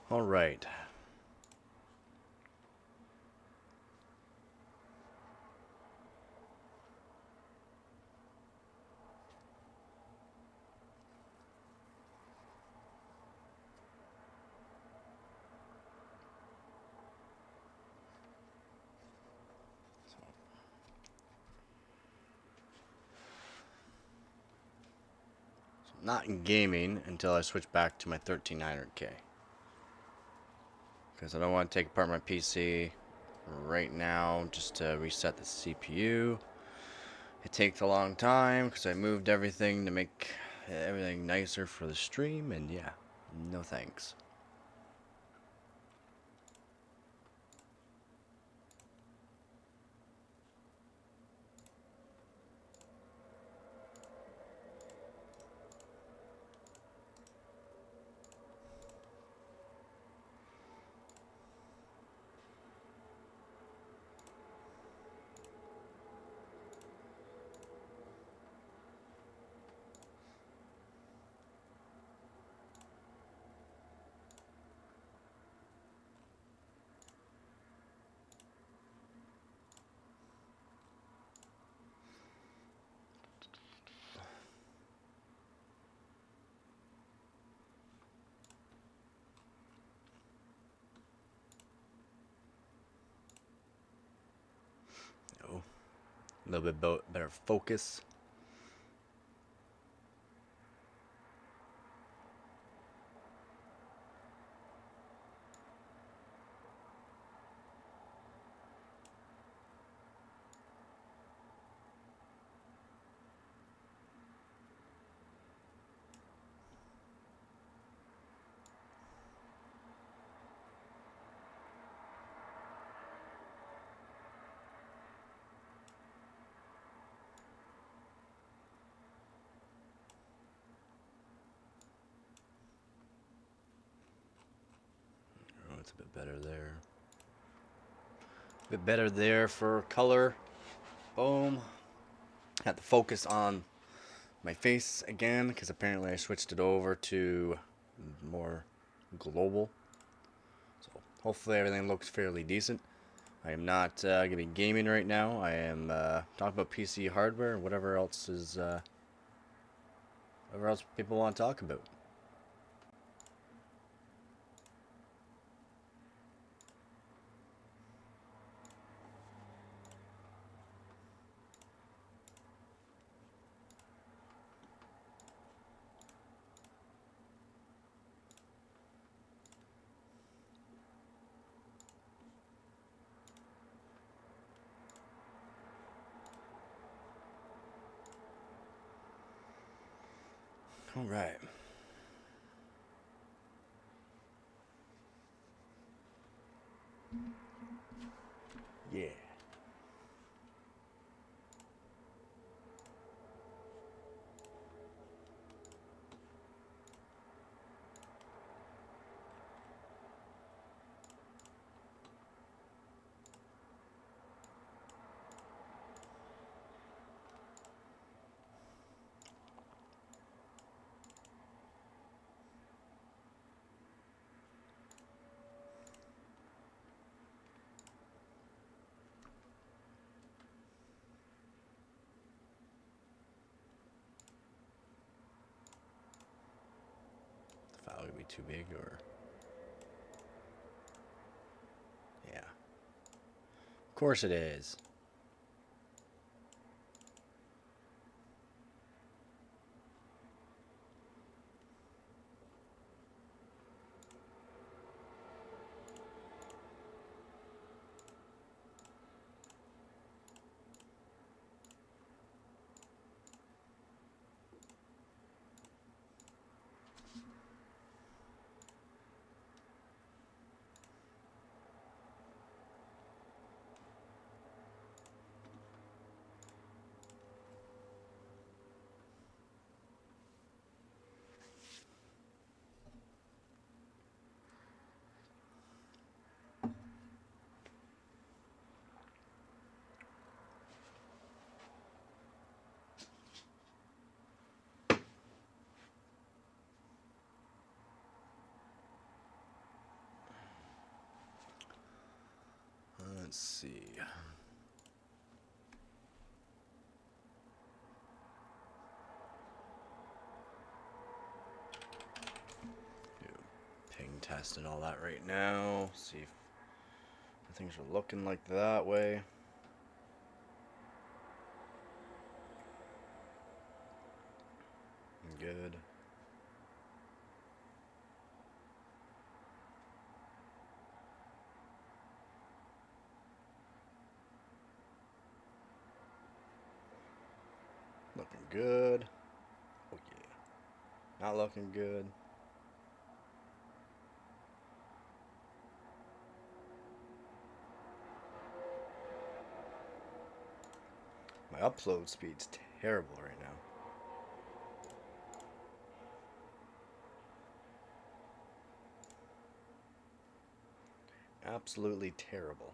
All right. Not in gaming until I switch back to my 13900K. Because I don't want to take apart my PC right now just to reset the CPU. It takes a long time because I moved everything to make everything nicer for the stream, and yeah, no thanks. Oh, a little bit better focus. Oh, it's a bit better there. A bit better there for color. Boom. Had to focus on my face again because apparently I switched it over to more global. So hopefully everything looks fairly decent. I am not going to be gaming right now. I am talking about PC hardware and whatever else is whatever else people want to talk about. All right. Yeah. The file would be too big, or yeah. Of course it is. Let's see. Do ping test and all that right now. See if things are looking like that way. Good. Looking good. Oh yeah. Not looking good. My upload speed's terrible right now. Absolutely terrible.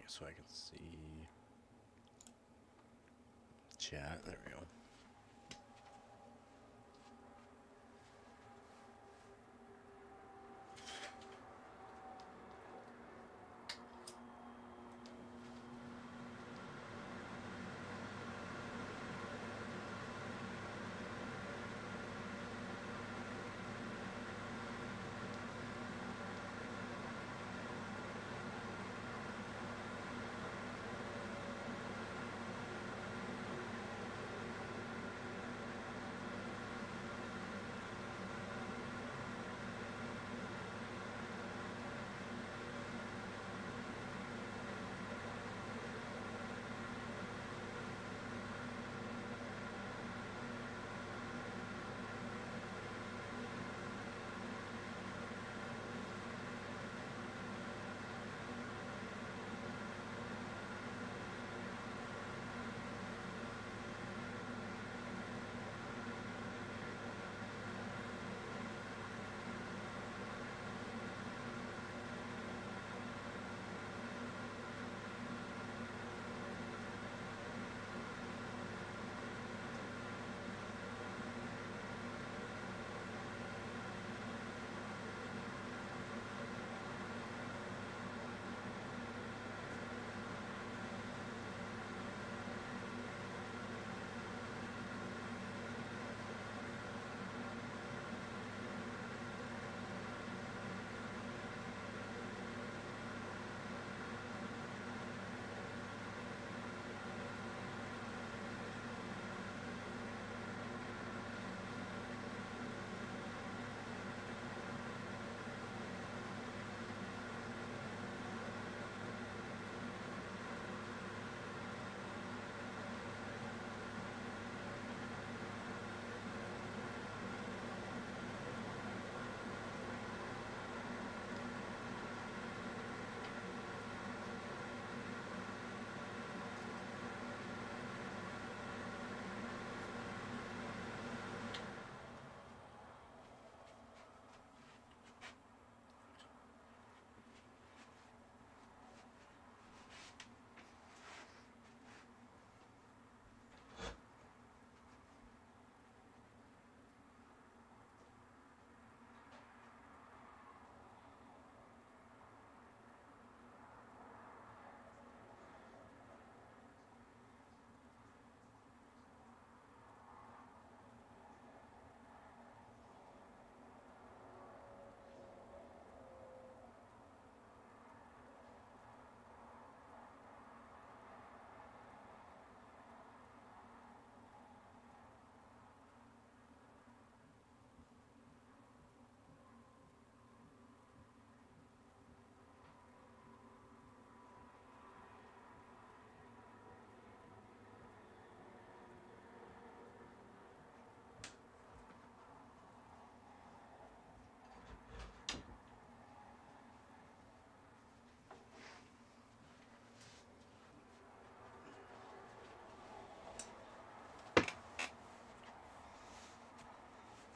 So I can see chat. There we go.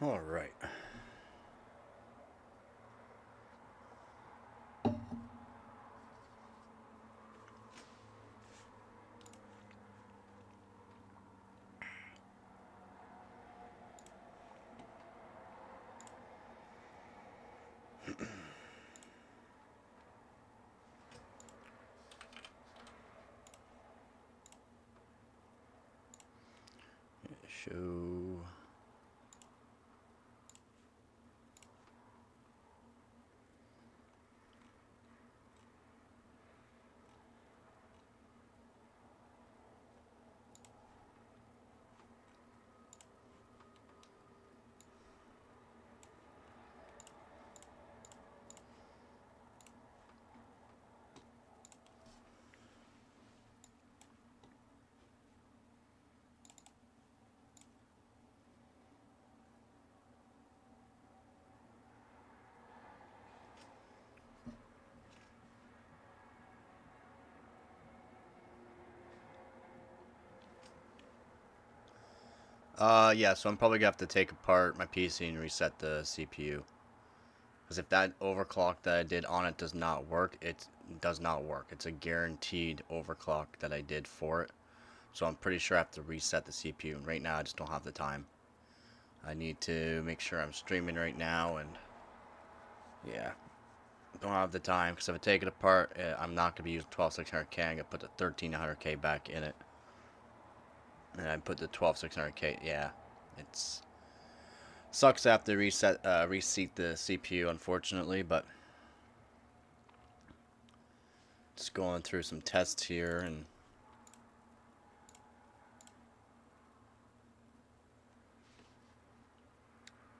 All right. Show. Yeah, so I'm probably gonna have to take apart my PC and reset the CPU. Because if that overclock that I did on it does not work, it does not work. It's a guaranteed overclock that I did for it. So I'm pretty sure I have to reset the CPU. And right now I just don't have the time. I need to make sure I'm streaming right now, and yeah, don't have the time. Because if I take it apart, I'm not gonna be using 12600K. I'm gonna put the 1300K back in it, and I put the 12600K. Yeah, it's sucks to have to reseat the CPU, unfortunately, but just going through some tests here, and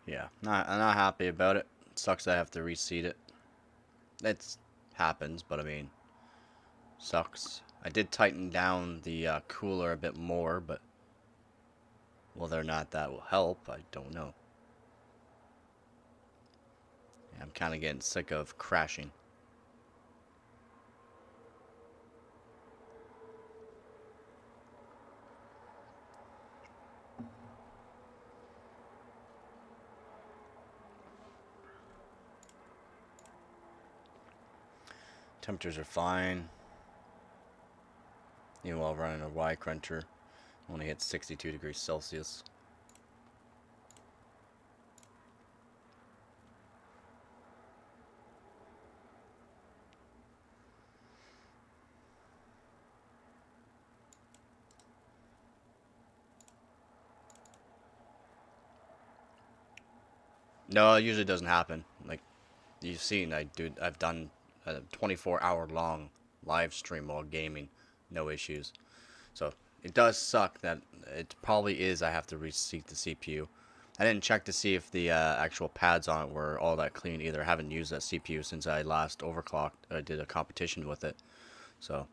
yeah, I'm not happy about it. Sucks that I have to reseat it. It happens, but I mean, sucks. I did tighten down the cooler a bit more, but whether or not that will help, I don't know. Yeah, I'm kind of getting sick of crashing. Temperatures are fine. Even while running a Y cruncher, only hit 62 degrees Celsius. No, it usually doesn't happen. Like you've seen, I've done a 24-hour long live stream while gaming, no issues. So it does suck that it probably is. I have to reseat the CPU. I didn't check to see if the actual pads on it were all that clean either. I haven't used that CPU since I last overclocked. I did a competition with it, so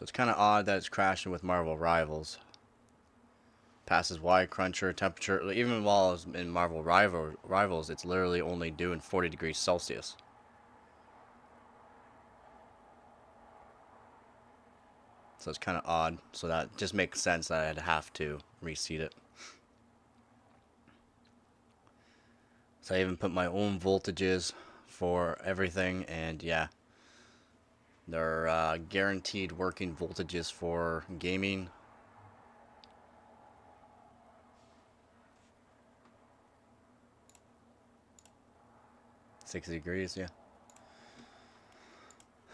it's kind of odd that it's crashing with Marvel Rivals. Passes Y cruncher temperature. Even while it's in Rivals, it's literally only doing 40 degrees Celsius. So it's kind of odd. So that just makes sense that I'd have to reseat it. So I even put my own voltages for everything, and yeah, they're guaranteed working voltages for gaming. $60, yeah.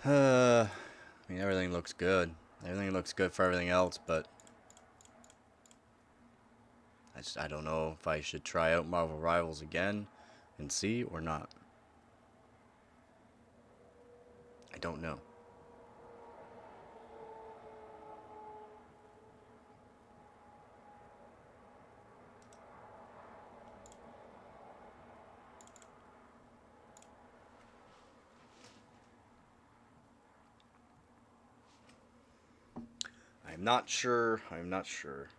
I mean, everything looks good. Everything looks good for everything else, but I don't know if I should try out Marvel Rivals again and see or not. I don't know. I'm not sure. I'm not sure.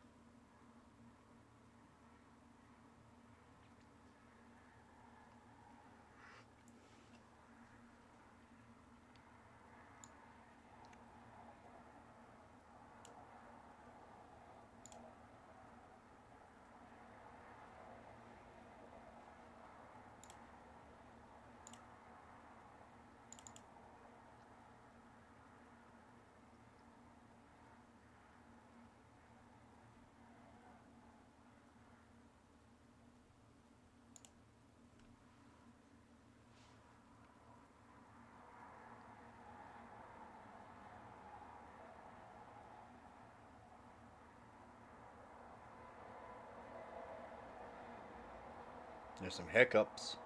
There's some hiccups.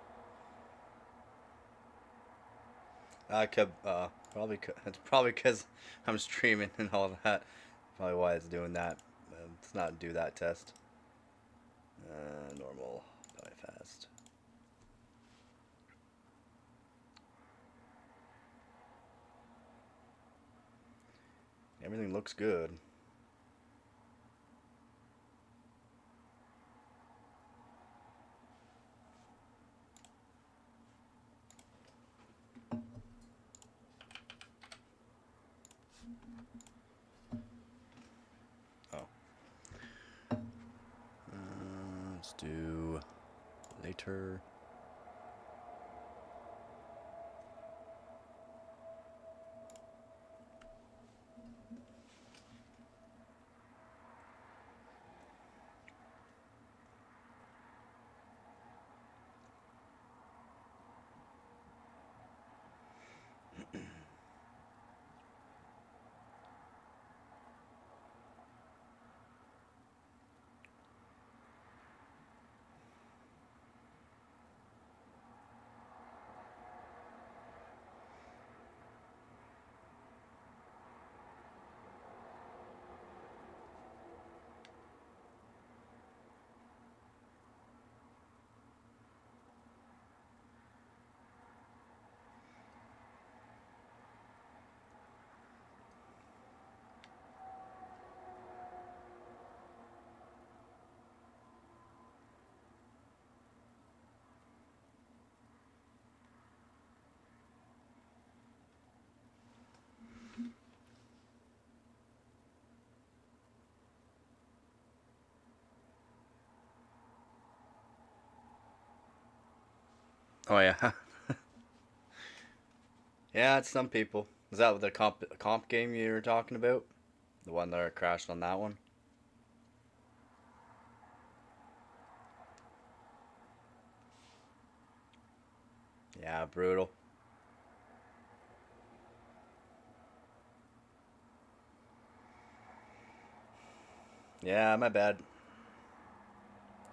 I could it's probably because I'm streaming and all that. Probably why it's doing that. Let's not do that test. Normal, probably fast. Everything looks good. Oh. Let's do later. Oh yeah. Yeah, it's some people. Is that the comp game you were talking about? The one that crashed on that one? Yeah, brutal. Yeah, my bad.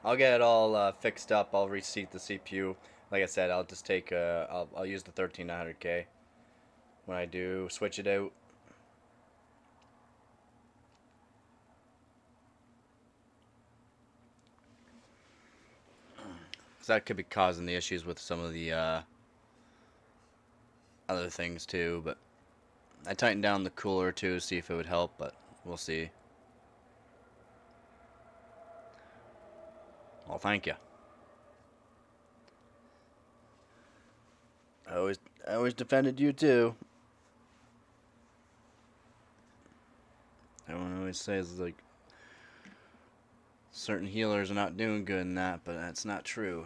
I'll get it all fixed up. I'll reseat the CPU. Like I said, I'll just take I'll use the 13900K when I do switch it out. So that could be causing the issues with some of the other things too, but I tightened down the cooler too, see if it would help, but we'll see. Well, thank you. I always defended you too. Everyone always says like certain healers are not doing good in that, but that's not true.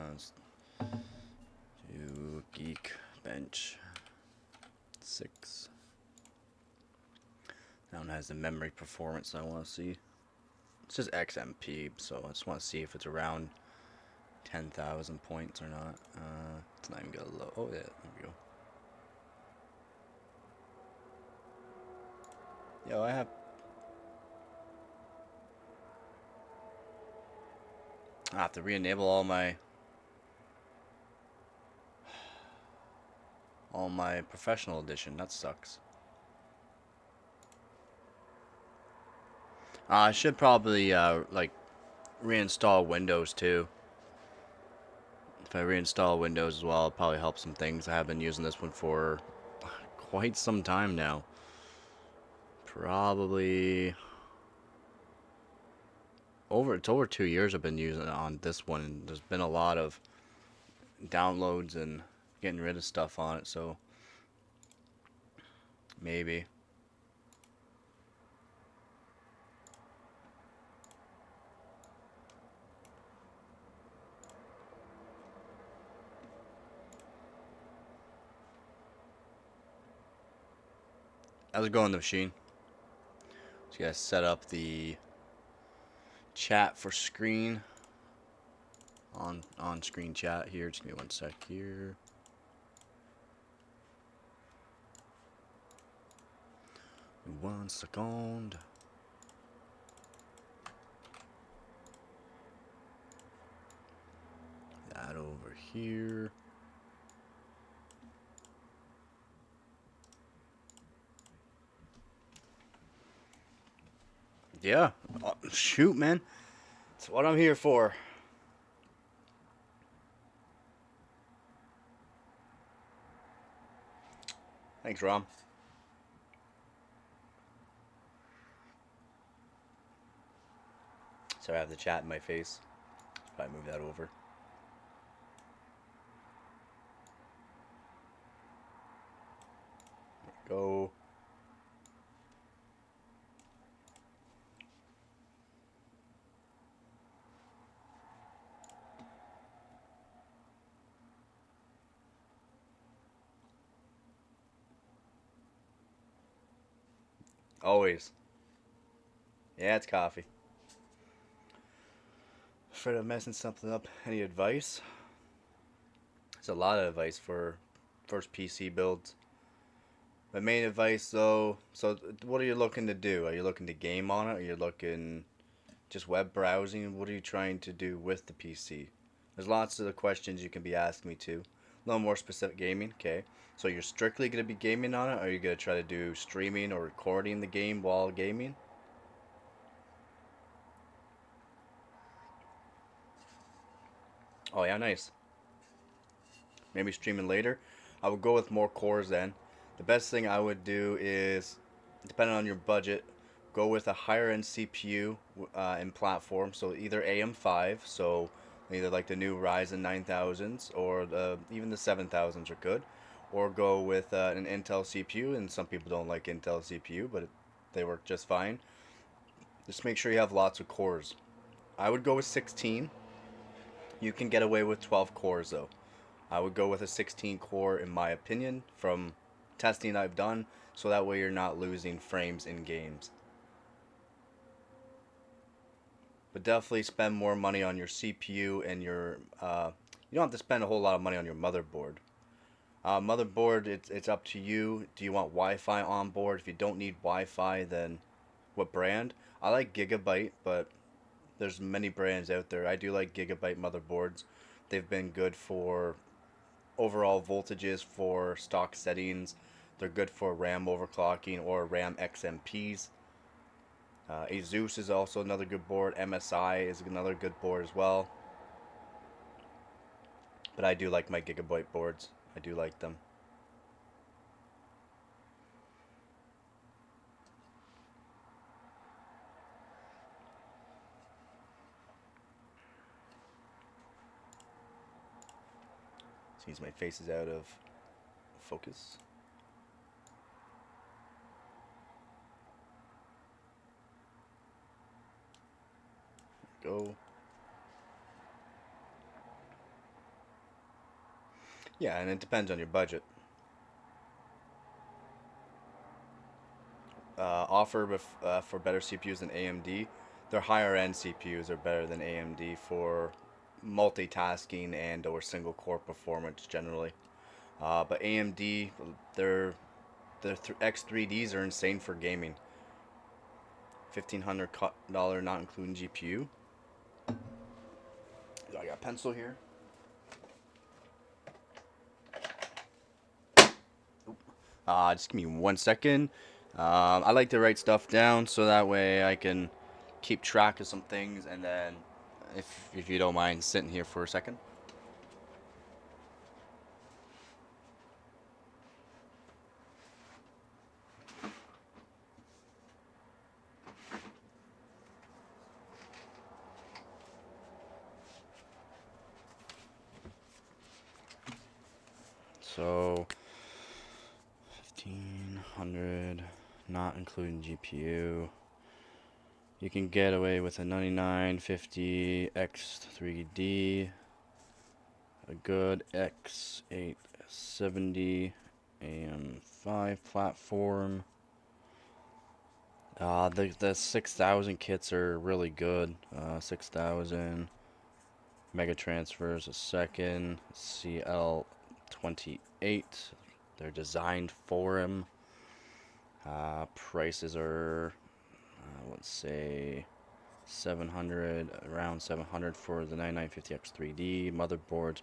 Let's do geek bench 6. That one has the memory performance I want to see. It's just XMP, so I just want to see if it's around 10,000 points or not. It's not even gonna load. Oh yeah, there we go. Yo, I have to re-enable all my professional edition. That sucks. I should probably like reinstall Windows too. If I reinstall Windows as well, it'll probably help some things. I have been using this one for quite some time now. Probably it's over 2 years I've been using it on this one, and there's been a lot of downloads and getting rid of stuff on it, so maybe. How's it going on the machine? So you guys set up the chat for screen. on screen chat here. Just give me 1 sec here. One second. That over here. Yeah. Shoot, man. That's what I'm here for. Thanks, Rom. Sorry, I have the chat in my face. Probably move that over. There we go. Always. Yeah, it's coffee. Afraid of messing something up. Any advice? There's a lot of advice for first PC builds. My main advice, though, so what are you looking to do? Are you looking to game on it? Are you looking just web browsing? What are you trying to do with the PC? There's lots of the questions you can be asking me too. A little more specific gaming, okay. So you're strictly going to be gaming on it? Or are you going to try to do streaming or recording the game while gaming? Oh yeah, nice. Maybe streaming later. I would go with more cores then. The best thing I would do is, depending on your budget, go with a higher end CPU and platform. So either AM5, so either like the new Ryzen 9000s or even the 7000s are good, or go with an Intel CPU. And some people don't like Intel CPU, but they work just fine. Just make sure you have lots of cores. I would go with 16. You can get away with 12 cores though. I would go with a 16 core in my opinion from testing I've done, so that way you're not losing frames in games. But definitely spend more money on your CPU and your you don't have to spend a whole lot of money on your motherboard. Motherboard, it's up to you. Do you want Wi-Fi on board? If you don't need Wi-Fi, then what brand? I like Gigabyte, but there's many brands out there. I do like Gigabyte motherboards. They've been good for overall voltages for stock settings. They're good for RAM overclocking or RAM XMPs. Asus is also another good board. MSI is another good board as well. But I do like my Gigabyte boards. I do like them. Seems my face is out of focus. Go. Yeah, and it depends on your budget. For better CPUs than AMD. Their higher end CPUs are better than AMD for multitasking and or single core performance generally. But AMD, their X3Ds are insane for gaming. $1,500 not including GPU. I got a pencil here. Just give me 1 second. I like to write stuff down so that way I can keep track of some things, and then if you don't mind sitting here for a second. So 1,500 not including GPU. You can get away with a 9950 X3D, a good X870 AM5 platform. The 6000 kits are really good. 6000. Mega transfers a second. CL28. They're designed for him. Prices are, let's say, 700, around 700 for the 9950X 3D. Motherboards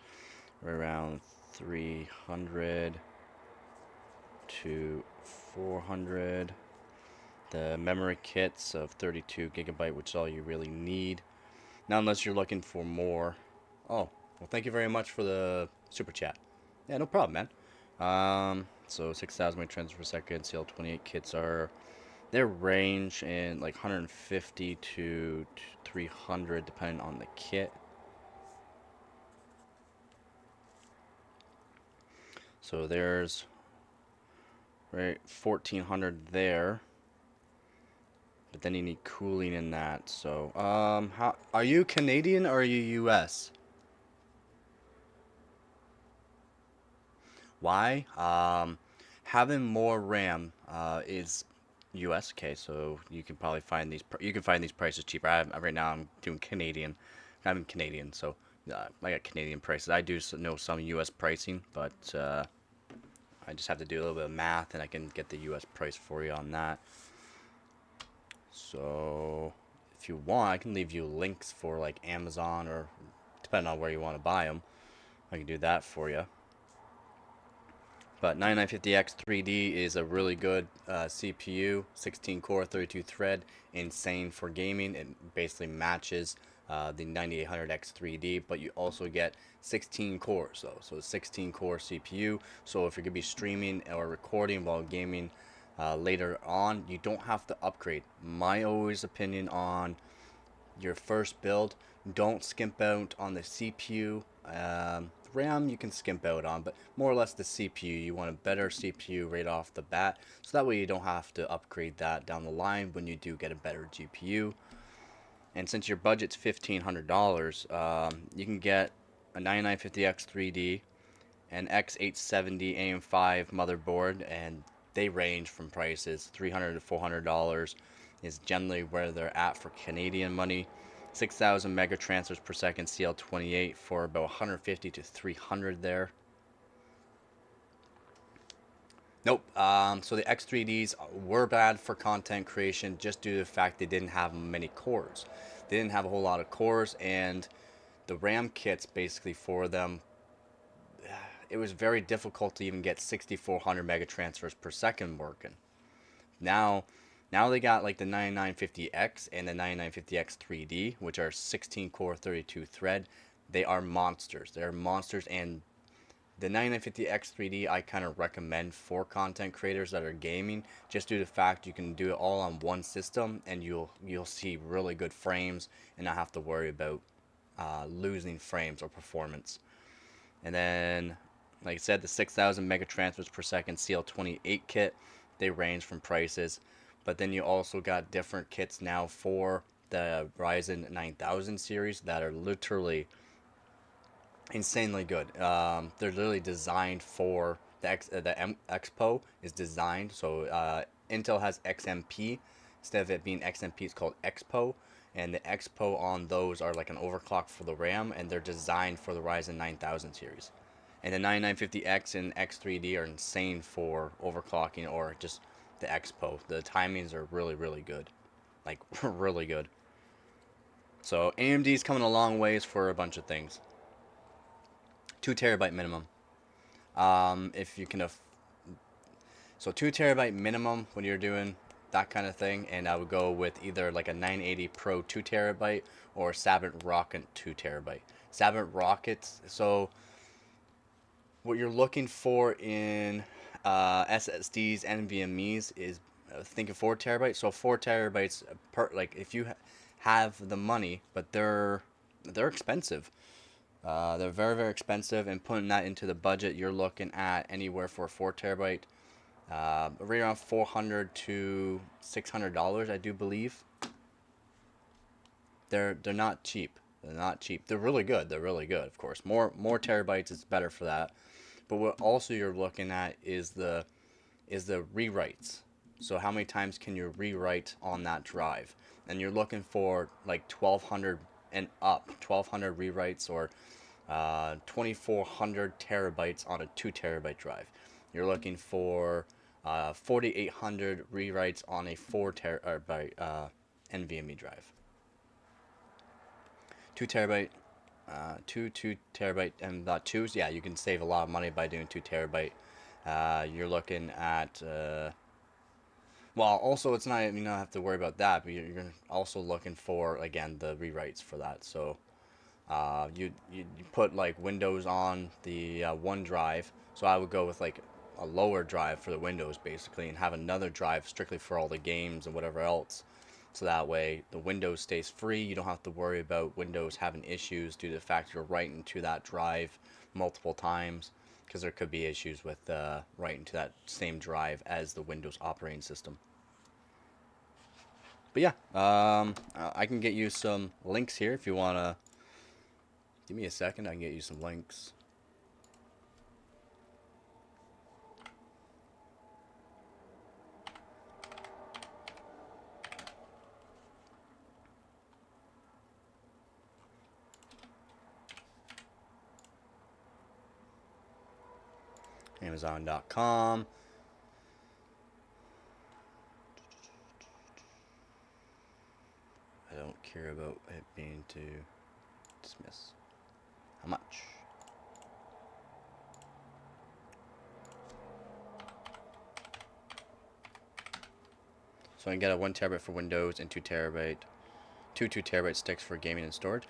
are around 300 to 400. The memory kits of 32 gigabyte, which is all you really need. Not unless you're looking for more. Oh, well, thank you very much for the super chat. Yeah, no problem, man. So 6,000 transfers per second. CL28 kits are their range in like 150 to 300, depending on the kit. So there's right 1,400 there. But then you need cooling in that. So, how are you Canadian or are you US? Why? Having more RAM is US. Okay, so you can probably find these prices cheaper. Right now I'm doing Canadian. I'm Canadian, so I got Canadian prices. I do know some US pricing, but I just have to do a little bit of math and I can get the US price for you on that. So if you want, I can leave you links for like Amazon or depending on where you want to buy them. I can do that for you. But 9950X 3D is a really good CPU, 16 core, 32 thread, insane for gaming. It basically matches the 9800X 3D, but you also get 16 cores though. So 16 core CPU. So if you're gonna be streaming or recording while gaming later on, you don't have to upgrade. My always opinion on your first build, don't skimp out on the CPU. RAM you can skimp out on, but more or less the CPU. You want a better CPU right off the bat, so that way you don't have to upgrade that down the line when you do get a better GPU. And since your budget's $1,500, you can get a 9950X 3D, an X870 AM5 motherboard, and they range from prices $300 to $400 is generally where they're at for Canadian money. 6,000 mega transfers per second CL28 for about 150 to 300 there. Nope. So the X3Ds were bad for content creation just due to the fact they didn't have many cores. They didn't have a whole lot of cores, and the RAM kits basically for them, it was very difficult to even get 6,400 mega transfers per second working. Now, they got like the 9950X and the 9950X 3D, which are 16 core, 32 thread. They are monsters. They're monsters, and the 9950X 3D I kind of recommend for content creators that are gaming, just due to the fact you can do it all on one system, and you'll see really good frames and not have to worry about losing frames or performance. And then, like I said, the 6,000 mega transfers per second CL28 kit, they range from prices. But then you also got different kits now for the Ryzen 9000 series that are literally insanely good. They're literally designed for the Expo is designed. So Intel has XMP. Instead of it being XMP, it's called Expo. And the Expo on those are like an overclock for the RAM, and they're designed for the Ryzen 9000 series. And the 9950X and X3D are insane for overclocking or just the Expo. The timings are really, really good. Like, really good. So AMD's coming a long ways for a bunch of things. 2 terabyte minimum. If you can, so 2 terabyte minimum when you're doing that kind of thing, and I would go with either like a 980 Pro 2 terabyte or Sabit Rocket 2 terabyte. Sabit Rockets. So what you're looking for in SSDs, NVMe's is think of 4 terabytes. So 4 terabytes per, like if you have the money, but they're expensive. They're very, very expensive, and putting that into the budget, you're looking at anywhere for a 4 terabyte, right around $400 to $600, I do believe. They're not cheap. They're not cheap. They're really good. They're really good, of course. More terabytes is better for that. But what also you're looking at is the rewrites. So how many times can you rewrite on that drive? And you're looking for like 1,200 and up, 1200 rewrites or 2400 terabytes on a 2 terabyte drive. You're looking for 4800 rewrites on a 4 terabyte NVMe drive. 2 terabyte, two terabyte M.2s. Yeah, you can save a lot of money by doing 2 terabyte. You're looking at well, also it's not, you don't have to worry about that, but you're also looking for, again, the rewrites for that. So you put like Windows on the one drive. So I would go with like a lower drive for the Windows basically, and have another drive strictly for all the games and whatever else. So that way the Windows stays free. You don't have to worry about Windows having issues due to the fact you're writing to that drive multiple times, because there could be issues with writing to that same drive as the Windows operating system. But yeah, I can get you some links here if you want to. Give me a second, I can get you some links. Amazon.com. I don't care about it being to dismiss. How much? So I can get a 1 terabyte for Windows and 2 terabyte, two 2 terabyte sticks for gaming and storage.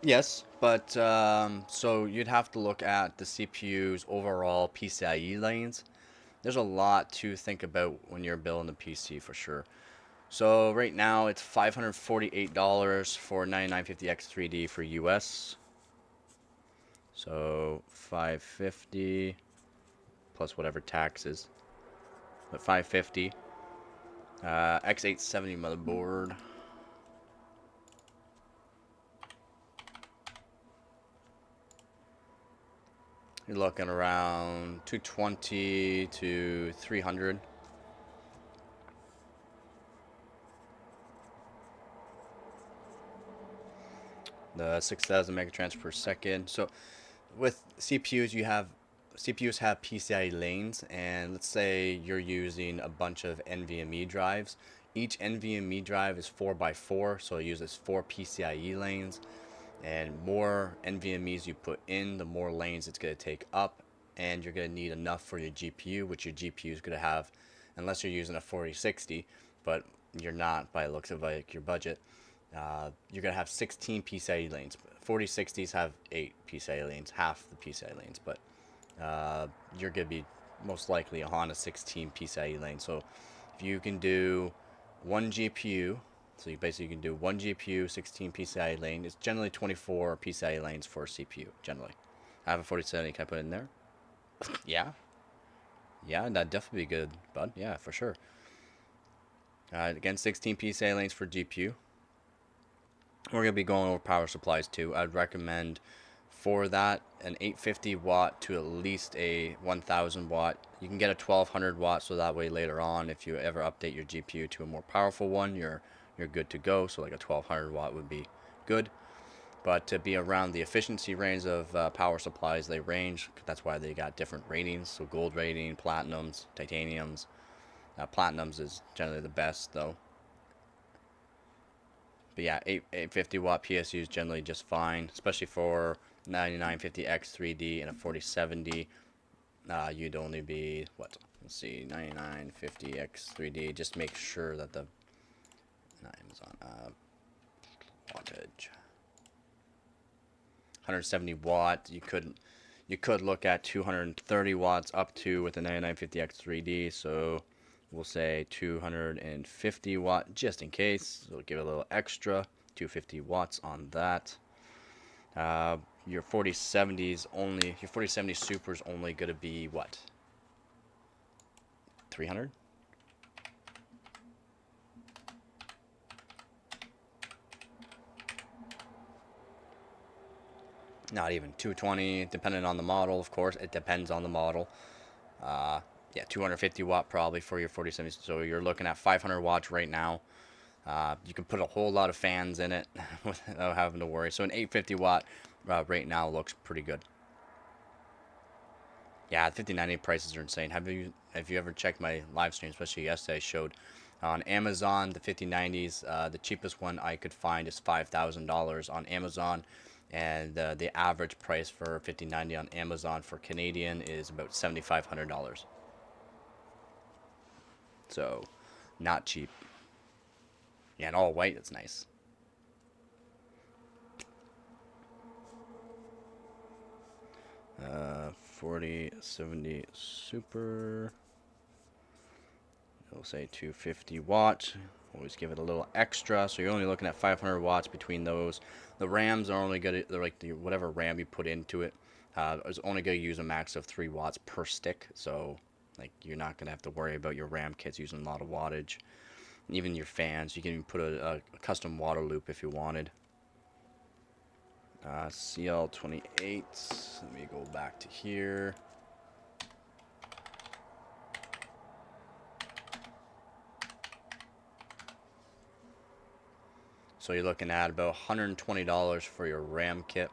Yes, but so you'd have to look at the CPU's overall PCIe lanes. There's a lot to think about when you're building a PC for sure. So right now it's $548 for 9950X3D for US. So 550 plus whatever taxes, but 550. X870 motherboard. You're looking around 220 to 300. The 6,000 megatransfers per second. So with CPUs, CPUs have PCIe lanes, and let's say you're using a bunch of NVMe drives. Each NVMe drive is 4x4, so it uses 4 PCIe lanes. And more NVMe's you put in, the more lanes it's going to take up, and you're going to need enough for your GPU, which your GPU is going to have, unless you're using a 4060, but you're not by the looks of like your budget. You're going to have 16 PCIe lanes. 4060s have 8 PCIe lanes, half the PCIe lanes, but you're going to be most likely on a 16 PCIe lane. So if you can do one GPU, so you basically can do one GPU, 16 PCIe lane. It's generally 24 PCIe lanes for a CPU, generally. I have a 4070, can I put it in there? Yeah. Yeah, that'd definitely be good, bud. Yeah, for sure. Again, 16 PCIe lanes for GPU. We're going to be going over power supplies too. I'd recommend for that an 850 watt to at least a 1000 watt. You can get a 1200 watt, so that way later on, if you ever update your GPU to a more powerful one, you're good to go. So like a 1200 watt would be good. But to be around the efficiency range of power supplies, they range. That's why they got different ratings. So gold rating, platinums, titaniums. Platinums is generally the best though. But yeah, 850 watt PSU is generally just fine, especially for 9950X3D and a 4070. You'd only be, what? Let's see, 9950X3D. Just make sure that the Amazon wattage. 170 watt. You could look at 230 watts up to with the 9950X3D. So we'll say 250 watt just in case. So give it a little extra. 250 watts on that. Your 4070s only. Your 4070 Super is only going to be what? 300. Not even 220, depending on the model, of course. It depends on the model. Yeah, 250 watt probably for your 4070. So you're looking at 500 watts right now. You can put a whole lot of fans in it without having to worry. So an 850 watt right now looks pretty good. Yeah, the 5090 prices are insane. Have you ever checked my live stream, especially yesterday? I showed on Amazon the 5090s. The cheapest one I could find is $5,000 on Amazon, and the average price for 5090 on Amazon for Canadian is about $7,500. So, not cheap. Yeah, and all white. That's nice. 4070 Super. We'll say 250 watts. Always give it a little extra. So you're only looking at 500 watts between those. The RAMs are only good. They're like whatever RAM you put into it. Is only going to use a max of 3 watts per stick. So like you're not going to have to worry about your RAM kits using a lot of wattage. Even your fans, you can even put a custom water loop if you wanted. CL28. Let me go back to here. So you're looking at about $120 for your RAM kit.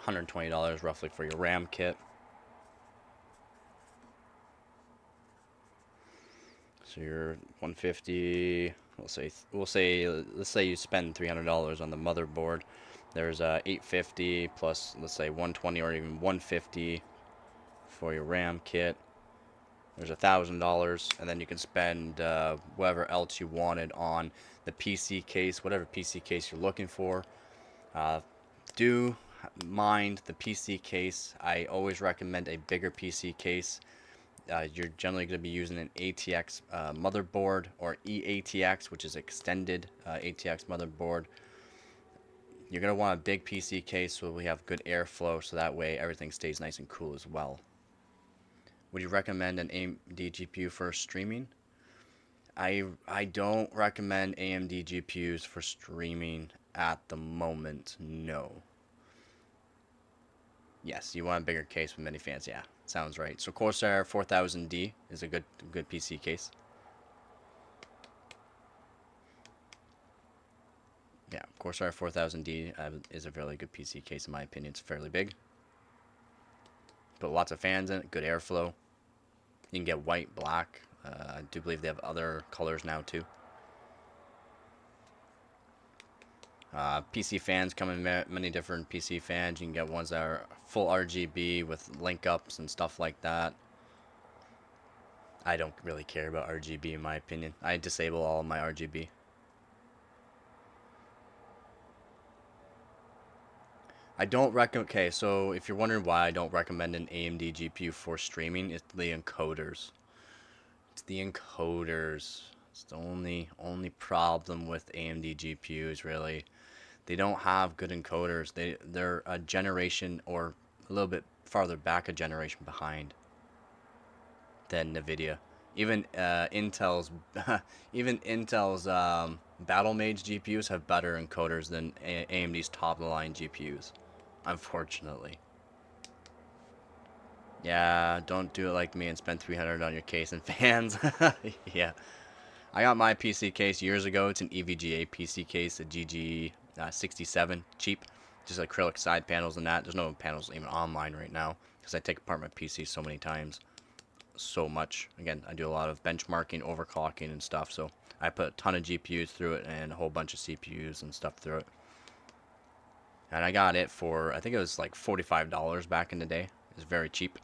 $120 roughly for your RAM kit. So you're 150. Let's say you spend $300 on the motherboard. There's 850 plus let's say 120 or even 150 for your RAM kit. There's $1,000, and then you can spend whatever else you wanted on the PC case, whatever PC case you're looking for. Do mind the PC case. I always recommend a bigger PC case. You're generally going to be using an ATX motherboard or eATX, which is extended ATX motherboard. You're going to want a big PC case so we have good airflow, so that way everything stays nice and cool as well. Would you recommend an AMD GPU for streaming? I don't recommend AMD GPUs for streaming at the moment, no. Yes, you want a bigger case with many fans, yeah, sounds right. So Corsair 4000D is a good PC case. Yeah, Corsair 4000D is a really good PC case in my opinion. It's fairly big. Put lots of fans in it, good airflow. You can get white, black. I do believe they have other colors now too. PC fans come in many different PC fans. You can get ones that are full RGB with link ups and stuff like that. I don't really care about RGB in my opinion. I disable all of my RGB. I don't recommend. Okay, so if you're wondering why I don't recommend an AMD GPU for streaming, it's the encoders. It's the encoders. It's the only problem with AMD GPUs really. They don't have good encoders. They're a generation or a little bit farther back a generation behind than Nvidia. Even Intel's Battle Mage GPUs have better encoders than AMD's top of the line GPUs. Unfortunately. Yeah, don't do it like me and spend $300 on your case and fans. Yeah. I got my PC case years ago. It's an EVGA PC case, a GG67, cheap. Just acrylic side panels and that. There's no panels even on mine right now because I take apart my PC so many times. So much. Again, I do a lot of benchmarking, overclocking and stuff. So I put a ton of GPUs through it and a whole bunch of CPUs and stuff through it. And I got it for, I think it was like $45 back in the day. It was very cheap.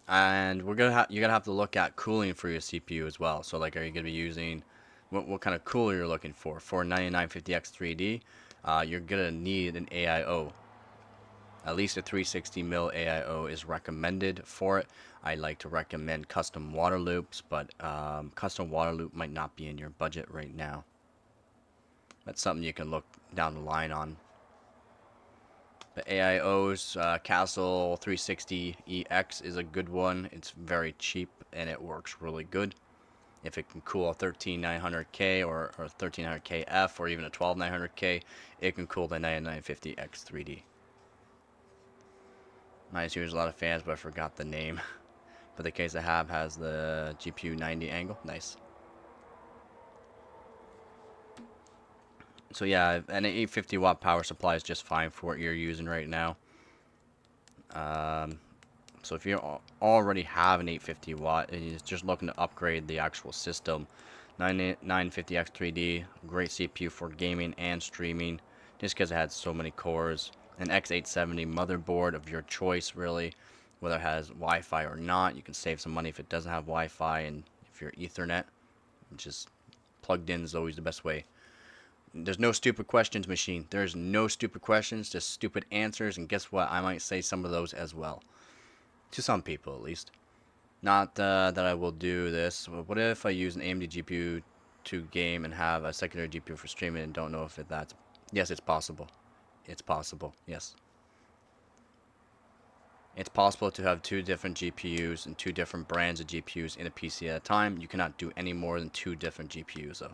And you're gonna have to look at cooling for your CPU as well. So like, are you gonna be using what kind of cooler you're looking for? For 9950X3D, you're gonna need an AIO. At least a 360 mil AIO is recommended for it. I like to recommend custom water loops, but custom water loop might not be in your budget right now. That's something you can look down the line on. The AIO's Castle 360EX is a good one. It's very cheap and it works really good. If it can cool a 13900K or 13900KF or even a 12900K, it can cool the 9950X3D. I used to use a lot of fans, but I forgot the name. But the case I have has the GPU 90 angle. Nice. So yeah, an 850 watt power supply is just fine for what you're using right now. So if you already have an 850 watt and you're just looking to upgrade the actual system, 950X3D, great CPU for gaming and streaming, just because it had so many cores. An X870 motherboard of your choice, really, whether it has Wi-Fi or not. You can save some money if it doesn't have Wi-Fi, and if you're Ethernet, just plugged in is always the best way. There's no stupid questions, machine. There's no stupid questions, just stupid answers, and guess what? I might say some of those as well. To some people, at least. Not that I will do this. What if I use an AMD GPU to game and have a secondary GPU for streaming and don't know if that's... Yes, it's possible. It's possible, yes. It's possible to have two different GPUs and two different brands of GPUs in a PC at a time. You cannot do any more than two different GPUs, though.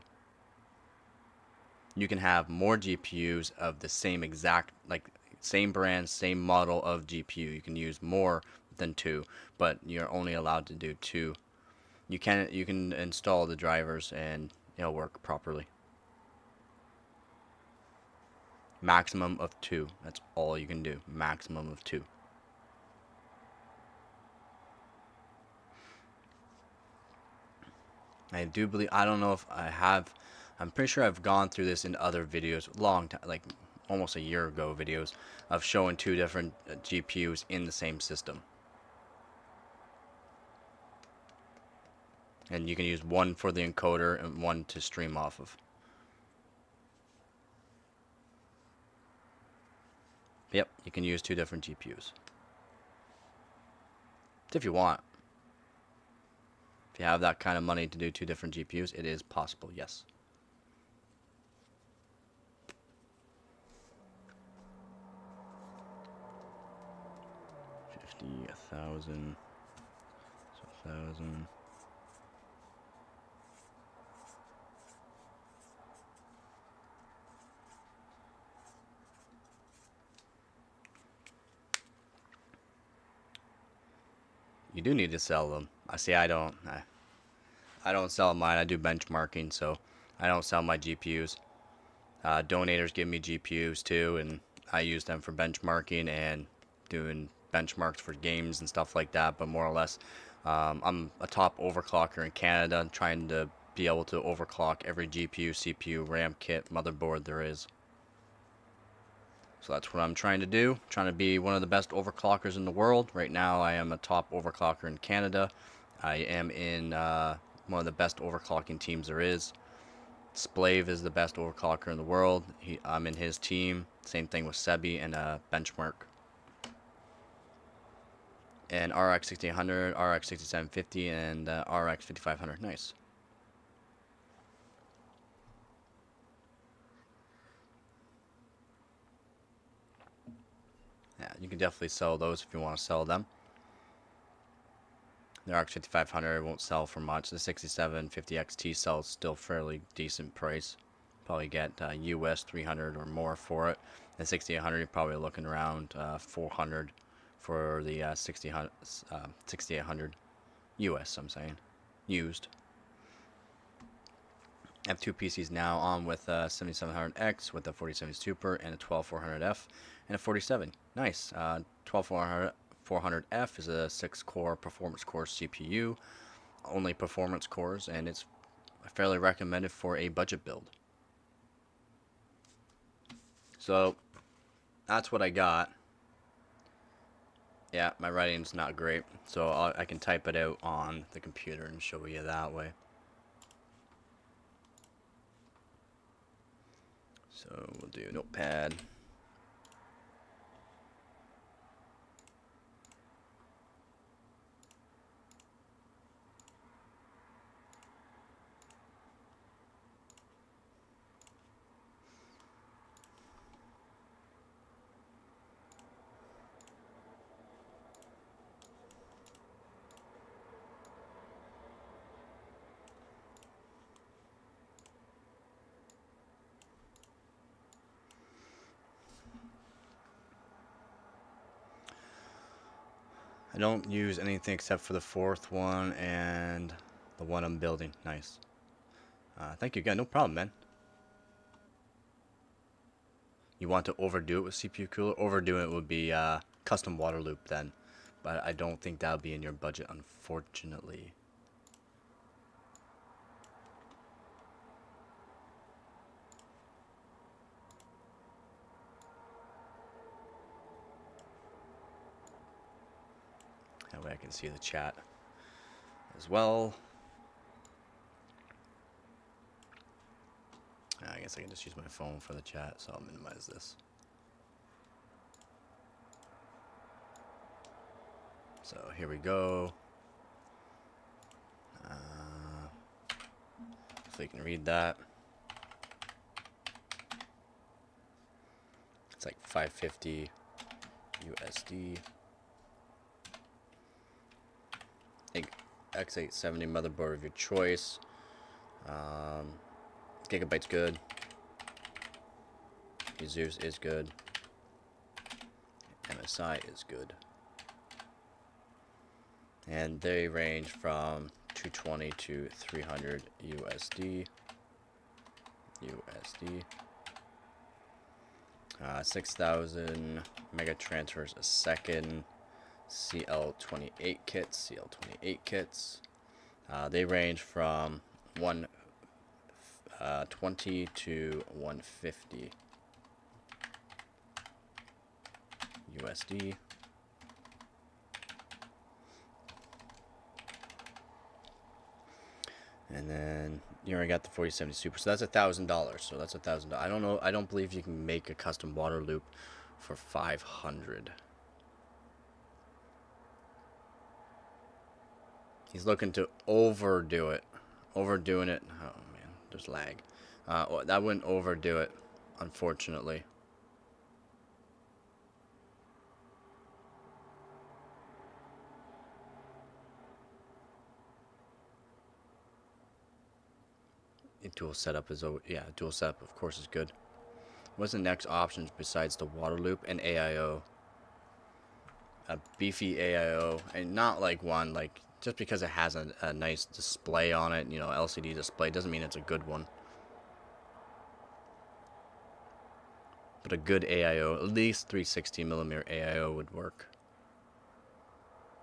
You can have more GPUs of the same exact, like, same brand, same model of GPU. You can use more than two, but you're only allowed to do two. You can install the drivers and it'll work properly. Maximum of two. That's all you can do. Maximum of two. I do believe, I don't know if I have, I'm pretty sure I've gone through this in other videos, long time, like almost a year ago videos, of showing two different GPUs in the same system. And you can use one for the encoder and one to stream off of. Yep, you can use two different GPUs. If you want. If you have that kind of money to do two different GPUs, it is possible, yes. $50, 1,000, so 1,000. You do need to sell them. I see. I don't sell mine. I do benchmarking, so I don't sell my GPUs. Donators give me GPUs too, and I use them for benchmarking and doing benchmarks for games and stuff like that. But more or less, I'm a top overclocker in Canada, trying to be able to overclock every GPU, CPU, RAM kit, motherboard there is. So that's what I'm trying to do. Trying to be one of the best overclockers in the world. Right now I am a top overclocker in Canada. I am in one of the best overclocking teams there is. Splave is the best overclocker in the world. I'm in his team. Same thing with Sebi and Benchmark. And RX 6800, RX 6750, and RX 5500. Nice. Yeah, you can definitely sell those if you want to sell them. The RX 5500 won't sell for much. The 6750 XT sells still fairly decent price. Probably get US 300 or more for it. The 6800 you're probably looking around 400 for the 6800 US. I'm saying used. I have two PCs now on with a 7700X with a 4070 Super and a 12400F and a 47. Nice. 12400F is a 6-core performance core CPU, only performance cores, and it's fairly recommended for a budget build. So that's what I got. Yeah, my writing's not great, so I can type it out on the computer and show you that way. So we'll do Notepad. I don't use anything except for the fourth one and the one I'm building. Nice. Thank you again. No problem, man. You want to overdo it with CPU cooler? Overdoing it would be custom water loop then. But I don't think that would be in your budget, unfortunately. That way I can see the chat as well. I guess I can just use my phone for the chat, so I'll minimize this. So here we go. So you can read that. It's like 550 USD. X870 motherboard of your choice. Gigabyte's good. Zeus is good. MSI is good. And they range from 220 to 300 USD. 6,000 mega transfers a second. CL28 kits. They range from 120 to 150 USD. And then you already got the 4070 Super, so that's $1,000. So that's $1,000. I don't know. I don't believe you can make a custom water loop for 500. He's looking to overdo it. Overdoing it. Oh man, there's lag. That wouldn't overdo it, unfortunately. Dual setup is, yeah, dual setup of course is good. What's the next options besides the water loop and AIO? A beefy AIO, and not like one like just because it has a nice display on it, you know, LCD display, doesn't mean it's a good one. But a good AIO, at least 360mm AIO would work.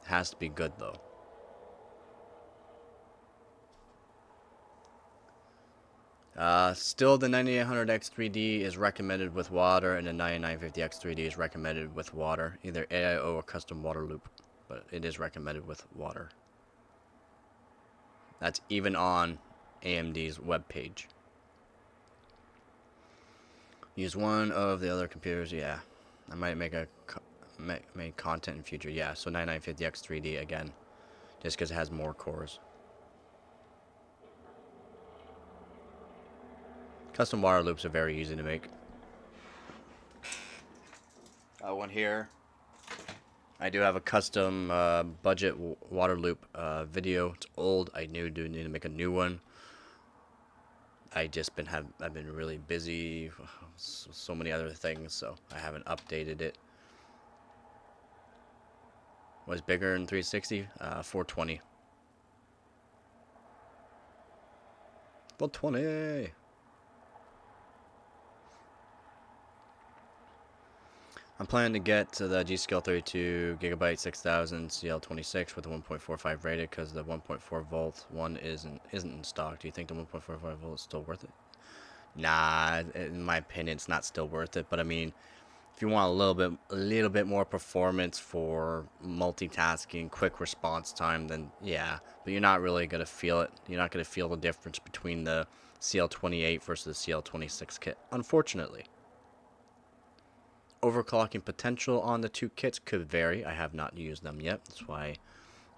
It has to be good though. Still the 9800X3D is recommended with water, and the 9950X3D is recommended with water. Either AIO or custom water loop, but it is recommended with water. That's even on AMD's webpage. Use one of the other computers, yeah. I might make content in future, yeah. So 9950X3D again, just because it has more cores. Custom water loops are very easy to make. One here. I do have a custom budget water loop video. It's old. I do need to make a new one. I've been really busy, so many other things, so I haven't updated it. What's bigger than 360? 420. 420. I'm planning to get to the G-Skill 32GB 6000 CL26 with the 1.45 rated because the 1.4 volt one isn't in stock. Do you think the 1.45 volt is still worth it? Nah, in my opinion, it's not still worth it. But I mean, if you want a little bit more performance for multitasking, quick response time, then yeah. But you're not really gonna feel it. You're not gonna feel the difference between the CL28 versus the CL26 kit, unfortunately. Overclocking potential on the two kits could vary. I have not used them yet. That's why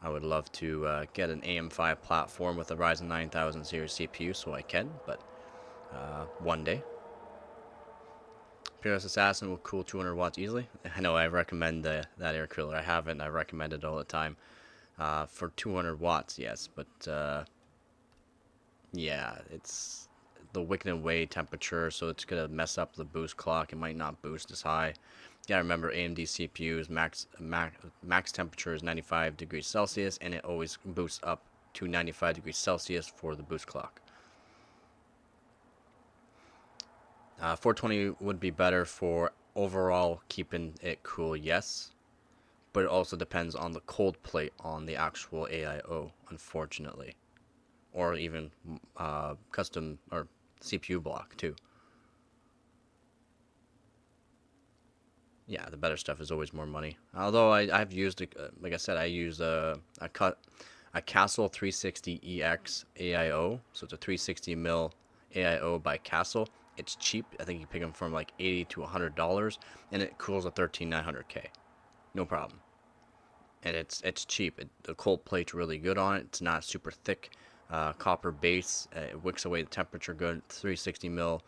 I would love to get an AM5 platform with a Ryzen 9000 series CPU so I can, but one day. Peerless Assassin will cool 200 watts easily. I know I recommend that air cooler. I haven't. I recommend it all the time. For 200 watts, yes, but yeah, it's the wick and wave temperature, so it's gonna mess up the boost clock. It might not boost as high. gotta remember AMD CPU's max temperature is 95 degrees Celsius, and it always boosts up to 95 degrees Celsius for the boost clock. 420 would be better for overall keeping it cool, yes, but it also depends on the cold plate on the actual AIO, unfortunately, or even custom or CPU block too. Yeah, the better stuff is always more money. Although I've used, like I said, I use a Castle 360EX AIO, so it's a 360 mil AIO by Castle. It's cheap. I think you pick them from like $80 to $100, and it cools a 13900K, no problem. And it's cheap. The cold plate's really good on it. It's not super thick. Copper base. It wicks away the temperature good. 360 mil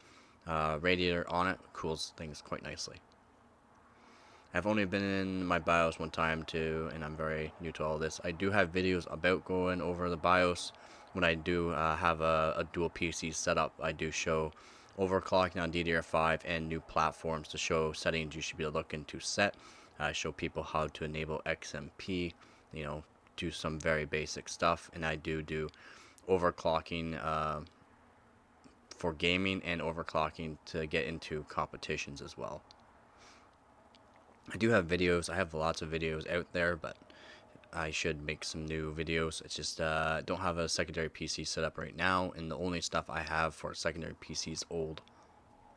radiator on it cools things quite nicely. I've only been in my BIOS one time too, and I'm very new to all this. I do have videos about going over the BIOS. When I do have a dual PC setup, I do show overclocking on DDR5 and new platforms to show settings you should be looking to set. I show people how to enable XMP, do some very basic stuff, and I do overclocking for gaming and overclocking to get into competitions as well. I do have videos. I have lots of videos out there, but I should make some new videos. It's just don't have a secondary PC set up right now, and the only stuff I have for a secondary PC is old,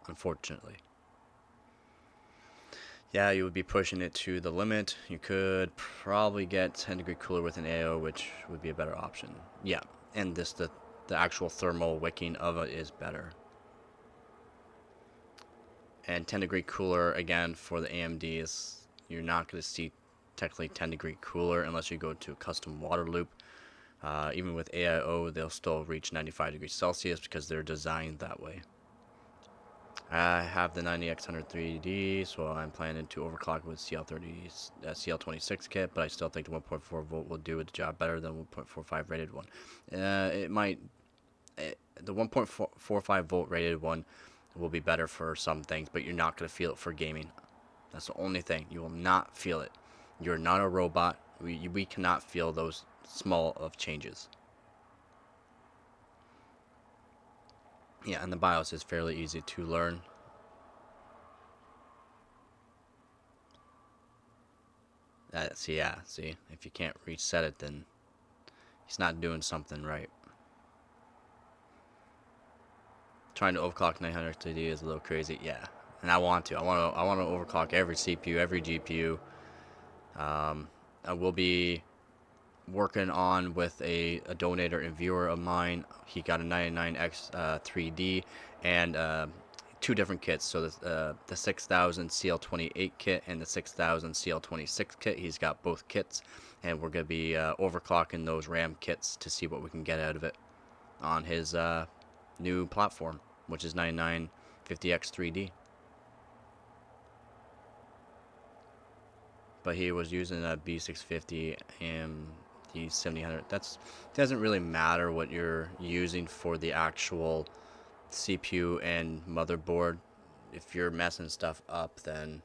unfortunately. Yeah, you would be pushing it to the limit. You could probably get 10 degree cooler with an AO, which would be a better option. Yeah, and the actual thermal wicking of it is better. And 10 degree cooler, again, for the AMDs, you're not going to see technically 10 degree cooler unless you go to a custom water loop. Even with AIO, they'll still reach 95 degrees Celsius because they're designed that way. I have the 90X100 3D, so I'm planning to overclock with CL26 kit, but I still think the 1.4 volt will do the job better than 1.45 rated one. The 1.45 volt rated one will be better for some things, but you're not going to feel it for gaming. That's the only thing. You will not feel it. You're not a robot. We cannot feel those small of changes. Yeah, and the BIOS is fairly easy to learn. See, if you can't reset it, then he's not doing something right. Trying to overclock 900 TD is a little crazy, yeah. And I want to overclock every CPU, every GPU. I will be working on with a donator and viewer of mine. He got a 99X 3D and two different kits. So the 6000 CL28 kit and the 6000 CL26 kit. He's got both kits, and we're going to be overclocking those RAM kits to see what we can get out of it on his new platform, which is 9950X 3D. But he was using a B650 and the 7000. That doesn't really matter what you're using for the actual CPU and motherboard. If you're messing stuff up, then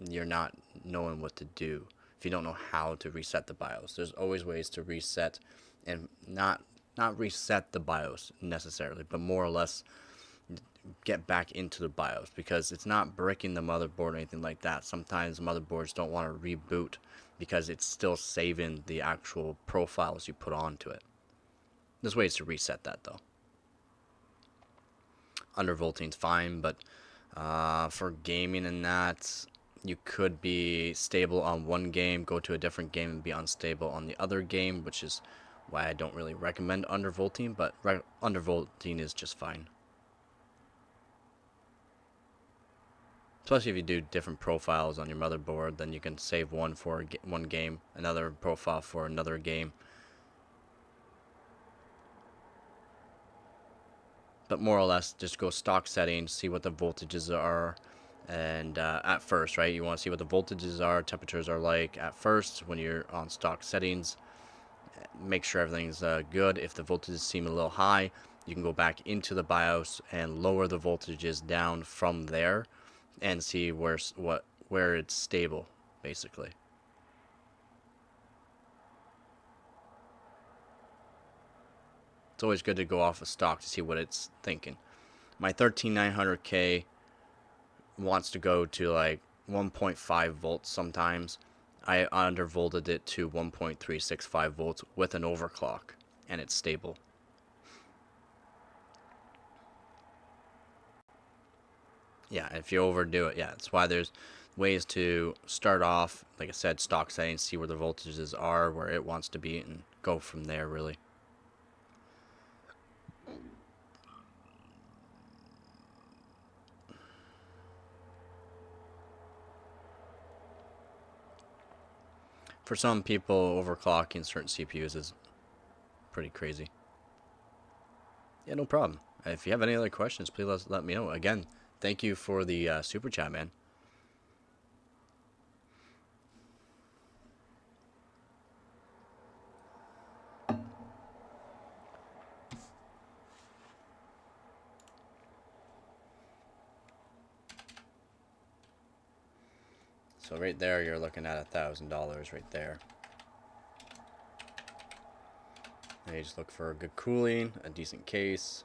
you're not knowing what to do. If you don't know how to reset the BIOS, there's always ways to reset, and not reset the BIOS necessarily, but more or less get back into the BIOS, because it's not breaking the motherboard or anything like that. Sometimes motherboards don't want to reboot because it's still saving the actual profiles you put onto it. There's ways to reset that though. Undervolting's fine, but for gaming and that, you could be stable on one game, go to a different game and be unstable on the other game, which is why I don't really recommend undervolting, but undervolting is just fine. Especially if you do different profiles on your motherboard, then you can save one for one game, another profile for another game. But more or less, just go stock settings, see what the voltages are, and at first, right, you want to see what the voltages are, temperatures are like at first when you're on stock settings. Make sure everything's good. If the voltages seem a little high, you can go back into the BIOS and lower the voltages down from there, and see what where it's stable, basically. It's always good to go off of stock to see what it's thinking. My 13900K wants to go to like 1.5 volts sometimes. I undervolted it to 1.365 volts with an overclock, and it's stable. Yeah, if you overdo it, yeah, that's why there's ways to start off, like I said, stock settings, see where the voltages are, where it wants to be, and go from there, really. For some people, overclocking certain CPUs is pretty crazy. Yeah, no problem. If you have any other questions, please let me know. Again, thank you for the super chat, man. So right there, you're looking at $1,000 right there. And you just look for a good cooling, a decent case,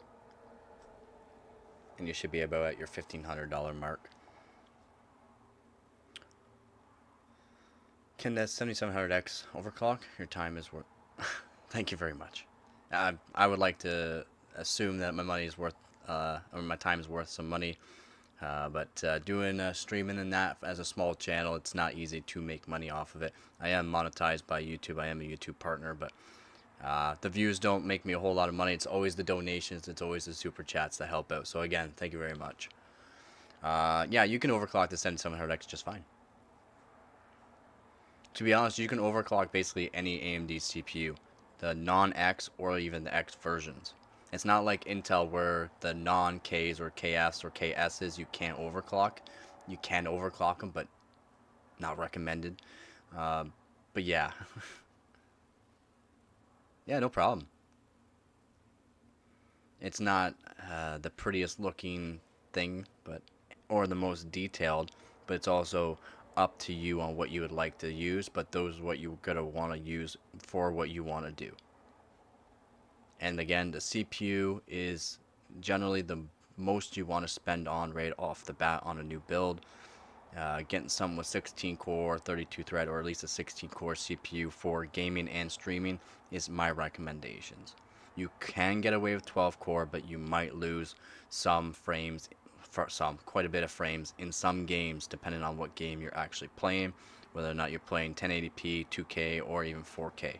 and you should be about at your $1,500 mark. Can that 7700X overclock? Your time is worth. Thank you very much. I would like to assume that my money is worth, or my time is worth some money. But doing streaming and that as a small channel, it's not easy to make money off of it. I am monetized by YouTube. I am a YouTube partner, but the views don't make me a whole lot of money. It's always the donations. It's always the super chats that help out. So again, thank you very much. Yeah, you can overclock the 7700X just fine. To be honest, you can overclock basically any AMD CPU, the non-X or even the X versions. It's not like Intel where the non-Ks or KFs or KSs you can't overclock. You can overclock them, but not recommended. But yeah. Yeah, no problem. It's not the prettiest looking thing, but or the most detailed, but it's also up to you on what you would like to use, but those are what you're going to want to use for what you want to do. And again, the CPU is generally the most you want to spend on right off the bat on a new build. Getting something with 16 core, 32 thread, or at least a 16 core CPU for gaming and streaming is my recommendations. You can get away with 12 core, but you might lose some frames, quite a bit of frames in some games, depending on what game you're actually playing, whether or not you're playing 1080p, 2K, or even 4K.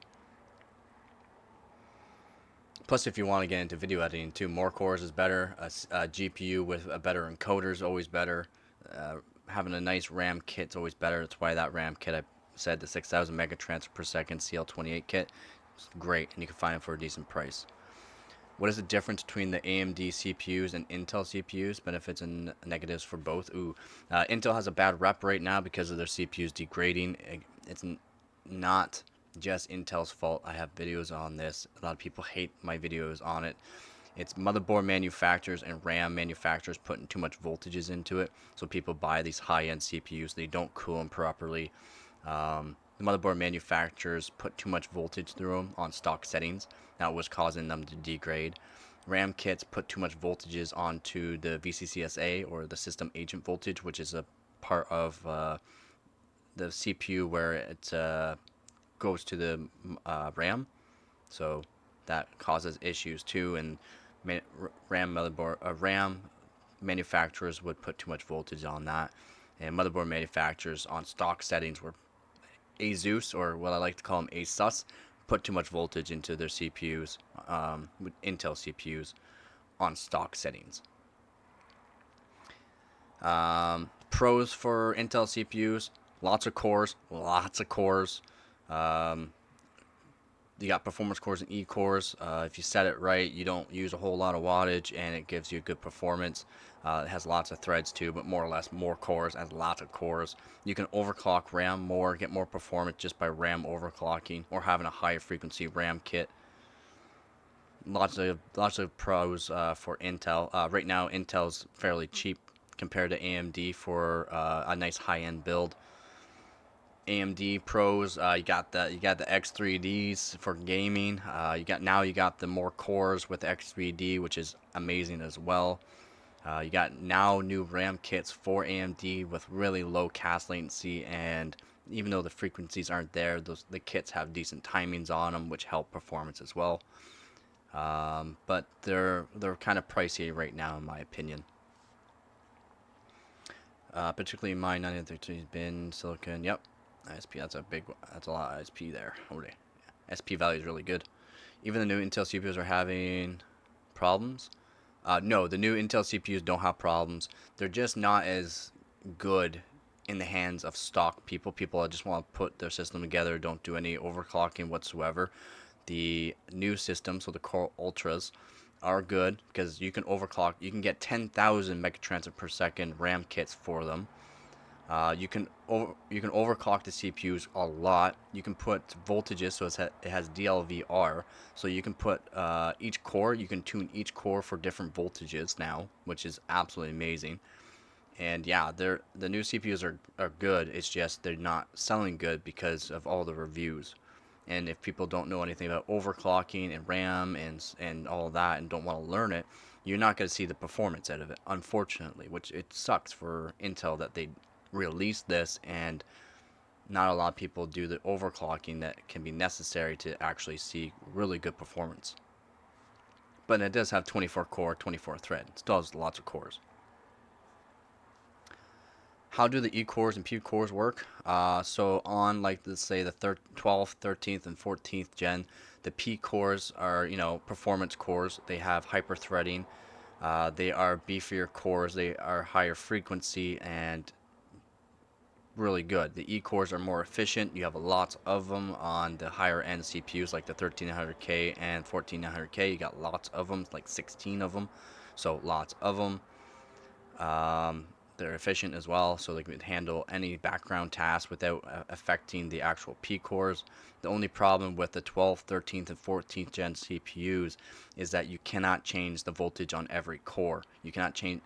Plus, if you want to get into video editing too, more cores is better. A GPU with a better encoder is always better. Having a nice RAM kit is always better. That's why that RAM kit I said, the 6,000 megatransfer per second CL28 kit, is great, and you can find it for a decent price. What is the difference between the AMD CPUs and Intel CPUs? Benefits and negatives for both. Intel has a bad rep right now because of their CPUs degrading. It's not just Intel's fault. I have videos on this. A lot of people hate my videos on it. It's motherboard manufacturers and RAM manufacturers putting too much voltages into it. So people buy these high-end CPUs. They don't cool them properly. The motherboard manufacturers put too much voltage through them on stock settings. That was causing them to degrade. RAM kits put too much voltages onto the VCCSA, or the system agent voltage, which is a part of the CPU where it goes to the RAM. So that causes issues too, and RAM manufacturers would put too much voltage on that, and motherboard manufacturers on stock settings were ASUS, or what I like to call them ASUS, put too much voltage into their CPUs, with Intel CPUs on stock settings. Pros for Intel CPUs: lots of cores, you got performance cores and E-cores. If you set it right, you don't use a whole lot of wattage, and it gives you good performance. It has lots of threads too, but more or less more cores and lots of cores. You can overclock RAM more, get more performance just by RAM overclocking, or having a higher frequency RAM kit. Lots of pros for Intel. Right now, Intel's fairly cheap compared to AMD for a nice high-end build. AMD Pros, you got the X3Ds for gaming. You got the more cores with the X3D, which is amazing as well. You got now new RAM kits for AMD with really low cast latency, and even though the frequencies aren't there, the kits have decent timings on them, which help performance as well. But they're kind of pricey right now, in my opinion. Particularly my 913 bin silicon. Yep, ISP. That's a lot of ISP there. Holy, SP value is really good. Even the new Intel CPUs are having problems. No, the new Intel CPUs don't have problems. They're just not as good in the hands of stock people. People that just want to put their system together, don't do any overclocking whatsoever. The new systems, so the Core Ultras, are good because you can overclock. You can get 10,000 megatransfer per second RAM kits for them. You can overclock the CPUs a lot. You can put voltages, so it has DLVR, so you can put each core. You can tune each core for different voltages now, which is absolutely amazing. And yeah, the new CPUs are good. It's just they're not selling good because of all the reviews. And if people don't know anything about overclocking and RAM and all of that and don't want to learn it, you're not going to see the performance out of it, unfortunately, which it sucks for Intel that they released this and not a lot of people do the overclocking that can be necessary to actually see really good performance. But it does have 24 core, 24 thread. It still has lots of cores. How do the E cores and P cores work? So on, like, let's say the 12th, 13th, and 14th gen, the P cores are, performance cores. They have hyper threading. They are beefier cores. They are higher frequency and really good. The E cores are more efficient. You have lots of them on the higher end CPUs like the 1300K and 1400K. You got lots of them, like 16 of them. So lots of them. They're efficient as well, so they can handle any background tasks without affecting the actual P cores. The only problem with the 12th, 13th, and 14th gen CPUs is that you cannot change the voltage on every core. You cannot change,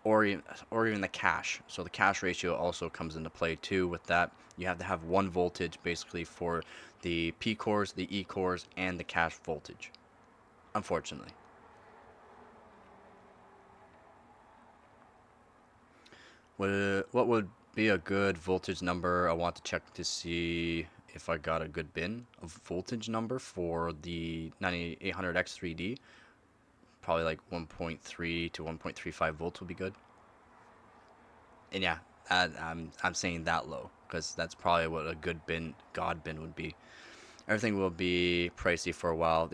or even the cache. So the cache ratio also comes into play too with that. You have to have one voltage basically for the P cores, the E cores, and the cache voltage, unfortunately. What would be a good voltage number? I want to check to see if I got a good bin of voltage number for the 9800X3D. Probably like 1.3 to 1.35 volts would be good. And yeah, I'm saying that low because that's probably what a good bin, God bin would be. Everything will be pricey for a while.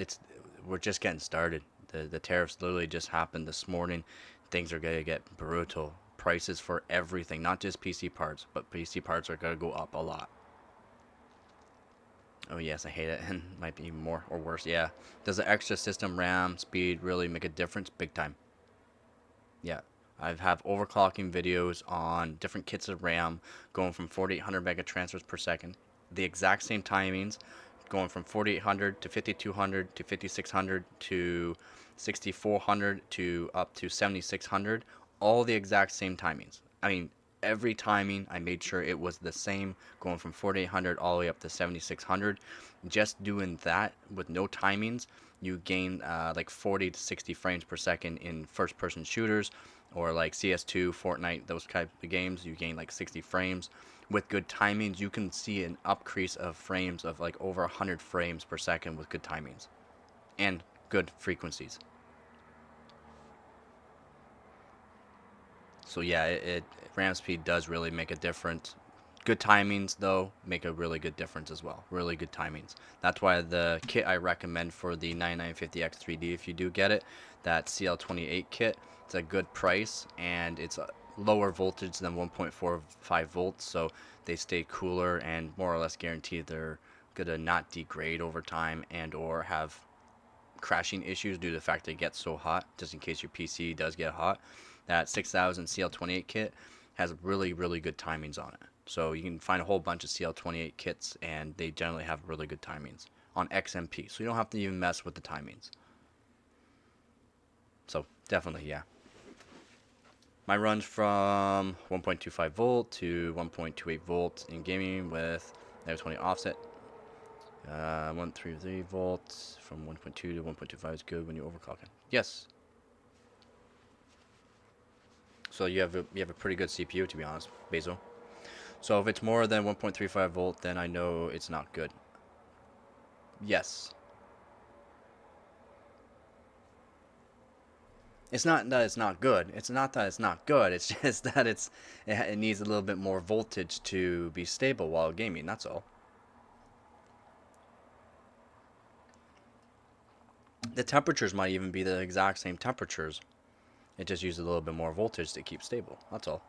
We're just getting started. The tariffs literally just happened this morning. Things are gonna get brutal. Prices for everything, not just PC parts, but PC parts are gonna go up a lot. Oh yes, I hate it, and might be more or worse. Yeah, does the extra system RAM speed really make a difference? Big time. Yeah, I have overclocking videos on different kits of RAM going from 4800 mega transfers per second, the exact same timings, going from 4800 to 5200 to 5600 to 6400 to up to 7600, all the exact same timings. I mean, every timing I made sure it was the same, going from 4800 all the way up to 7600. Just doing that with no timings, you gain like 40 to 60 frames per second in first person shooters, or like CS2, Fortnite, those type of games. You gain like 60 frames. With good timings, you can see an upcrease of frames of like over 100 frames per second with good timings and good frequencies. So yeah, RAM speed does really make a difference. Good timings though make a really good difference as well. Really good timings. That's why the kit I recommend for the 9950X3D, if you do get it, that CL28 kit, it's a good price and it's a lower voltage than 1.45 volts, so they stay cooler and more or less guaranteed they're gonna not degrade over time and or have crashing issues due to the fact that it gets so hot, just in case your PC does get hot. That 6000 CL28 kit has really, really good timings on it. So you can find a whole bunch of CL28 kits, and they generally have really good timings on XMP. So you don't have to even mess with the timings. So definitely, yeah. My runs from 1.25 volt to 1.28 volt in gaming with -20 offset. 133 volts from 1.2 to 1.25 is good when you're overclocking. Yes. So you have a pretty good CPU, to be honest, Basil. So if it's more than 1.35 volt, then I know it's not good. Yes. It's not that it's not good. It's not that it's not good. It's just that it needs a little bit more voltage to be stable while gaming. That's all. The temperatures might even be the exact same temperatures. It just uses a little bit more voltage to keep stable. That's all.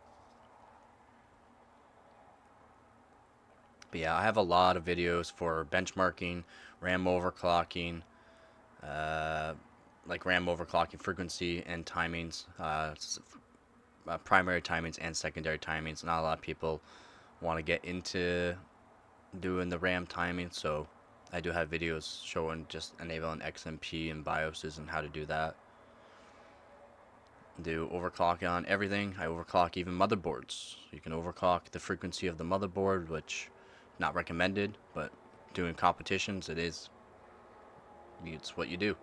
But yeah, I have a lot of videos for benchmarking, RAM overclocking, uh, like RAM overclocking frequency and timings, primary timings and secondary timings. Not a lot of people want to get into doing the RAM timing, so I do have videos showing just enabling XMP and BIOSes and how to do that. Do overclock on everything. I overclock even motherboards. You can overclock the frequency of the motherboard, which not recommended, but doing competitions, it's what you do.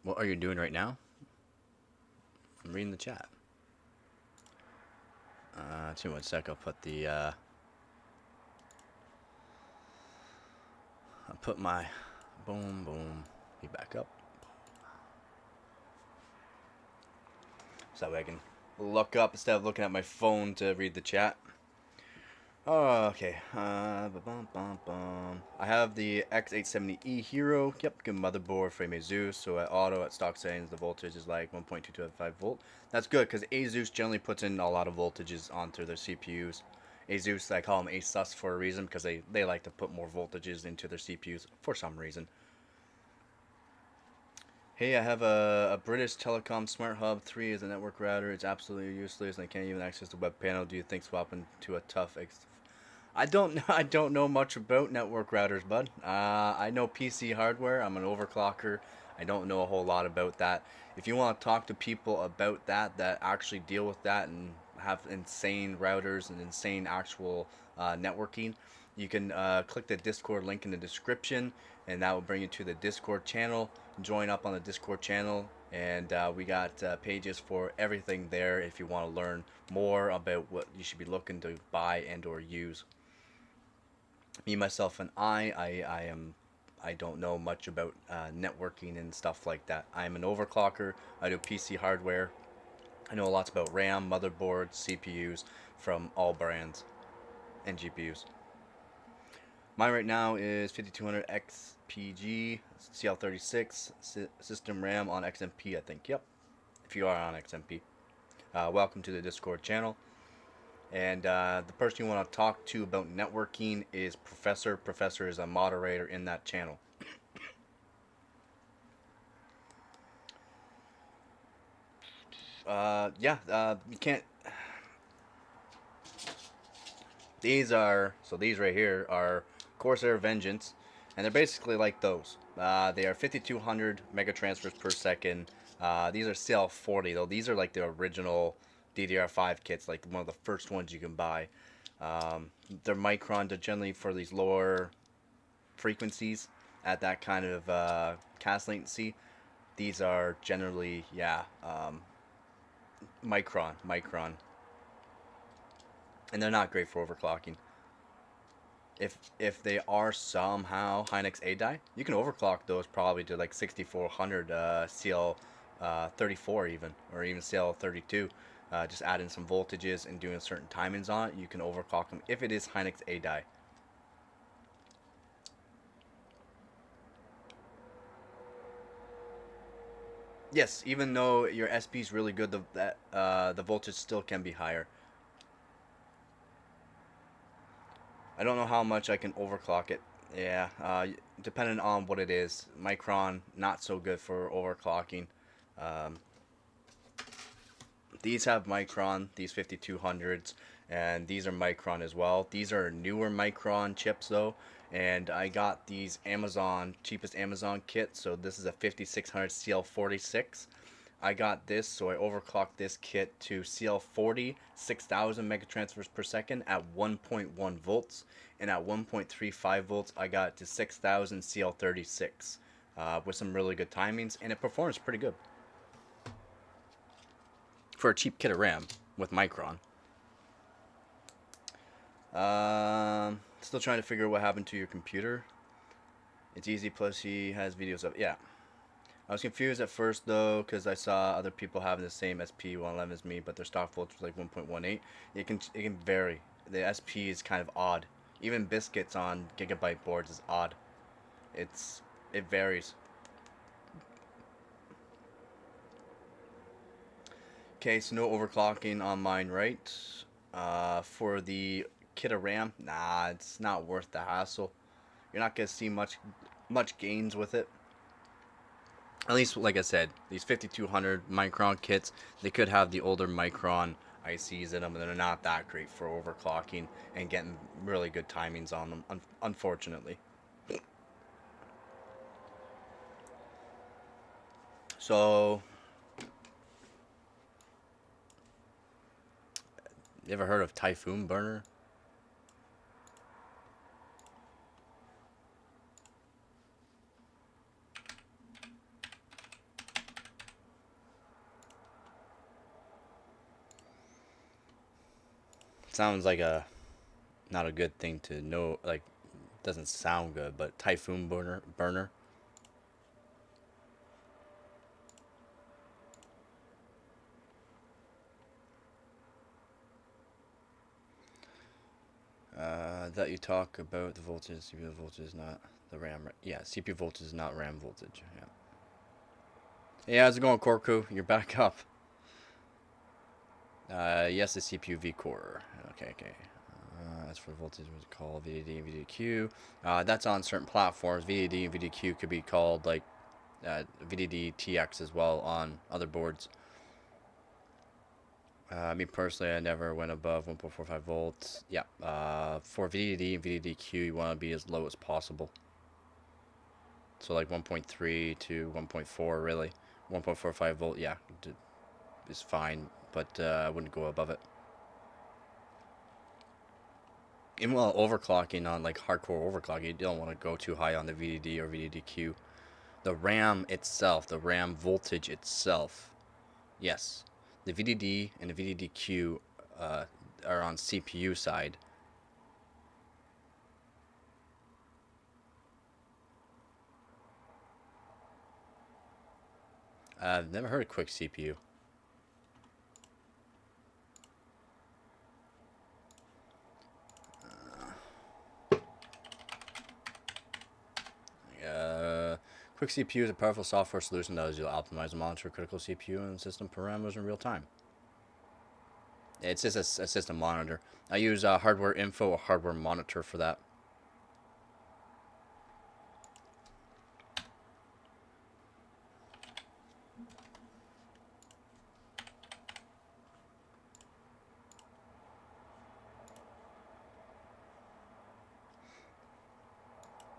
What are you doing right now? I'm reading the chat. 1 sec. I'll put the I'll put my boom. Be back up. So that way I can look up instead of looking at my phone to read the chat. Oh, okay. I have the X870E Hero. Yep, good motherboard frame Asus. So at auto, at stock settings, the voltage is like 1.225 volt. That's good because Asus generally puts in a lot of voltages onto their CPUs. Asus, I call them ASUS for a reason because they like to put more voltages into their CPUs for some reason. Hey, I have a British Telecom Smart Hub 3 as a network router. It's absolutely useless and I can't even access the web panel. Do you think swapping to a tough I don't know. I don't know much about network routers, bud. I know PC hardware. I'm an overclocker. I don't know a whole lot about that. If you want to talk to people about that actually deal with that and have insane routers and insane actual networking, you can click the Discord link in the description, and that will bring you to the Discord channel. Join up on the Discord channel, and we got pages for everything there if you want to learn more about what you should be looking to buy and or use. Me, myself, and I don't know much about networking and stuff like that. I'm an overclocker. I do PC hardware. I know lots about RAM, motherboards, CPUs from all brands, and GPUs. Mine right now is 5200 XPG CL36 system RAM on XMP, I think. Yep, if you are on XMP. Welcome to the Discord channel. And the person you want to talk to about networking is Professor. Professor is a moderator in that channel. You can't. These right here are Corsair Vengeance, and they're basically like those. They are 5200 mega transfers per second. These are CL40 though. These are like the original DDR5 kits, like one of the first ones you can buy. They're micron. They're generally for these lower frequencies at that kind of cast latency. These are generally, micron, and they're not great for overclocking. If they are somehow Hynix A die, you can overclock those probably to like 6400 CL 34 even, or even CL 32. Just add in some voltages and doing certain timings on it, you can overclock them if it is Hynix A die. Yes, even though your SP is really good, the voltage still can be higher. I don't know how much I can overclock it. Yeah, depending on what it is. Micron, not so good for overclocking. These have Micron, these 5200s, and these are Micron as well. These are newer Micron chips though, and I got these Amazon, cheapest Amazon kit, so this is a 5600 CL46. I got this, so I overclocked this kit to CL40, 6000 megatransfers per second at 1.1 volts, and at 1.35 volts I got it to 6000 CL36 with some really good timings, and it performs pretty good for a cheap kit of RAM with Micron. Still trying to figure out what happened to your computer. It's easy, plus he has videos of, yeah. I was confused at first though, because I saw other people having the same SP111 as me, but their stock voltage was like 1.18. It can vary. The SP is kind of odd. Even biscuits on gigabyte boards is odd. It varies. Okay, so no overclocking on mine, right? For the kit of RAM, nah, it's not worth the hassle. You're not gonna see much gains with it. At least, like I said, these 5200 micron kits, they could have the older micron ICs in them, and they're not that great for overclocking and getting really good timings on them, unfortunately. So, you ever heard of Typhoon Burner? Sounds like not a good thing to know, like, doesn't sound good, but Typhoon Burner. That you talk about the voltage, CPU voltage is not the RAM. Yeah, CPU voltage is not RAM voltage. Yeah. Hey, how's it going, Corku? You're back up. Yes, the CPU V core. Okay. As for voltage, what's it called? VDD and VDQ. That's on certain platforms. VDD and VDQ could be called like VDD TX as well on other boards. Me personally, I never went above 1.45 volts. Yeah. For VDD and VDDQ, you want to be as low as possible. So like 1.3 to 1.4, really. 1.45 volt, yeah, is fine, but I wouldn't go above it. Even while overclocking on like hardcore overclocking, you don't want to go too high on the VDD or VDDQ. The RAM itself, the RAM voltage itself, yes. The VDD and the VDDQ are on CPU side. I've never heard of quick CPU. Quick CPU is a powerful software solution that allows you to optimize and monitor critical CPU and system parameters in real time. It's just a system monitor. I use hardware info or hardware monitor for that.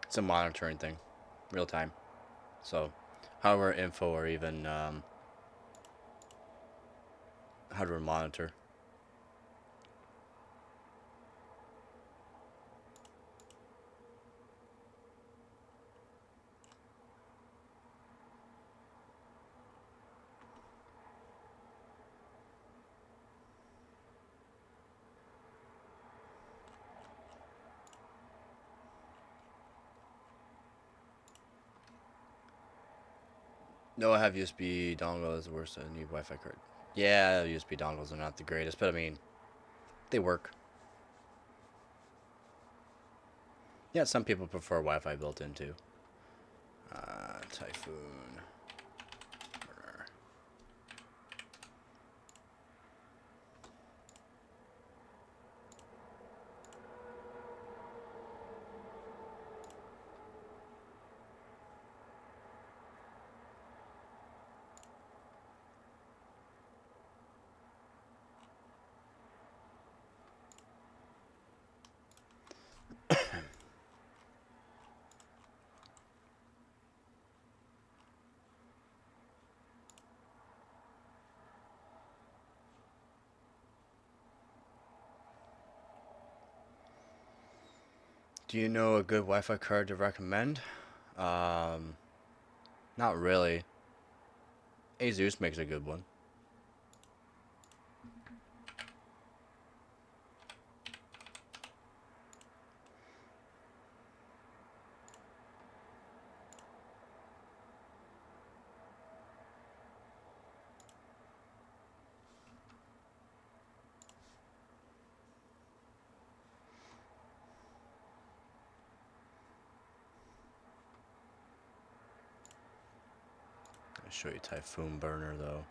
It's a monitoring thing, real time. So, hardware info or even hardware monitor. No, I have USB dongles worse than a new Wi-Fi card. Yeah, USB dongles are not the greatest, but I mean, they work. Yeah, some people prefer Wi-Fi built in too. Typhoon. Do you know a good Wi-Fi card to recommend? Um, Not really. Asus makes a good one. I'll show you Typhoon Burner though.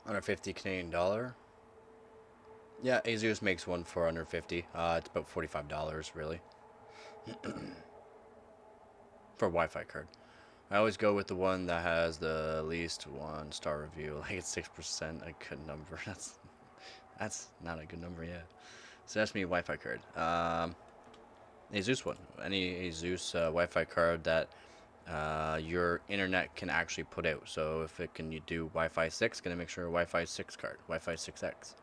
Under 50 Canadian dollar. Yeah, Asus makes one for under 50. It's about $45 really for a Wi-Fi card. I always go with the one that has the least 1-star review. Like it's 6%, a good number. That's not a good number yet. So that's me Wi-Fi card. Asus one. Any Asus Wi-Fi card that your internet can actually put out. So if it can you do Wi-Fi 6, gonna make sure a Wi-Fi 6 card, Wi-Fi 6X.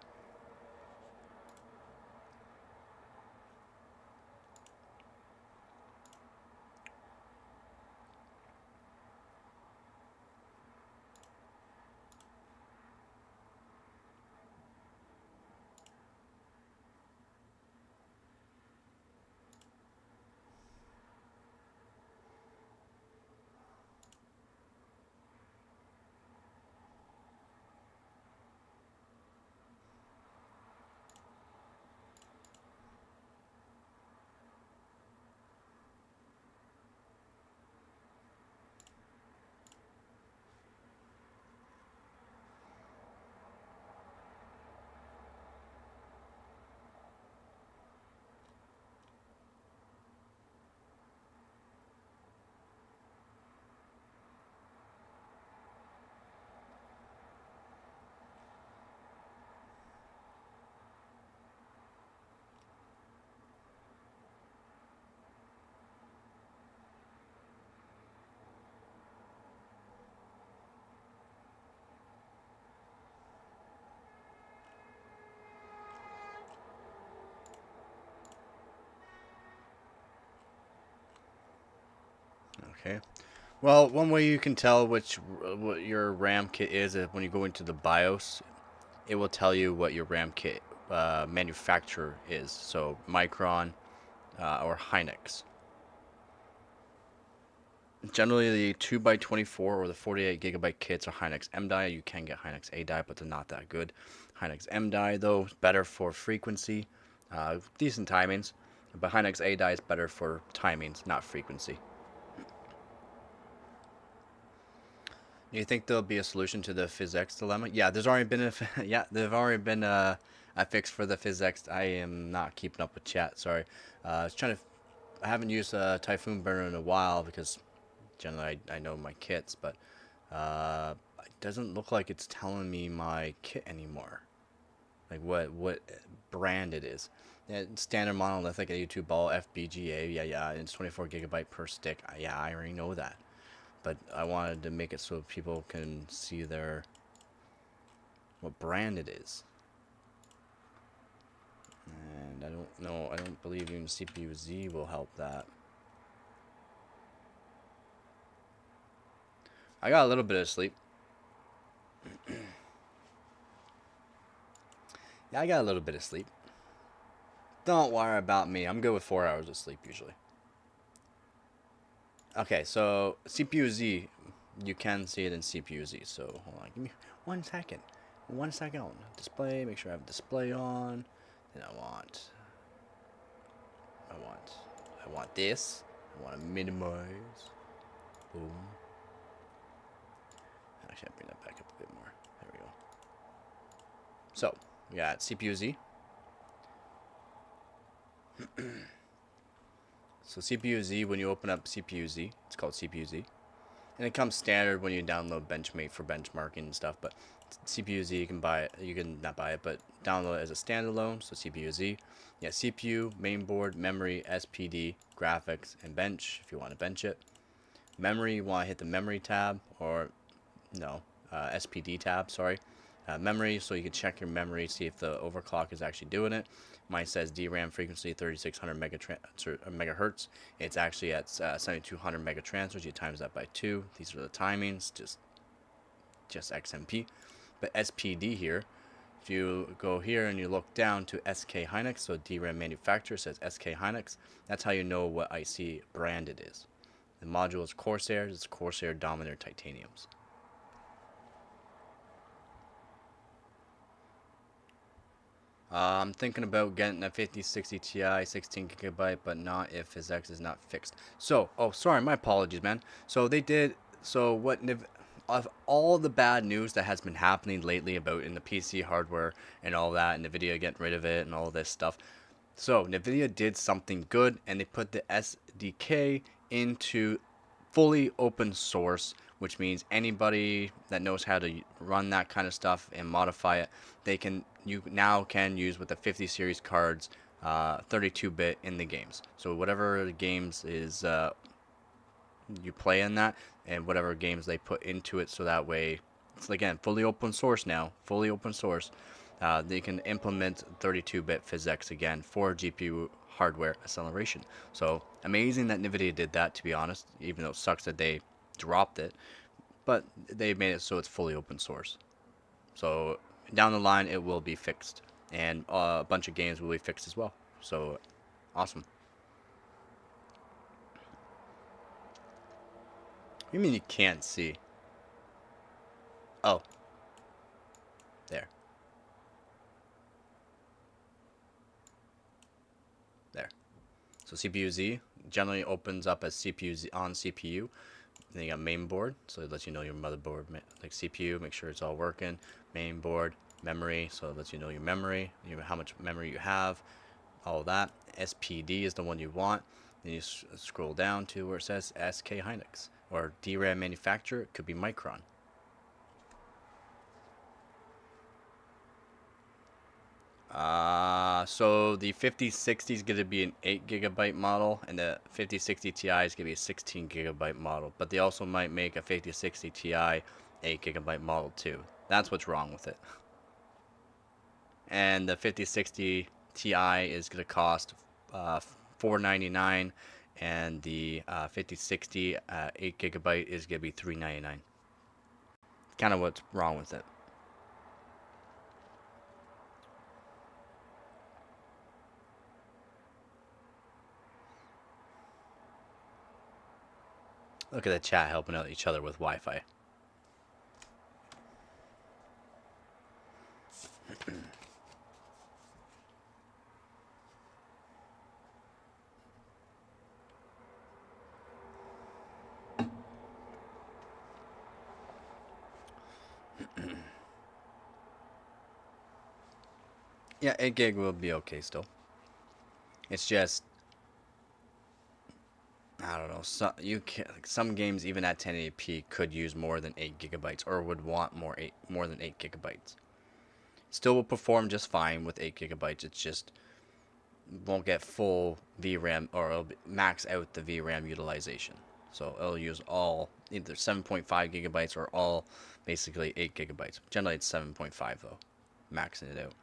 Okay. Well, one way you can tell what your RAM kit is when you go into the BIOS, it will tell you what your RAM kit manufacturer is. So Micron or Hynix. Generally, the 2x24 or the 48 gigabyte kits are Hynix M die. You can get Hynix A die, but they're not that good. Hynix M die though is better for frequency, decent timings, but Hynix A die is better for timings, not frequency. Do you think there'll be a solution to the PhysX dilemma? Yeah, there's already been there've already been a fix for the PhysX. I am not keeping up with chat. Sorry, I was trying to. I haven't used a Typhoon Burner in a while because generally I know my kits, but it doesn't look like it's telling me my kit anymore. Like what brand it is. Yeah, standard monolithic A2 ball FPGA. Yeah, it's 24 gigabyte per stick. Yeah, I already know that. But I wanted to make it so people can see what brand it is. And I don't know. I don't believe even CPU Z will help that. I got a little bit of sleep. Yeah, I got a little bit of sleep. Don't worry about me. I'm good with 4 hours of sleep usually. Okay, so CPU Z, you can see it in CPU Z. So hold on, give me 1 second. 1 second. Display. Make sure I have display on. Then I want this. I want to minimize. Boom. Actually, I'll bring that back up a bit more. There we go. So we got CPU Z. So CPU Z, when you open up CPU Z, it's called CPU Z. And it comes standard when you download Benchmate for benchmarking and stuff. But CPU Z, you can buy it. You can not buy it, but download it as a standalone. So CPU Z, yeah, CPU, mainboard, memory, SPD, graphics, and bench if you want to bench it. Memory, you want to hit the memory tab or no, SPD tab. Sorry, memory, so you can check your memory, see if the overclock is actually doing it. Mine says DRAM frequency 3600 megahertz. It's actually at 7200 megatransfers. You times that by 2. These are the timings, just XMP. But SPD here, if you go here and you look down to SK Hynix, so DRAM manufacturer says SK Hynix, that's how you know what IC brand it is. The module is Corsair. It's Corsair Dominator Titaniums. I'm thinking about getting a 5060 Ti 16 gigabyte, but not if his X is not fixed. So, oh, sorry, my apologies, man. So they did. So what? Of all the bad news that has been happening lately about in the PC hardware and all that, Nvidia getting rid of it and all this stuff. So Nvidia did something good, and they put the SDK into fully open source, which means anybody that knows how to run that kind of stuff and modify it, you now can use with the 50 series cards 32-bit in the games. So whatever the games is you play in that, and whatever games they put into it, so that way it's again fully open source now, fully open source. They can implement 32-bit physics again for GPU hardware acceleration. So amazing that Nvidia did that, to be honest, even though it sucks that they dropped it, but they made it so it's fully open source. So down the line it will be fixed, and a bunch of games will be fixed as well. So awesome. What do you mean you can't see? Oh, there. There. So CPU Z generally opens up as CPU Z on CPU. Then you got main board, so it lets you know your motherboard, like CPU, make sure it's all working. Main board, memory, so it lets you know your memory, how much memory you have, all of that. SPD is the one you want. Then you scroll down to where it says SK Hynix, or DRAM manufacturer, it could be Micron. So the 5060 is going to be an 8 gigabyte model, and the 5060 Ti is going to be a 16 gigabyte model. But they also might make a 5060 Ti 8 gigabyte model too. That's what's wrong with it. And the 5060 Ti is going to cost $499, and the 5060 8 gigabyte is going to be $399. Kind of what's wrong with it. Look at the chat helping out each other with Wi-Fi. Yeah, 8 gig will be okay still. It's just, I don't know. Some games even at 1080p could use more than 8 gigabytes, or would want more than 8 gigabytes. Still will perform just fine with 8 gigabytes. It's just won't get full VRAM, or it'll max out the VRAM utilization. So it'll use all either 7.5 gigabytes or all basically 8 gigabytes. Generally it's 7.5 though, maxing it out.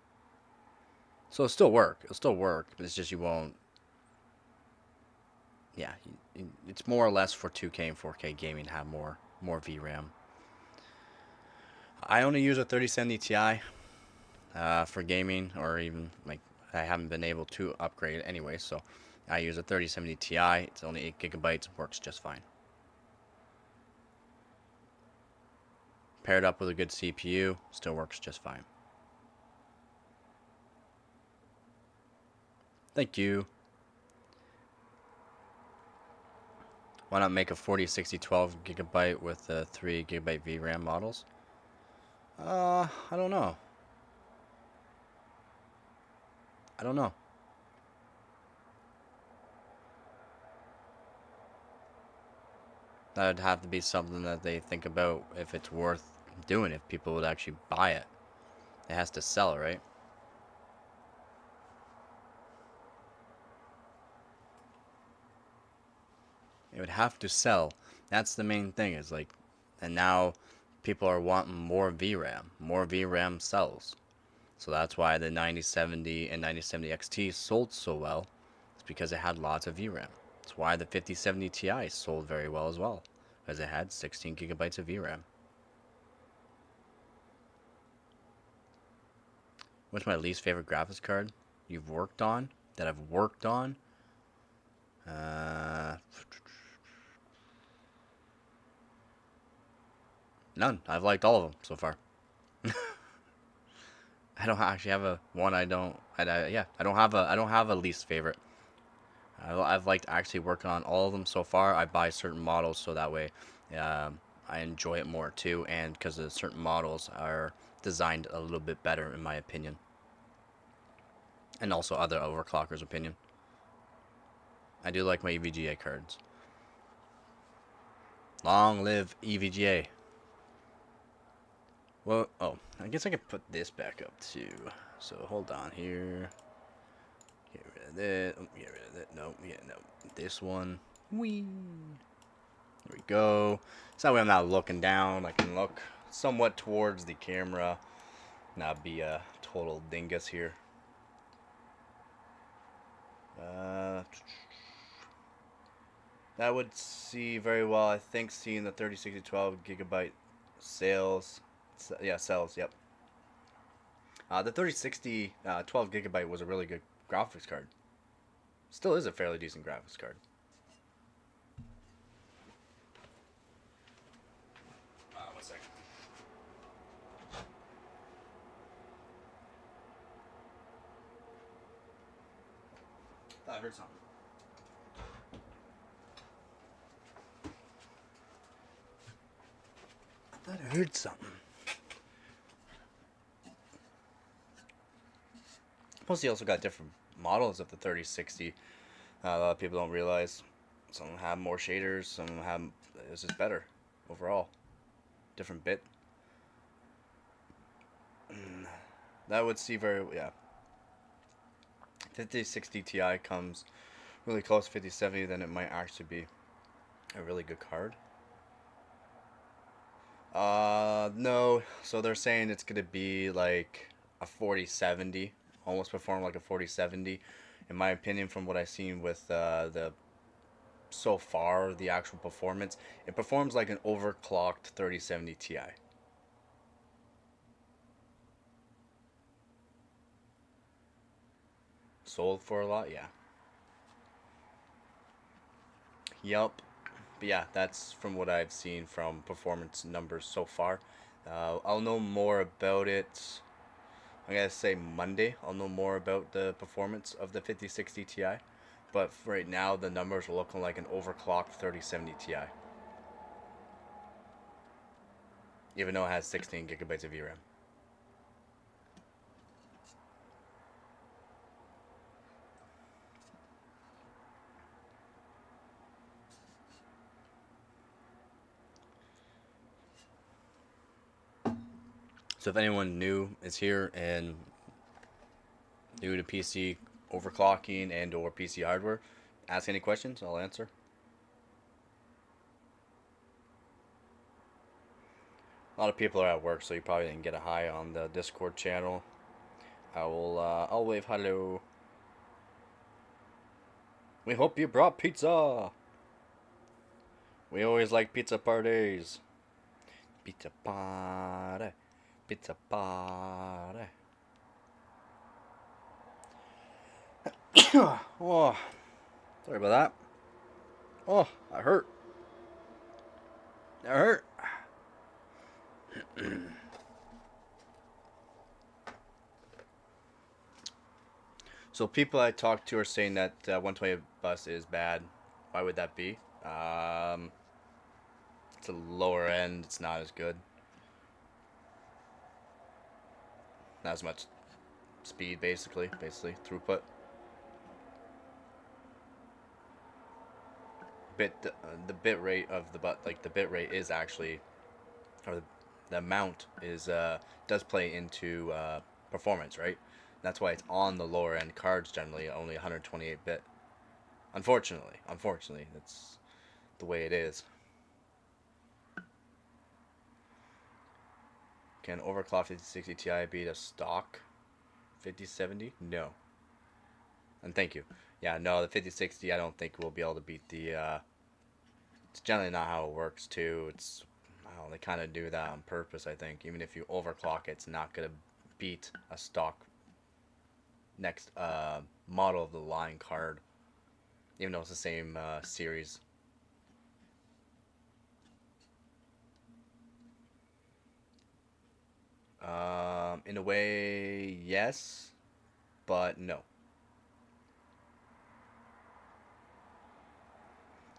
So it'll still work. It'll still work, but it's just you won't. Yeah, it's more or less for 2K and 4K gaming have more more VRAM. I only use a 3070 Ti for gaming, or even like I haven't been able to upgrade anyway, so I use a 3070 Ti. It's only 8 gigabytes, works just fine. Paired up with a good CPU, still works just fine. Thank you. Why not make a 40, 60, 12 gigabyte with 3 gigabyte VRAM models? I don't know. I don't know. That would have to be something that they think about if it's worth doing, if people would actually buy it. It has to sell, right? It would have to sell. That's the main thing, is like, and now people are wanting more VRAM. More VRAM sells. So that's why the 9070 and 9070 XT sold so well. It's because it had lots of VRAM. That's why the 5070 Ti sold very well as well, because it had 16 gigabytes of VRAM. What's my least favorite graphics card you've worked on? That I've worked on? None. I've liked all of them so far. I don't actually have a one. I don't. Yeah. I don't have a least favorite. I've liked actually working on all of them so far. I buy certain models so that way, I enjoy it more too, and because the certain models are designed a little bit better in my opinion, and also other overclockers' opinion. I do like my EVGA cards. Long live EVGA. Well, oh, I guess I could put this back up too. So hold on here. Get rid of that. Oh, get rid of that. No, yeah, no. This one. Whee. There we go. So that way I'm not looking down. I can look somewhat towards the camera. Not be a total dingus here. That would see very well. I think seeing the 3060 12 gigabyte sales. Yeah, sales. Yep. The 3060 12 gigabyte was a really good graphics card. Still is a fairly decent graphics card. One second. I heard something. I thought I heard something. Plus, he also got different models of the 3060. A lot of people don't realize. Some of them have more shaders. Some of them have. It's just better overall. Different bit. That would see very, yeah. 5060 Ti comes really close to 5070, then it might actually be a really good card. No. So they're saying it's gonna be like a 4070, almost perform like a 4070. In my opinion, from what I've seen with the so far, the actual performance, it performs like an overclocked 3070 Ti. Sold for a lot, yeah. Yup. But yeah, that's from what I've seen from performance numbers so far. I'll know more about it. I gotta say Monday. I'll know more about the performance of the 5060 Ti. But right now, the numbers are looking like an overclocked 3070 Ti. Even though it has 16 gigabytes of VRAM. So if anyone new is here and new to PC overclocking and or PC hardware, ask any questions, I'll answer. A lot of people are at work, so you probably didn't get a hi on the Discord channel. I'll wave hello. We hope you brought pizza. We always like pizza parties. Pizza party. Pizza party. Oh, sorry about that. Oh, I hurt. That hurt. So people I talked to are saying that 120 bus is bad. Why would that be? It's a lower end. It's not as good. Not as much speed, basically throughput. The bit rate of the the bit rate is actually, or the amount is does play into performance, right? That's why it's on the lower end cards generally only 128 bit. Unfortunately, that's the way it is. Can overclock 5060 Ti beat a stock 5070? No. And thank you. Yeah, no, the 5060 I don't think we'll be able to beat the. It's generally not how it works too. It's, I don't know, they kind of do that on purpose. I think even if you overclock it, it's not gonna beat a stock next model of the line card, even though it's the same series. In a way, yes, but no.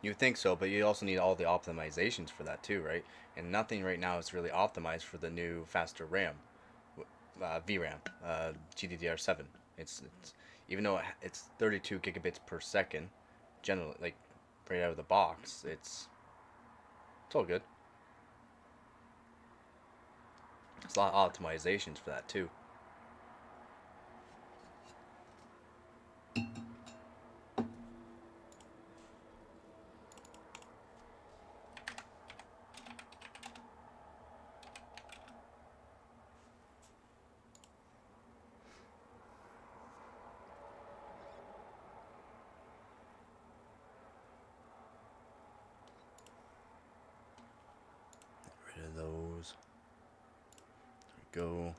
You think so, but you also need all the optimizations for that too, right? And nothing right now is really optimized for the new faster RAM, VRAM, GDDR7. It's even though it's 32 gigabits per second, generally like right out of the box, it's all good. There's a lot of optimizations for that too. Get rid of those. There we go.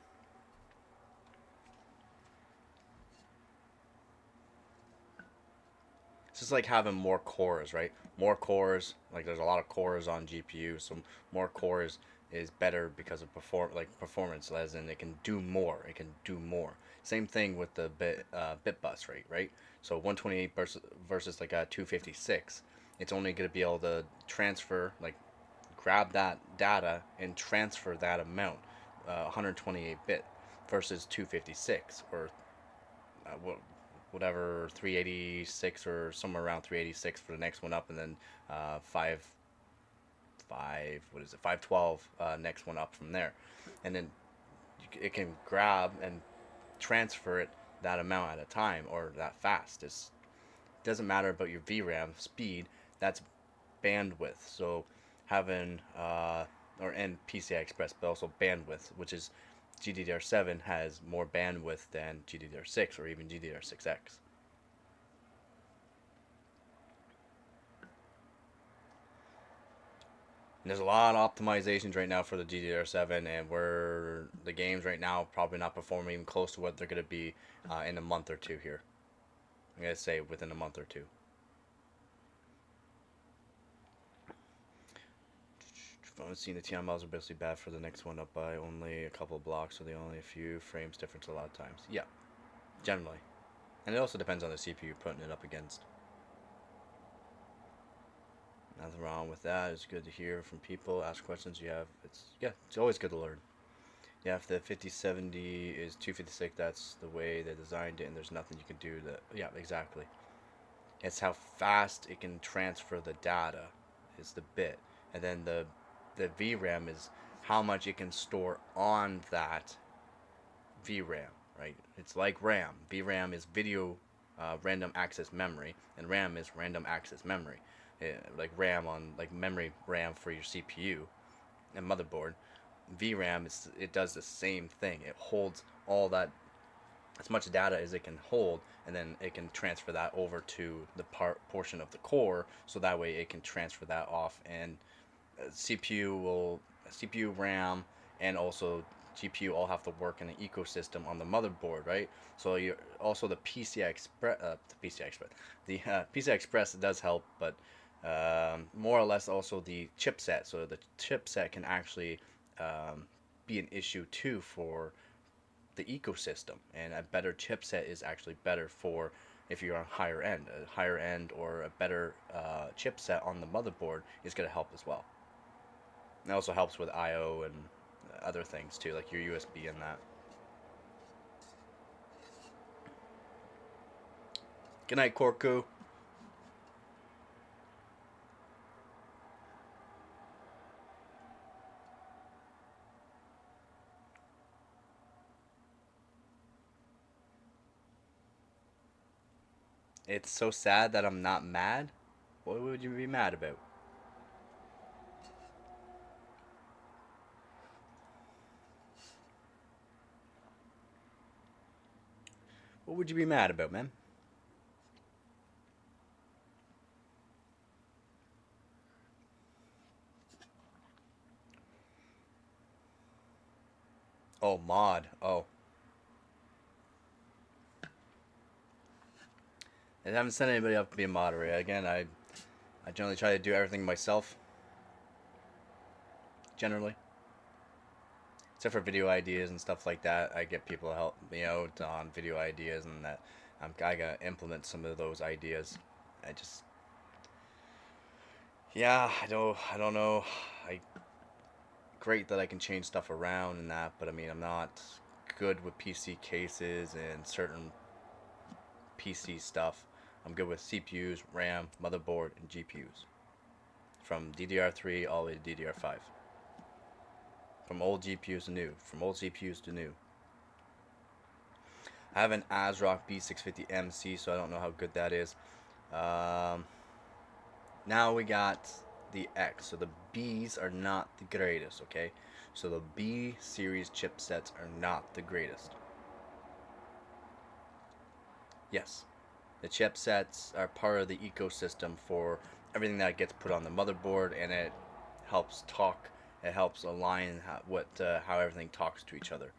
It's just like having more cores, right? More cores, like there's a lot of cores on GPU, so more cores is better because of performance, as in it can do more. It can do more. Same thing with the bit bus rate, right? So 128 versus like a 256, it's only going to be able to transfer, like grab that data and transfer that amount, 128 bit versus 256 or whatever 386 or somewhere around 386 for the next one up, and then 512 next one up from there, and then it can grab and transfer it that amount at a time or that fast. It doesn't matter about your VRAM speed. That's bandwidth. So having or and PCI Express, but also bandwidth, which is GDDR7 has more bandwidth than GDDR6 or even GDDR6X. And there's a lot of optimizations right now for the GDDR7, and where the games right now probably not performing even close to what they're going to be in a month or two here. I'm going to say within a month or two. I've seen the TI models are basically bad for the next one up by only a couple of blocks, so they only a few frames difference a lot of times. Yeah, generally. And it also depends on the CPU putting it up against. Nothing wrong with that. It's good to hear from people, ask questions you have. It's always good to learn. Yeah, if the 5070 is 256, that's the way they designed it, and there's nothing you can do that. Yeah, exactly. It's how fast it can transfer the data is the bit, and then the VRAM is how much it can store on that VRAM, right? It's like RAM. VRAM is video random access memory, and RAM is random access memory. Like RAM on like memory RAM for your CPU and motherboard. VRAM it does the same thing. It holds all that as much data as it can hold, and then it can transfer that over to the portion of the core, so that way it can transfer that off, and CPU will CPU, RAM, and also GPU all have to work in an ecosystem on the motherboard, right? So you also the PCI Express does help, but more or less also the chipset. So the chipset can actually be an issue too for the ecosystem, and a better chipset is actually better for if you're on higher end or a better chipset on the motherboard is going to help as well. It also helps with I/O and other things too, like your USB and that. Good night, Korku. It's so sad that I'm not mad. What would you be mad about? What would you be mad about, man? Oh, mod. Oh, I haven't sent anybody up to be a moderator. Again, I generally try to do everything myself. Generally, except for video ideas and stuff like that, I get people to help me out on video ideas, and that I gotta implement some of those ideas. I just, yeah, I don't know. I great that I can change stuff around and that, but I mean, I'm not good with PC cases and certain PC stuff. I'm good with CPUs, RAM, motherboard, and GPUs. From DDR3 all the way to DDR5. From old GPUs to new. From old CPUs to new. I have an ASRock B650MC, so I don't know how good that is. Now we got the X. So the Bs are not the greatest, okay? So the B series chipsets are not the greatest. Yes, the chipsets are part of the ecosystem for everything that gets put on the motherboard, and it helps talk. It helps align how everything talks to each other.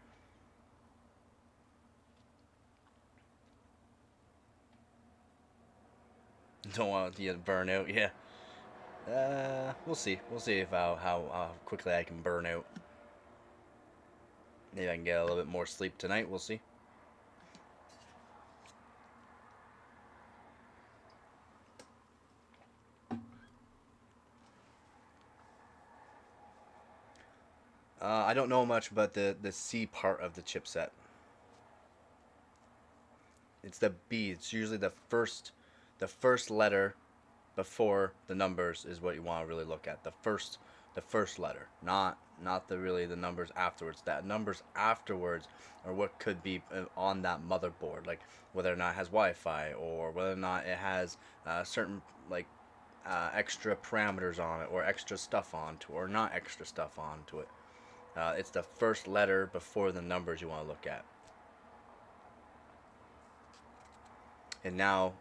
Don't want to burn out. Yeah. We'll see. We'll see if how quickly I can burn out. Maybe I can get a little bit more sleep tonight. We'll see. I don't know much about the C part of the chipset. It's the B. It's usually the first letter before the numbers is what you want to really look at. The first letter, not the really the numbers afterwards. That numbers afterwards are what could be on that motherboard, like whether or not it has Wi-Fi or whether or not it has certain like extra parameters on it or extra stuff onto it or not extra stuff onto it. It's the first letter before the numbers you want to look at. And now,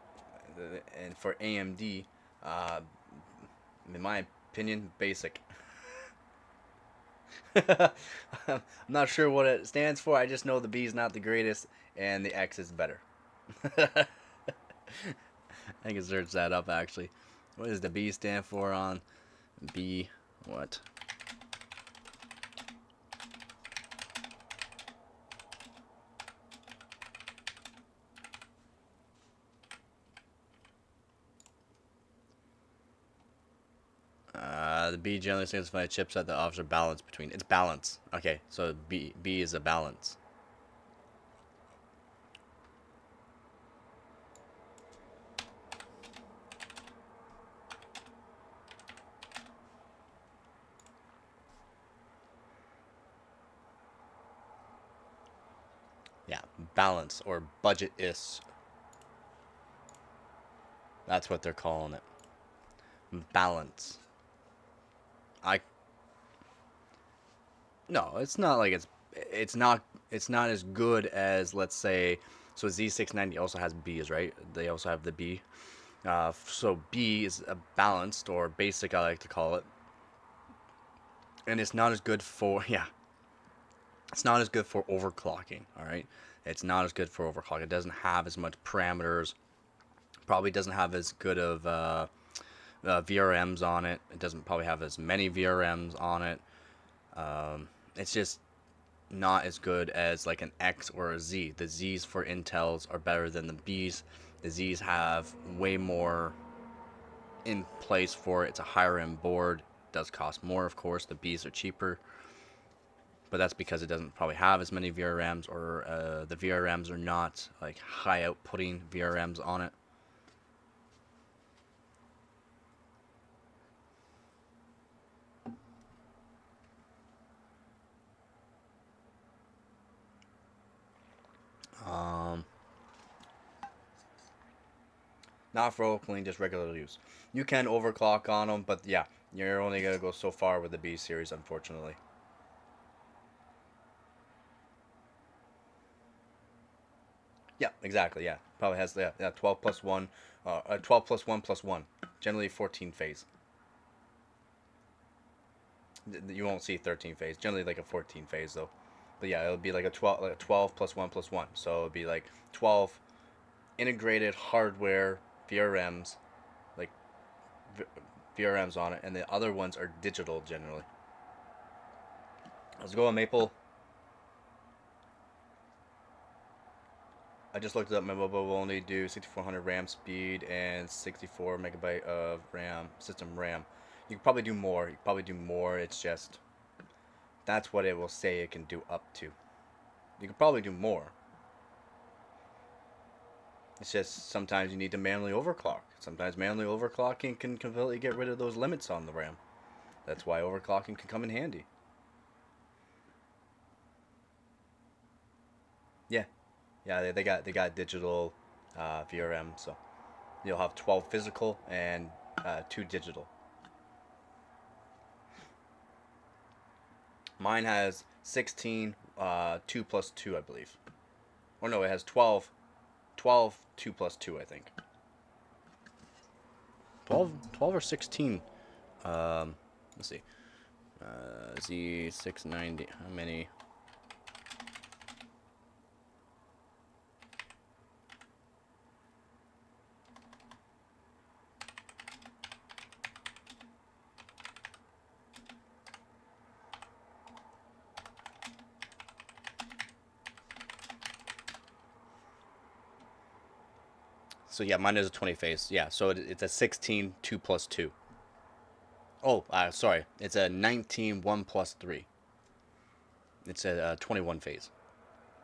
and for AMD, uh, in my opinion, basic. I'm not sure what it stands for. I just know the B is not the greatest and the X is better. I can search that up actually. What does the B stand for on B? What? The B generally stands for a chipset that offers a balance between. It's balance. Okay, so B is a balance. Yeah, balance or budget is. That's what they're calling it. Balance. I No, it's not like it's not as good as let's say so Z690 also has B's, right? They also have the B. So B is a balanced or basic, I like to call it. And it's not as good for it's not as good for overclocking. All right, it's not as good for overclock. It doesn't have as much parameters. Probably doesn't have as good of VRMs on it. It doesn't probably have as many VRMs on it. It's just not as good as like an X or a Z. The Z's for Intels are better than the B's. The Z's have way more in place for it. It's a higher end board. It does cost more, of course. The B's are cheaper, but that's because it doesn't probably have as many VRMs, or the VRMs are not like high outputting VRMs on it. Um, Not for overclocking, just regular use. You can overclock on them, but yeah, you're only gonna go so far with the B series, unfortunately. Yeah, exactly. Yeah, probably has 12 plus one, 12 plus one plus one. Generally 14 phase. You won't see 13 phase. Generally like a 14 phase though. But yeah, it'll be like a 12 plus one plus one. So it'll be like 12 integrated hardware VRMs, like VRMs on it, and the other ones are digital generally. Let's go on Maple. I just looked it up. My mobile will only do 6400 RAM speed and 64 megabyte of RAM, system RAM. You could probably do more. You could probably do more. It's just that's what it will say it can do up to. You could probably do more. It's just sometimes you need to manually overclock. Sometimes manually overclocking can completely get rid of those limits on the RAM. That's why overclocking can come in handy. Yeah, yeah, they got digital VRM, so you'll have 12 physical and 2 digital. Mine has 16, 2 plus 2, I believe. Or no, it has 12, 12, 2 plus 2, I think. 12 or 16. Let's see. Z690. How many? So yeah, mine is a 20 phase. Yeah, so it's a 16, 2 plus 2. Oh, sorry. It's a 19, 1 plus 3. It's a 21 phase.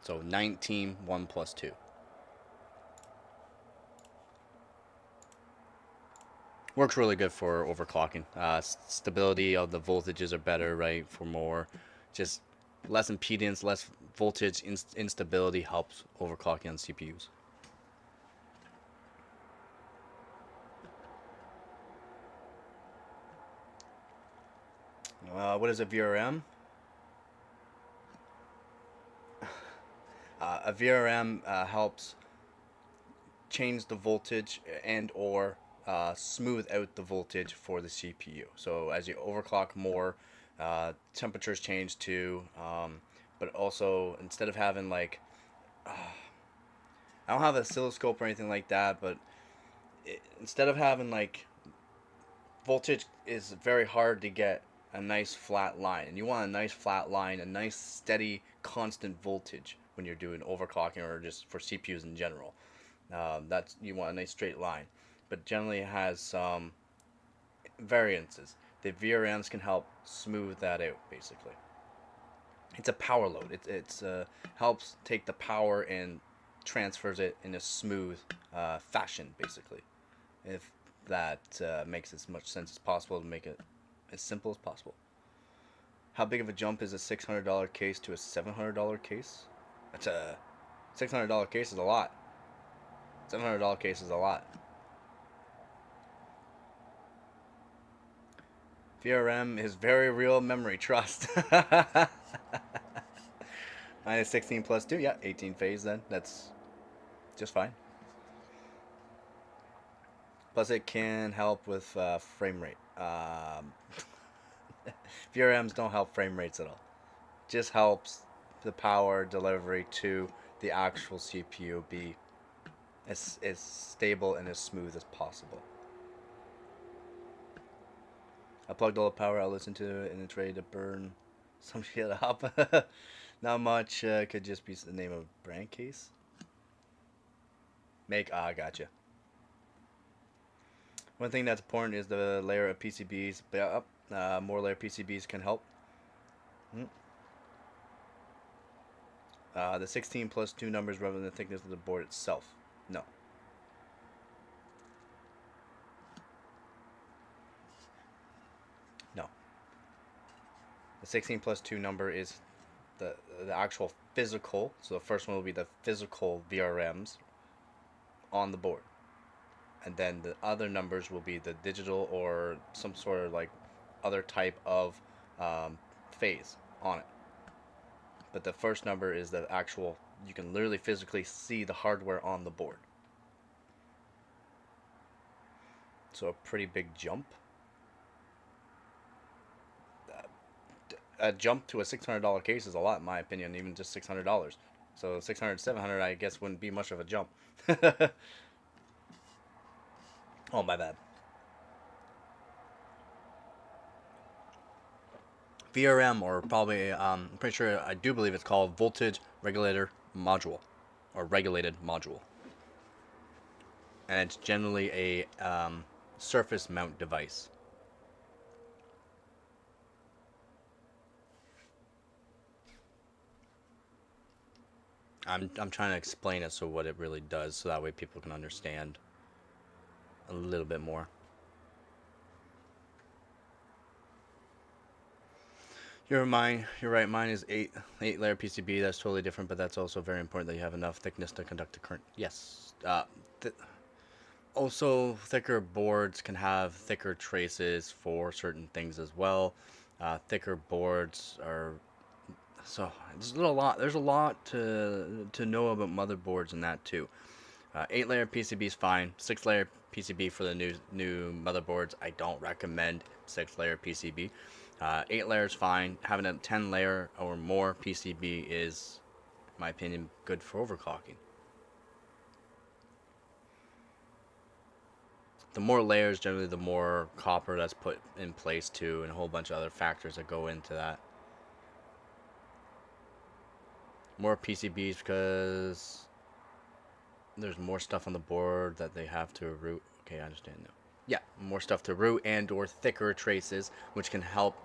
So 19, 1 plus 2. Works really good for overclocking. Stability of the voltages are better, right? For more, just less impedance, less voltage instability helps overclocking on CPUs. What is a VRM? A VRM helps change the voltage and/or smooth out the voltage for the CPU. So as you overclock more, temperatures change too. But also, instead of having like, I don't have an oscilloscope or anything like that, but instead of having like voltage is very hard to get a nice flat line, and you want a nice flat line, a nice steady constant voltage when you're doing overclocking or just for CPUs in general. That's you want a nice straight line, but generally it has some variances. The VRMs can help smooth that out. Basically, it's a power load. It's helps take the power and transfers it in a smooth fashion. Basically, if that makes as much sense as possible to make it as simple as possible. How big of a jump is a $600 case to a $700 case? That's a $600 case is a lot. $700 case is a lot. VRM is very real memory, trust. Minus 16 plus 2, yeah, 18 phase then. That's just fine. Plus, it can help with frame rate. VRMs don't help frame rates at all. Just helps the power delivery to the actual CPU be as stable and as smooth as possible. I plugged all the power outlets into it and it's ready to burn some shit up. Not much. Could just be the name of brand case. Gotcha. One thing that's important is the layer of PCBs. But more layer PCBs can help. The 16 plus 2 numbers rather than the thickness of the board itself. No. No. The 16 plus 2 number is the actual physical. So the first one will be the physical VRMs on the board. And then the other numbers will be the digital or some sort of like other type of phase on it. But the first number is the actual, you can literally physically see the hardware on the board. So a pretty big jump. A jump to a $600 case is a lot in my opinion, even just $600. So 600, 700 I guess wouldn't be much of a jump. Oh, my bad. VRM, or probably, I'm pretty sure, I do believe it's called voltage regulator module, or regulated module. And it's generally a surface mount device. I'm trying to explain it so what it really does, so that way people can understand a little bit more. You're right. Mine is eight layer PCB. That's totally different, but that's also very important that you have enough thickness to conduct the current. Yes. Also, thicker boards can have thicker traces for certain things as well. Thicker boards are so there's a lot to know about motherboards and that too. 8-layer PCB is fine. 6-layer PCB for the new motherboards, I don't recommend 6-layer PCB. 8 layers fine. Having a 10-layer or more PCB is, in my opinion, good for overclocking. The more layers, generally, the more copper that's put in place too, and a whole bunch of other factors that go into that. More PCBs because there's more stuff on the board that they have to route. Okay, I understand now. Yeah, more stuff to route and or thicker traces, which can help.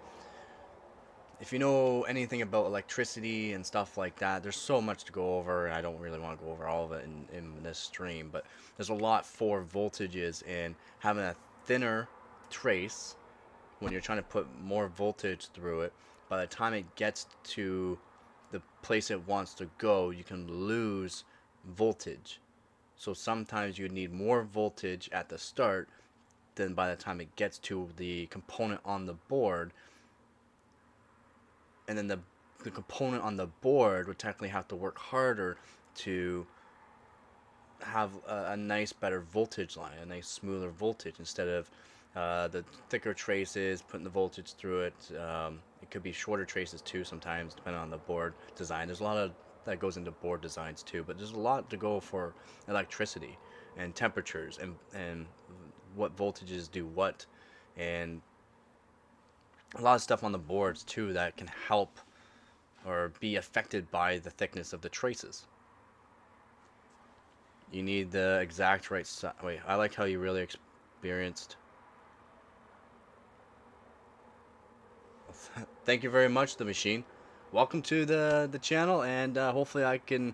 If you know anything about electricity and stuff like that, there's so much to go over, and I don't really want to go over all of it in this stream, but there's a lot for voltages, and having a thinner trace when you're trying to put more voltage through it, by the time it gets to the place it wants to go, you can lose voltage. So sometimes you need more voltage at the start than by the time it gets to the component on the board. And then the component on the board would technically have to work harder to have a nice, better voltage line, a nice, smoother voltage, instead of the thicker traces, putting the voltage through it. It could be shorter traces too sometimes, depending on the board design. There's a lot of that goes into board designs too, but there's a lot to go for electricity and temperatures and what voltages do what, and a lot of stuff on the boards too that can help or be affected by the thickness of the traces. You need the exact right size. Wait, I like how you really experienced. Thank you very much, The Machine. Welcome to the channel, and hopefully I can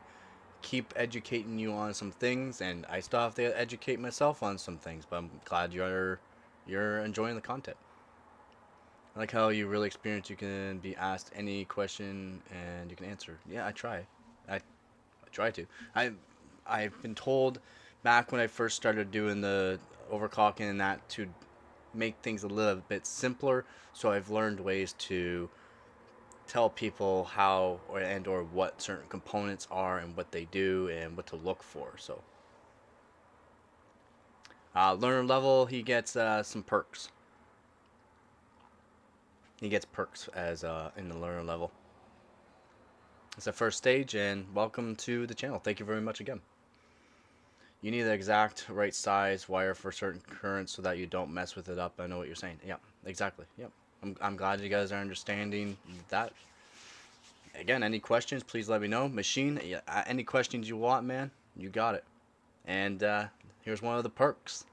keep educating you on some things, and I still have to educate myself on some things, but I'm glad you're enjoying the content. I like how you really experience. You can be asked any question and you can answer. Yeah, I try. I try to. I've been told back when I first started doing the overclocking and that to make things a little bit simpler. So I've learned ways to tell people how or what certain components are and what they do and what to look for. So learner level, he gets some perks. he gets perks as in the learner level. It's the first stage, and welcome to the channel. Thank you very much again. You need the exact right size wire for certain currents so that you don't mess with it up. I know what you're saying. Yeah, exactly. Yep. I'm glad you guys are understanding that. Again, any questions, please let me know. Machine, yeah, any questions you want, man, you got it. And here's one of the perks.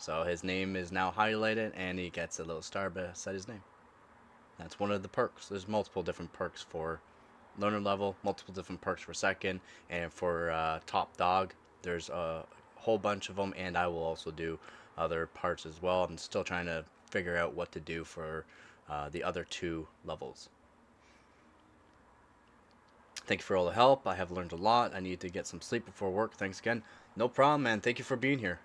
So his name is now highlighted, and he gets a little star beside his name. That's one of the perks. There's multiple different perks for learner level, multiple different perks for second, and for top dog, there's a whole bunch of them, and I will also do other parts as well. I'm still trying to figure out what to do for the other two levels. Thank you for all the help. I have learned a lot. I need to get some sleep before work. Thanks again. No problem, man. Thank you for being here.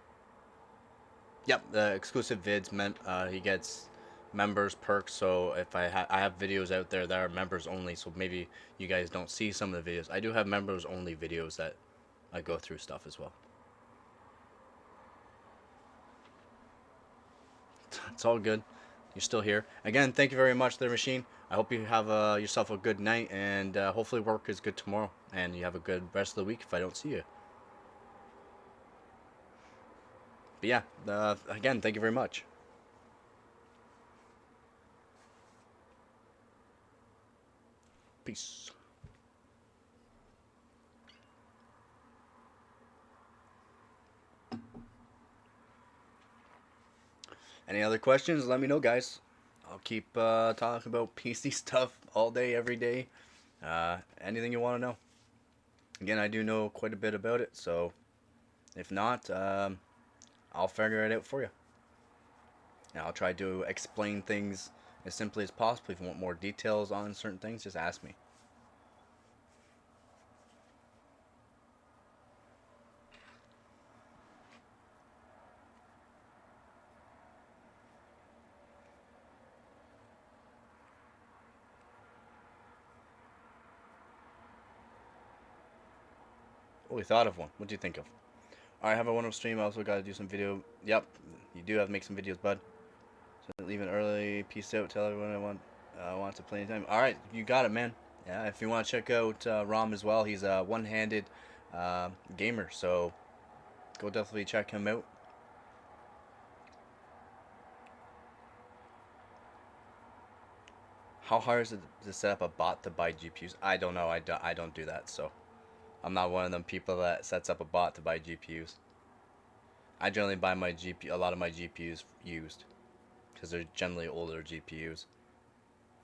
Yep, the exclusive vids meant he gets members perks. So if I have videos out there that are members only, so maybe you guys don't see some of the videos. I do have members only videos that I go through stuff as well. It's all good. You're still here. Again, thank you very much, there, Machine. I hope you have yourself a good night, and hopefully work is good tomorrow, and you have a good rest of the week if I don't see you. But yeah, again, thank you very much. Peace. Any other questions? Let me know, guys. I'll keep talking about PC stuff all day, every day. Anything you want to know. Again, I do know quite a bit about it, so if not, I'll figure it out for you. And I'll try to explain things as simply as possible. If you want more details on certain things, just ask me. Oh, we thought of one. What do you think of? Alright, have a wonderful stream. I also got to do some video. Yep, you do have to make some videos, bud. So leaving early. Peace out. Tell everyone I want to play anytime. Alright, you got it, man. Yeah, if you want to check out Rom as well, he's a one-handed gamer. So go definitely check him out. How hard is it to set up a bot to buy GPUs? I don't know. I don't do that, so I'm not one of them people that sets up a bot to buy GPUs. I generally buy a lot of my GPUs used, because they're generally older GPUs.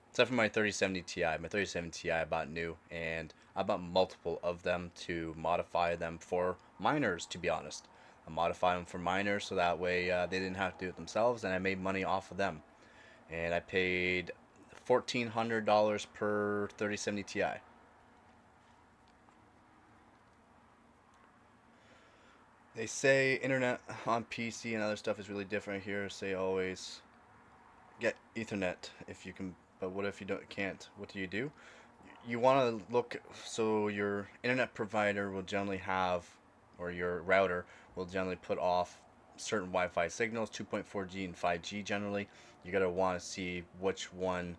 Except for my 3070 Ti. My 3070 Ti I bought new, and I bought multiple of them to modify them for miners, to be honest. I modified them for miners so that way they didn't have to do it themselves, and I made money off of them. And I paid $1,400 per 3070 Ti. They say internet on PC and other stuff is really different here. Say always get Ethernet if you can, but what if you can't? What do? You want to look, so your internet provider will generally have, or your router will generally put off certain Wi-Fi signals, 2.4G and 5G generally. You gotta want to see which one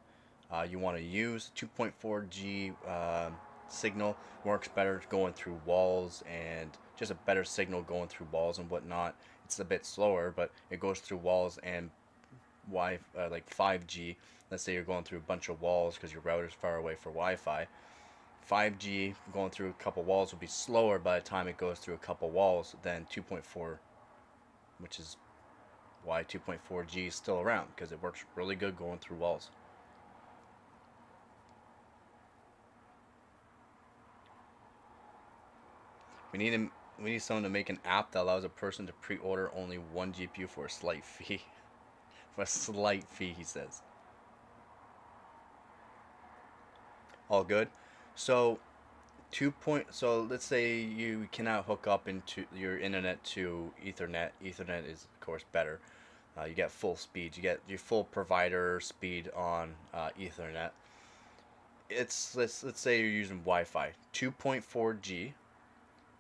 you want to use. 2.4G signal works better going through walls, and just a better signal going through walls and whatnot. It's a bit slower, but it goes through walls. And like 5G, let's say you're going through a bunch of walls because your router's far away for Wi-Fi. 5G going through a couple walls will be slower by the time it goes through a couple walls than 2.4, which is why 2.4G is still around, because it works really good going through walls. We need someone to make an app that allows a person to pre-order only one GPU for a slight fee. For a slight fee, he says. All good. So so let's say you cannot hook up into your internet to Ethernet. Ethernet is of course better. You get full speed. You get your full provider speed on Ethernet. Let's say you're using Wi-Fi, 2.4G.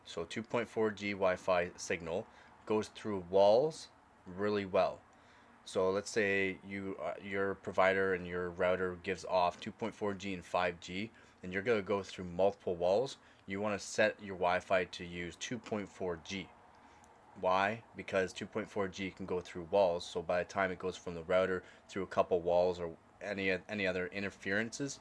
So 2.4G Wi-Fi signal goes through walls really well. So let's say your provider and your router gives off 2.4G and 5G, and you're gonna go through multiple walls. You want to set your Wi-Fi to use 2.4G. Why? Because 2.4G can go through walls. So by the time it goes from the router through a couple walls or any other interferences,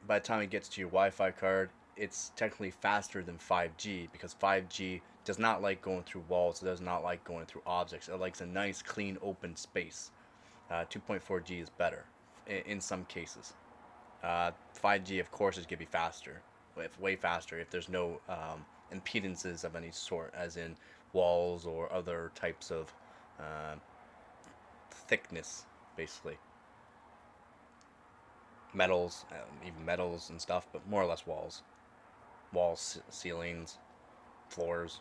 by the time it gets to your Wi-Fi card, it's technically faster than 5G because 5G does not like going through walls. It does not like going through objects. It likes a nice, clean, open space. 2.4G is better in some cases. 5G, of course, is going to be faster, way faster if there's no impedances of any sort, as in walls or other types of uh, thickness, basically. Metals, even metals and stuff, but more or less walls. Walls, ceilings, floors.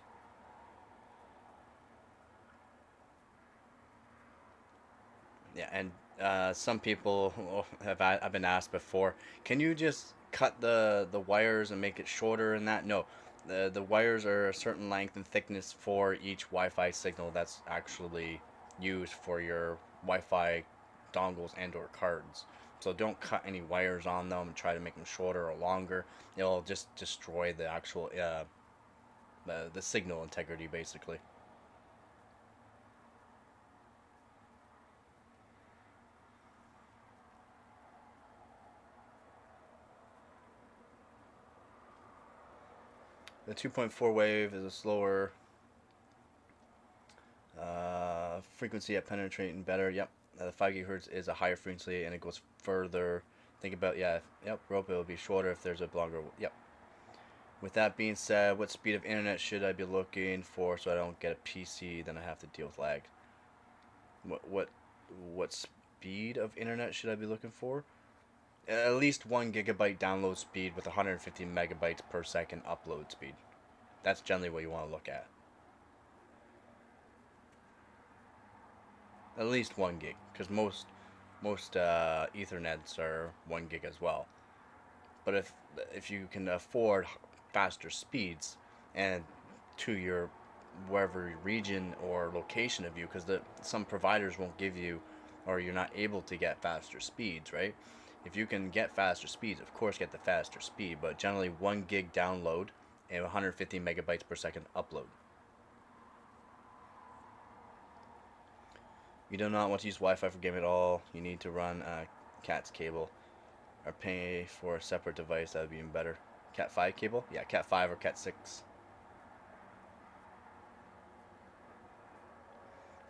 Yeah, and some people I've been asked before, can you just cut the wires and make it shorter and that? No, the wires are a certain length and thickness for each Wi-Fi signal that's actually used for your Wi-Fi dongles and or cards. So don't cut any wires on them and try to make them shorter or longer. It'll just destroy the actual the signal integrity basically. The 2.4 wave is a slower frequency at penetrating better. Yep. The 5 gigahertz is a higher frequency and it goes further. Think about, yeah, yep, rope it will be shorter if there's a longer, yep. With that being said, what speed of internet should I be looking for so I don't get a PC, then I have to deal with lag? What what what speed of internet should I be looking for? At least 1 gigabyte download speed with 150 megabytes per second upload speed. That's generally what you want to look at. At least 1 gig, because most Ethernets are 1 gig as well. But if you can afford faster speeds and to your wherever region or location of you, because some providers won't give you, or you're not able to get faster speeds, right? If you can get faster speeds, of course, get the faster speed, but generally 1 gig download and 150 megabytes per second upload. You do not want to use Wi-Fi for gaming at all. You need to run a CAT's cable or pay for a separate device. That would be even better. Cat 5 cable? Yeah, Cat 5 or Cat 6.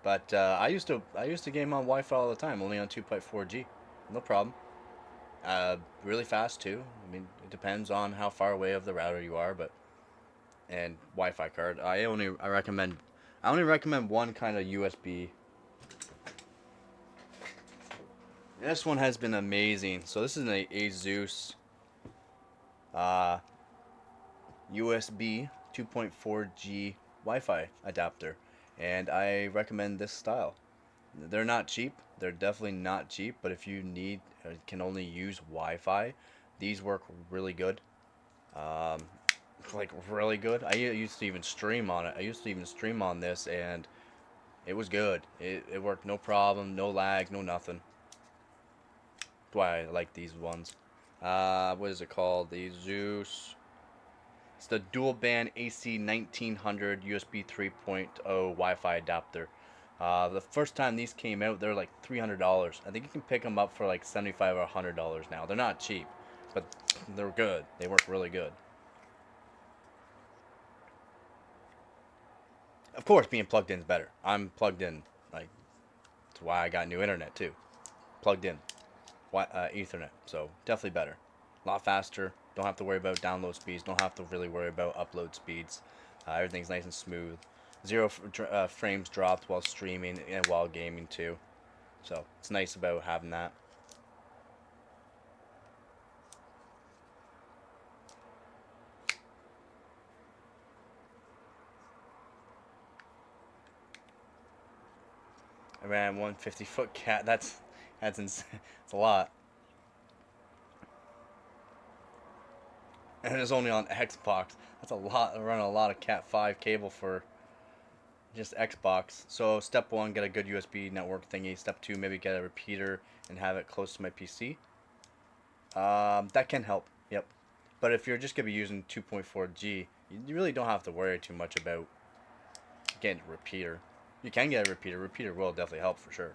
But I used to game on Wi-Fi all the time, only on 2.4G. No problem. Really fast too. I mean, it depends on how far away of the router you are, but and Wi-Fi card. I only recommend one kind of USB. This one has been amazing. So this is an Asus uh, USB 2.4G Wi-Fi adapter, and I recommend this style. They're not cheap. They're definitely not cheap, but if you need can only use Wi-Fi, these work really good. Um, like really good. I used to even stream on it. I used to even stream on this, and it was good. It worked no problem, no lag, no nothing. That's why I like these ones. What is it called? The Zeus. It's the dual band AC 1900 USB 3.0 Wi-Fi adapter. The first time these came out, they're like $300. I think you can pick them up for like $75 or $100 now. They're not cheap, but they're good. They work really good. Of course, being plugged in is better. I'm plugged in. Like that's why I got new internet too. Plugged in, Ethernet. So definitely better. A lot faster. Don't have to worry about download speeds. Don't have to really worry about upload speeds. Everything's nice and smooth. Zero frames dropped while streaming and while gaming too. So it's nice about having that. I ran 150-foot cat. That's insane. It's a lot. And it's only on Xbox. That's a lot. I run a lot of Cat 5 cable for just Xbox. So step one, get a good USB network thingy. Step two, maybe get a repeater and have it close to my PC. That can help. Yep. But if you're just gonna be using 2.4G, you really don't have to worry too much about getting a repeater. You can get a repeater. Repeater will definitely help for sure.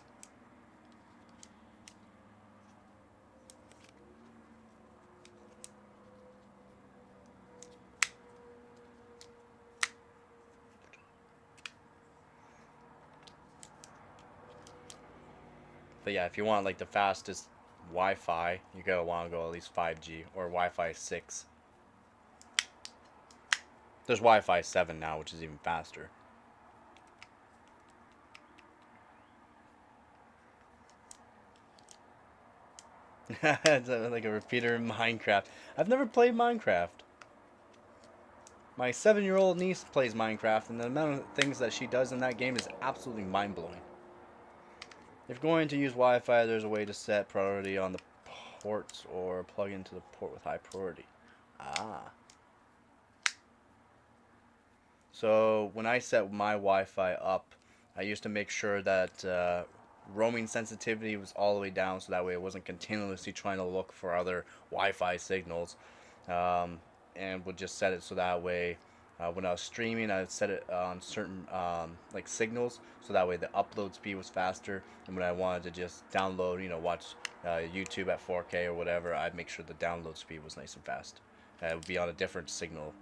But yeah, if you want like the fastest Wi-Fi, you gotta want to go at least 5G or Wi-Fi 6. There's Wi-Fi 7 now, which is even faster. It's like a repeater in Minecraft. I've never played Minecraft. My 7-year-old niece plays Minecraft, and the amount of things that she does in that game is absolutely mind-blowing. If you're going to use Wi-Fi, there's a way to set priority on the ports or plug into the port with high priority. Ah. So when I set my Wi-Fi up, I used to make sure that roaming sensitivity was all the way down, so that way it wasn't continuously trying to look for other Wi-Fi signals, and would just set it so that way when I was streaming, I would set it on certain like signals, so that way the upload speed was faster. And when I wanted to just download, watch YouTube at 4K or whatever, I'd make sure the download speed was nice and fast. It would be on a different signal.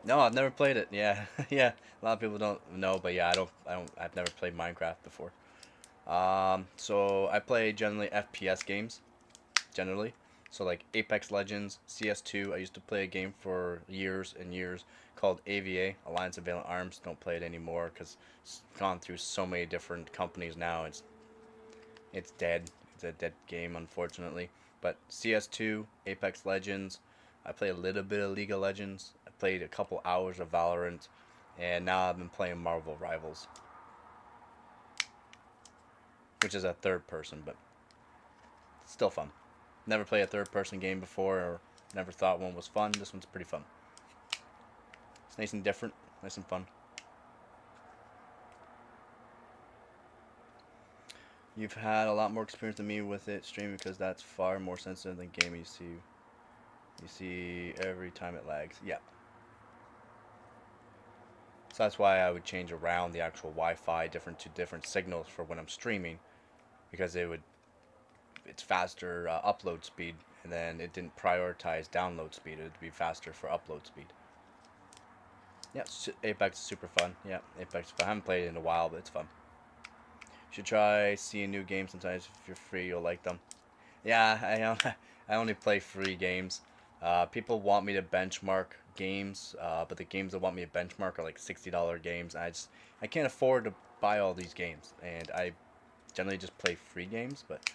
No, I've never played it. Yeah, yeah. A lot of people don't know, but yeah, I've never played Minecraft before. So I play generally FPS games, generally. So like Apex Legends, CS2. I used to play a game for years and years called AVA, Alliance of Valent Arms. Don't play it anymore because it's gone through so many different companies now. It's dead. It's a dead game, unfortunately. But CS2, Apex Legends. I play a little bit of League of Legends. I played a couple hours of Valorant, and now I've been playing Marvel Rivals, which is a third person, but still fun. Never played a third person game before, or never thought one was fun. This one's pretty fun. It's nice and different, nice and fun. You've had a lot more experience than me with it streaming because that's far more sensitive than game you see. You see every time it lags. Yeah. So that's why I would change around the actual Wi-Fi different to different signals for when I'm streaming, because it's faster upload speed, and then it didn't prioritize download speed. It would be faster for upload speed. Yeah, Apex is super fun. Yeah, Apex is fun. I haven't played it in a while, but it's fun. You should try seeing new games sometimes. If you're free, you'll like them. Yeah, I only play free games. People want me to benchmark games, but the games that want me to benchmark are like $60 games. I can't afford to buy all these games, and I generally just play free games. But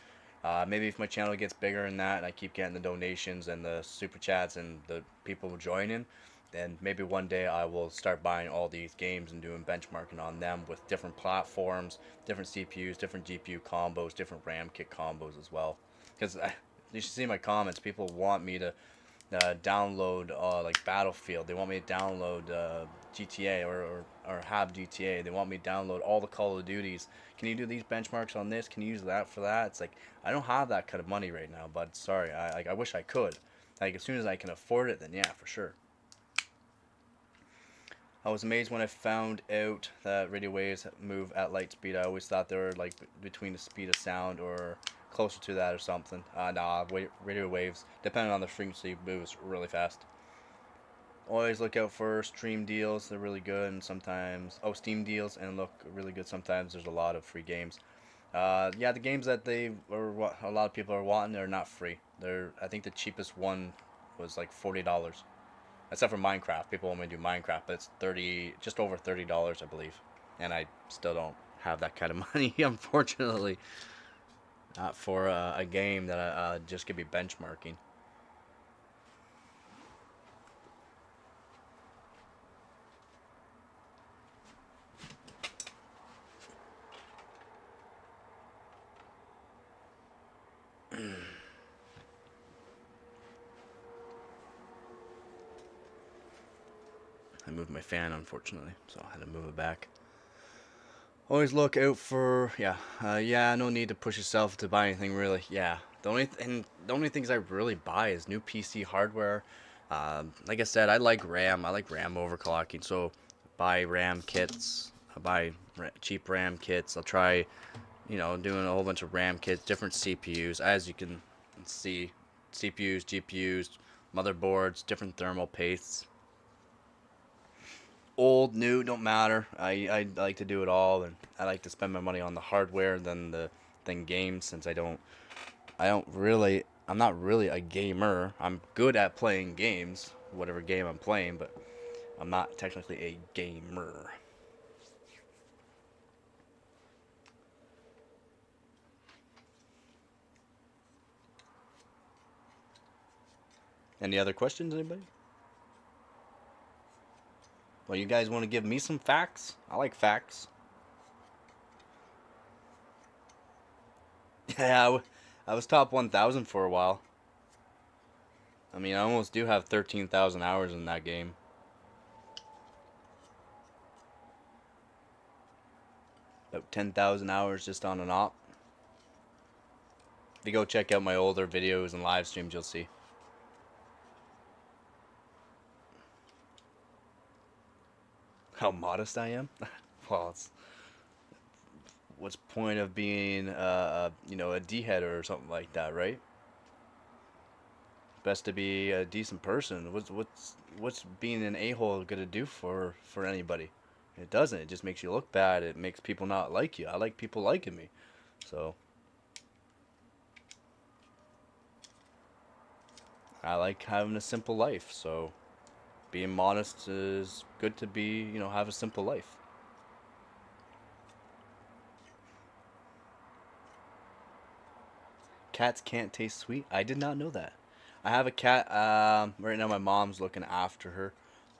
maybe if my channel gets bigger than that, and I keep getting the donations and the super chats and the people joining, then maybe one day I will start buying all these games and doing benchmarking on them with different platforms, different CPUs, different GPU combos, different RAM kit combos as well. Because you should see my comments. People want me to download like Battlefield. They want me to download GTA or have GTA. They want me to download all the Call of Duties. Can you do these benchmarks on this? Can you use that for that? It's like, I don't have that kind of money right now, but sorry. I wish I could. Like, as soon as I can afford it, then yeah, for sure. I was amazed when I found out that radio waves move at light speed. I always thought they were like between the speed of sound or closer to that or something. Nah, radio waves, depending on the frequency, moves really fast. Always look out for stream deals. They're really good, and sometimes Steam deals and look really good. Sometimes there's a lot of free games. Yeah, the games that what a lot of people are wanting, they're not free. I think the cheapest one was like $40. Except for Minecraft, people want me to do Minecraft, but it's just over $30, I believe, and I still don't have that kind of money, unfortunately, not for a game that I just could be benchmarking. I moved my fan, unfortunately, so I had to move it back. Always look out for, yeah, no need to push yourself to buy anything really. Yeah, the only things I really buy is new PC hardware. Like I said, I like RAM. I like RAM overclocking, so buy RAM kits. I buy cheap RAM kits. I'll try, doing a whole bunch of RAM kits, different CPUs. As you can see, CPUs, GPUs, motherboards, different thermal pastes. Old, new, don't matter. I like to do it all, and I like to spend my money on the hardware than games, since I'm not really a gamer. I'm good at playing games, whatever game I'm playing, but I'm not technically a gamer. Any other questions, anybody? Well, you guys want to give me some facts? I like facts. Yeah, I was top 1,000 for a while. I mean, I almost do have 13,000 hours in that game. About 10,000 hours just on an op. If you go check out my older videos and live streams, you'll see. How modest I am? Well, what's the point of being, a D-header or something like that, right? Best to be a decent person. What's being an a-hole gonna do for anybody? It doesn't. It just makes you look bad. It makes people not like you. I like people liking me, so I like having a simple life. So being modest is good to be. Have a simple life. Cats can't taste sweet. I did not know that. I have a cat. Right now, my mom's looking after her.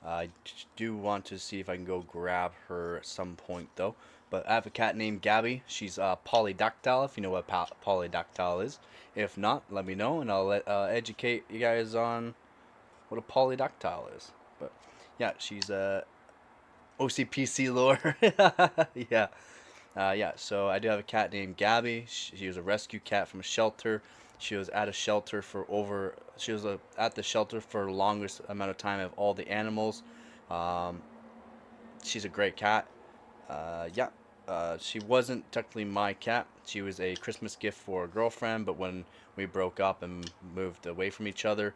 I do want to see if I can go grab her at some point, though. But I have a cat named Gabby. She's polydactyl, if you know what polydactyl is. If not, let me know, and I'll educate you guys on what a polydactyl is. But yeah, she's OCPC lore. Yeah. Yeah, so I do have a cat named Gabby. She was a rescue cat from a shelter. She was at a shelter for over. She was at the shelter for the longest amount of time of all the animals. Um, she's a great cat. Yeah, she wasn't technically my cat. She was a Christmas gift for a girlfriend, but when we broke up and moved away from each other,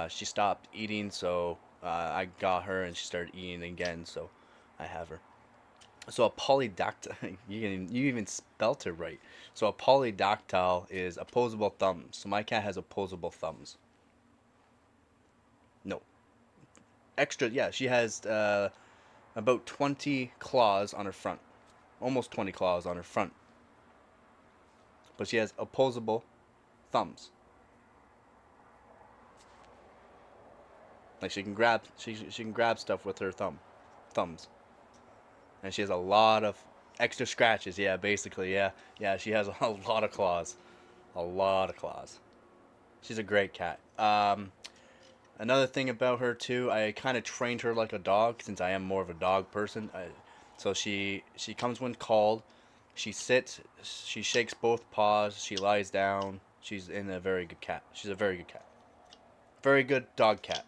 she stopped eating. So I got her, and she started eating again. So I have her. So a polydactyl, you even spelt it right. So a polydactyl is opposable thumbs. So my cat has opposable thumbs. No, extra. Yeah, she has about 20 claws on her front, almost 20 claws on her front. But she has opposable thumbs. Like she can grab stuff with her thumbs, and she has a lot of extra scratches. Yeah, basically, yeah. She has a lot of claws, a lot of claws. She's a great cat. Another thing about her too, I kind of trained her like a dog since I am more of a dog person. So she comes when called. She sits. She shakes both paws. She lies down. She's in a very good cat. She's a very good cat. Very good dog cat.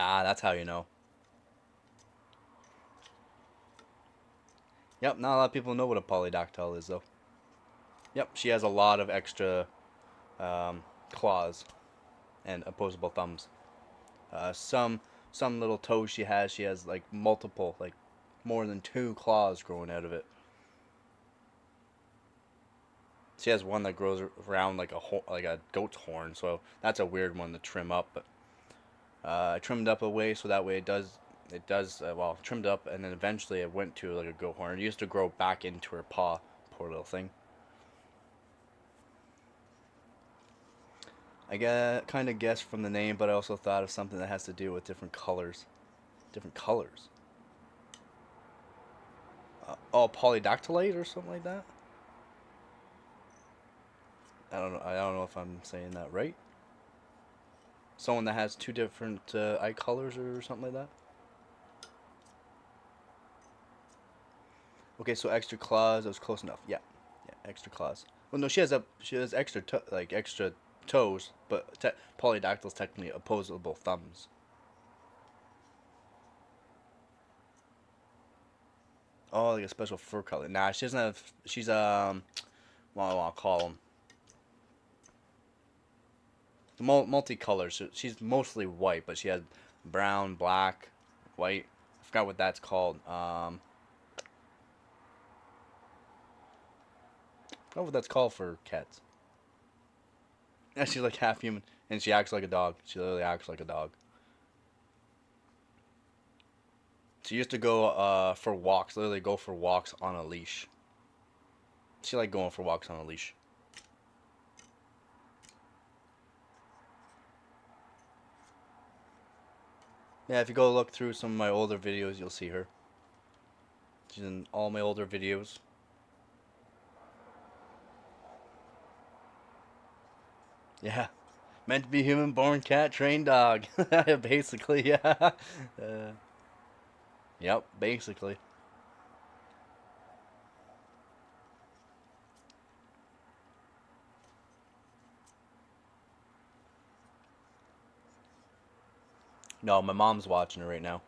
Ah, that's how you know. Yep, not a lot of people know what a polydactyl is though. Yep, she has a lot of extra claws and opposable thumbs. Some little toes she has like multiple, like more than two claws growing out of it. She has one that grows around like like a goat's horn, so that's a weird one to trim up. But I trimmed up a way so that way trimmed up, and then eventually it went to like a goat horn. It used to grow back into her paw, poor little thing. I kind of guessed from the name, but I also thought of something that has to do with different colors. Different colors. Oh, polydactylate or something like that. I don't know. I don't know if I'm saying that right. Someone that has two different eye colors or something like that. Okay, so extra claws. That was close enough. Yeah, yeah, extra claws. Well, no, she has extra like extra toes, but polydactyls technically opposable thumbs. Oh, like a special fur color. Nah, she doesn't have. She's what do I want to call them? Multicolor. So she's mostly white, but she has brown, black, white. I forgot what that's called. I don't know what that's called for cats. Yeah, she's like half human, and she acts like a dog. She literally acts like a dog. She used to go for walks. Literally go for walks on a leash. She like going for walks on a leash. Yeah, if you go look through some of my older videos, you'll see her. She's in all my older videos. Yeah, meant to be human, born cat, trained dog. Basically, yeah. Yep, basically. No, my mom's watching her right now.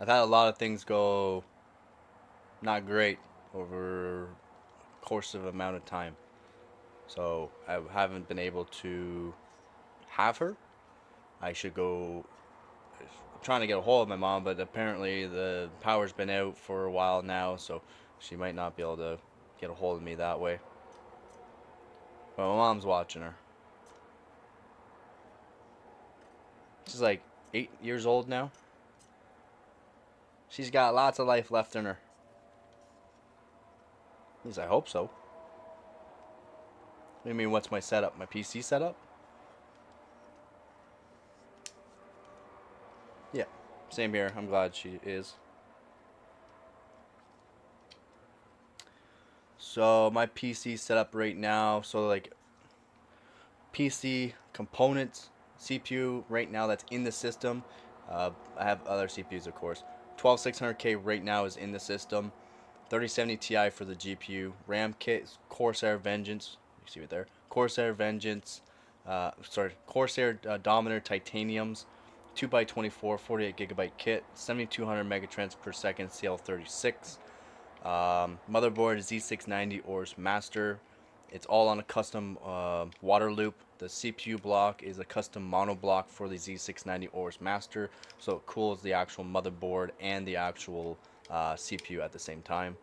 I've had a lot of things go not great over a course of amount of time. So I haven't been able to have her. I should go. I'm trying to get a hold of my mom, but apparently the power's been out for a while now, so she might not be able to get a hold of me that way. But my mom's watching her. She's like 8 years old now. She's got lots of life left in her. At least I hope so. What do you mean, what's my setup? My PC setup? Yeah, same here. I'm glad she is. So my PC setup right now, so like PC components, CPU right now that's in the system. I have other CPUs, of course. 12600K right now is in the system. 3070 Ti for the GPU. RAM kit, Corsair Vengeance. You see it there. Corsair Vengeance. Corsair Dominator Titaniums. 2x24 48GB kit. 7200 megatrends per second CL36. Motherboard Z690 ORS Master. It's all on a custom water loop. The CPU block is a custom mono block for the Z690 ORS Master, so it cools the actual motherboard and the actual CPU at the same time.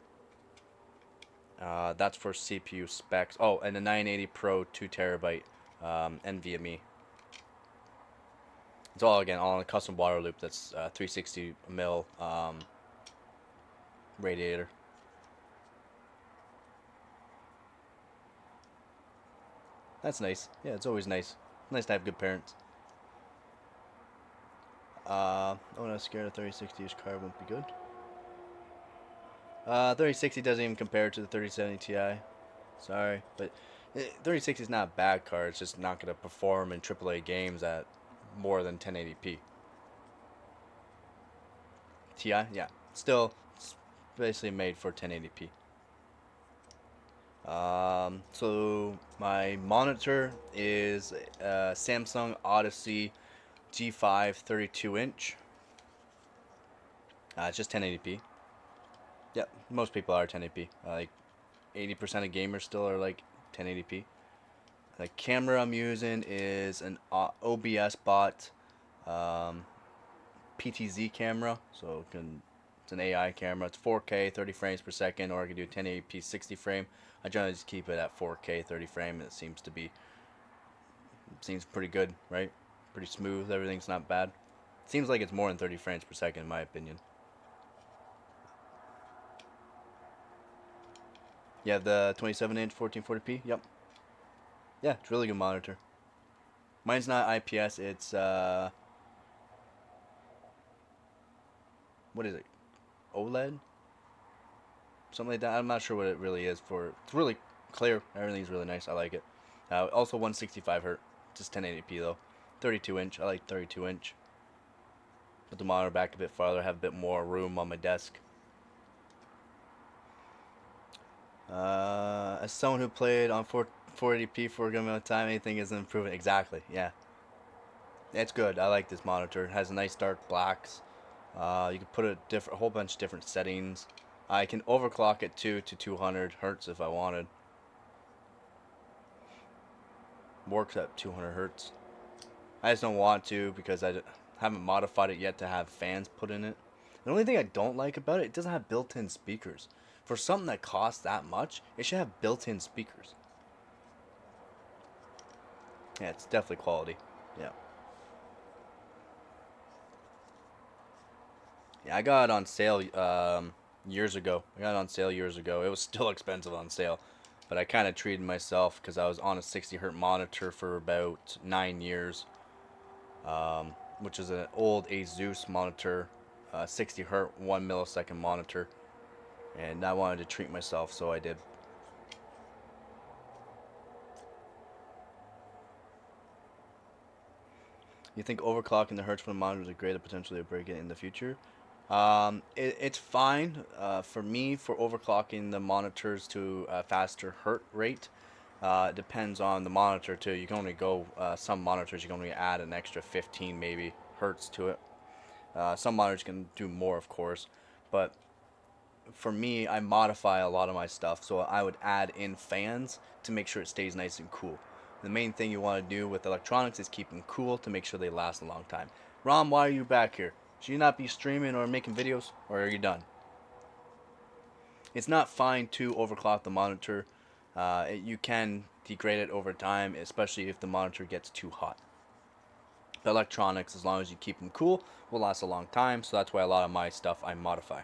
That's for CPU specs. Oh, and the 980 Pro 2TB NVMe. It's all again all on a custom water loop. That's 360 mil radiator. That's nice. Yeah, it's always nice. Nice to have good parents. Oh, no, scared a 3060-ish card won't be good. 3060 doesn't even compare to the 3070 Ti. Sorry, but 3060 is not a bad card. It's just not going to perform in AAA games at more than 1080p. Ti, yeah, still, it's basically made for 1080p. So my monitor is Samsung Odyssey G5 32-inch. It's just 1080p. Yeah, most people are 1080p. Like 80% of gamers still are like 1080p. The camera I'm using is an OBS bot PTZ camera, so it's an AI camera. It's 4K 30 frames per second, or I can do 1080p 60 frame. I generally just keep it at 4K 30 frame. It seems pretty good, right? Pretty smooth. Everything's not bad. Seems like it's more than 30 frames per second in my opinion. Yeah, the 27-inch 1440p. Yep. Yeah, it's a really good monitor. Mine's not IPS. It's what is it? OLED? Something like that. I'm not sure what it really is for. It's really clear. Everything's really nice. I like it. Also 165 hertz. just 1080p though. 32 inch. I like 32 inch. Put the monitor back a bit farther, have a bit more room on my desk. As someone who played on 480p for a good amount of time, anything is an improvement. Exactly, yeah. It's good. I like this monitor. It has nice dark blacks. You can put a whole bunch of different settings. I can overclock it too to 200 hertz if I wanted. Works at 200 hertz. I just don't want to because I haven't modified it yet to have fans put in it. The only thing I don't like about it, it doesn't have built-in speakers. For something that costs that much, it should have built-in speakers. Yeah, it's definitely quality. Yeah. Yeah, I got it on sale years ago. I got it on sale years ago. It was still expensive on sale, but I kind of treated myself because I was on a 60 hertz monitor for about 9 years, which is an old Asus monitor, 60 hertz 1 millisecond monitor, and I wanted to treat myself, so I did. You think overclocking the hertz from the monitor is a great potentially to break it in the future? It's fine for me for overclocking the monitors to a faster hertz rate. It depends on the monitor too. You can only go some monitors you can only add an extra 15 maybe hertz to it. Some monitors can do more, of course, but for me, I modify a lot of my stuff, so I would add in fans to make sure it stays nice and cool. The main thing you want to do with electronics is keep them cool to make sure they last a long time. Rom, why are you back here? Should you not be streaming or making videos, or are you done? It's not fine to overclock the monitor. You can degrade it over time, especially if the monitor gets too hot. The electronics, as long as you keep them cool, will last a long time, so that's why a lot of my stuff I modify.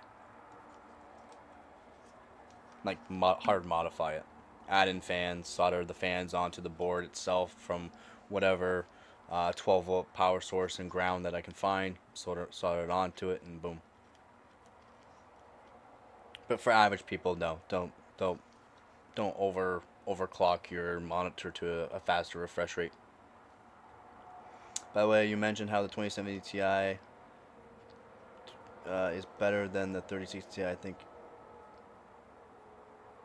Like hard modify it. Add in fans, solder the fans onto the board itself from whatever 12 volt power source and ground that I can find, solder it onto it, and boom. But for average people, no, don't overclock your monitor to a faster refresh rate. By the way, you mentioned how the 2070 Ti is better than the 3060 Ti. I think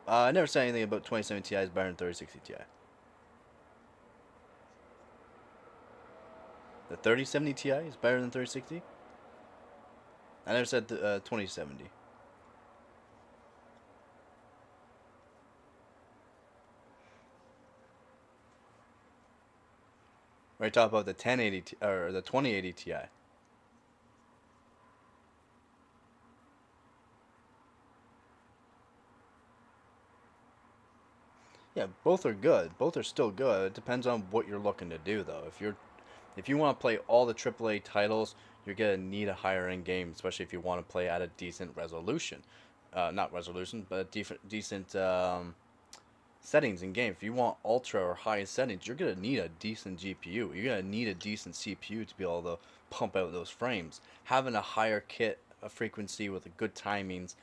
I never said anything about 2070 Ti is better than 3060 Ti. The 3070 Ti is better than 3060? I never said 2070. We're talking about the 1080 or the 2080 Ti. Yeah, both are good. Both are still good. It depends on what you're looking to do, though. If you want to play all the AAA titles, you're gonna need a higher end game, especially if you want to play at a decent resolution. Not resolution, but decent settings in game. If you want ultra or high settings, you're gonna need a decent GPU. You're gonna need a decent CPU to be able to pump out those frames. Having a higher kit, a frequency with a good timings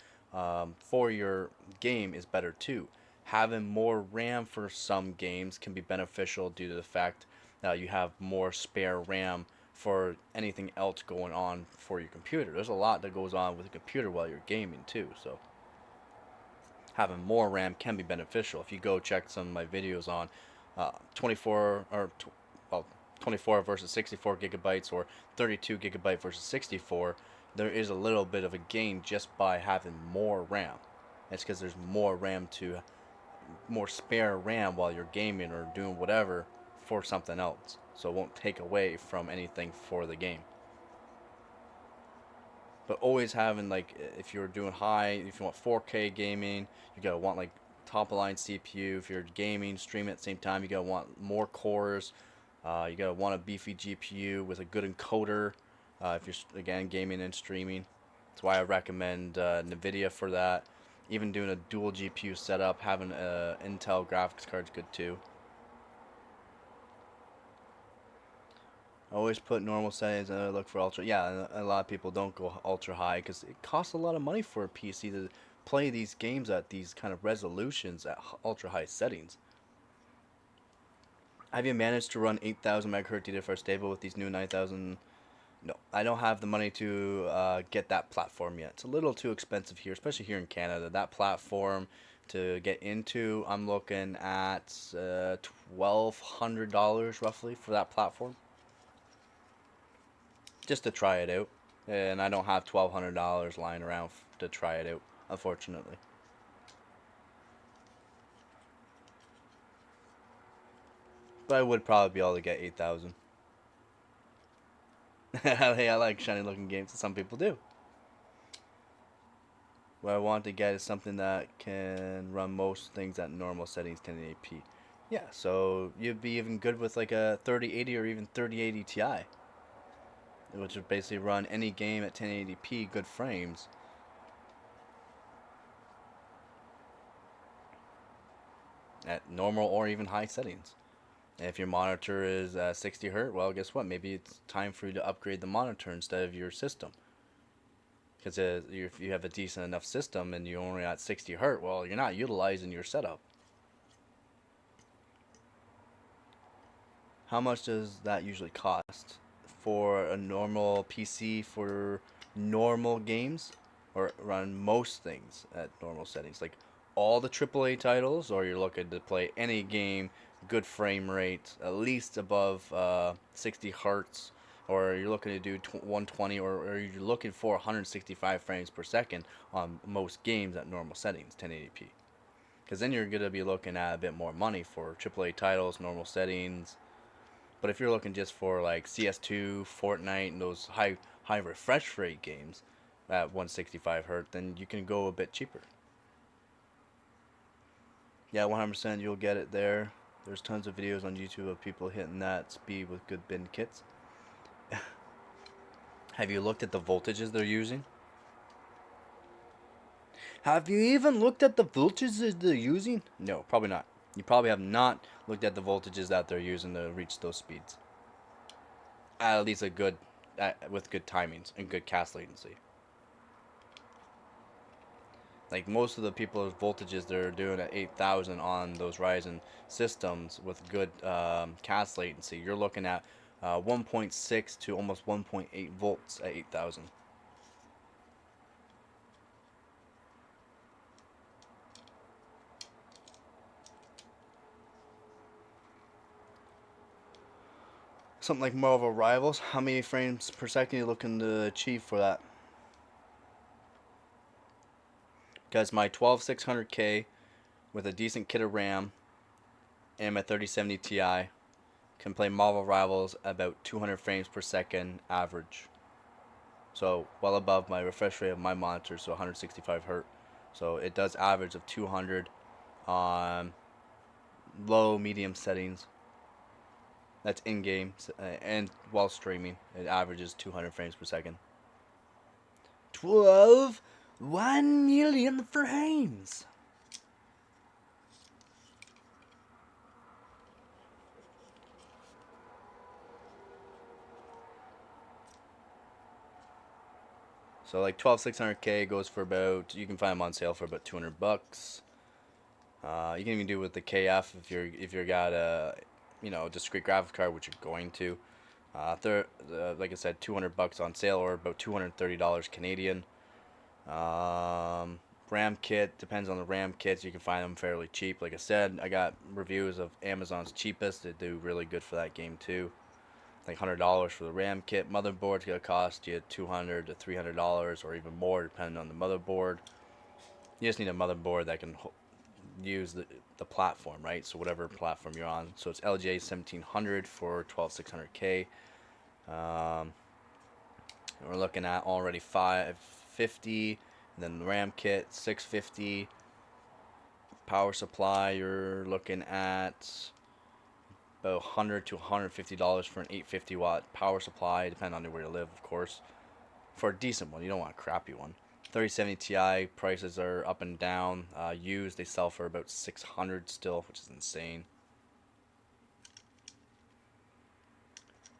for your game is better too. Having more RAM for some games can be beneficial due to the fact that you have more spare RAM for anything else going on for your computer. There's a lot that goes on with a computer while you're gaming too, so having more RAM can be beneficial. If you go check some of my videos on 24 or well 24 versus 64 gigabytes or 32 gigabyte versus 64, there is a little bit of a gain just by having more RAM. It's because there's more spare RAM while you're gaming or doing whatever for something else, so it won't take away from anything for the game. But always having, like, if you're doing if you want 4K gaming, you gotta want like top of line CPU. If you're gaming, streaming at the same time, you gotta want more cores. You gotta want a beefy GPU with a good encoder. If you're again gaming and streaming, that's why I recommend Nvidia for that. Even doing a dual GPU setup, having a Intel graphics card is good too. Always put normal settings and look for ultra. Yeah, a lot of people don't go ultra high because it costs a lot of money for a PC to play these games at these kind of resolutions at ultra high settings. Have you managed to run 8,000 megahertz DDR4 stable with these new 9,000? No, I don't have the money to get that platform yet. It's a little too expensive here, especially here in Canada. That platform to get into, I'm looking at $1,200 roughly for that platform, just to try it out. And I don't have $1,200 lying around to try it out, unfortunately. But I would probably be able to get 8,000. Hey, I like shiny looking games, and some people do. What I want to get is something that can run most things at normal settings 1080p. Yeah, so you'd be even good with like a 3080 or even 3080 Ti, which would basically run any game at 1080p, good frames. At normal or even high settings. And if your monitor is 60 Hz, well, guess what? Maybe it's time for you to upgrade the monitor instead of your system. Because if you have a decent enough system and you're only at 60 Hz, well, you're not utilizing your setup. How much does that usually cost for a normal PC for normal games, or run most things at normal settings, like all the AAA titles, or you're looking to play any game, good frame rate, at least above 60 hertz, or you're looking to do 120, or you're looking for 165 frames per second on most games at normal settings, 1080p. Because then you're going to be looking at a bit more money for AAA titles, normal settings. But if you're looking just for like CS2, Fortnite, and those high refresh rate games at 165 hertz, then you can go a bit cheaper. Yeah, 100% you'll get it there. There's tons of videos on YouTube of people hitting that speed with good bin kits. Have you looked at the voltages they're using? Have you even looked at the voltages they're using? No, probably not. You probably have not looked at the voltages that they're using to reach those speeds. At least with good timings and good cast latency. Like most of the people's voltages they're doing at 8,000 on those Ryzen systems with good cast latency, you're looking at 1.6 to almost 1.8 volts at 8,000. Something like Marvel Rivals, how many frames per second are you looking to achieve for that? Because my 12600K with a decent kit of RAM and my 3070 Ti can play Marvel Rivals about 200 frames per second average. So well above my refresh rate of my monitor, so 165 Hz. So it does average of 200 on low, medium settings. That's in-game, and while streaming, it averages 200 frames per second. 1 million frames! So like 12600K goes for about, you can find them on sale for about 200 bucks. You can even do it with the KF if you're got a discrete graphics card, which you're going to. Like I said, 200 bucks on sale, or about $230 Canadian. RAM kit, depends on the RAM kits. You can find them fairly cheap. Like I said, I got reviews of Amazon's cheapest. They do really good for that game too. Like $100 for the RAM kit. Motherboard's gonna cost you $200 to $300 or even more, depending on the motherboard. You just need a motherboard that can use the platform, right? So whatever platform you're on. So it's LGA 1700 for 12600K. We're looking at already 550, and then the RAM kit 650. Power supply, you're looking at about $100 to $150 for an 850 watt power supply, depending on where you live, of course. For a decent one, you don't want a crappy one. 3070 Ti prices are up and down. Used, they sell for about $600 still, which is insane.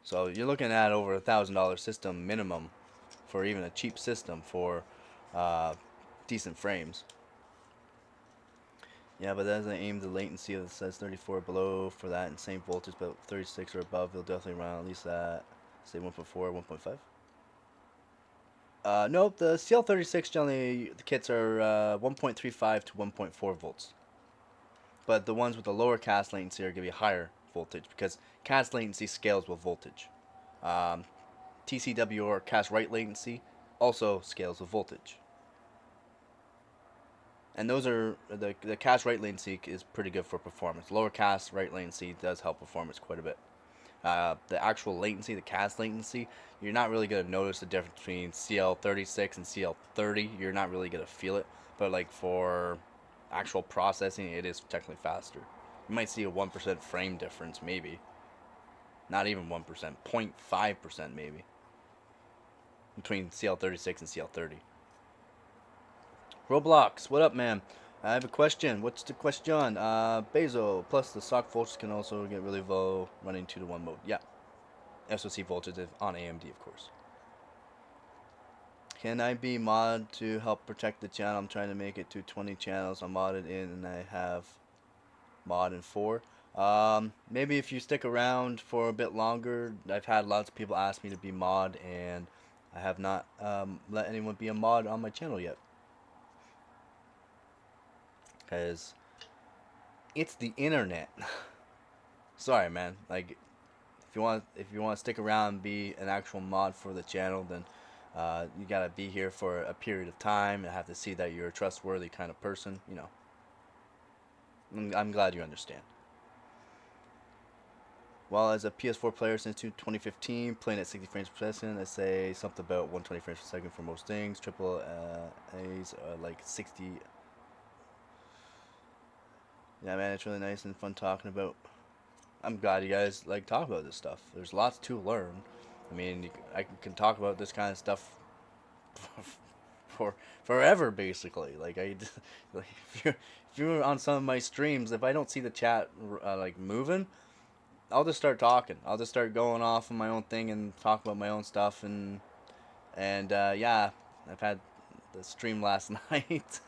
So you're looking at over $1,000 system minimum for even a cheap system for decent frames. Yeah, but that doesn't aim the latency that says 34 below for that and same voltage, but 36 or above, it'll definitely run at least at, say, 1.4, 1.5. Nope, the CL36 generally, the kits are 1.35 to 1.4 volts. But the ones with the lower cast latency are going to be higher voltage because cast latency scales with voltage. Um, TCW or cast write latency also scales with voltage. And those are the cast write latency is pretty good for performance. Lower cast write latency does help performance quite a bit. The actual latency, the cast latency, you're not really going to notice the difference between CL36 and CL30. You're not really going to feel it. But like for actual processing, it is technically faster. You might see a 1% frame difference, maybe. Not even 1%, 0.5% maybe. Between CL36 and CL30. Roblox, what up, man? I have a question. What's the question? Bezo, plus the stock voltage can also get really low running 2 to 1 mode. Yeah. SoC voltage on AMD, of course. Can I be mod to help protect the channel? I'm trying to make it to 20 channels. I'm modded in and I have mod in 4. Maybe if you stick around for a bit longer. I've had lots of people ask me to be mod and I have not let anyone be a mod on my channel yet. Because it's the internet. Sorry, man. Like, if you want to stick around and be an actual mod for the channel, then you gotta be here for a period of time and have to see that you're a trustworthy kind of person. You know. I'm glad you understand. Well, as a PS4 player since 2015, playing at 60 frames per second, I say something about 120 frames per second for most things. Triple A's are like 60. Yeah, man, it's really nice and fun talking about. I'm glad you guys like talk about this stuff. There's lots to learn. I mean, I can talk about this kind of stuff for forever, basically. Like like if you're on some of my streams, if I don't see the chat like moving, I'll just start talking. I'll just start going off on my own thing and talk about my own stuff and yeah, I've had the stream last night.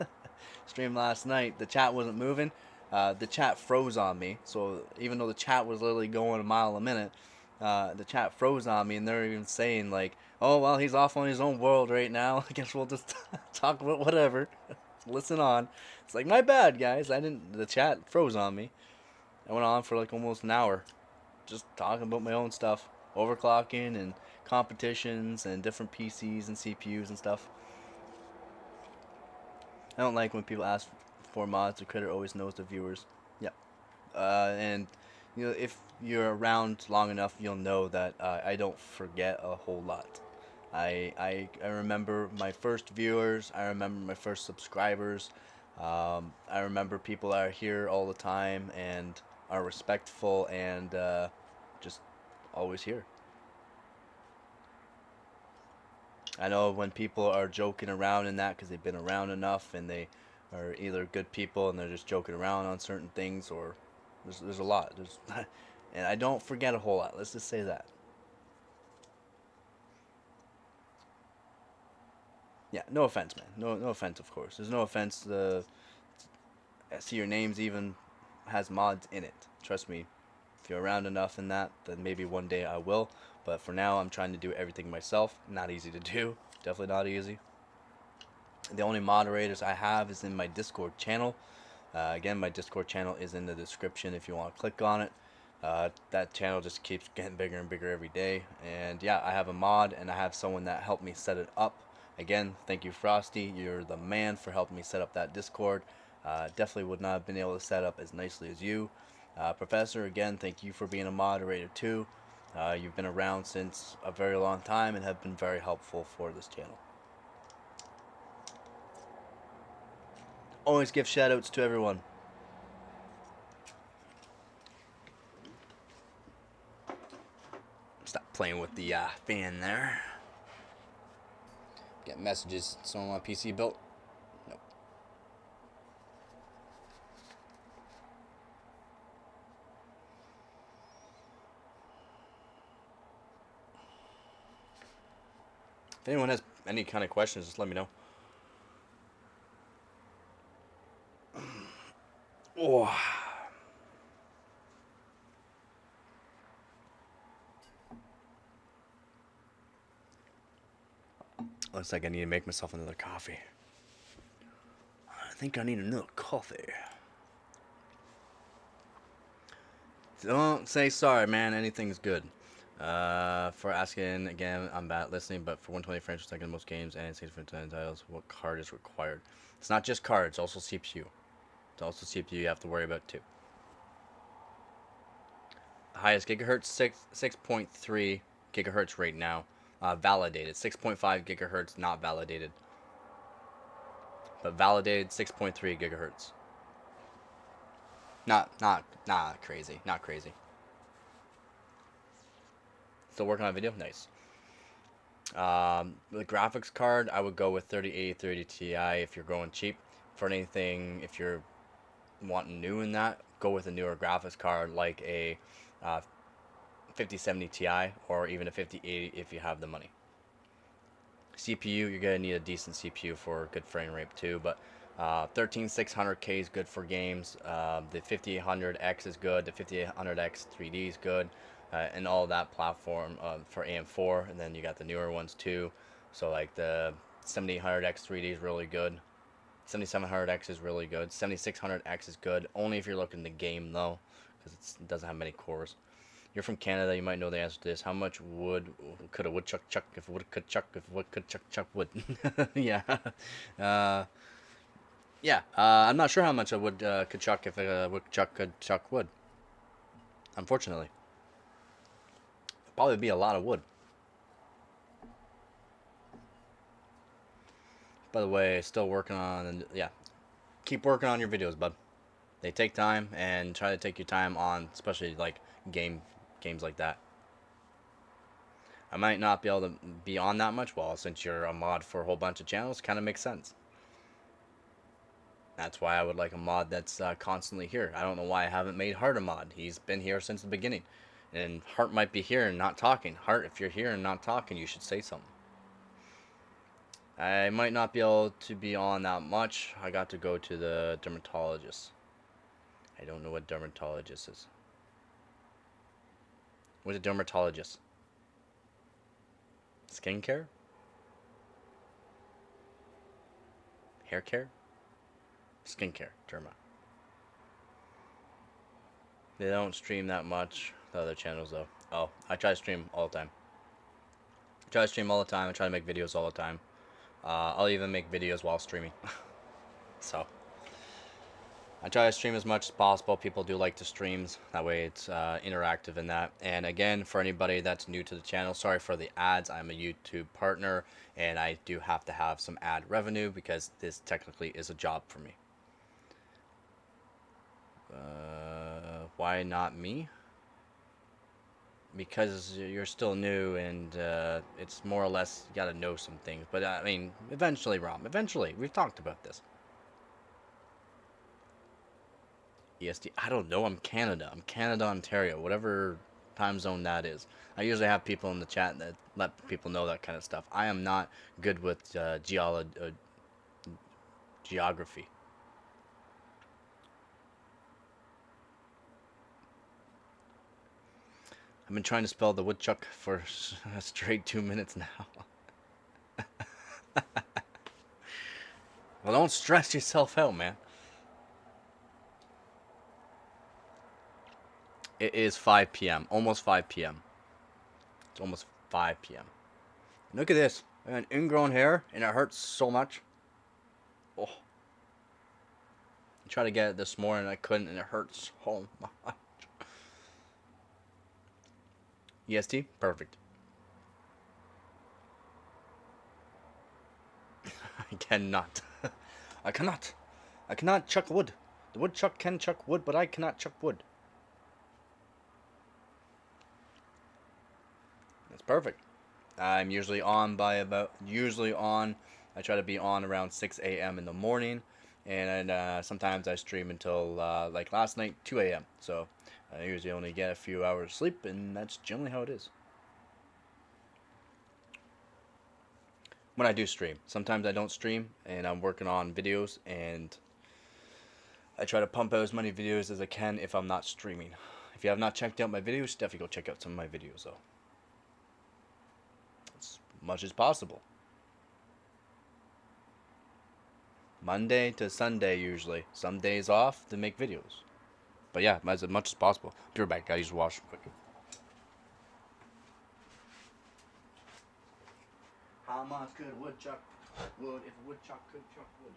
Stream last night. The chat wasn't moving. The chat froze on me. So even though the chat was literally going a mile a minute, the chat froze on me, and they're even saying like, "Oh well, he's off on his own world right now. I guess we'll just talk about whatever. Listen on." It's like, my bad, guys. I didn't. The chat froze on me. I went on for like almost an hour, just talking about my own stuff, overclocking and competitions and different PCs and CPUs and stuff. I don't like when people ask for mods. The creator always knows the viewers. Yeah. And you know, if you're around long enough, you'll know that I don't forget a whole lot. I remember my first viewers. I remember my first subscribers. I remember people that are here all the time and are respectful and just always here. I know when people are joking around in that because they've been around enough and they are either good people and they're just joking around on certain things, or there's a lot. There's and I don't forget a whole lot. Let's just say that. Yeah, no offense, man. No offense, of course. There's no offense. I see your names even has mods in it. Trust me, if you're around enough in that, then maybe one day I will. But for now, I'm trying to do everything myself. Not easy to do. Definitely not easy. The only moderators I have is in my Discord channel. Again, my Discord channel is in the description if you want to click on it. That channel just keeps getting bigger and bigger every day. And yeah, I have a mod and I have someone that helped me set it up. Again, thank you, Frosty. You're the man for helping me set up that Discord. Definitely would not have been able to set up as nicely as you. Professor, again, thank you for being a moderator too. You've been around since a very long time and have been very helpful for this channel. Always give shoutouts to everyone. Stop playing with the fan there. Get messages. Someone on PC built. Nope. If anyone has any kind of questions, just let me know. Looks like I need to make myself another coffee. I think I need another coffee. Don't say sorry, man. Anything's good. For asking again, I'm bad at listening, but for 120 frames per second in most games and 60 frames per second titles, what card is required? It's not just cards, it's also CPU. It's also CPU you have to worry about too. Highest gigahertz 6.3 gigahertz right now. Validated 6.5 gigahertz, not validated, but validated 6.3 gigahertz. Not crazy. Not crazy. Still working on a video? Nice. The graphics card, I would go with 3080, 30 Ti if you're going cheap. For anything, if you're wanting new in that, go with a newer graphics card like a 5070 Ti or even a 5080 if you have the money. CPU, you're gonna need a decent CPU for good frame rate too, but 13600K is good for games. The 5800X is good. The 5800X 3D is good, and all that platform for AM4. And then you got the newer ones too. So like the 7800X 3D is really good. 7700X is really good. 7600X is good. Only if you're looking to game though, because it doesn't have many cores. You're from Canada, you might know the answer to this. How much wood could a woodchuck chuck if wood could chuck if wood could chuck wood? Yeah. Yeah, I'm not sure how much a wood could chuck if a woodchuck could chuck wood. Unfortunately, it'd probably be a lot of wood. By the way, still working on, yeah, keep working on your videos, bud. They take time, and try to take your time on, especially like games like that. I might not be able to be on that much. Well, since you're a mod for a whole bunch of channels, kind of makes sense. That's why I would like a mod that's constantly here. I don't know why I haven't made Hart a mod. He's been here since the beginning. And Hart might be here and not talking. Hart, if you're here and not talking, you should say something. I might not be able to be on that much. I got to go to the dermatologist. I don't know what dermatologist is. What's a dermatologist? Skincare? Hair care? Skincare, derma. They don't stream that much. The other channels though. Oh, I try to stream all the time. I try to stream all the time. I try to make videos all the time. I'll even make videos while streaming. So I try to stream as much as possible. People do like the streams. That way it's interactive in that. And again, for anybody that's new to the channel, sorry for the ads. I'm a YouTube partner and I do have to have some ad revenue because this technically is a job for me. Why not me? Because you're still new and it's more or less you gotta know some things. But I mean, eventually, Rom. Eventually, we've talked about this. EST. I don't know. I'm Canada. I'm Canada, Ontario. Whatever time zone that is. I usually have people in the chat that let people know that kind of stuff. I am not good with geography. I've been trying to spell the woodchuck for a straight 2 minutes now. Well, don't stress yourself out, man. It is 5 p.m. Almost 5 p.m. It's almost 5 p.m. Look at this. I got ingrown hair, and it hurts so much. Oh. I tried to get it this morning, I couldn't, and it hurts so much. EST? Perfect. I cannot. I cannot. I cannot chuck wood. The woodchuck can chuck wood, but I cannot chuck wood. That's perfect. I'm usually on by about, I try to be on around 6 a.m. in the morning. And sometimes I stream until, like last night, 2 a.m. So I usually only get a few hours sleep, and that's generally how it is. When I do stream. Sometimes I don't stream, and I'm working on videos, and I try to pump out as many videos as I can if I'm not streaming. If you have not checked out my videos, definitely go check out some of my videos, though. As much as possible. Monday to Sunday usually. Some days off to make videos. But yeah, as much as possible. Be right back, guys. Wash quick. How much could woodchuck wood if woodchuck could chuck wood?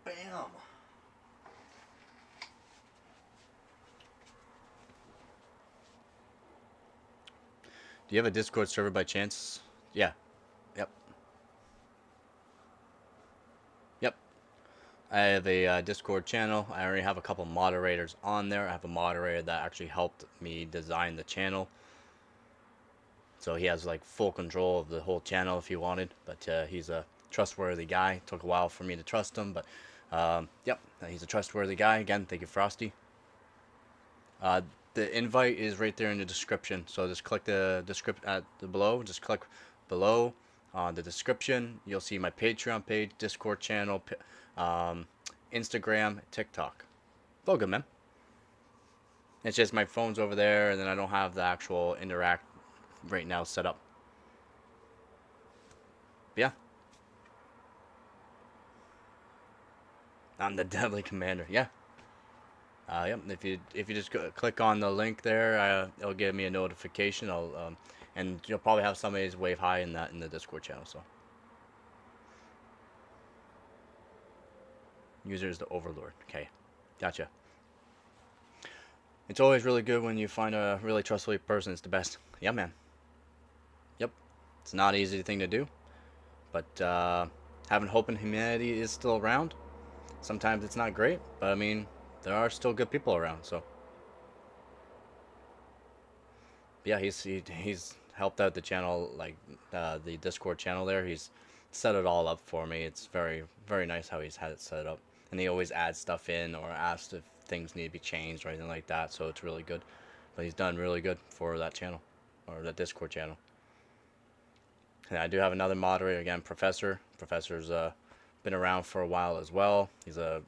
Bam! Do you have a Discord server by chance? Yeah. Yep. Yep. I have a Discord channel. I already have a couple moderators on there. I have a moderator that actually helped me design the channel. So he has like full control of the whole channel if he wanted. But he's a trustworthy guy. Took a while for me to trust him, but yep, he's a trustworthy guy. Again, thank you, Frosty. Uh, the invite is right there in the description. So just click the description at the below. Just click below the description. You'll see my Patreon page, Discord channel, um, Instagram, TikTok. All good, man. It's just my phone's over there, and then I don't have the actual interact right now set up. But yeah, I'm the deadly commander. Yeah. Yep. If you just click on the link there, it'll give me a notification. And you'll probably have somebody's wave high in the Discord channel. So user is the Overlord. Okay, gotcha. It's always really good when you find a really trustworthy person. It's the best. Yeah, man. Yep. It's not an easy thing to do, but having hope in humanity is still around. Sometimes it's not great, but I mean, there are still good people around. So yeah, he's helped out the channel, like the Discord channel there. He's set it all up for me. It's very nice how he's had it set up, and he always adds stuff in or asks if things need to be changed or anything like that. So it's really good. But he's done really good for that channel or that Discord channel. And I do have another moderator again, Professor. Professor's been around for a while as well. He's a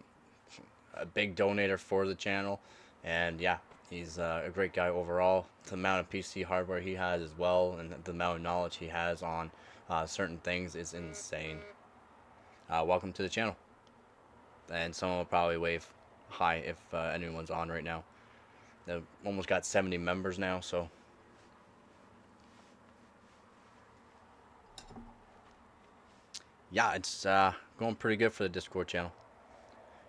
big donator for the channel, and yeah, he's a great guy overall. The amount of PC hardware he has as well, and the amount of knowledge he has on certain things is insane. Welcome to the channel, and someone will probably wave hi if anyone's on right now. They've almost got 70 members now, so yeah, it's going pretty good for the Discord channel.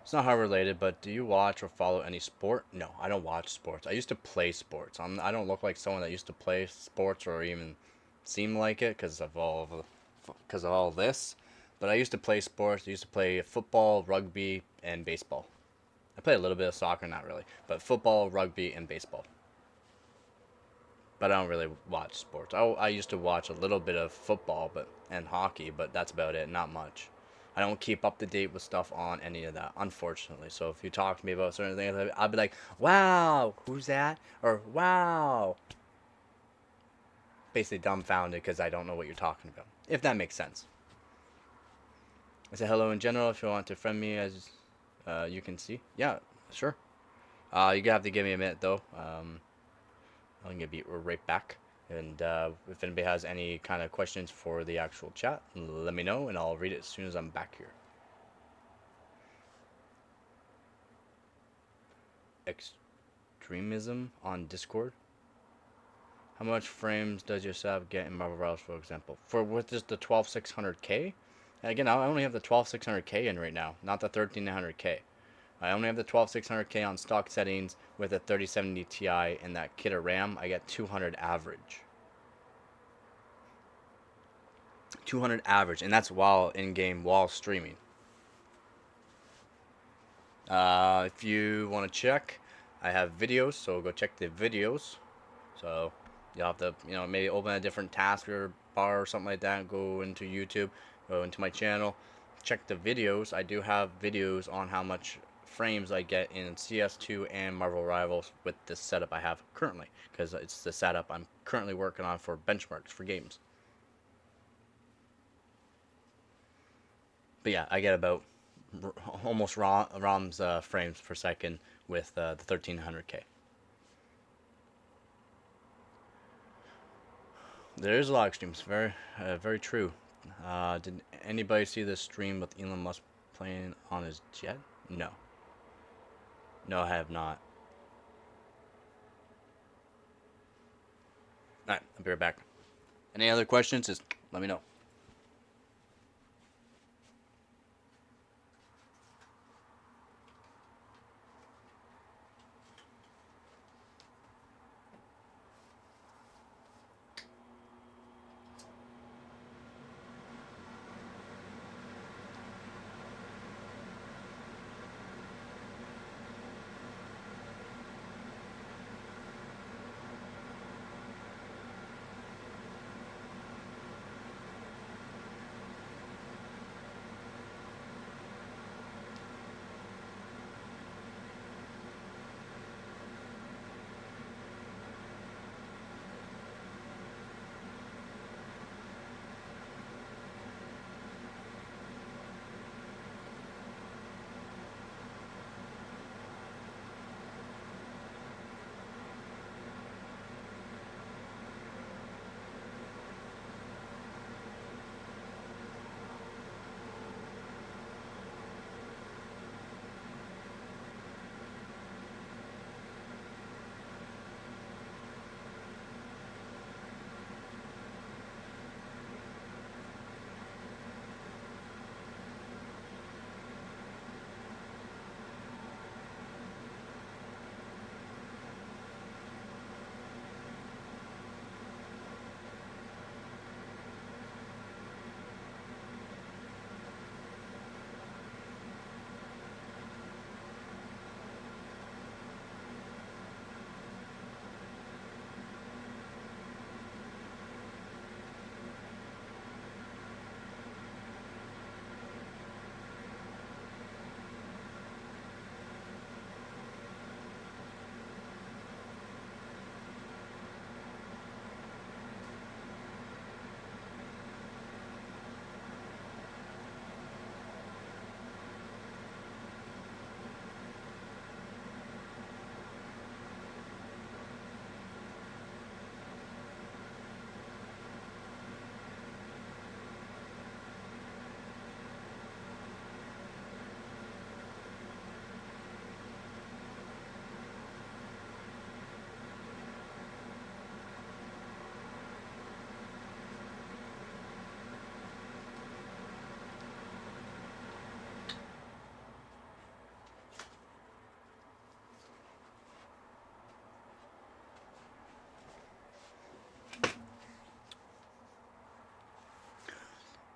It's not hard related, but do you watch or follow any sport? No, I don't watch sports. I used to play sports. I don't look like someone that used to play sports or even seem like it because of all this. But I used to play sports. I used to play football, rugby, and baseball. I played a little bit of soccer, not really, but football, rugby, and baseball. But I don't really watch sports. I used to watch a little bit of football, and hockey, but that's about it. Not much. I don't keep up to date with stuff on any of that, unfortunately. So if you talk to me about certain things, I'll be like, "Wow, who's that?" or "Wow," basically dumbfounded because I don't know what you're talking about. If that makes sense. I say hello in general. If you want to friend me, as you can see, yeah, sure. You have to give me a minute though. I'm gonna be right back. And if anybody has any kind of questions for the actual chat, let me know, and I'll read it as soon as I'm back here. Extremism on Discord. How much frames does your setup get in Marvel Rivals, for example? For with just the 12600K? Again, I only have the 12600K in right now, not the 13900K. I only have the 12600K on stock settings with a 3070 Ti and that kit of RAM. I get 200 average. 200 average, and that's while in-game, while streaming. If you want to check, I have videos, so go check the videos. So you'll have to, maybe open a different taskbar or something like that, go into YouTube, go into my channel, check the videos. I do have videos on how much frames I get in CS2 and Marvel Rivals with this setup I have currently, because it's the setup I'm currently working on for benchmarks for games. But yeah, I get about almost ROM's frames per second with the 1300K. There is a lot of streams. Very true. Did anybody see this stream with Elon Musk playing on his jet? No. No, I have not. Alright, I'll be right back. Any other questions? Just let me know.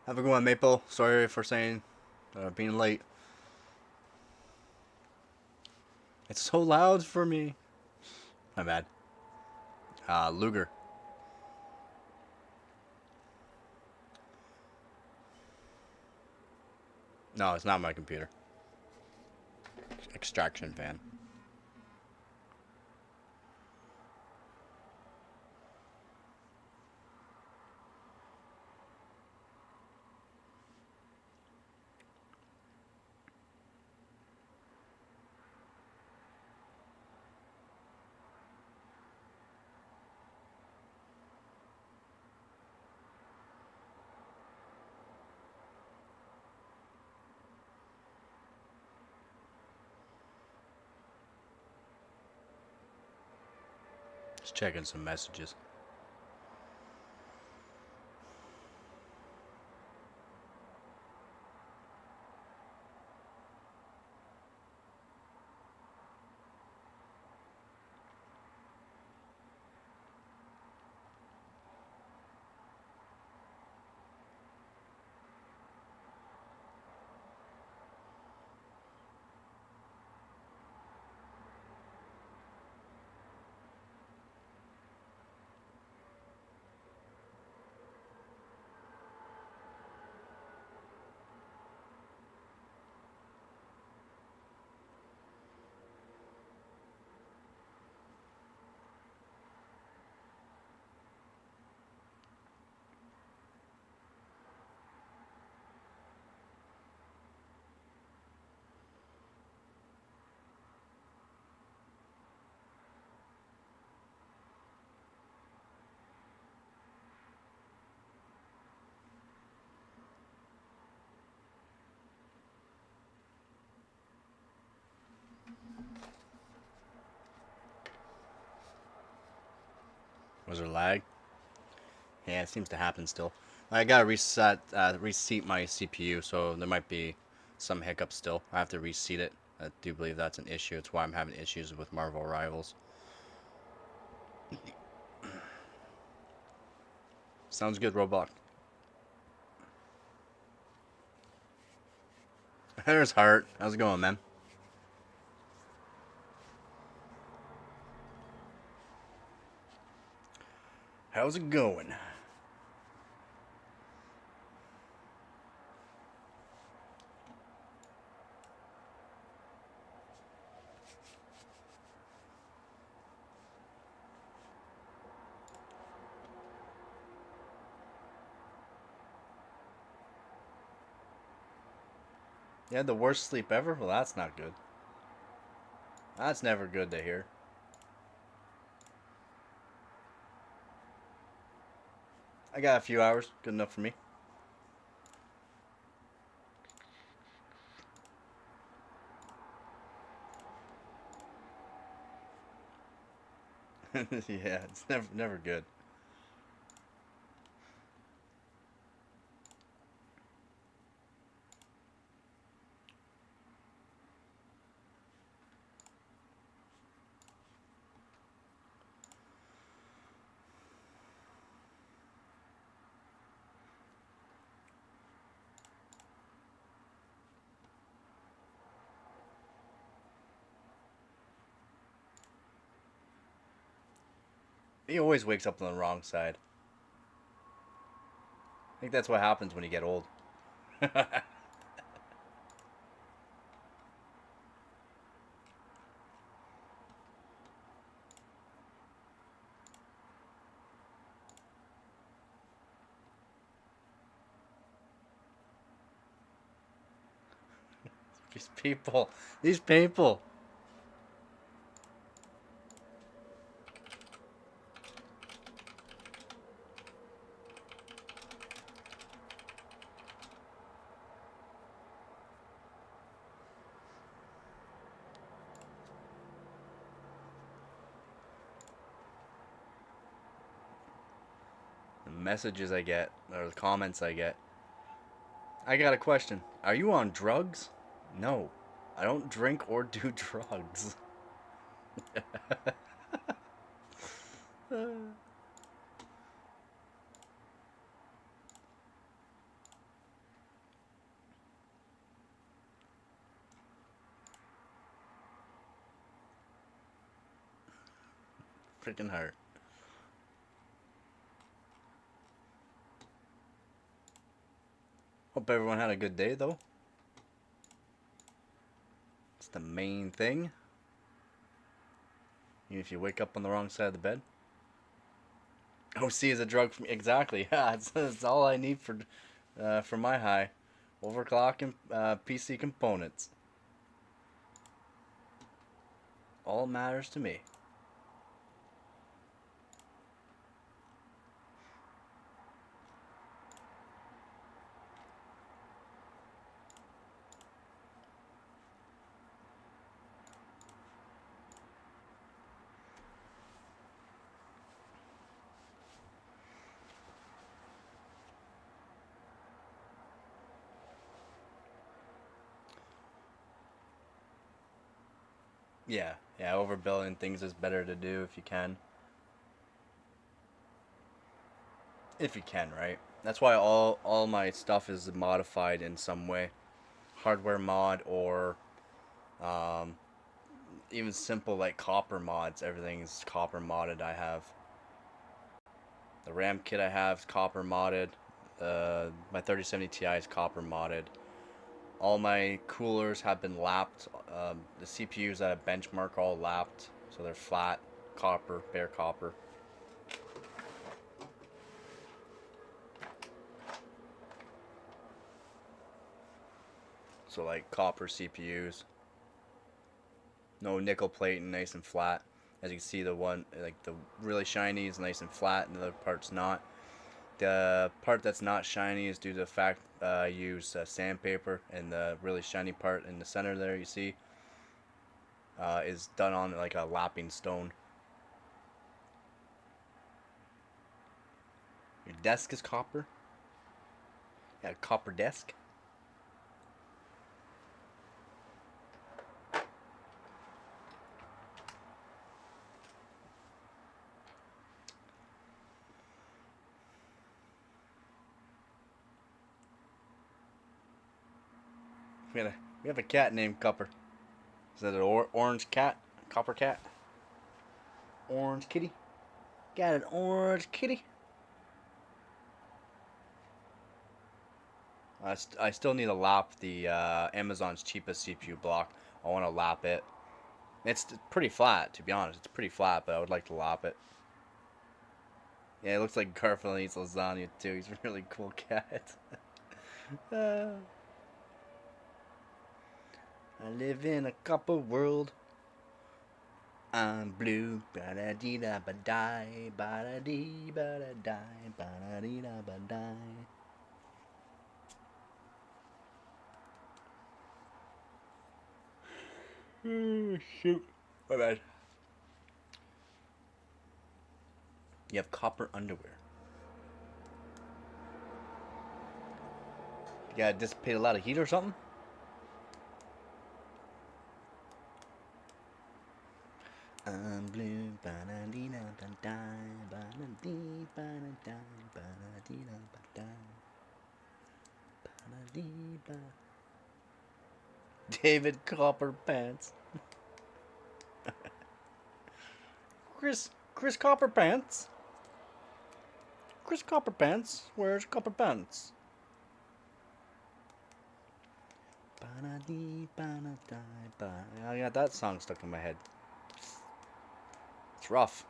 Have a good one, Maple. Sorry for saying being late. It's so loud for me. My bad. Luger. No, it's not my computer. Extraction fan. Just checking some messages. Was there lag? Yeah, it seems to happen still. I gotta reseat my CPU, so there might be some hiccups still. I have to reseat it. I do believe that's an issue. It's why I'm having issues with Marvel Rivals. Sounds good, Roblox. There's Heart. How's it going, man? How's it going? You had the worst sleep ever? Well, that's not good. That's never good to hear. I got a few hours. Good enough for me. Yeah, it's never good. He always wakes up on the wrong side. I think that's what happens when you get old. These people. These people. The messages I get, or the comments I get. I got a question. Are you on drugs? No. I don't drink or do drugs. Freaking hard. Hope everyone had a good day, though. It's the main thing. Even if you wake up on the wrong side of the bed. OC is a drug from exactly. Yeah, that's all I need for my high. Overclocking PC components. All matters to me. Yeah, overbuilding things is better to do if you can. If you can, right? That's why all my stuff is modified in some way. Hardware mod or um, even simple like copper mods. Everything's copper modded. I have the RAM kit I have is copper modded. My 3070 Ti is copper modded. All my coolers have been lapped. The CPUs that I benchmark are all lapped, so they're flat copper, bare copper. So like copper CPUs, no nickel plate and nice and flat. As you can see, the one like the really shiny is nice and flat, and the other part's not. The part that's not shiny is due to the fact I use sandpaper, and the really shiny part in the center there you see is done on like a lapping stone. Your desk is copper. You got a copper desk. We have a cat named Copper. Is that an orange cat? Copper cat? Orange kitty? Got an orange kitty? I still need to lap the Amazon's cheapest CPU block. I want to lap it. It's pretty flat, to be honest. It's pretty flat, but I would like to lap it. Yeah, it looks like Garfield eats lasagna too. He's a really cool cat. I live in a copper world. I'm blue. Ba-da-dee-da-ba-die. Ba-da-dee-ba-da-die. Ba-da-dee-da-ba-die. Oh, shoot. My bad. You have copper underwear. You gotta dissipate a lot of heat or something? I'm blue. Ba-da-dee-da-ba-die. Ba-da-dee-ba-da-die. Ba-da-dee-da-ba-die. Ba-da-dee-ba. David Copper Pants. Chris Copper Pants. Chris Copper Pants. Where's Copper Pants? I got that song stuck in my head. It's rough.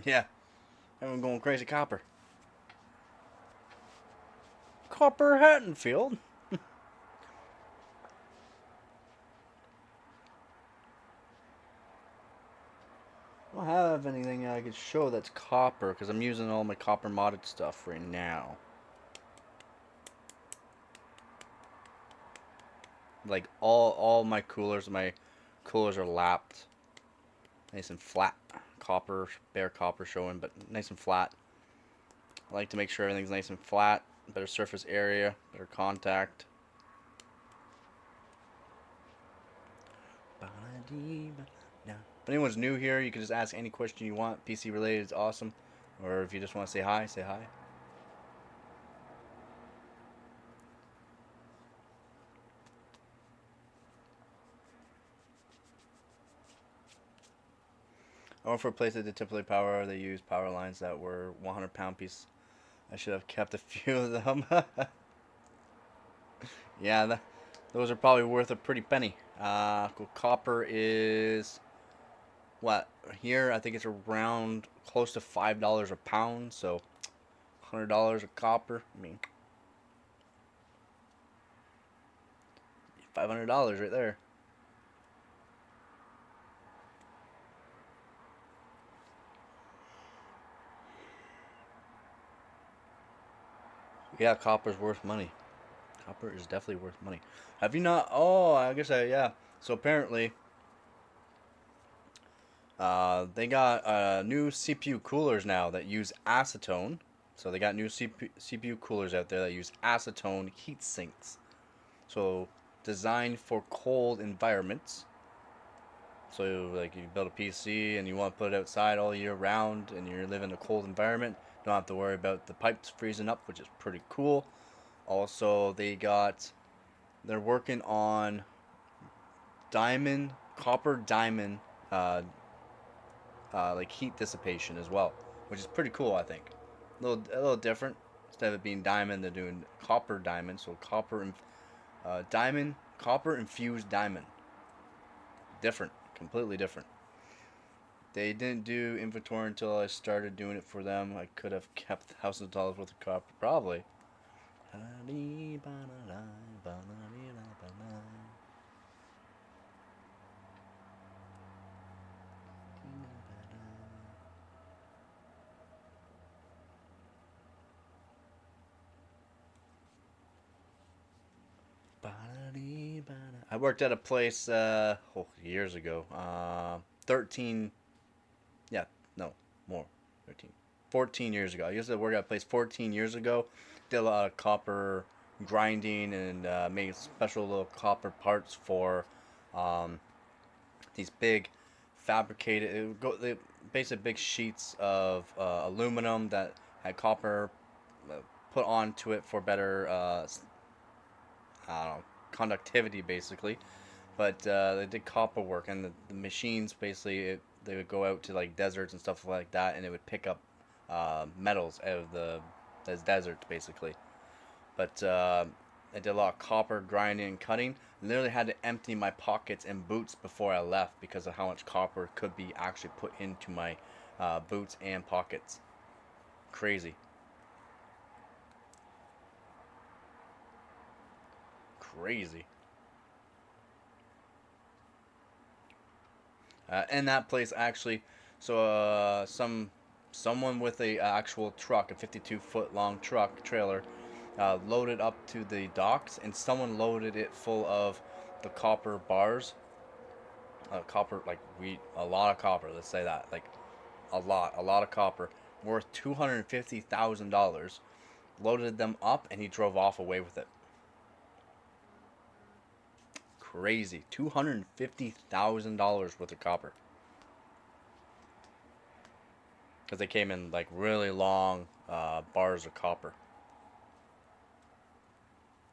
Yeah. Everyone going crazy Copper. Copper Hattenfield. I don't have anything I could show that's copper because I'm using all my copper modded stuff right now. Like all my coolers are lapped. Nice and flat. Copper, bare copper showing, but nice and flat. I like to make sure everything's nice and flat. Better surface area, better contact. If anyone's new here, you can just ask any question you want. PC related is awesome. Or if you just want to say hi, say hi. I went for a place that did typically power. They used power lines that were 100-pound piece. I should have kept a few of them. Yeah, those are probably worth a pretty penny. Copper is what here? I think it's around close to $5 a pound. So $100 of copper. I mean, $500 right there. Yeah, copper's worth money. Copper is definitely worth money. Have you not? Oh, I guess yeah. So apparently, they got new CPU coolers now that use acetone. So they got new CPU coolers out there that use acetone heat sinks. So designed for cold environments. So like you build a PC and you want to put it outside all year round and you live in a cold environment, you don't have to worry about the pipes freezing up, which is pretty cool. Also, they're working on copper diamond, like heat dissipation as well, which is pretty cool, I think. A little different. Instead of it being diamond, they're doing copper diamond. So copper infused diamond. Different, completely different. They didn't do inventory until I started doing it for them. I could have kept thousands of dollars worth of copper, probably. I worked at a place years ago. 13, yeah, no, more, 13, 14 years ago. I used to work at a place 14 years ago. Did a lot of copper grinding and made special little copper parts for um, these big fabricated, it would go, they, basically big sheets of aluminum that had copper uh, put onto it for better, I don't know, conductivity basically. But they did copper work, and the machines basically they would go out to like deserts and stuff like that, and it would pick up metals out of those deserts basically. But I did a lot of copper grinding and cutting. Literally had to empty my pockets and boots before I left because of how much copper could be actually put into my boots and pockets. Crazy, crazy. And that place actually, so someone with a actual truck, a 52-foot long truck trailer, loaded up to the docks, and someone loaded it full of the copper bars, copper like we a lot of copper. Let's say that like a lot of copper, worth $250,000. Loaded them up, and he drove off away with it. Crazy, $250,000 worth of copper. Because they came in like really long bars of copper.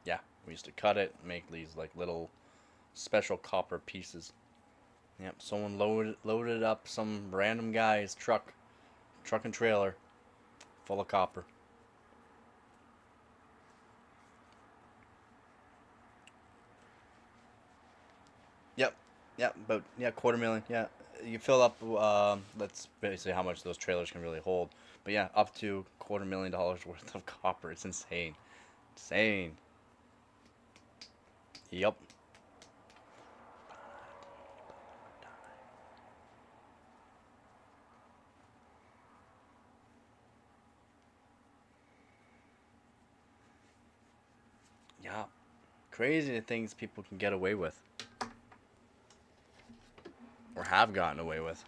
Yeah, we used to cut it and make these like little special copper pieces. Yep, someone loaded up some random guy's truck and trailer, full of copper. Yep, yep, about yeah, quarter million. Yeah, you fill up. That's basically how much those trailers can really hold. But yeah, up to $250,000 worth of copper. It's insane, insane. Yep. Yeah, crazy the things people can get away with or have gotten away with.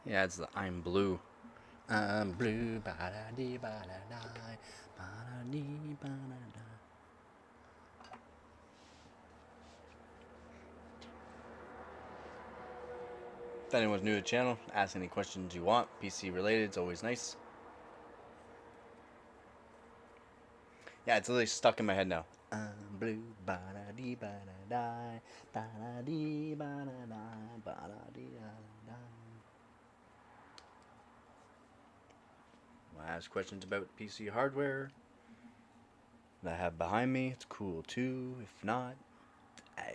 Yeah, it's the I'm blue. I'm blue, ba da dee ba da da, ba da dee ba da da. If anyone's new to the channel, ask any questions you want. PC related, it's always nice. Yeah, it's literally stuck in my head now. I'm blue, ba da dee ba da da, ba da dee ba da da, ba da dee da da. Want to ask questions about PC hardware that I have behind me? It's cool too. If not, I.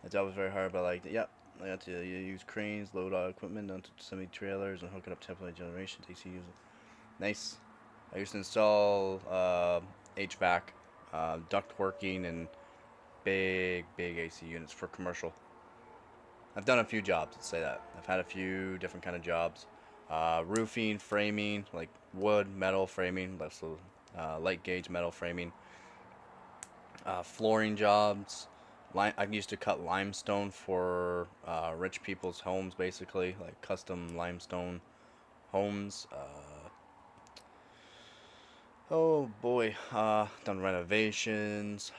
It's always very hard, but like, yep. I got to use cranes, load all equipment onto semi trailers, and hook it up to template generation. ECUs. Nice. I used to install HVAC, duct working, and big AC units for commercial. I've done a few jobs. Let's say that I've had a few different kind of jobs, roofing, framing, like wood, metal framing, so light gauge metal framing, flooring jobs. I used to cut limestone for rich people's homes, basically, like custom limestone homes. Oh boy, done renovations.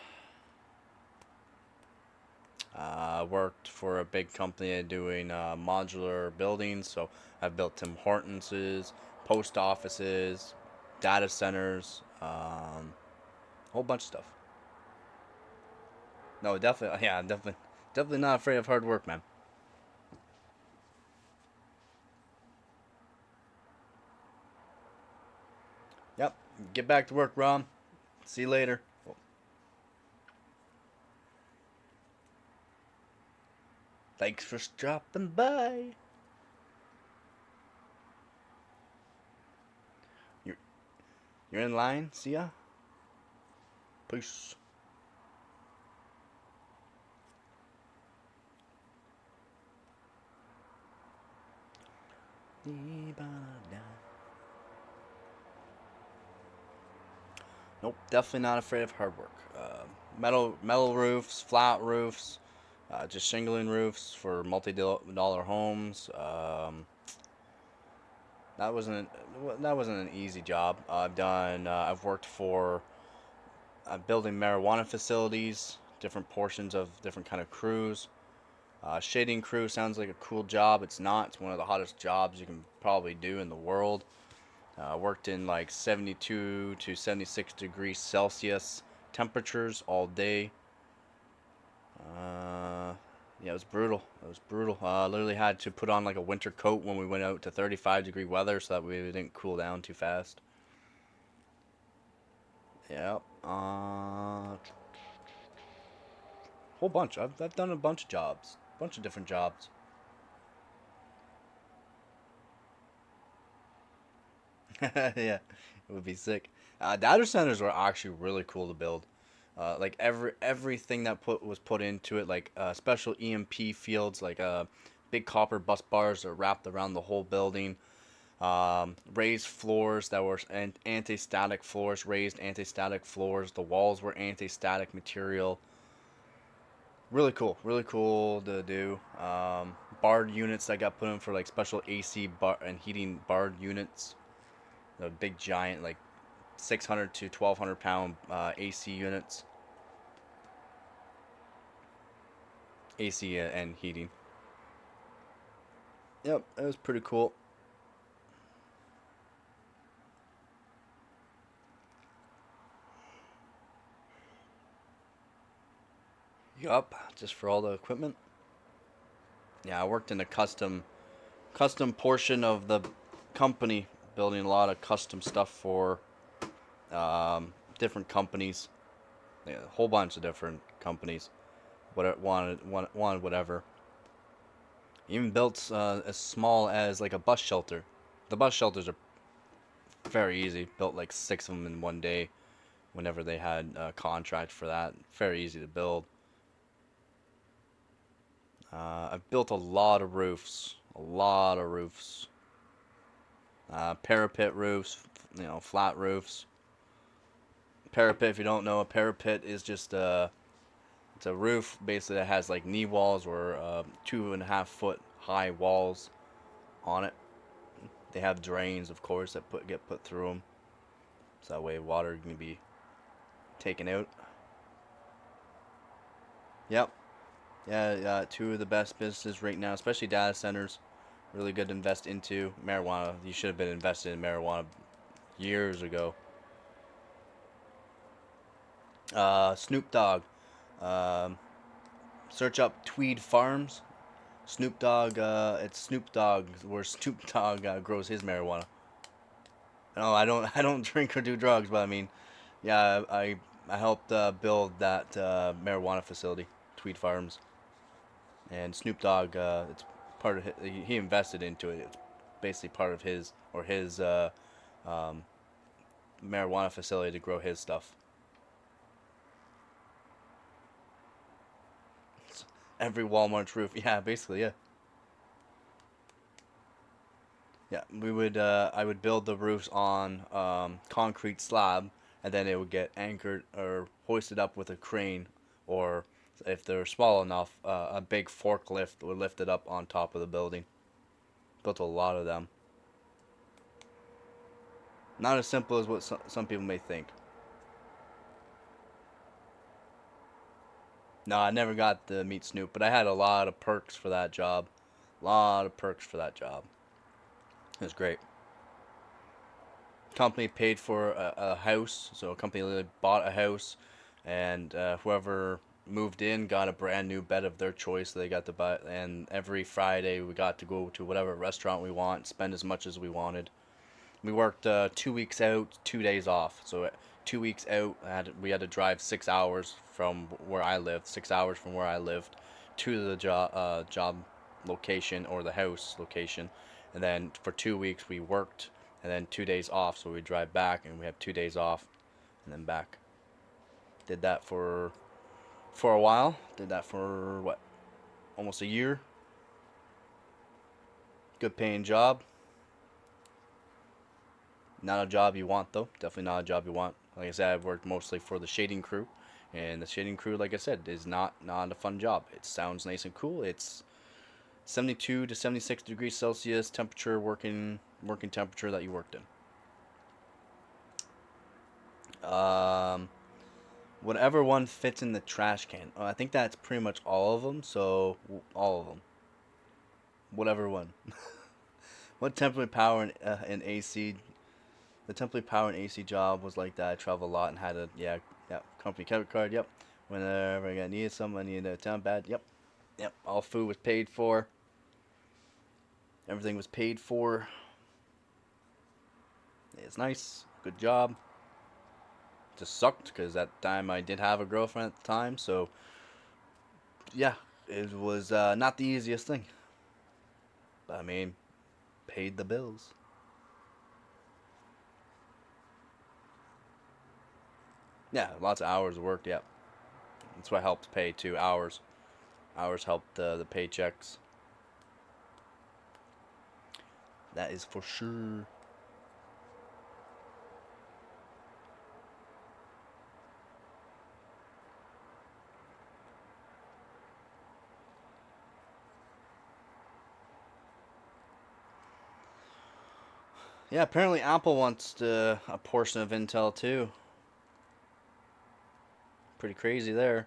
Worked for a big company doing modular buildings, so I've built Tim Hortons's, post offices, data centers, a whole bunch of stuff. No, definitely, yeah, definitely, Definitely not afraid of hard work, man. Yep. Get back to work, Rom. See you later. Thanks for stopping by. You're, you're in line. See ya. Peace. Nope, definitely not afraid of hard work. Metal roofs, flat roofs, just shingling roofs for multi-dollar homes. That wasn't that wasn't an easy job. I've worked for building marijuana facilities, different portions of different kind of crews. Shading crew sounds like a cool job. It's not. It's one of the hottest jobs you can probably do in the world. Worked in like 72 to 76 degrees Celsius temperatures all day. Yeah, it was brutal. It was brutal. Literally had to put on like a winter coat when we went out to 35-degree weather so that we didn't cool down too fast. Yep. Whole bunch. I've done a bunch of jobs. Bunch of different jobs. Yeah, it would be sick. Data centers were actually really cool to build. Like everything that was put into it, like special EMP fields, like big copper bus bars that are wrapped around the whole building. Raised floors that were anti-static floors, raised anti-static floors. The walls were anti-static material. Really cool to do. Barred units that got put in for like special AC bar and heating barred units. The big giant like 600 to 1200 pound AC units. AC and heating. Yep, it was pretty cool. Yup, just for all the equipment. Yeah, I worked in a custom portion of the company, building a lot of custom stuff for different companies. Yeah, a whole bunch of different companies. What wanted whatever. Even built as small as like a bus shelter. The bus shelters are very easy. Built like 6 of them in one day. Whenever they had a contract for that, very easy to build. I've built a lot of roofs. A lot of roofs. Parapet roofs, flat roofs. Parapet, if you don't know, a parapet is just it's a roof basically that has like knee walls or 2.5 foot high walls on it. They have drains, of course, that get put through them, so that way water can be taken out. Yep. Yeah, two of the best businesses right now, especially data centers. Really good to invest into. Marijuana, you should have been invested in marijuana years ago. Snoop Dogg. Um, Search up Tweed Farms. Snoop Dogg. It's Snoop Dogg where Snoop Dogg grows his marijuana. No, I don't. I don't drink or do drugs, but I mean, yeah, I helped build that marijuana facility, Tweed Farms, and Snoop Dogg. It's part of he invested into it. It's basically part of his um, marijuana facility to grow his stuff. Every Walmart's roof. Yeah, basically, yeah. Yeah, I would build the roofs on concrete slab, and then it would get anchored or hoisted up with a crane, or if they're small enough, a big forklift would lift it up on top of the building. Built a lot of them. Not as simple as what some people may think. No, I never got to meet Snoop, but I had a lot of perks for that job. A lot of perks for that job. It was great. Company paid for a house, so a company literally bought a house, and whoever moved in, got a brand new bed of their choice. They got to buy, and every Friday we got to go to whatever restaurant we want, spend as much as we wanted. We worked 2 weeks out, 2 days off. So 2 weeks out, we had to drive 6 hours from where I lived, 6 hours from where I lived, to the job location or the house location, and then for 2 weeks we worked, and then 2 days off. So we drive back, and we have 2 days off, and then back. Did that for a while. Did that for what? Almost a year. Good paying job. Not a job you want though. Definitely not a job you want. Like I said, I've worked mostly for the shading crew, and the shading crew, like I said, is not a fun job. It sounds nice and cool. It's 72 to 76 degrees Celsius temperature, working temperature that you worked in. Whatever one fits in the trash can. I think that's pretty much all of them. So all of them. Whatever one. What temporary power in AC? The temporary power and AC job was like that. I traveled a lot and had a company credit card. Yep. Whenever I needed something, I needed a town bad. Yep. All food was paid for. Everything was paid for. It's nice. Good job. Just sucked because at the time I did have a girlfriend at the time. So yeah, it was not the easiest thing. But I mean, paid the bills. Yeah, lots of hours worked. Yep. That's what helps pay too. Hours help the paychecks. That is for sure. Yeah, apparently Apple wants a portion of Intel too. Pretty crazy there.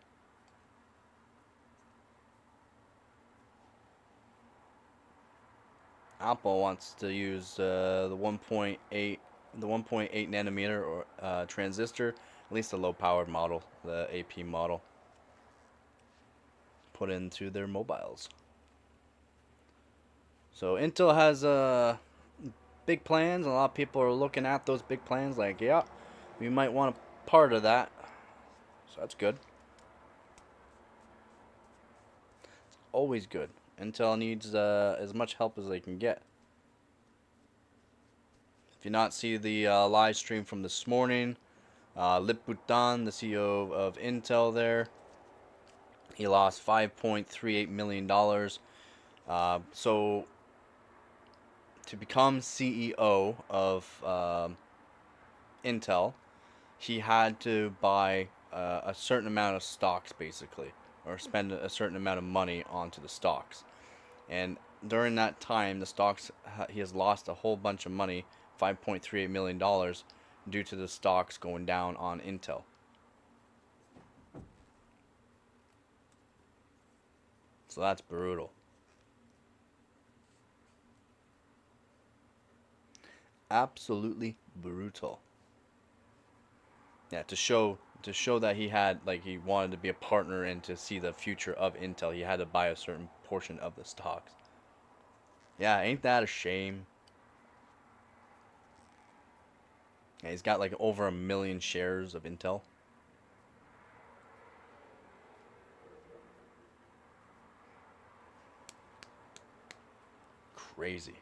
Apple wants to use the 1.8 nanometer or transistor, at least the low powered model, the AP model, put into their mobiles. So Intel has big plans, and a lot of people are looking at those big plans like, yeah, we might want a part of that. So that's good. It's always good. Intel needs as much help as they can get. If you not see the live stream from this morning, Lip Bhutan, the CEO of Intel there, he lost $5.38 million. So to become CEO of Intel, he had to buy a certain amount of stocks, basically, or spend a certain amount of money onto the stocks. And during that time, the stocks, he has lost a whole bunch of money, $5.38 million, due to the stocks going down on Intel. So that's brutal. Absolutely brutal. Yeah, to show that he had, like, he wanted to be a partner and to see the future of Intel, he had to buy a certain portion of the stocks. Yeah, ain't that a shame? Yeah, he's got like over 1 million shares of Intel. Crazy.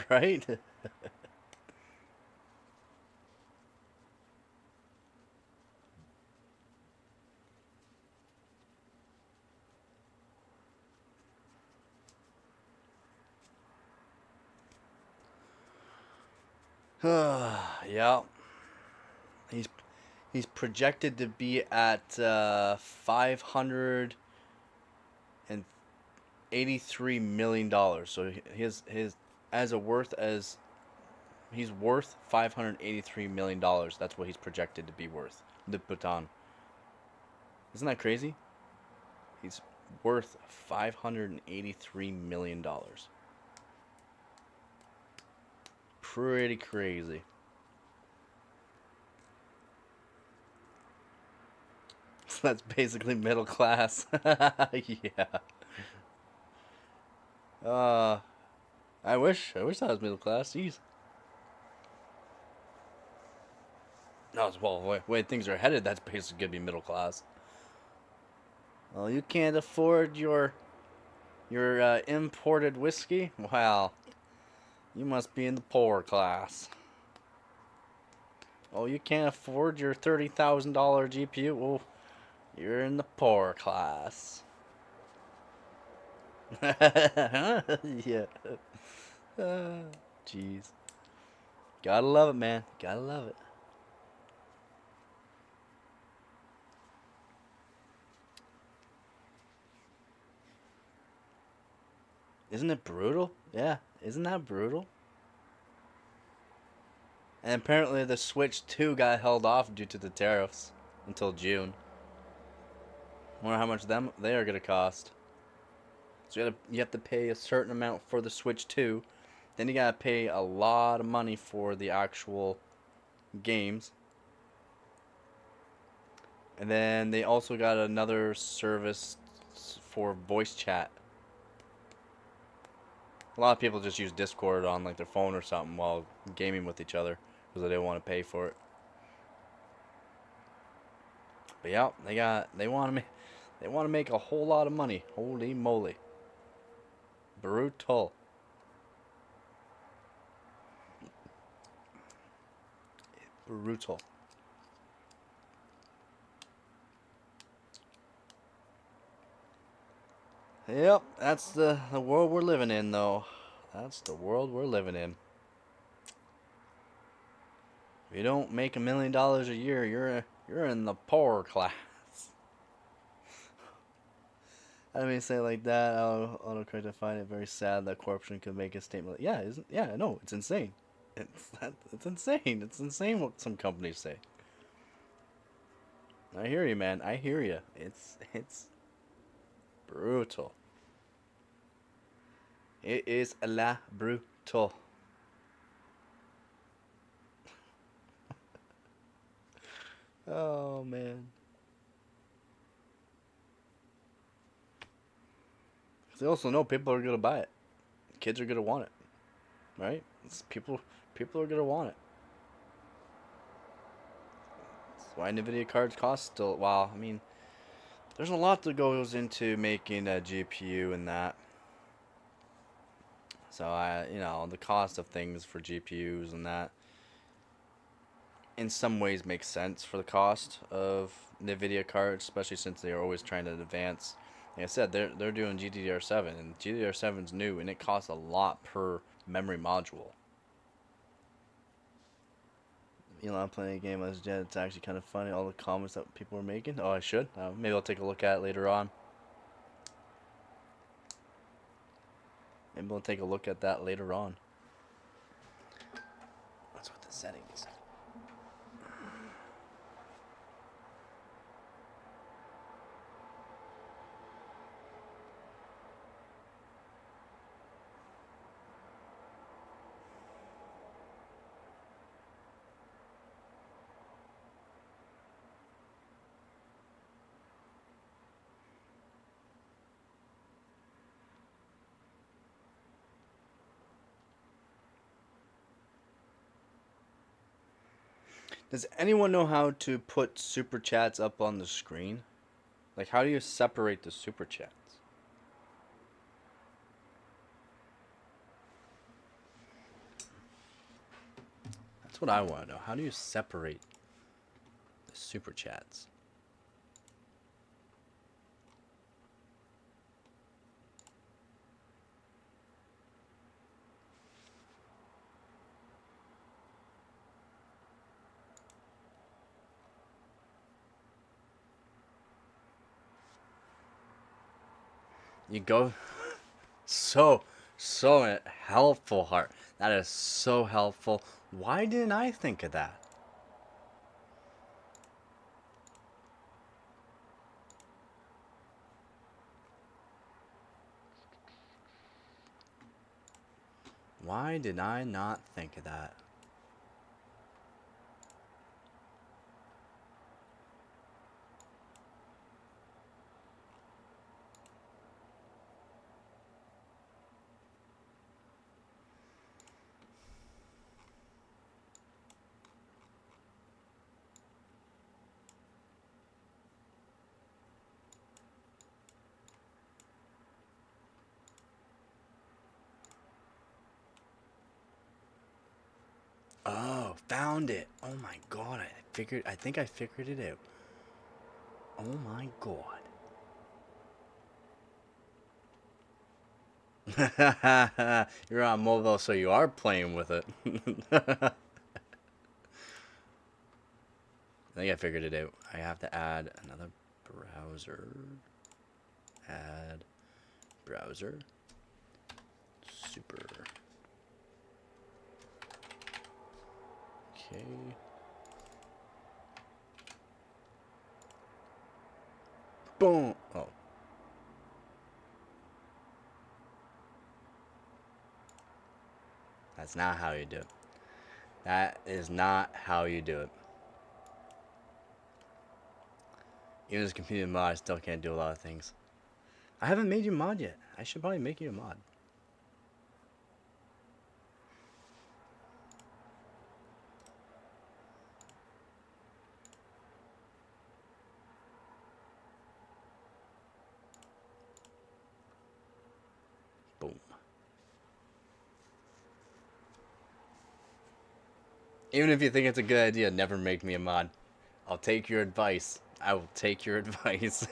Right? Yeah. He's he's projected to be at 583 million dollars. So his as a worth as he's worth $583 million. That's what he's projected to be worth. The Bhutan. Isn't that crazy? He's worth $583 million. pretty crazy. So that's basically middle class. Yeah. I wish I was middle class. Jeez. No, well, way things are headed, that's basically gonna be middle class. Well, you can't afford your imported whiskey. Well, you must be in the poor class. Oh, you can't afford your $30,000 GPU. Well, you're in the poor class. Yeah. Jeez. Gotta love it, man. Gotta love it. Isn't it brutal? Yeah. Isn't that brutal? And apparently the Switch 2 got held off due to the tariffs until June. Wonder how much they are gonna cost. So you have to pay a certain amount for the Switch 2. Then you gotta pay a lot of money for the actual games. And then they also got another service for voice chat. A lot of people just use Discord on like their phone or something while gaming with each other because they didn't want to pay for it. But yeah, they want to make a whole lot of money. Holy moly. Brutal. Brutal. Yep, that's the world we're living in, though. That's the world we're living in. If you don't make $1 million a year, you're in the poor class. I mean, say it like that. Autocorrect. I find it very sad that corruption could make a statement. Yeah, isn't? Yeah, no, it's insane. It's insane. It's insane what some companies say. I hear you, man. I hear you. It's brutal. It is la brutal. Oh man. They also know people are gonna buy it. Kids are gonna want it, right? People are gonna want it. That's why Nvidia cards cost still. Wow, I mean, there's a lot that goes into making a GPU and that. So the cost of things for GPUs and that, in some ways, makes sense for the cost of Nvidia cards, especially since they are always trying to advance. Like I said, they're doing GDDR7, and GDDR7 is new, and it costs a lot per memory module. I'm playing a game as Jet. It's actually kind of funny, all the comments that people are making. Oh, I should. Maybe I'll take a look at it later on. Maybe we'll take a look at that later on. What's with the settings? Does anyone know how to put super chats up on the screen? Like, how do you separate the super chats? That's what I want to know. How do you separate the super chats? You go so helpful, Heart. That is so helpful. Why didn't I think of that? Why did I not think of that? Oh, found it. Oh my god, I think I figured it out. Oh my god. You're on mobile, so you are playing with it. I think I figured it out. I have to add another browser. Add browser. Super. Okay. Boom. Oh. That's not how you do it. That is not how you do it. Even as a computer mod, I still can't do a lot of things. I haven't made you a mod yet. I should probably make you a mod. Boom. Even if you think it's a good idea, never make me a mod. I'll take your advice. I will take your advice.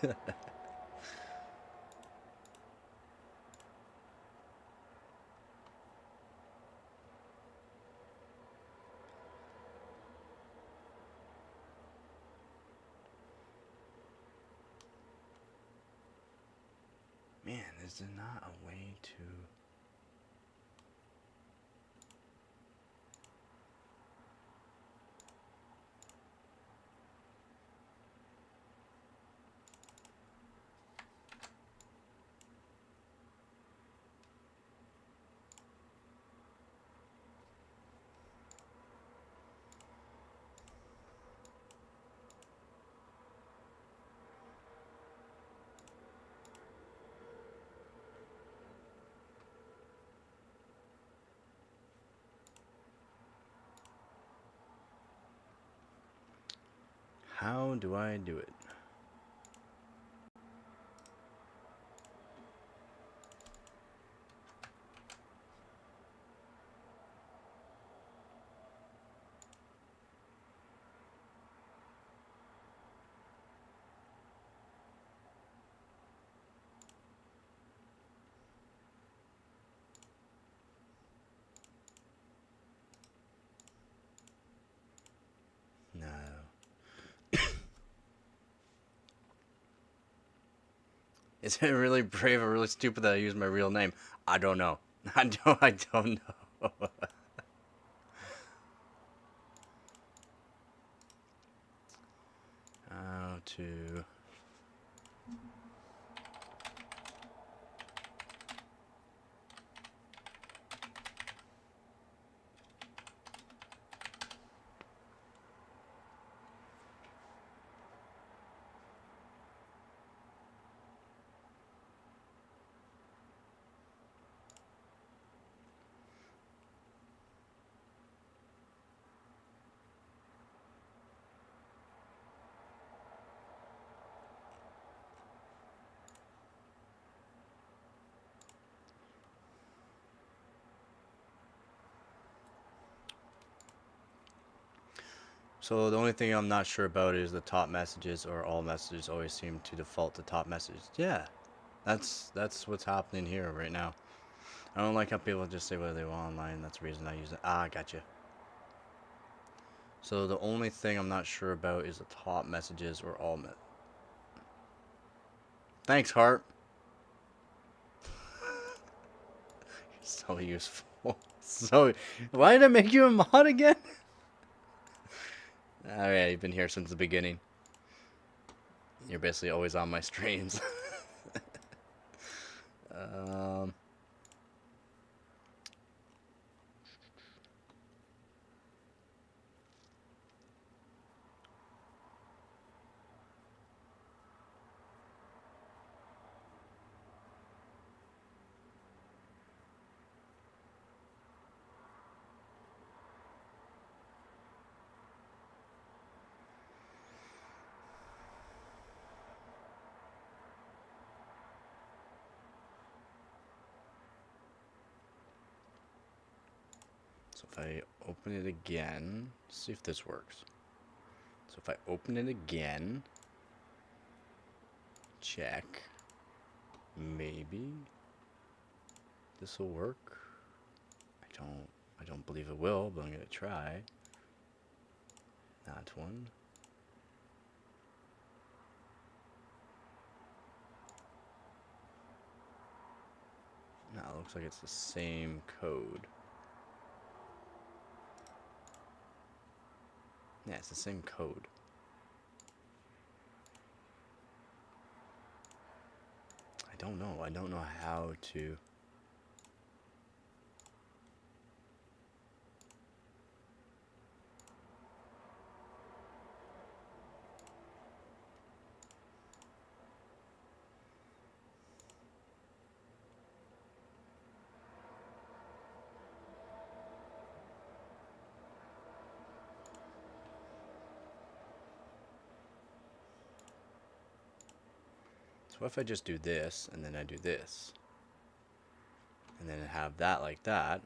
Man, is there not a way to... How do I do it? No. Is it really brave or really stupid that I use my real name? I don't know. I don't know. How to... So the only thing I'm not sure about is the top messages or all messages always seem to default to top messages. Yeah, that's what's happening here right now. I don't like how people just say what they want online. That's the reason I use it. Ah, gotcha. So the only thing I'm not sure about is the top messages or all Thanks, Hart. So useful. So, why did I make you a mod again? Alright, you've been here since the beginning. You're basically always on my streams. um, if I open it again, see if this works. So if I open it again, check, maybe this will work. I don't believe it will, but I'm gonna try. That one. No, it looks like it's the same code. Yeah, it's the same code. I don't know. I don't know how to. So what if I just do this, and then I do this, and then I have that like that,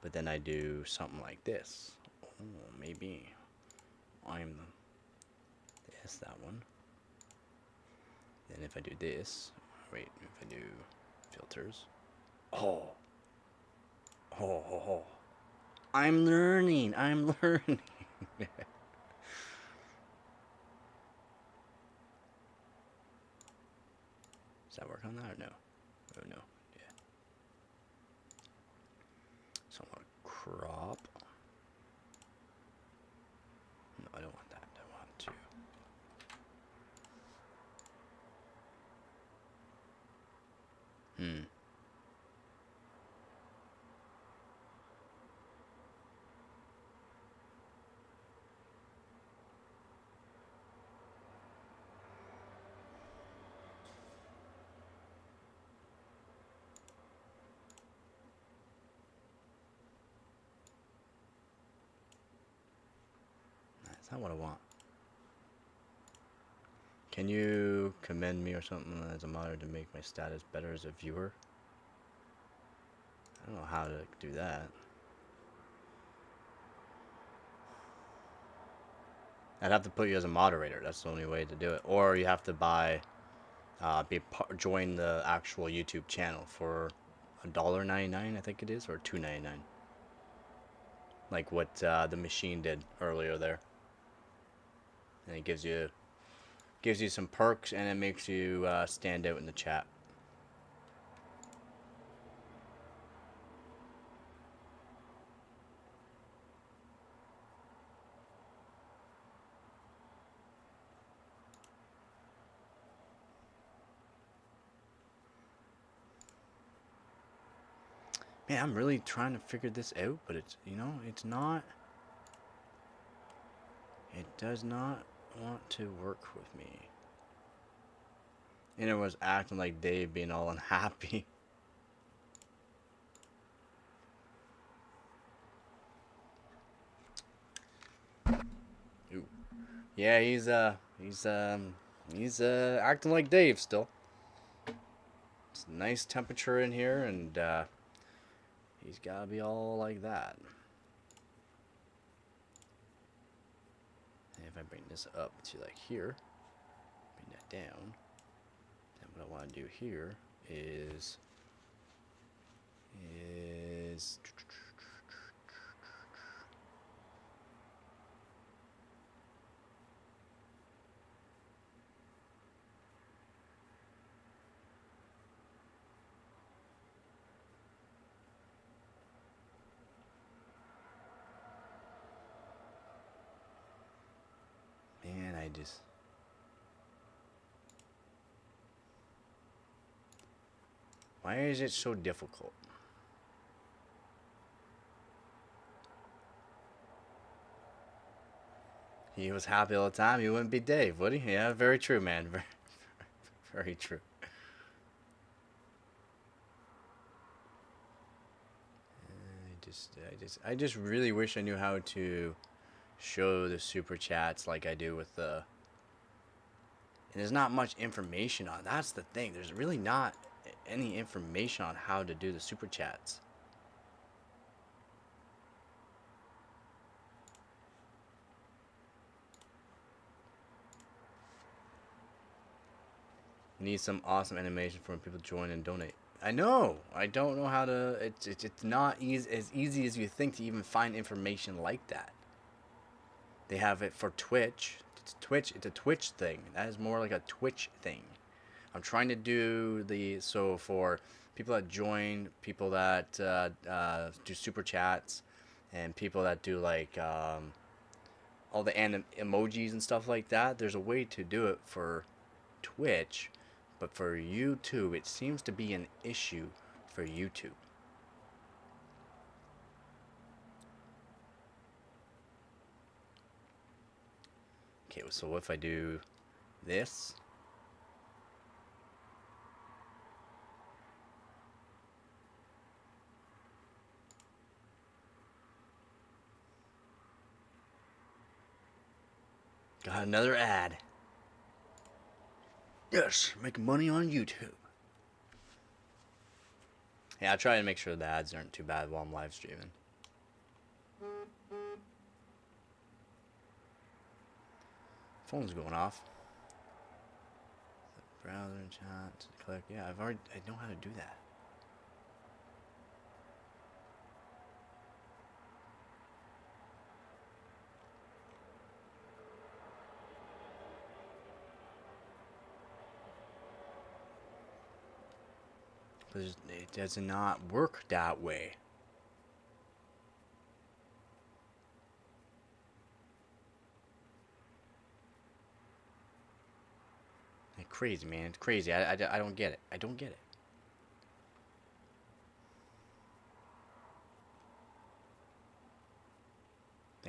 but then I do something like this. Oh, maybe I'm this, that one. Then if I do this, wait, if I do filters, oh, oh, I'm learning, I'm learning. Does that work on that or no? Oh no, yeah. So I want to crop. No, I don't want that. I want to. That's not what I want. Can you commend me or something as a modder to make my status better as a viewer? I don't know how to do that. I'd have to put you as a moderator. That's the only way to do it. Or you have to buy, join the actual YouTube channel for $1.99, I think it is, or $2.99. Like what the machine did earlier there. And it gives you some perks, and it makes you stand out in the chat. Man, I'm really trying to figure this out, but it's, it's not. It does not want to work with me. And it was acting like Dave being all unhappy. Ooh. Yeah, he's acting like Dave still. It's a nice temperature in here, and he's gotta be all like that. And if I bring this up to like here, bring that down, then what I want to do here is man, why is it so difficult? He was happy all the time. He wouldn't be Dave, would he? Yeah, very true, man. Very, very true. I just really wish I knew how to show the super chats like I do with the. And there's not much information on. That's the thing. There's really not any information on how to do the super chats. Need some awesome animation for when people join and donate. I know. I don't know how to. It's not as easy as you think to even find information like that. They have it for Twitch. It's Twitch. It's a Twitch thing. That is more like a Twitch thing. I'm trying to do so for people that join, people that do super chats, and people that do like all the emojis and stuff like that. There's a way to do it for Twitch, but for YouTube, it seems to be an issue for YouTube. Okay, so what if I do this? Got another ad. Yes, making money on YouTube. Yeah, I try to make sure the ads aren't too bad while I'm live streaming. Phone's going off. Browser and chat. Click. Yeah, I know how to do that. But it does not work that way. Like crazy, man. It's crazy. I don't get it. I don't get it.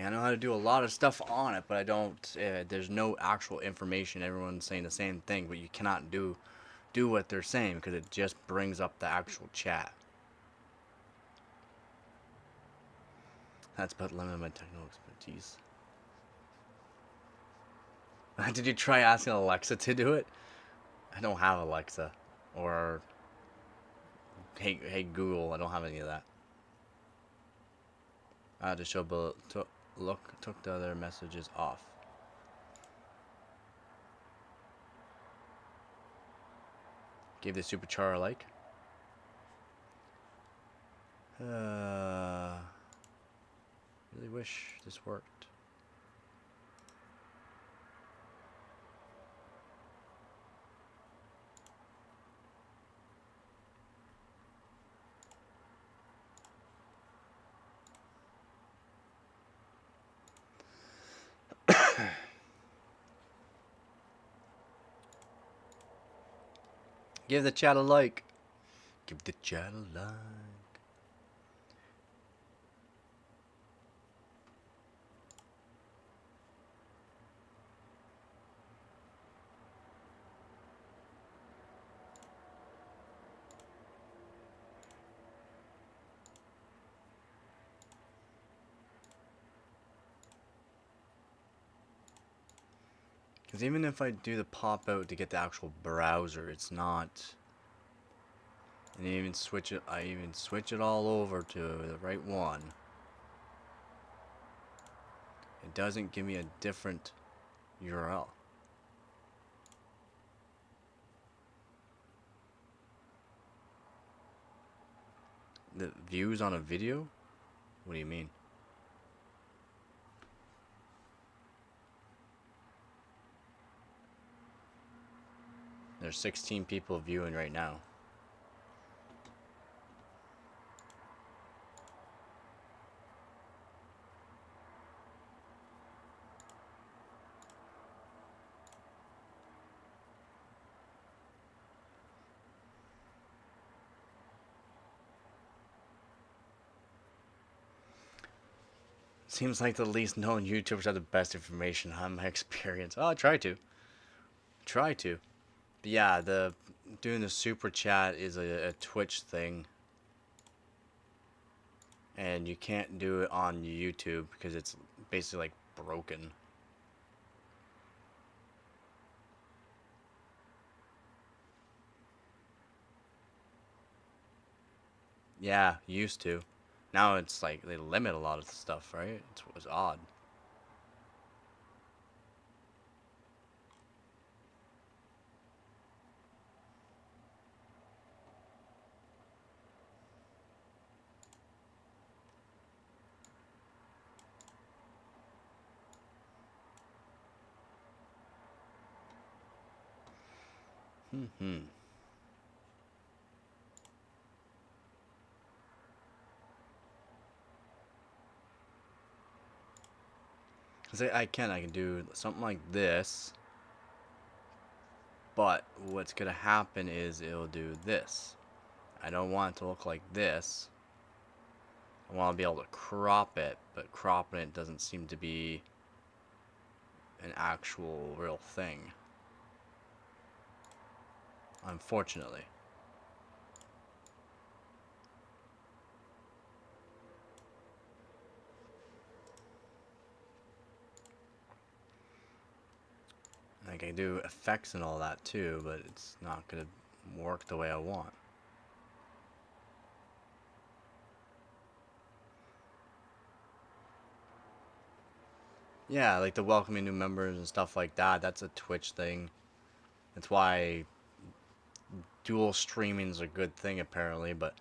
I know how to do a lot of stuff on it, but I don't. There's no actual information. Everyone's saying the same thing, but you cannot do what they're saying because it just brings up the actual chat. That's but limited my technical expertise. Did you try asking Alexa to do it? I don't have Alexa or hey Google. I don't have any of that. I had to show took the other messages off. Gave the superchar a like. Really wish this worked. Give the chat a like. Give the chat a like. Because even if I do the pop out to get the actual browser, it's not. And I even switch it all over to the right one. It doesn't give me a different URL. The views on a video? What do you mean? There's 16 people viewing right now. Seems like the least known YouTubers have the best information on my experience. Oh, I try to. But yeah, doing the super chat is a Twitch thing. And you can't do it on YouTube because it's basically like broken. Yeah, used to. Now it's like they limit a lot of stuff, right? It was odd. Mm-hmm. I can do something like this, but what's gonna happen is it'll do this. I don't want it to look like this. I want to be able to crop it, but cropping it doesn't seem to be an actual real thing, unfortunately. Like I do effects and all that too, but it's not gonna work the way I want. Yeah, like the welcoming new members and stuff like that. That's a Twitch thing. That's why dual streaming is a good thing apparently, but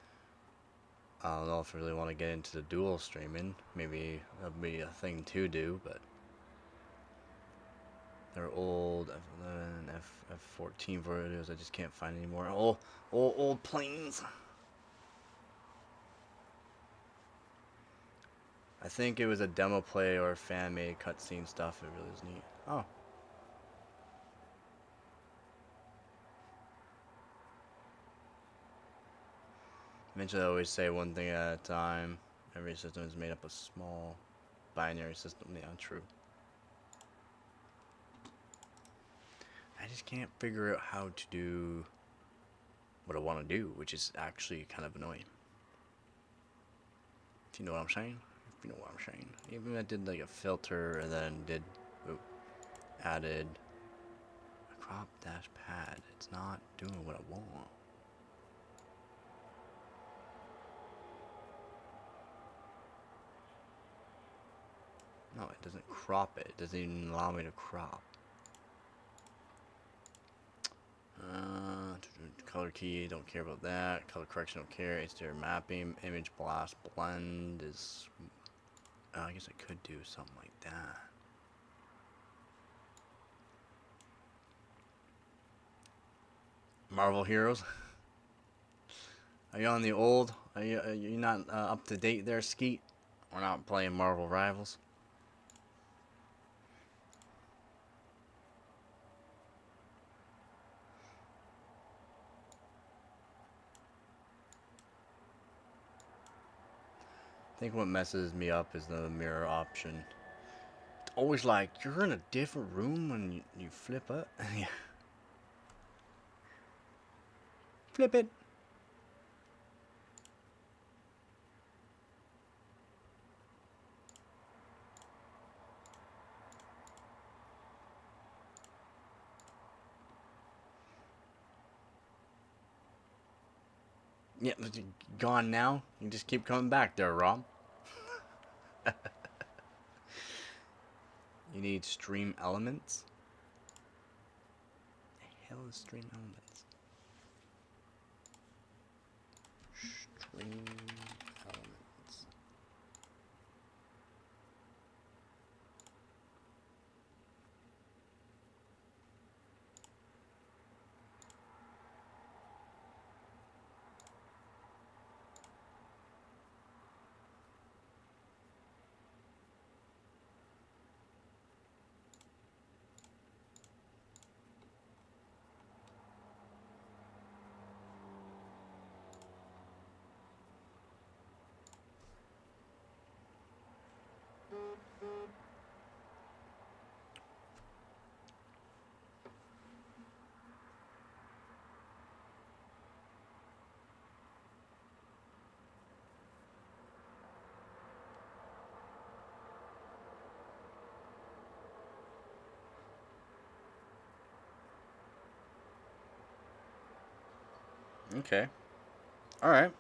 I don't know if I really want to get into the dual streaming. Maybe that'd be a thing to do, but they're old F11, F14 videos I just can't find anymore. Old planes. I think it was a demo play or fan made cutscene stuff. It really is neat. Oh. Eventually I always say one thing at a time. Every system is made up of small binary system. Yeah, true. I just can't figure out how to do what I want to do, which is actually kind of annoying. If you know what I'm saying? If you know what I'm saying. Even I did like a filter and then added a crop dash pad. It's not doing what I want. No, it doesn't crop it. It doesn't even allow me to crop. Color key, don't care about that. Color correction, don't care. HDR mapping, image blast, blend is... I guess I could do something like that. Marvel Heroes. Are you on the old? Are you not up to date there, Skeet? We're not playing Marvel Rivals. I think what messes me up is the mirror option. It's always like, you're in a different room when you flip up. Yeah. Flip it. Yeah, gone now. You just keep coming back there, Rob. You need stream elements? The hell is stream elements? Stream elements. Okay. Alright.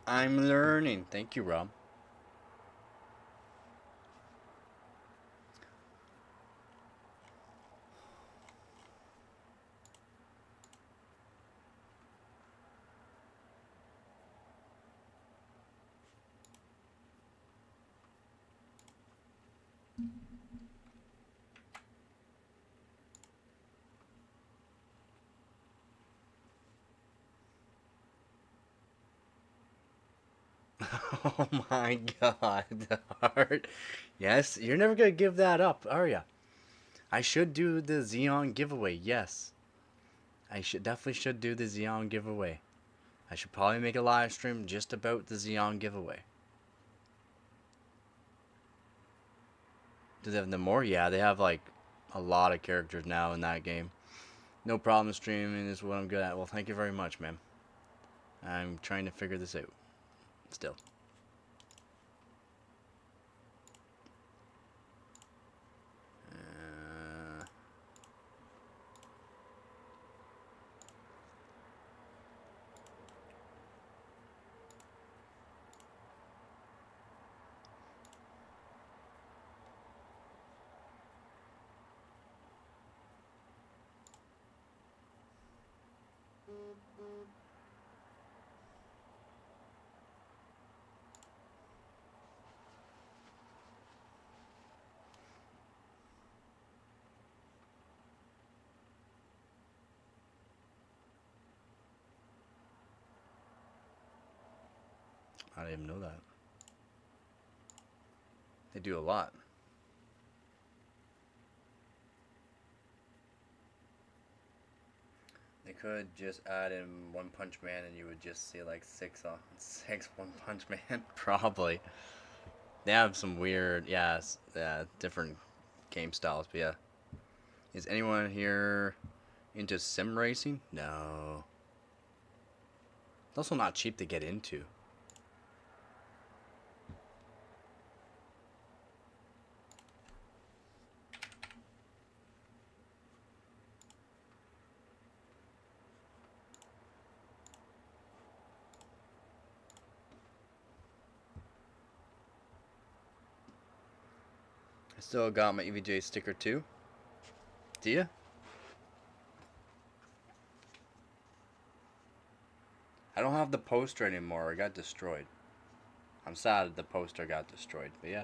I'm learning. Thank you, Rob. Oh my god, Art. Yes, you're never gonna give that up, are ya? I should do the Xeon giveaway, yes. I should definitely should do the Xeon giveaway. I should probably make a live stream just about the Xeon giveaway. Do they have them more? Yeah, they have like a lot of characters now in that game. No problem streaming is what I'm good at. Well, thank you very much, man. I'm trying to figure this out still. I didn't even know that. They do a lot. They could just add in One Punch Man and you would just see like six One Punch Man. Probably. They have some weird, yeah, different game styles, but yeah. Is anyone here into sim racing? No. It's also not cheap to get into. I still got my EVJ sticker too. Do you? I don't have the poster anymore. It got destroyed. I'm sad the poster got destroyed, but yeah.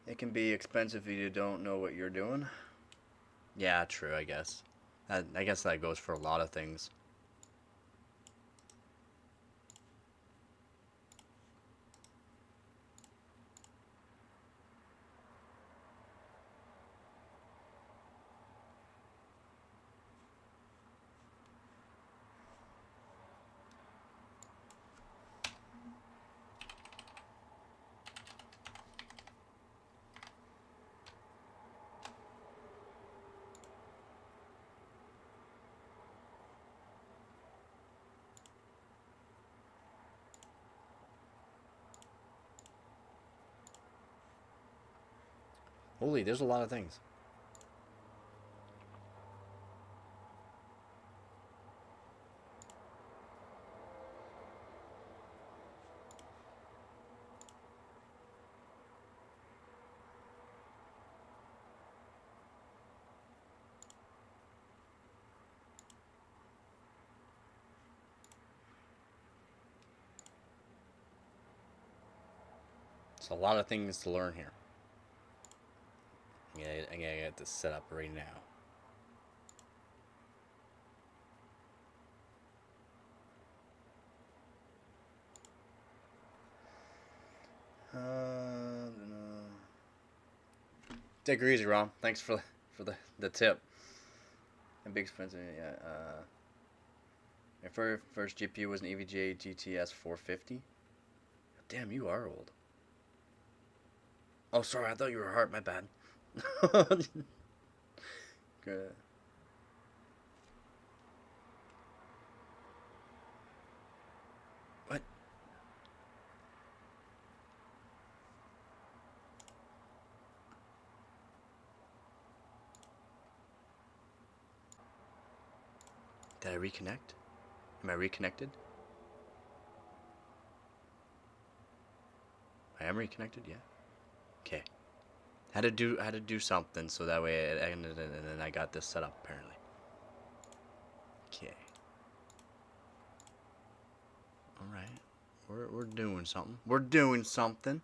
It can be expensive if you don't know what you're doing. Yeah, true, I guess. I guess that goes for a lot of things. Holy, there's a lot of things. It's a lot of things to learn here. I gotta get this set up right now. Take her easy, Rom. Thanks for the tip. A big expensive, yeah. My first GPU was an EVGA GTS 450. Damn, you are old. Oh, sorry, I thought you were hard. My bad. Good. What? Did I reconnect? Am I reconnected? I am reconnected, yeah. Okay. Had to do something so that way it ended and then I got this set up apparently. Okay. Alright. We're doing something. We're doing something.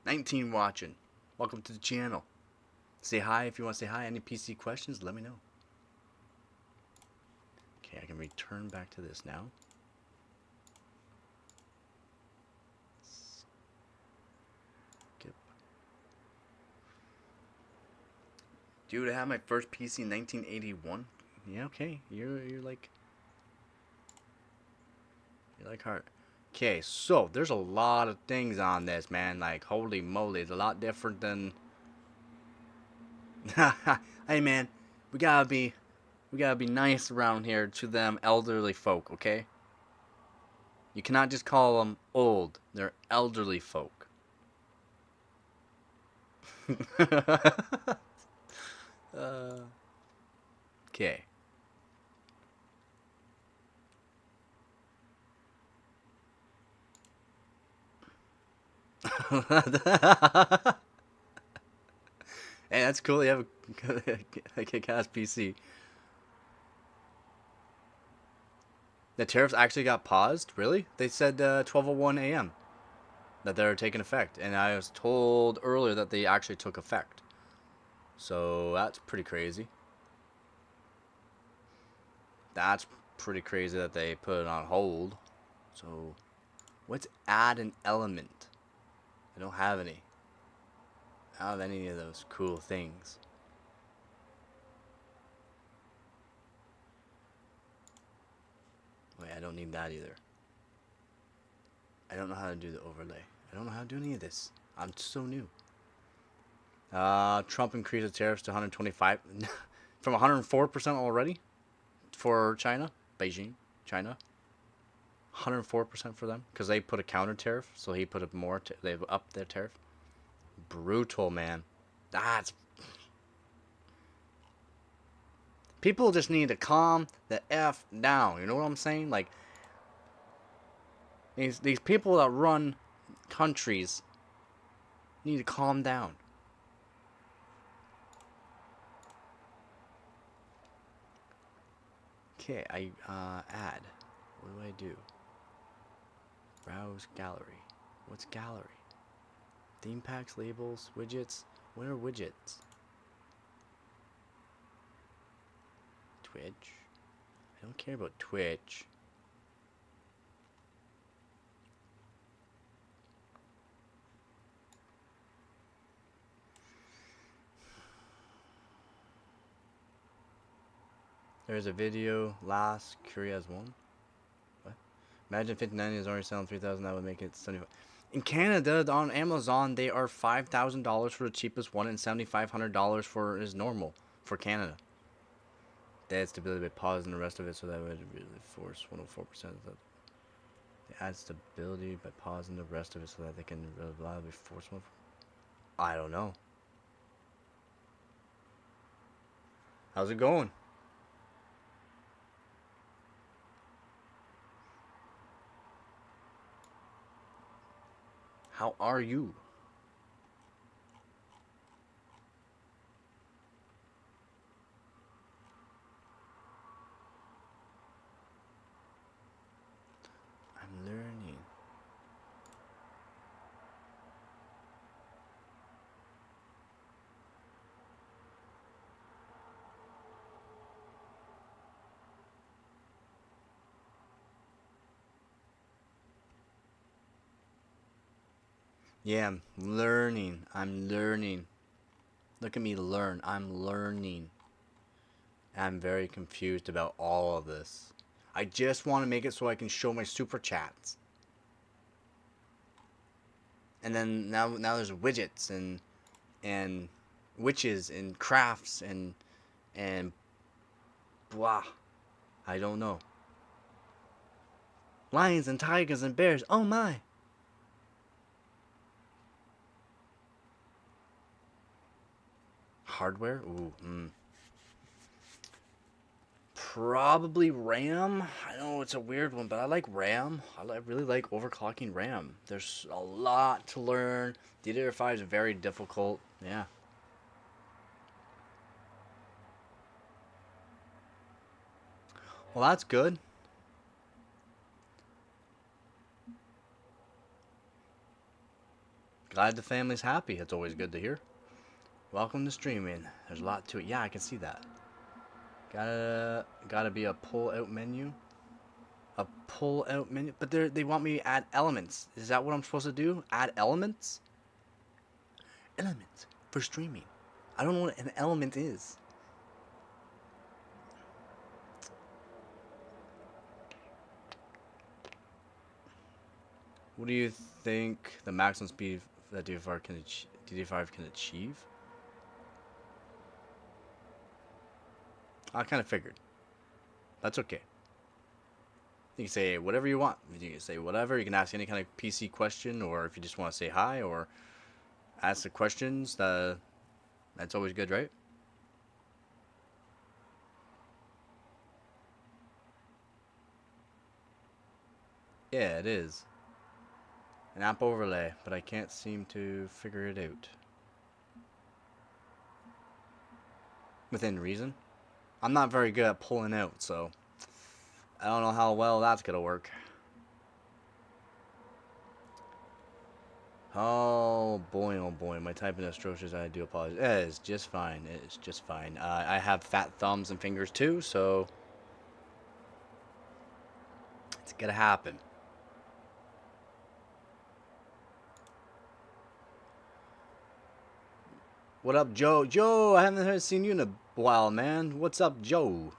19 watching. Welcome to the channel. Say hi if you want to say hi. Any PC questions, let me know. Okay, I can return back to this now. Skip. Dude, I had my first PC in 1981. Yeah, okay. You're like hard. Okay, so there's a lot of things on this, man. Like, holy moly, it's a lot different than. Hey, man, we gotta be nice around here to them elderly folk, okay? You cannot just call them old. They're elderly folk. Okay. Hey, that's cool. You have a kick-ass PC. The tariffs actually got paused? Really? They said 12:01 a.m. that they're taking effect, and I was told earlier that they actually took effect. So that's pretty crazy. That's pretty crazy that they put it on hold. So, let's add an element. I don't have any. I don't have any of those cool things. Wait, I don't need that either. I don't know how to do the overlay. I don't know how to do any of this. I'm so new. Trump increased the tariffs to 125 from 104% already for China, Beijing, China. 104% for them because they put a counter tariff, so he put a more. They've upped their tariff. Brutal, man. That's people just need to calm the f down. You know what I'm saying? Like these people that run countries need to calm down. Okay, I add. What do I do? Browse gallery. What's gallery? Theme packs, labels, widgets. What are widgets? Twitch. I don't care about Twitch. There's a video. Last Curious one. What? Imagine 59 is already selling 3,000. That would make it 75. In Canada, on Amazon, they are $5,000 for the cheapest one and $7,500 for is normal for Canada. They add stability by pausing the rest of it, so that would really force 104%. They add stability by pausing the rest of it, so that they can reliably force 104%. I don't know. How's it going? How are you? I'm learning. Yeah, I'm learning. I'm learning. Look at me learn. I'm learning. I'm very confused about all of this. I just want to make it so I can show my super chats. And then now there's widgets and witches and crafts and blah. I don't know. Lions and tigers and bears. Oh my. Hardware? Ooh, Probably RAM. I know it's a weird one, but I like RAM. I really like overclocking RAM. There's a lot to learn. DDR5 is very difficult. Yeah. Well, that's good. Glad the family's happy. It's always good to hear. Welcome to streaming. There's a lot to it. Yeah, I can see that. Gotta be a pull-out menu. A pull-out menu? But they want me to add elements. Is that what I'm supposed to do? Add elements? Elements for streaming. I don't know what an element is. What do you think the maximum speed that DD5 can achieve? I kind of figured. That's okay. You can say whatever you want. You can say whatever. You can ask any kind of PC question, or if you just want to say hi, or ask the questions. That's always good, right? Yeah, it is. An app overlay, but I can't seem to figure it out. Within reason. I'm not very good at pulling out, so I don't know how well that's gonna work. Oh boy, my typing is atrocious. I do apologize. It is just fine. It is just fine. I have fat thumbs and fingers too, so it's gonna happen. What up, Joe? Joe, I haven't seen you in a while, man. What's up, Joe?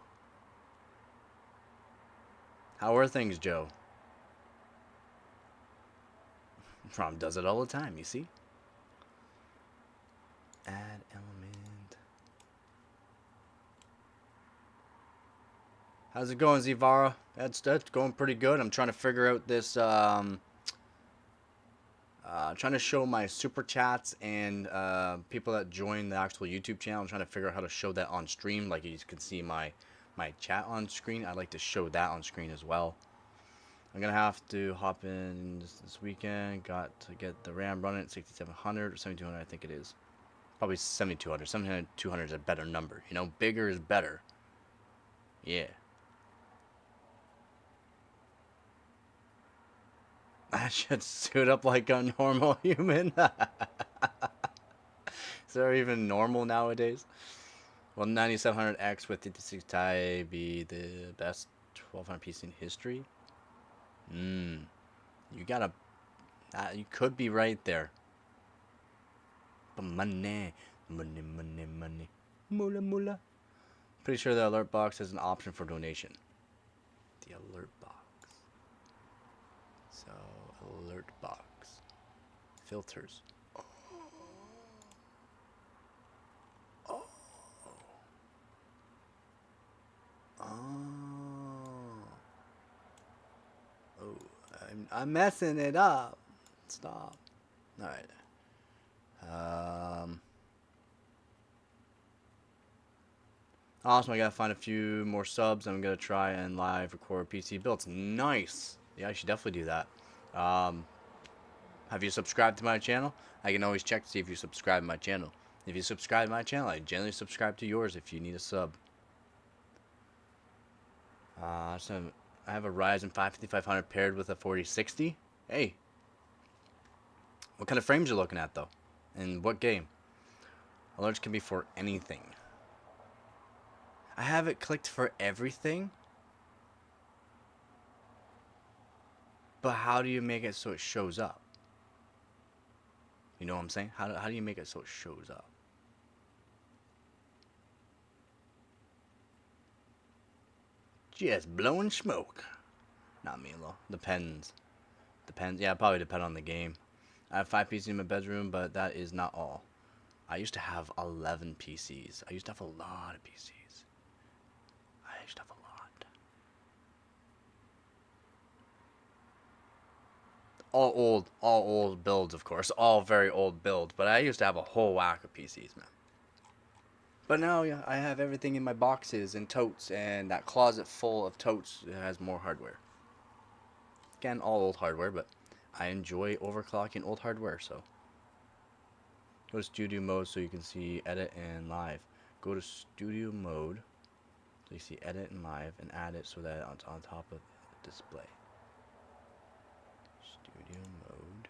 How are things, Joe? Rom does it all the time, you see? Add element. How's it going, Zivara? That's going pretty good. I'm trying to figure out this trying to show my super chats and people that join the actual YouTube channel. I'm trying to figure out how to show that on stream. Like you can see my chat on screen. I'd like to show that on screen as well. I'm gonna have to hop in this weekend. Got to get the RAM running at 6700 or 7200. I think it is. Probably 7200. 7200 is a better number. You know, bigger is better. Yeah. I should suit up like a normal human. Is there even normal nowadays? Will 9700X with 56 Ti be the best 1200 PC in history? You gotta. You could be right there. But money. Mula. Pretty sure the alert box has an option for donation. The alert box. So, alert box. Filters. Oh. Oh, I'm messing it up. Stop. All right. Awesome. I gotta find a few more subs. I'm gonna try and live record PC builds. Nice. Yeah, I should definitely do that. Have you subscribed to my channel? I can always check to see if you subscribe to my channel. If you subscribe to my channel, I generally subscribe to yours if you need a sub. So I have a Ryzen 5 5500 paired with a 4060. Hey. What kind of frames you looking at, though? And what game? Alerts can be for anything. I have it clicked for everything. But how do you make it so it shows up? You know what I'm saying? How do you make it so it shows up? Just blowing smoke. Not me, though. Depends. Yeah, probably depend on the game. I have 5 PCs in my bedroom, but that is not all. I used to have 11 PCs. I used to have a lot of PCs. I used to have a lot. All old builds, of course. All very old builds. But I used to have a whole whack of PCs, man. But now, yeah, I have everything in my boxes and totes, and that closet full of totes has more hardware. Again, all old hardware, but I enjoy overclocking old hardware, so. Go to studio mode so you can see edit and live. Go to studio mode so you see edit and live, and add it so that it's on top of the display. Studio mode.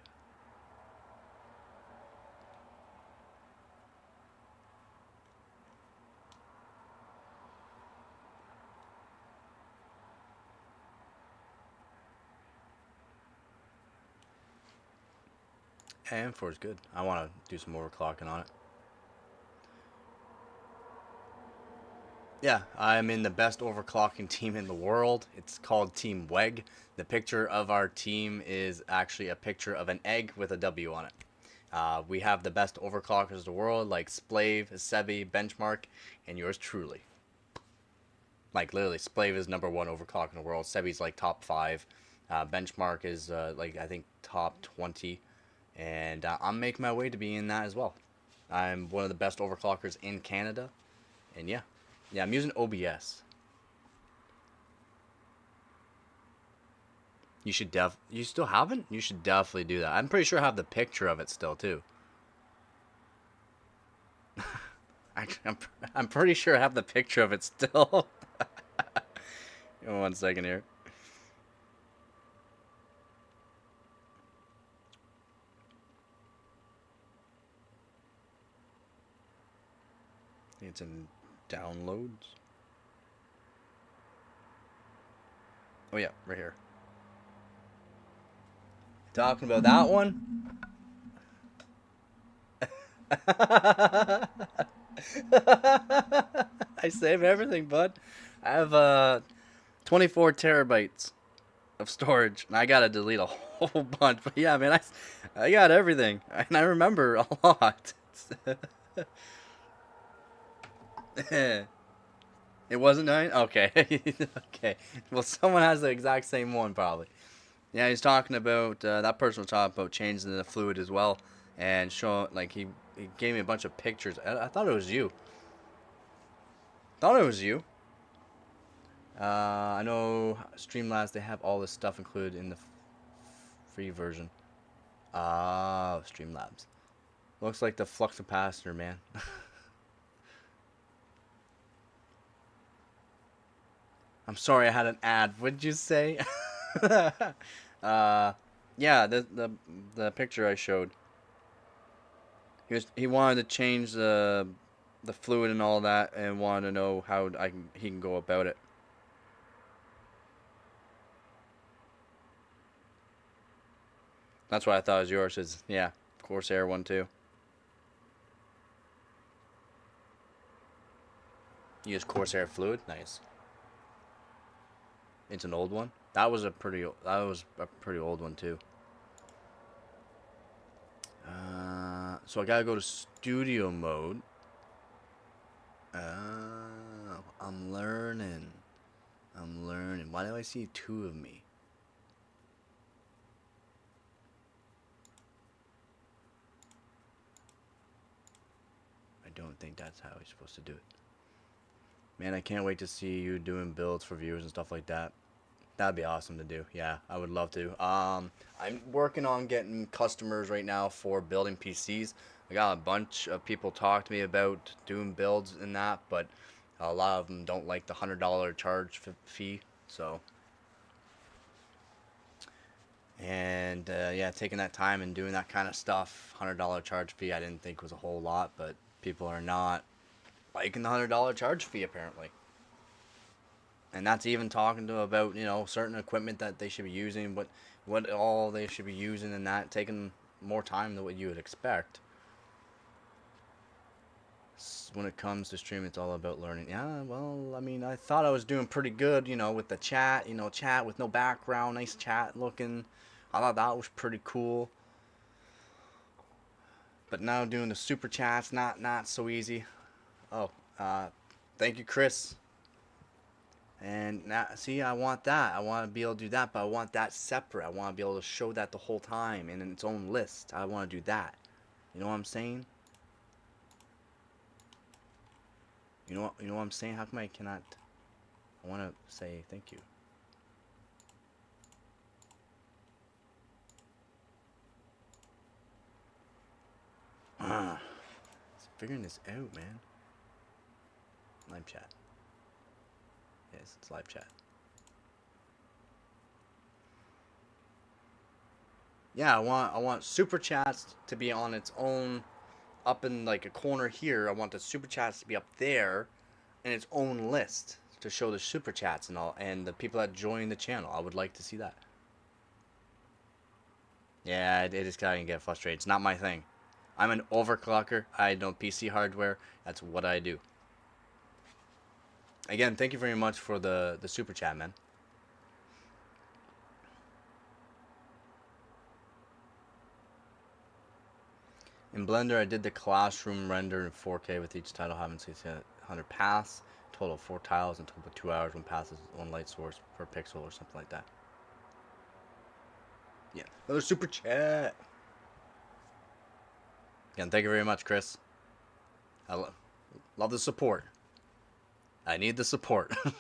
And 4 is good. I want to do some overclocking on it. Yeah, I'm in the best overclocking team in the world. It's called Team WEG. The picture of our team is actually a picture of an egg with a W on it. We have the best overclockers in the world, like Splave, Sebi, Benchmark, and yours truly. Like literally, Splave is #1 overclock in the world. Sebi's like top 5. Benchmark is like I think top 20, and I'm making my way to be in that as well. I'm one of the best overclockers in Canada, and yeah, I'm using OBS. You still haven't? You should definitely do that. I'm pretty sure I have the picture of it still too. Actually, I'm pretty sure I have the picture of it still. Give me 1 second here. It's in downloads. Oh yeah, right here. Talking about that one? I save everything, bud. I have 24 terabytes of storage, and I gotta delete a whole bunch. But yeah, man, I got everything, and I remember a lot. It wasn't 9? Okay. Okay. Well, someone has the exact same one, probably. Yeah, he's talking about, that person was talking about changing the fluid as well. And showing, like, he gave me a bunch of pictures. I thought it was you. Thought it was you. I know Streamlabs, they have all this stuff included in the free version. Ah, Streamlabs. Looks like the flux capacitor, man. I'm sorry I had an ad. What did you say? uh, yeah, the picture I showed. He wanted to change the fluid and all that, and wanted to know how he can go about it. That's why I thought it was yours. Is yeah, Corsair one too. You use Corsair fluid, nice. It's an old one. That was a pretty old one too. So I gotta go to studio mode. I'm learning. I'm learning. Why do I see 2 of me? I don't think that's how you're supposed to do it. Man, I can't wait to see you doing builds for viewers and stuff like that. That'd be awesome to do. Yeah, I would love to. I'm working on getting customers right now for building PCs. I got a bunch of people talk to me about doing builds and that, but a lot of them don't like the $100 charge fee. So, and yeah, taking that time and doing that kind of stuff, $100 charge fee, I didn't think was a whole lot, but people are not liking the $100 charge fee apparently. And that's even talking to about certain equipment that they should be using, what all they should be using, and that taking more time than what you would expect. When it comes to streaming, it's all about learning. Yeah, well, I mean, I thought I was doing pretty good, with the chat, chat with no background, nice chat looking. I thought that was pretty cool. But now doing the super chats, not so easy. Oh, thank you, Chris. And now, see, I want that. I want to be able to do that, but I want that separate. I want to be able to show that the whole time in its own list. I want to do that. You know what I'm saying? You know what I'm saying? How come I cannot? I want to say thank you. Figuring this out, man. Live chat. Yes, it's live chat. Yeah, I want super chats to be on its own, up in like a corner here. I want the super chats to be up there, in its own list to show the super chats and all, and the people that join the channel. I would like to see that. Yeah, it is kind of get frustrating. It's not my thing. I'm an overclocker. I know PC hardware. That's what I do. Again, thank you very much for the super chat, man. In Blender, I did the classroom render in 4K with each title having 600 paths. Total of 4 tiles and total of 2 hours. One path is one light source per pixel or something like that. Yeah, another super chat. Again, thank you very much, Chris. I love the support. I need the support. I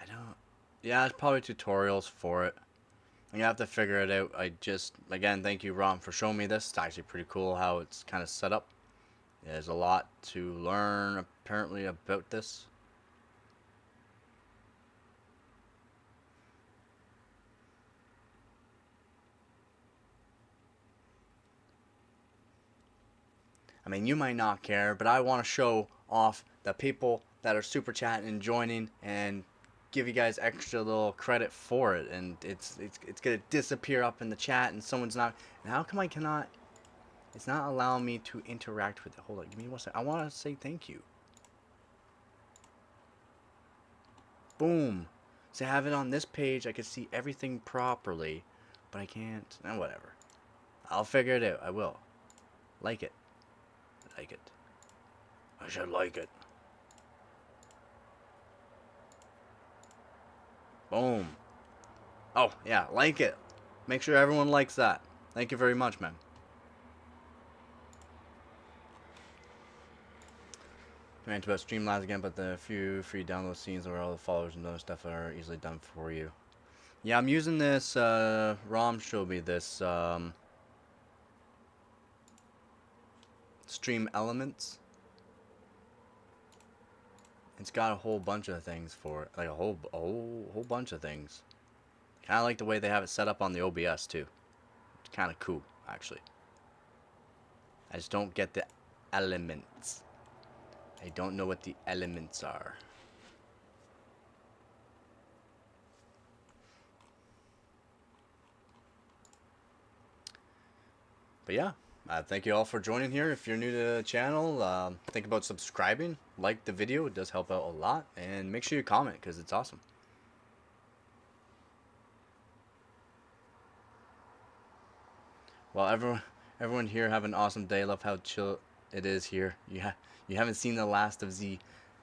don't. Yeah, it's probably tutorials for it. You have to figure it out. I just, again, thank you, Rom, for showing me this. It's actually pretty cool how it's kind of set up. There's a lot to learn, apparently, about this. I mean, you might not care, but I want to show off the people that are super chatting and joining and give you guys extra little credit for it. And it's gonna disappear up in the chat, and someone's not. And how come I cannot? It's not allowing me to interact with it. Hold on, give me 1 second. I want to say thank you. Boom. So I have it on this page. I can see everything properly, but I can't. And whatever. I'll figure it out. I will. Like it. Like it. I should like it. Boom. Oh, yeah, like it. Make sure everyone likes that. Thank you very much, man. Rant about Streamlabs again, but the few free download scenes where all the followers and other stuff are easily done for you. Yeah, I'm using this, Rom showed me this, Stream Elements. It's got a whole bunch of things for it, like a whole bunch of things. Kind of like the way they have it set up on the OBS too. It's kind of cool, actually. I just don't get the elements. I don't know what the elements are. But yeah, thank you all for joining here. If you're new to the channel, think about subscribing, like the video. It does help out a lot. And make sure you comment because it's awesome. Well, everyone here have an awesome day. Love how chill it is here. You haven't seen the last of Z.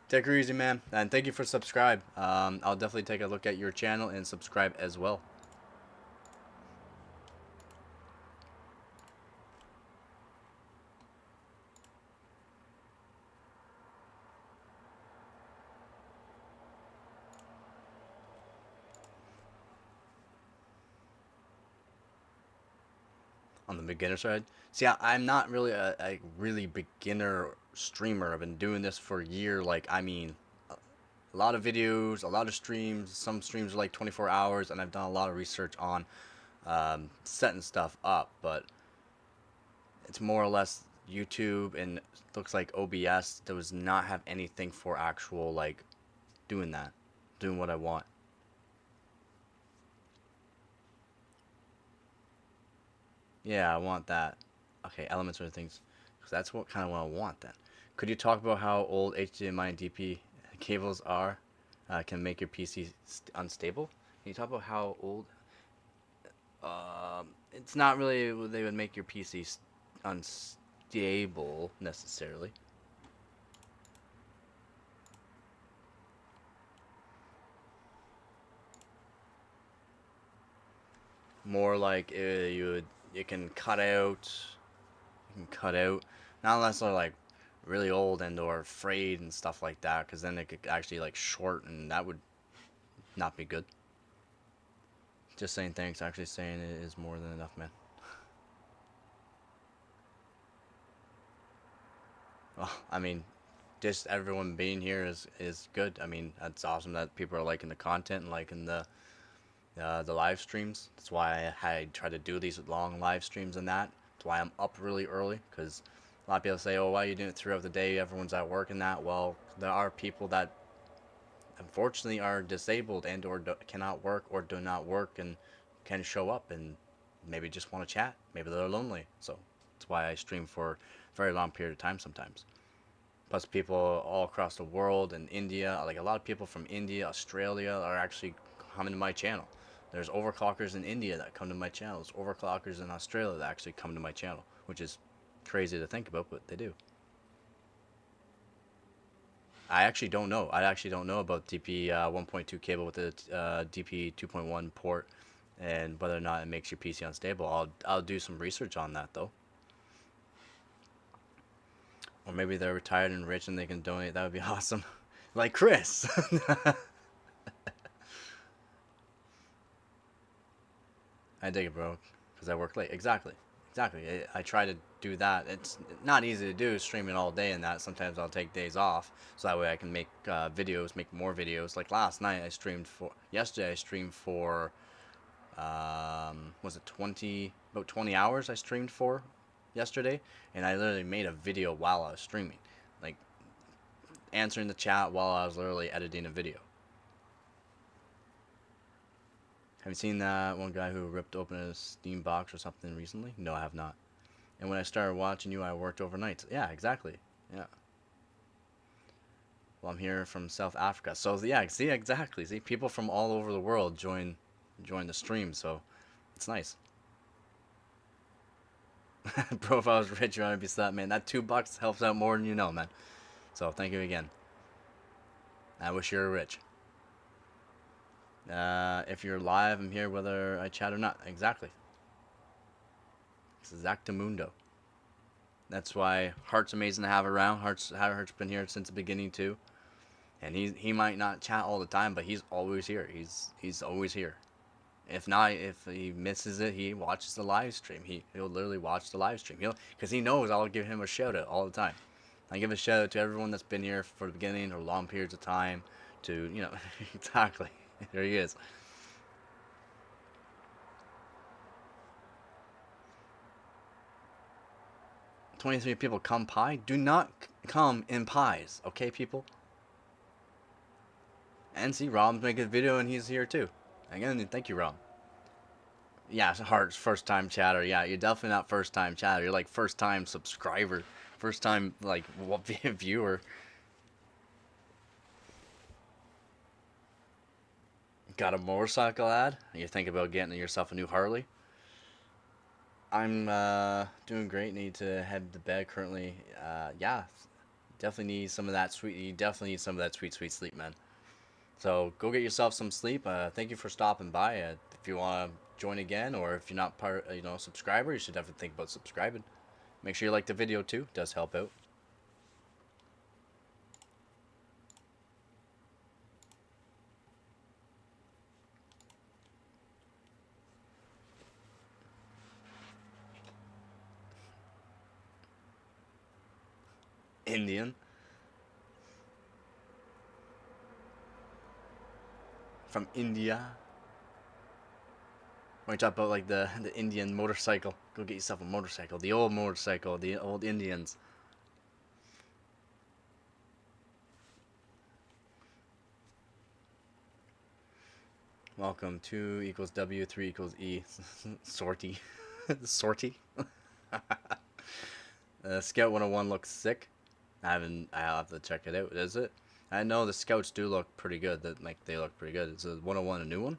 Take her easy, man. And thank you for subscribe. I'll definitely take a look at your channel and subscribe as well. On the beginner side. See, I'm not really a really beginner streamer. I've been doing this for a year. Like, I mean, a lot of videos, a lot of streams. Some streams are like 24 hours, and I've done a lot of research on setting stuff up. But it's more or less YouTube, and looks like OBS does not have anything for actual like doing that, doing what I want. Yeah, I want that. Okay, elements are things. Because that's what kind of what I want then. Could you talk about how old HDMI and DP cables are? Can make your PC unstable? Can you talk about how old? It's not really they would make your PC unstable necessarily. More like you can cut out. You can cut out. Not unless they're like really old and or frayed and stuff like that, because then it could actually like short, and that would not be good. Just saying thanks. Actually saying it is more than enough, man. Well, I mean, just everyone being here is good. I mean, that's awesome that people are liking the content and liking the live streams. That's why I try to do these long live streams and that. That's why I'm up really early, because a lot of people say, "Oh, why are you doing it throughout the day? Everyone's at work and that." Well, there are people that unfortunately are disabled and or cannot work or do not work and can show up and maybe just want to chat. Maybe they're lonely. So that's why I stream for a very long period of time sometimes. Plus, people all across the world and India, like a lot of people from India, Australia, are actually coming to my channel. There's overclockers in India that come to my channel. There's overclockers in Australia that actually come to my channel, which is crazy to think about, but they do. I actually don't know. I actually don't know about DP 1.2 cable with the DP 2.1 port and whether or not it makes your PC unstable. I'll do some research on that though. Or maybe they're retired and rich and they can donate. That would be awesome. Like Chris. I dig it, bro. Because I work late. Exactly. Exactly. I try to do that. It's not easy to do streaming all day and that. Sometimes I'll take days off so that way I can make videos, make more videos. Like last night I streamed for, yesterday I streamed for, was it 20, about 20 hours I streamed for yesterday. And I literally made a video while I was streaming. Like answering the chat while I was literally editing a video. Have you seen that one guy who ripped open a Steam box or something recently? No, I have not. And when I started watching you, I worked overnight. Yeah, exactly. Yeah. Well, I'm here from South Africa. So yeah, see, exactly. See, people from all over the world join the stream, so it's nice. Bro, if I was rich, I'd be set, man. That $2 helps out more than you know, man. So thank you again. I wish you were rich. If you're live, I'm here whether I chat or not. Exactly. It's exactamundo. That's why Hart's amazing to have around. Hart's been here since the beginning too, and he might not chat all the time, but he's always here. He's always here. If not, if he misses it, he watches the live stream. He'll literally watch the live stream. Because he knows I'll give him a shout out all the time. I give a shout out to everyone that's been here for the beginning or long periods of time. To exactly. There he is. 23 people come pie. Do not come in pies, okay, people? And see, Rob's making a video and he's here too. Again, thank you, Rob. Yeah, Heart's first time chatter. Yeah, you're definitely not first time chatter. You're like first time subscriber, first time like viewer. Got a motorcycle ad? You think about getting yourself a new Harley? I'm doing great. Need to head to bed currently. Yeah, definitely need some of that sweet. You definitely need some of that sweet, sweet sleep, man. So go get yourself some sleep. Thank you for stopping by. If you want to join again, or if you're not subscriber, you should definitely think about subscribing. Make sure you like the video too. It does help out. Indian. From India. When we talk about like the Indian motorcycle, go get yourself a motorcycle. The old motorcycle, the old Indians. Welcome. 2 equals W, 3 equals E. Sortie. Sortie. Scout 101 looks sick. I'll have to check it out. Is it? I know the Scouts do look pretty good. They look pretty good. Is a 101 a new one?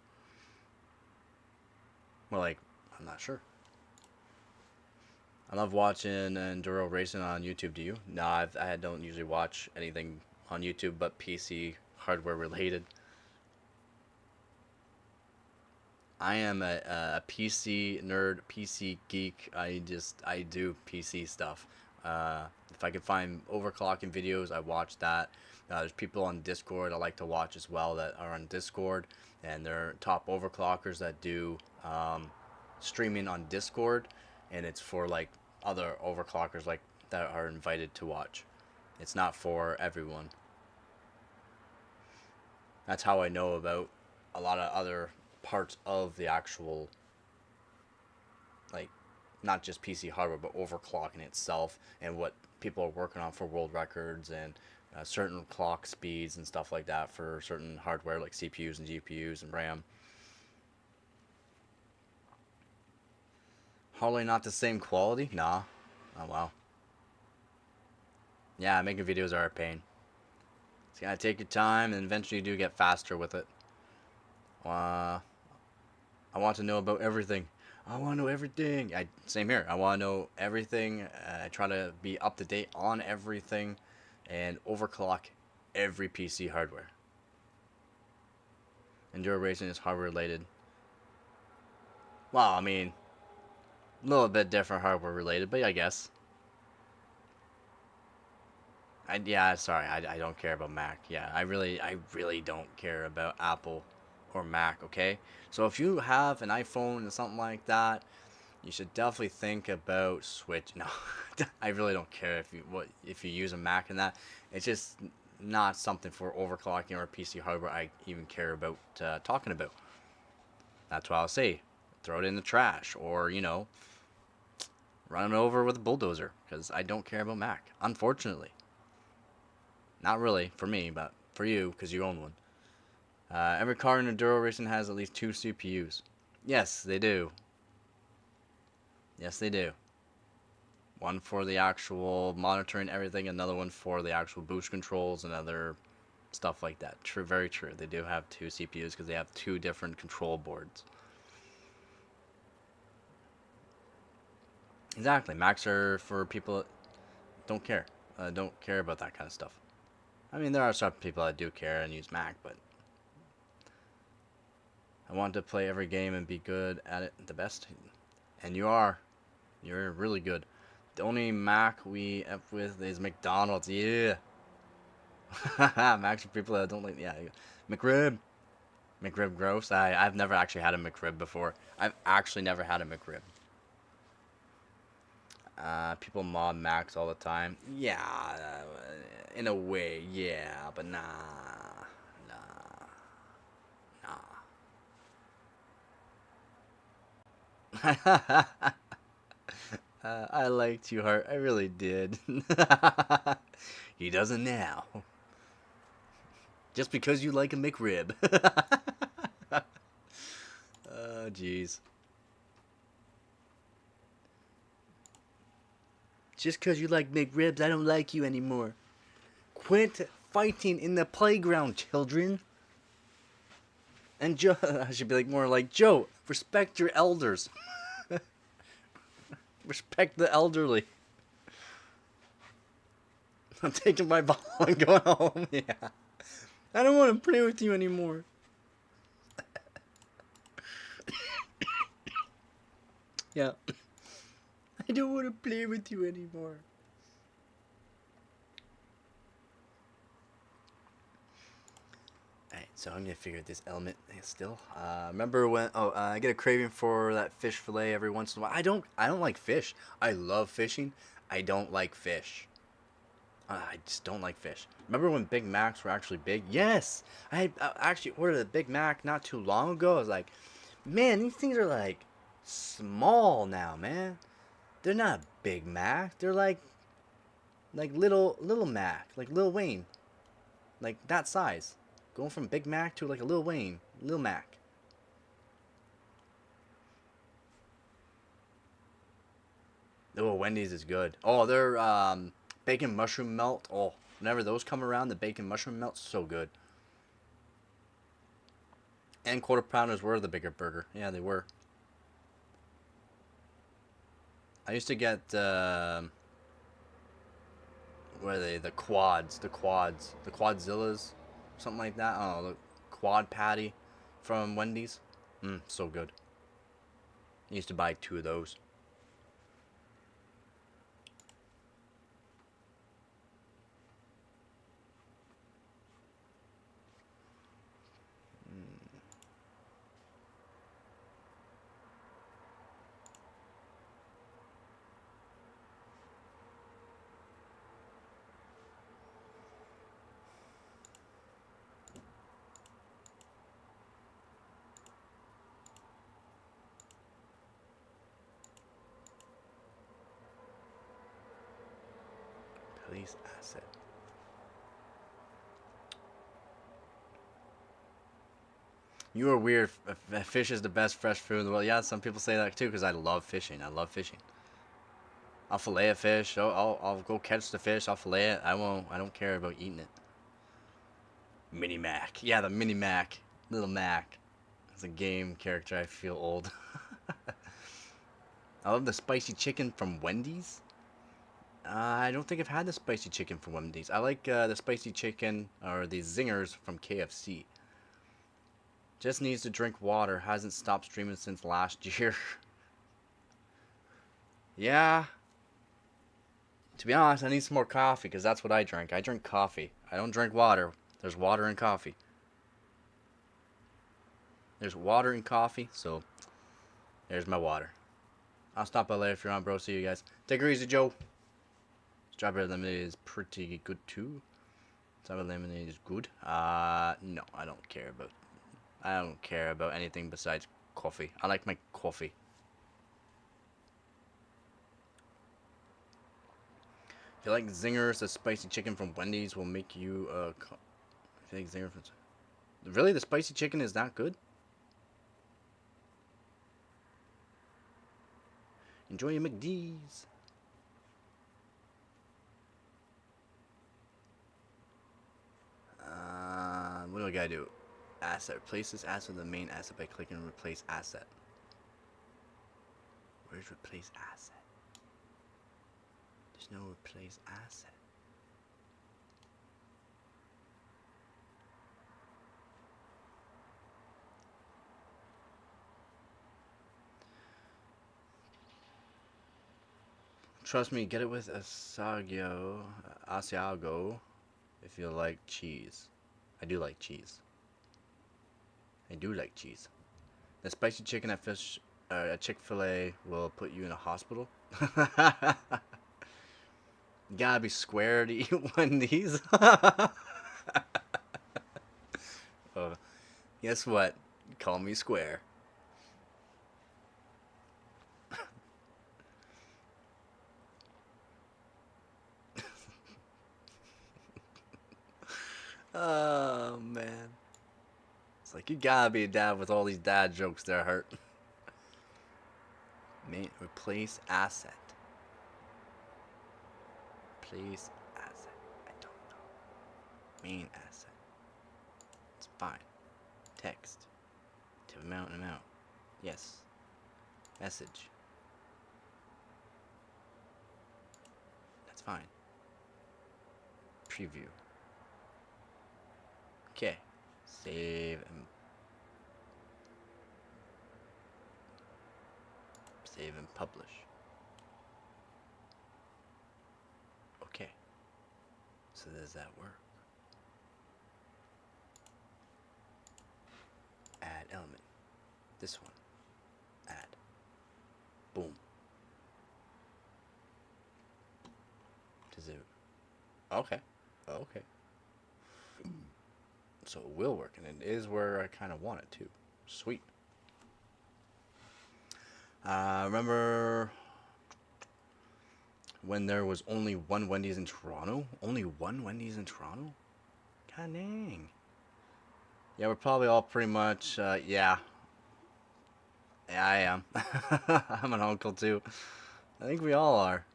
Well, like, I'm not sure. I love watching enduro racing on YouTube. Do you? No, I don't usually watch anything on YouTube but PC hardware related. I am a PC nerd, PC geek. I do PC stuff. If I can find overclocking videos, I watch that. There's people on Discord I like to watch as well that are on Discord, and they're top overclockers that do streaming on Discord, and it's for like other overclockers like that are invited to watch. It's not for everyone. That's how I know about a lot of other parts of the actual, like, not just PC hardware but overclocking itself and what people are working on for world records and certain clock speeds and stuff like that for certain hardware like CPUs and GPUs and RAM. Hardly not the same quality? Nah. Oh wow. Yeah, making videos are a pain. It's gonna take your time, and eventually you do get faster with it. Uh, I want to know about everything. I want to know everything. Same here. I want to know everything. I try to be up to date on everything, and overclock every PC hardware. Enduro racing is hardware related. Well, I mean, a little bit different hardware related, but I guess. Yeah, sorry, I don't care about Mac. Yeah, I really don't care about Apple or Mac. Okay, so if you have an iPhone or something like that, you should definitely think about Switch. No, I really don't care if you use a Mac and that. It's just not something for overclocking or PC hardware I even care about talking about. That's why I'll say throw it in the trash, or run it over with a bulldozer, because I don't care about Mac. Unfortunately, not really for me, but for you because you own one. Every car in enduro racing has at least two CPUs. Yes, they do. Yes, they do. One for the actual monitoring everything, another one for the actual boost controls and other stuff like that. True, very true. They do have two CPUs because they have two different control boards. Exactly. Macs are for people that don't care about that kind of stuff. I mean, there are some people that do care and use Mac, but I want to play every game and be good at it the best. And you are. You're really good. The only Mac we F with is McDonald's. Yeah. Macs for people that don't like. Yeah. McRib. McRib gross. I've never actually had a McRib before. I've actually never had a McRib. People mob Macs all the time. Yeah. In a way, yeah. But nah. Nah. I liked you, Heart. I really did. He doesn't now. Just because you like a McRib. Oh, jeez. Just because you like McRibs, I don't like you anymore. Quit fighting in the playground, children. And Joe, I should be like more like Joe. Respect your elders. Respect the elderly. I'm taking my ball and going home. Yeah. I don't want to play with you anymore. Yeah. I don't want to play with you anymore. Alright, so I'm gonna figure this element still. Remember when? Oh, I get a craving for that fish fillet every once in a while. I don't like fish. I love fishing. I don't like fish. I just don't like fish. Remember when Big Macs were actually big? Yes, I actually ordered a Big Mac not too long ago. I was like, man, these things are like small now, man. They're not Big Mac. They're like little Mac, like Lil Wayne, like that size. Going from Big Mac to like a Lil Wayne, Lil Mac. Oh, Wendy's is good. Oh, their bacon mushroom melt. Oh, whenever those come around, the bacon mushroom melt's so good. And quarter pounders were the bigger burger. Yeah, they were. I used to get what are they? The quadzillas, something like that. I don't know, the quad patty from Wendy's. So good. I used to buy two of those. Police asset. You are weird. Fish is the best fresh food in the world. Yeah, some people say that too because I love fishing. I love fishing. I'll fillet a fish. I'll go catch the fish. I'll fillet it. I won't. I don't care about eating it. Mini Mac. Yeah, the Mini Mac. Little Mac. It's a game character. I feel old. I love the spicy chicken from Wendy's. I don't think I've had the spicy chicken from Wendy's. I like the spicy chicken or the zingers from KFC. Just needs to drink water. Hasn't stopped streaming since last year. Yeah. To be honest, I need some more coffee because that's what I drink. I drink coffee. I don't drink water. There's water in coffee. There's water in coffee, so there's my water. I'll stop by later if you're on, bro. See you guys. Take it easy, Joe. Strawberry lemonade is pretty good too. Strawberry lemonade is good. No, I don't care about. I don't care about anything besides coffee. I like my coffee. If you like zingers, the spicy chicken from Wendy's will make you if you like zingers, really, the spicy chicken is that good? Enjoy your McD's. What do I gotta do? Asset. Replace this asset with the main asset by clicking replace asset. Where's replace asset? There's no replace asset. Trust me, get it with Asiago if you like cheese. I do like cheese. I do like cheese. The spicy chicken at Chick-fil-A will put you in a hospital. You gotta be square to eat Wendy's. Oh, guess what? Call me square. Oh man. It's like you gotta be a dad with all these dad jokes that hurt. Main replace asset. Replace asset. I don't know. Main asset. It's fine. Text. To amount and amount. Yes. Message. That's fine. Preview. Okay. Save and publish. Okay. So does that work? Add element. This one. Add. Boom. Does it? Okay. Okay. So it will work, and it is where I kind of want it to. Sweet. Remember when there was only one Wendy's in Toronto? Only one Wendy's in Toronto? God dang. Yeah, we're probably all pretty much, yeah. Yeah, I am. I'm an uncle too. I think we all are.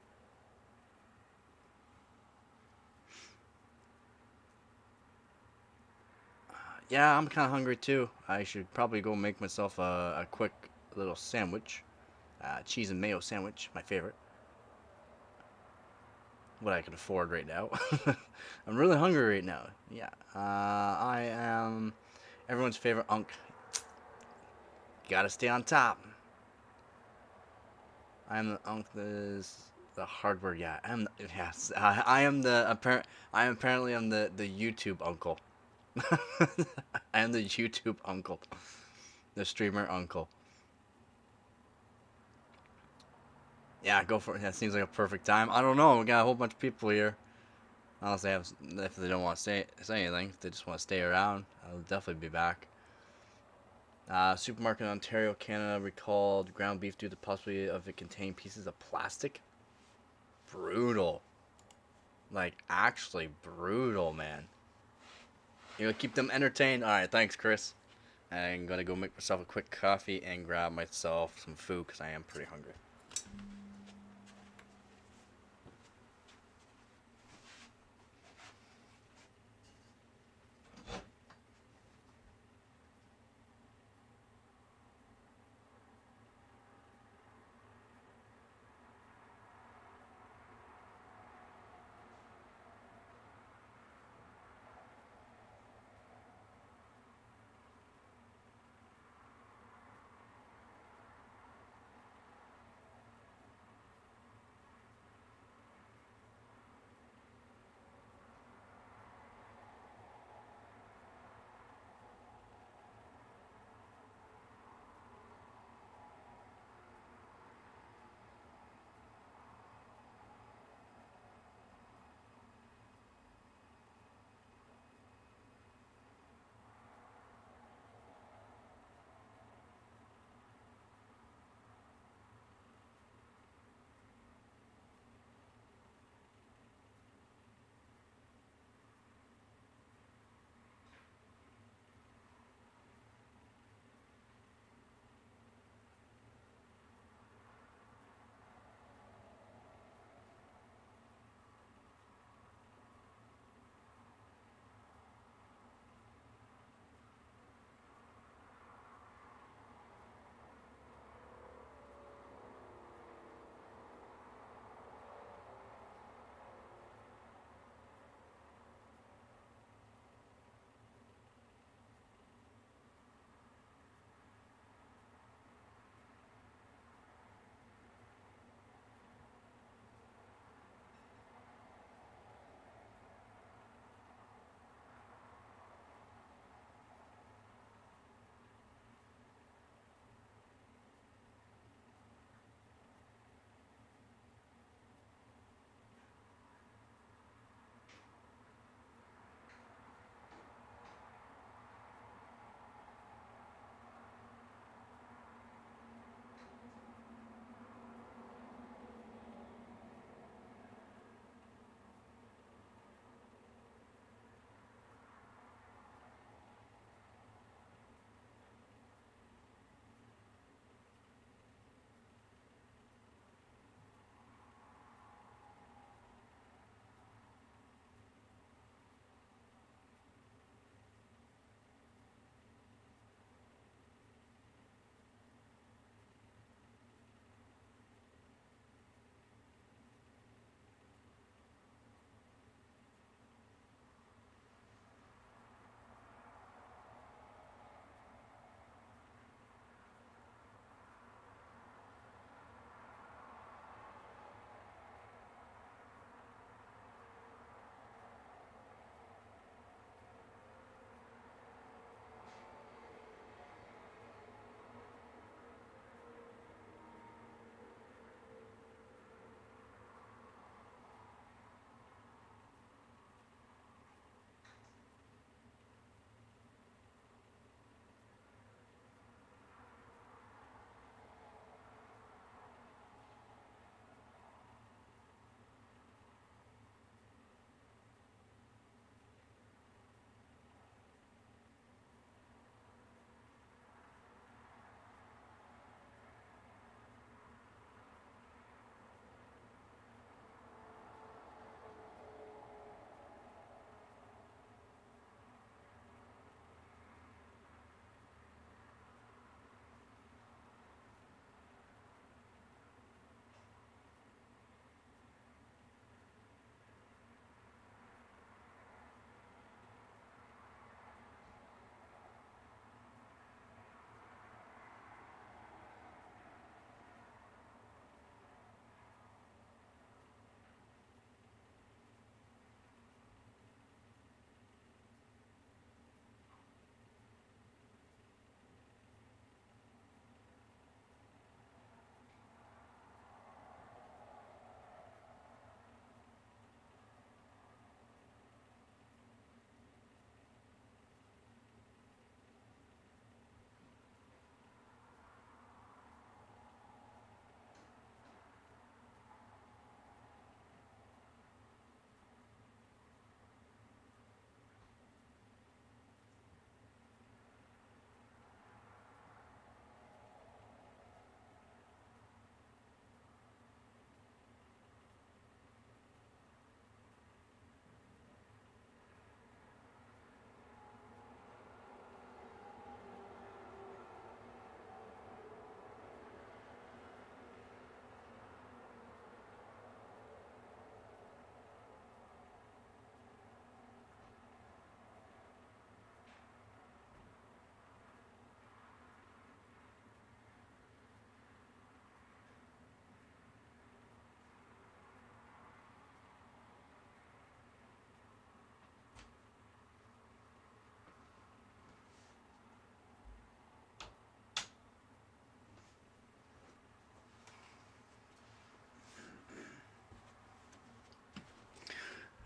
Yeah, I'm kind of hungry too. I should probably go make myself a quick little sandwich. Cheese and mayo sandwich, my favorite. What I can afford right now. I'm really hungry right now. Yeah. I am everyone's favorite unk. Gotta stay on top. I am the unk that is the hardware guy. Yes. I am the apparent. I am apparently am the YouTube uncle. I am the YouTube uncle, the streamer uncle. Yeah, go for it. That seems like a perfect time. I don't know. We got a whole bunch of people here. Honestly, if they don't want to say anything, if they just want to stay around, I'll definitely be back. Supermarket in Ontario, Canada recalled ground beef due to the possibility of it containing pieces of plastic. Brutal. Like, actually brutal, man. You know, keep them entertained. Alright, thanks, Chris. I'm gonna go make myself a quick coffee and grab myself some food because I am pretty hungry.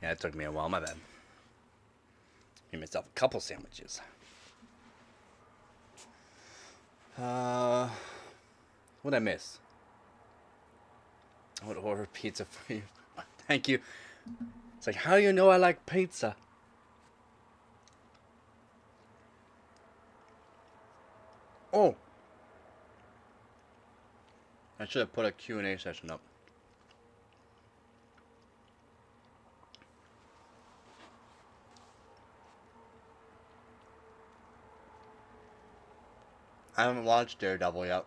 Yeah, it took me a while. My bad. Made myself a couple sandwiches. What'd I miss? I would order pizza for you. Thank you. It's like, how do you know I like pizza? Oh, I should have put a Q&A session up. I haven't watched Daredevil yet.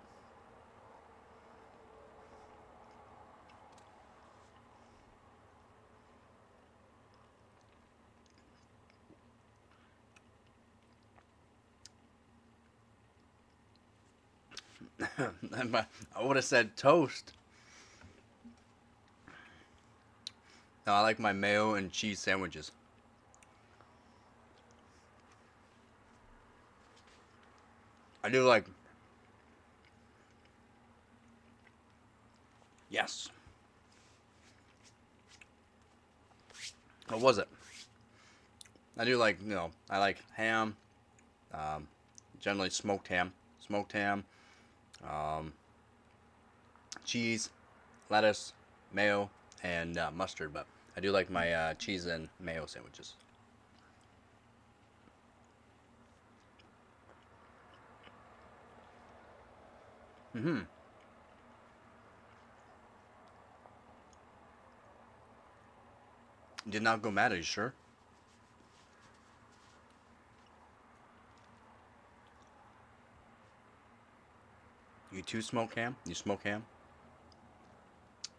I would have said toast. No, I like my mayo and cheese sandwiches. I do like. Yes. What was it? I do like, I like ham, um, generally smoked ham, um, cheese, lettuce, mayo, and mustard. But I do like my cheese and mayo sandwiches. Mm-hmm. Did not go mad. Are you sure? You too smoke ham? You smoke ham?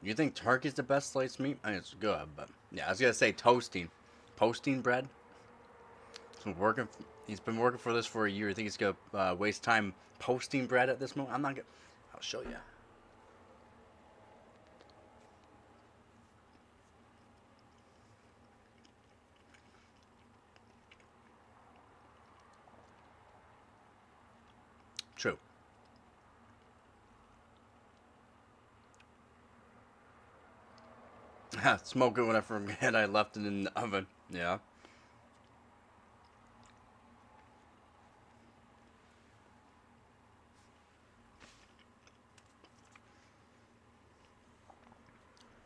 You think turkey's the best sliced meat? I mean, it's good, but yeah, I was gonna say posting bread. He's been working. He's been working for this for a year. You think he's gonna waste time posting bread at this moment? I'm not gonna. I'll show you. True. Smoke it when I forget I left it in the oven. Yeah.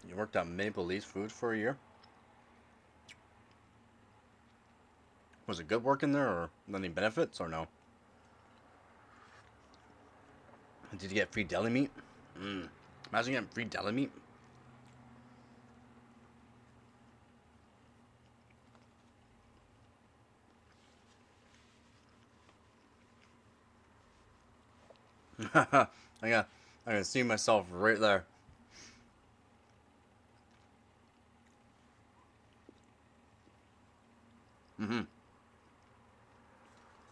You worked at Maple Leaf Foods for a year. Was it good working there, or any benefits, or no? Did you get free deli meat? Mm. Imagine getting free deli meat. I got. I can see myself right there. Mm-hmm.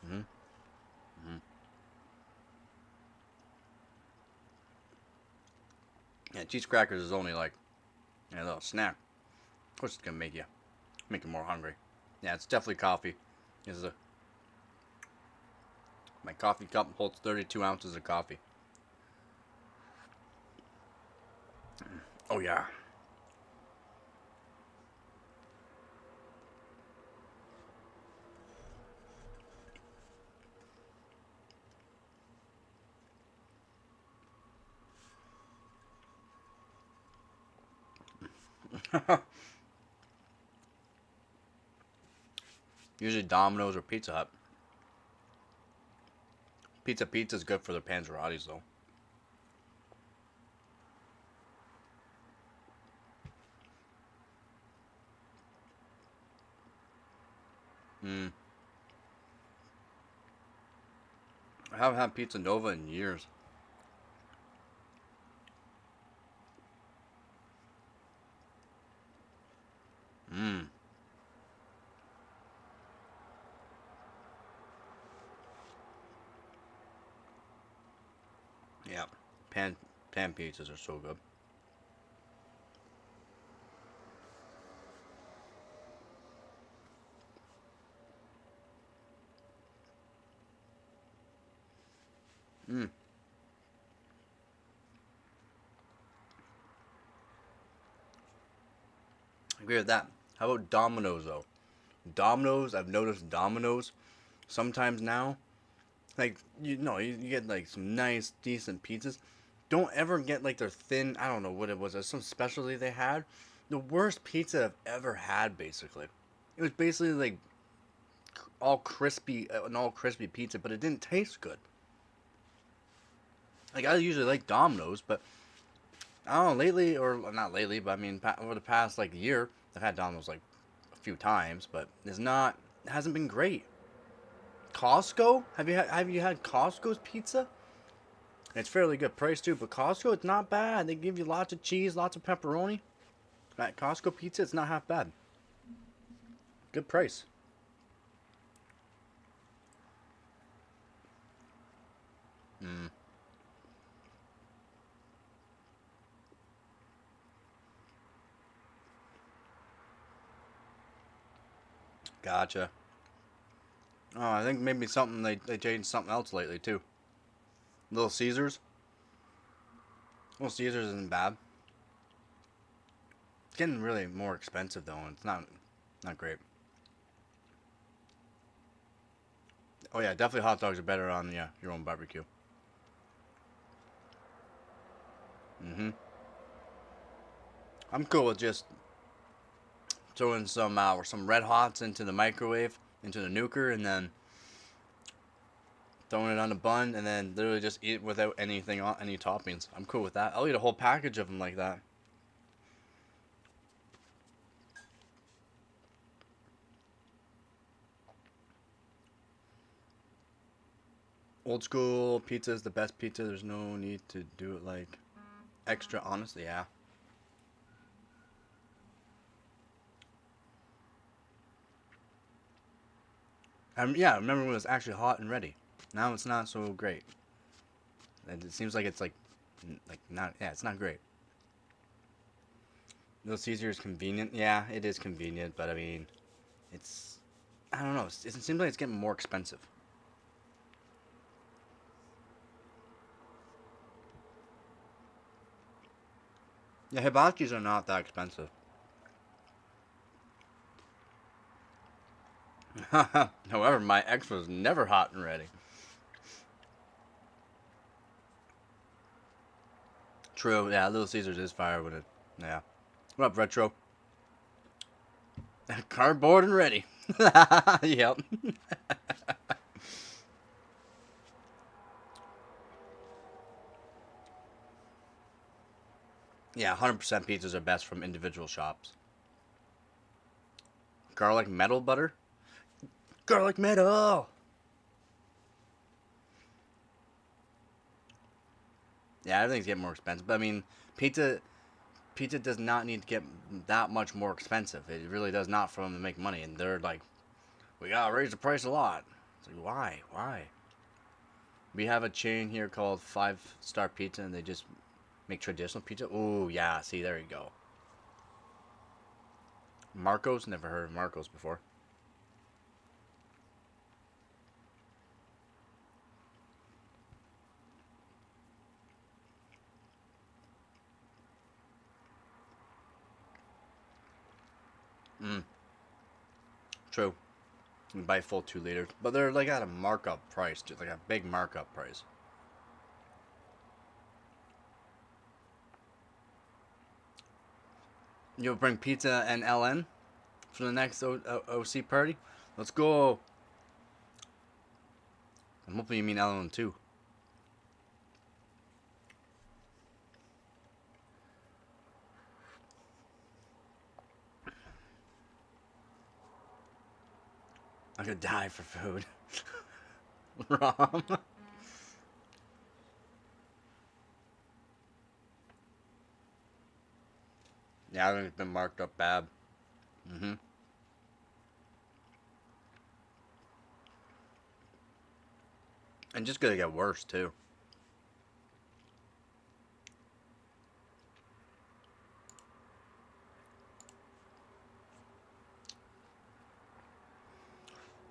Mm-hmm. Mm-hmm. Yeah, cheese crackers is only like a little snack. Of course, it's gonna make you more hungry. Yeah, it's definitely coffee. This is a My coffee cup holds 32 ounces of coffee. Oh yeah. Usually Domino's or Pizza Hut. Pizza is good for the panzerottis though. Mm. I haven't had Pizza Nova in years. Mm. Yeah. Pan pan pizzas are so good. Mm. I agree with that. How about Domino's though? Domino's, I've noticed Domino's sometimes now. Like you get like some nice, decent pizzas. Don't ever get like their thin. I don't know what it was. There's some specialty they had. The worst pizza I've ever had. Basically, it was basically like all crispy, an all crispy pizza, but it didn't taste good. Like I usually like Domino's, but I don't know lately, or not lately, but I mean over the past like year, I've had Domino's like a few times, but it's not. It hasn't been great. Costco? Have you had Costco's pizza? It's fairly good price too, but Costco it's not bad. They give you lots of cheese, lots of pepperoni. At Costco pizza, it's not half bad. Good price. Mm, gotcha. Oh, I think maybe something they changed something else lately too. Little Caesars. Little Caesars isn't bad. It's getting really more expensive though, and it's not great. Oh yeah, definitely hot dogs are better on your own barbecue. Mm-hmm. I'm cool with just throwing some red hots into the microwave, into the nuker, and then throwing it on a bun, and then literally just eat it without anything on any toppings. I'm cool with that. I'll eat a whole package of them like that. Old school pizza is the best pizza. There's no need to do it like extra. Honestly, yeah. Yeah, I remember when it was actually hot and ready. Now it's not so great. And it seems like it's like not. Yeah, it's not great. Little Caesar is convenient. Yeah, it is convenient, but I mean, it's I don't know. It seems like it's getting more expensive. Yeah, hibachis are not that expensive. However, my ex was never hot and ready. True. Yeah, Little Caesars is fire with it. Yeah. What up, Retro? Cardboard and ready. Yep. Yeah, 100% pizzas are best from individual shops. Garlic metal butter? Garlic metal! Yeah, everything's getting more expensive. But I mean, pizza pizza does not need to get that much more expensive. It really does not for them to make money. And they're like, we gotta raise the price a lot. It's like, why? Why? We have a chain here called Five Star Pizza, and they just make traditional pizza. Oh yeah, see there you go. Marco's, never heard of Marco's before. Mm, true. You can buy full 2 liters, but they're like at a markup price, just like a big markup price. You'll bring pizza and LN for the next OC party. Let's go. I'm hoping you mean LN too. I'm gonna die for food. Rom. Yeah, I think it's been marked up bad. Hmm. And just gonna get worse too.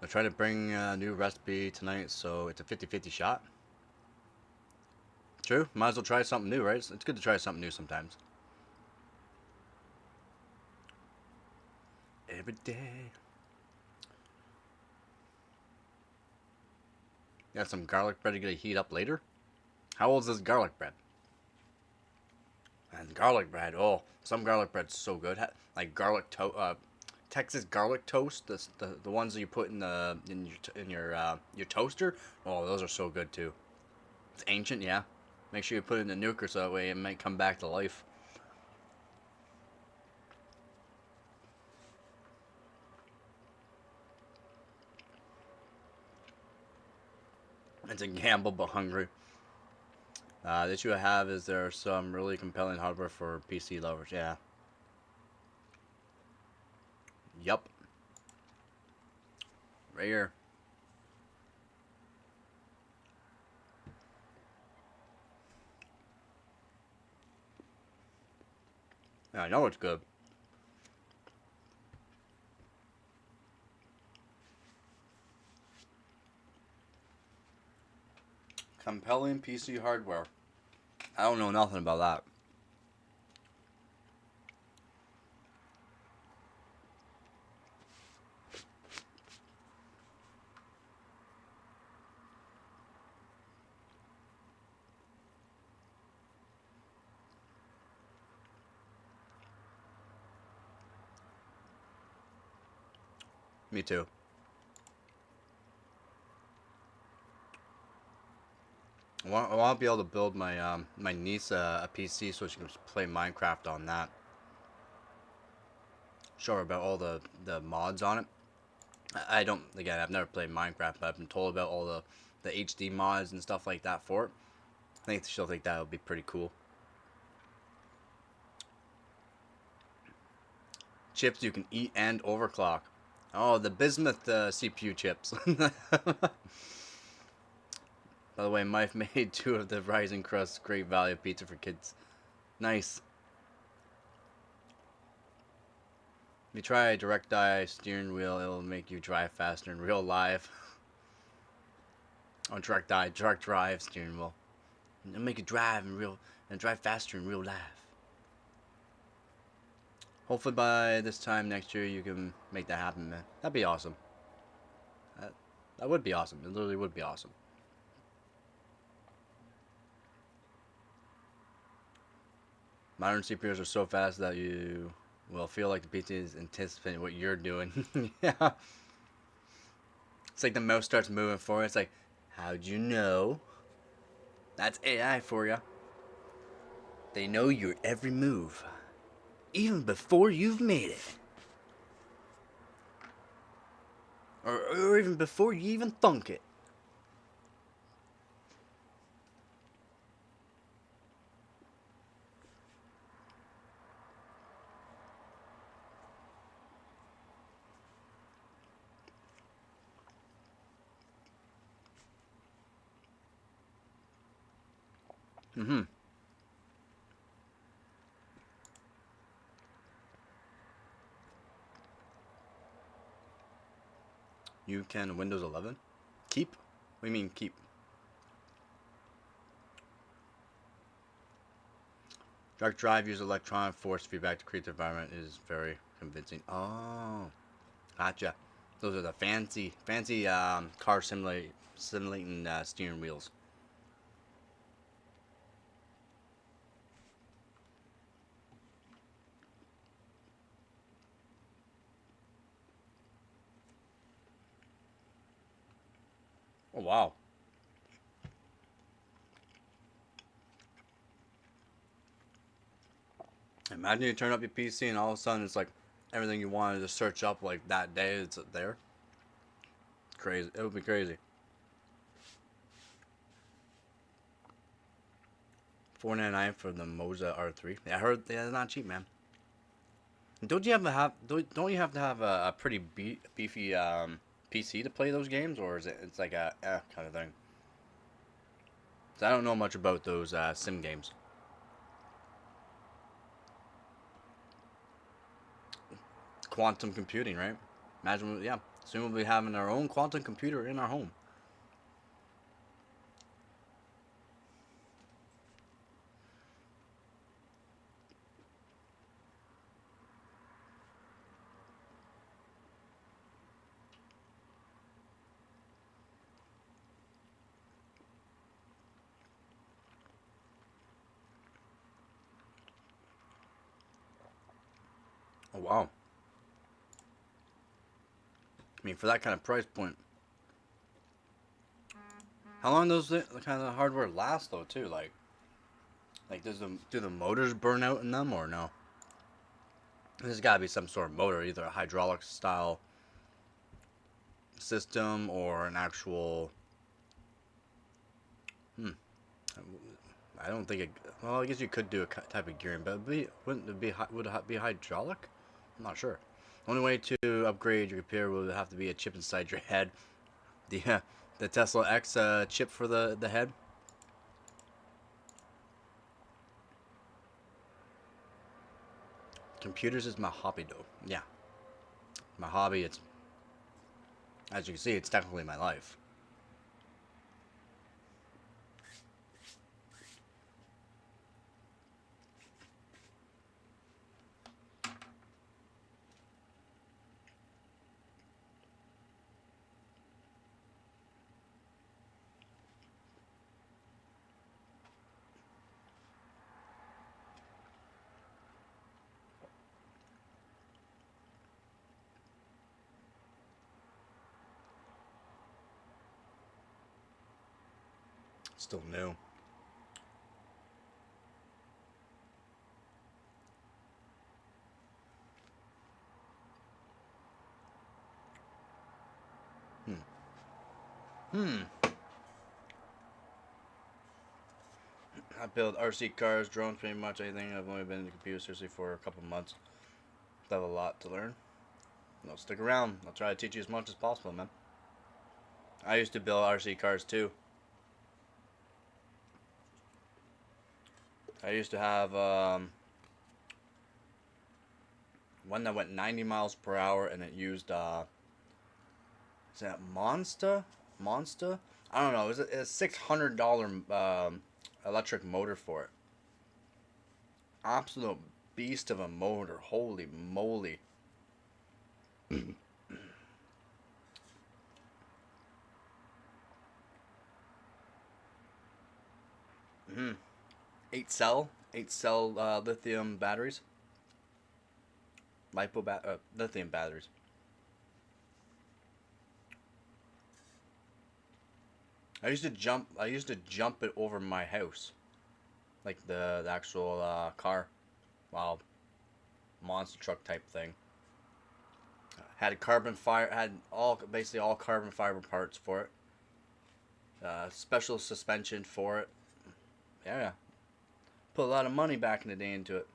I try to bring a new recipe tonight, so it's a 50-50 shot. True. Might as well try something new, right? It's good to try something new sometimes. every day. Got some garlic bread you're gonna heat up later? How old is this garlic bread? And garlic bread, oh, some garlic bread's so good. Like Texas garlic toast, the ones that you put in your toaster. Oh, those are so good too. It's ancient, yeah. Make sure you put it in the nuker so that way it might come back to life. It's a gamble, but hungry. The issue I have is there are some really compelling hardware for PC lovers. Yeah. Yup. Right here. Yeah, I know it's good. Compelling PC hardware. I don't know nothing about that. Me too. I want to be able to build my niece a PC so she can play Minecraft on that. Show her about all the mods on it. I don't, again, I've never played Minecraft, but I've been told about all the HD mods and stuff like that for it. I think she'll think that would be pretty cool. Chips you can eat and overclock. Oh, the bismuth CPU chips. By the way, Mike made 2 of the Rising Crust Great Value Pizza for kids. Nice. If you try a direct drive steering wheel, it'll make you drive faster in real life. Oh, direct drive steering wheel. It'll make you drive drive faster in real life. Hopefully by this time next year you can make that happen, man. That'd be awesome. That would be awesome. It literally would be awesome. Modern CPUs are so fast that you will feel like the PC is anticipating what you're doing. Yeah. It's like the mouse starts moving forward. It's like, how'd you know? That's AI for you. They know your every move, even before you've made it. Or even before you even thunk it. Mm-hmm. You can Windows 11? Keep? What do you mean keep? Dark drive uses electronic force feedback to create the environment is very convincing. Oh, gotcha. Those are the fancy car simulating steering wheels. Oh wow! Imagine you turn up your PC and all of a sudden it's like everything you wanted to search up like that day it's there. Crazy. It would be crazy. 499 for the Moza R3. Yeah, I heard they're not cheap, man. Don't you have to have don't you have to have a pretty beefy PC to play those games, or is it's like a kind of thing? So I don't know much about those sim games. Quantum computing, right? Imagine, yeah. Soon we'll be having our own quantum computer in our home. Oh wow. I mean, for that kind of price point, how long does the kind of hardware last though? Too like do the motors burn out in them or no? There's got to be some sort of motor, either a hydraulic style system or an actual. Hmm. I don't think it. Well, I guess you could do a type of gearing, but wouldn't it be would it be hydraulic? I'm not sure. Only way to upgrade your computer would have to be a chip inside your head. The the Tesla X chip for the head. Computers is my hobby though. Yeah, my hobby. It's as you can see, it's technically my life. Still new. Hmm. Hmm. I build RC cars, drones, pretty much anything. I've only been in the computer seriously for a couple months. Still have a lot to learn. No, stick around. I'll try to teach you as much as possible, man. I used to build RC cars too. I used to have one that went 90 miles per hour and it used is that Monster? Monster? I don't know. It was a $600 electric motor for it. Absolute beast of a motor. Holy moly. Mm-hmm. Eight cell lithium batteries. Lithium batteries. I used to jump it over my house, like the actual car, wow, monster truck type thing. Had carbon fiber, had all basically all carbon fiber parts for it. Special suspension for it. Yeah, yeah. Put a lot of money back in the day into it.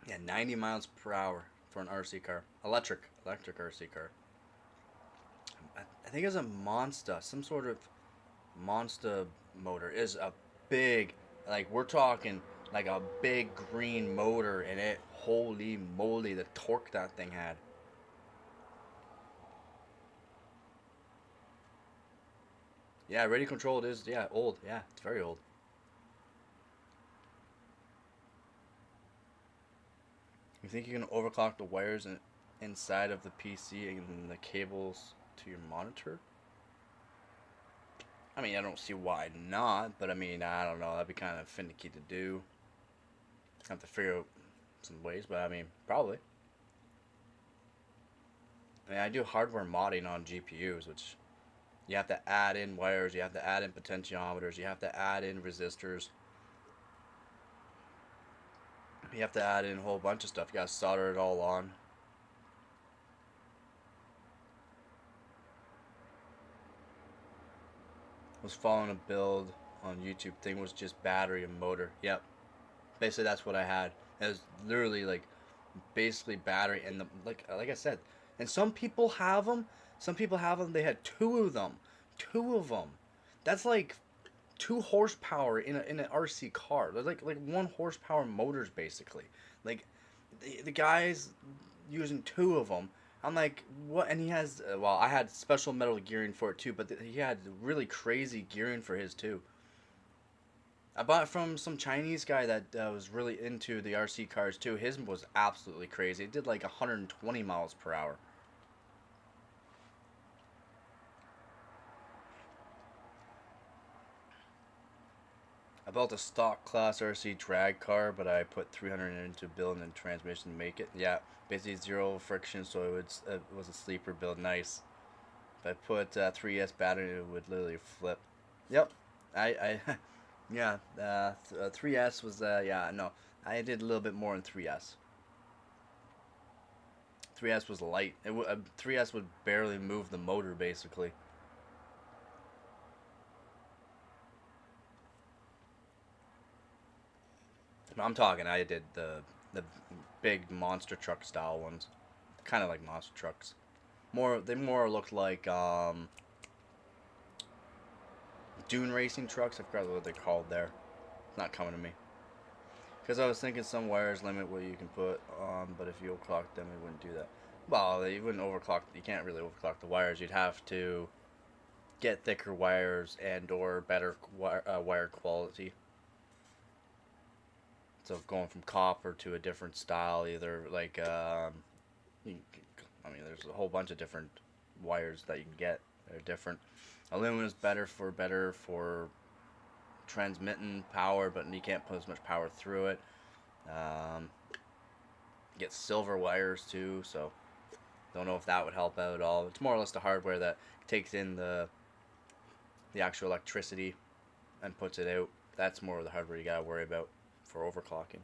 Yeah, 90 miles per hour for an RC car, electric RC car. I think it was a Monster, some sort of Monster motor. Is a big, like we're talking like a big green motor, and it, holy moly, the torque that thing had. Yeah, radio controlled is, yeah, old. Yeah, it's very old. You think you can overclock the wires inside of the PC and the cables to your monitor? I mean, I don't see why not, but I mean, I don't know. That'd be kind of finicky to do. Have to figure out some ways, but I mean, probably. I mean, I do hardware modding on GPUs, which you have to add in wires, you have to add in potentiometers, you have to add in resistors, you have to add in a whole bunch of stuff. You gotta solder it all on. Was following a build on YouTube. Thing was just battery and motor. Yep, basically that's what I had. It was literally like basically battery and the like I said. And some people have them. Some people have them. They had two of them. Two of them. That's like 2 horsepower in an RC car. They're like 1 horsepower motors basically. Like the guys using two of them. I'm like, what? And he has, well, I had special metal gearing for it too, but he had really crazy gearing for his too. I bought it from some Chinese guy that was really into the RC cars too. His was absolutely crazy. It did like 120 miles per hour. I built a stock class RC drag car, but I put 300 into build and transmission to make it. Yeah, basically zero friction, so it was a sleeper build. Nice. If I put 3S battery, it would literally flip. Yep. I yeah. 3S was yeah, no. I did a little bit more in 3S. 3S was light. 3S would barely move the motor basically. I'm talking. I did the big monster truck style ones, kind of like monster trucks. They more looked like dune racing trucks. I forgot what they're called there. It's not coming to me. Because I was thinking some wires limit what you can put on, but if you overclock them, it wouldn't do that. Well, you wouldn't overclock. You can't really overclock the wires. You'd have to get thicker wires and or better wire quality. So going from copper to a different style, either like I mean, there's a whole bunch of different wires that you can get. They're different. Aluminum is better for transmitting power, but you can't put as much power through it. Um, get silver wires too, so don't know if that would help out at all. It's more or less the hardware that takes in the actual electricity and puts it out. That's more of the hardware you gotta worry about for overclocking.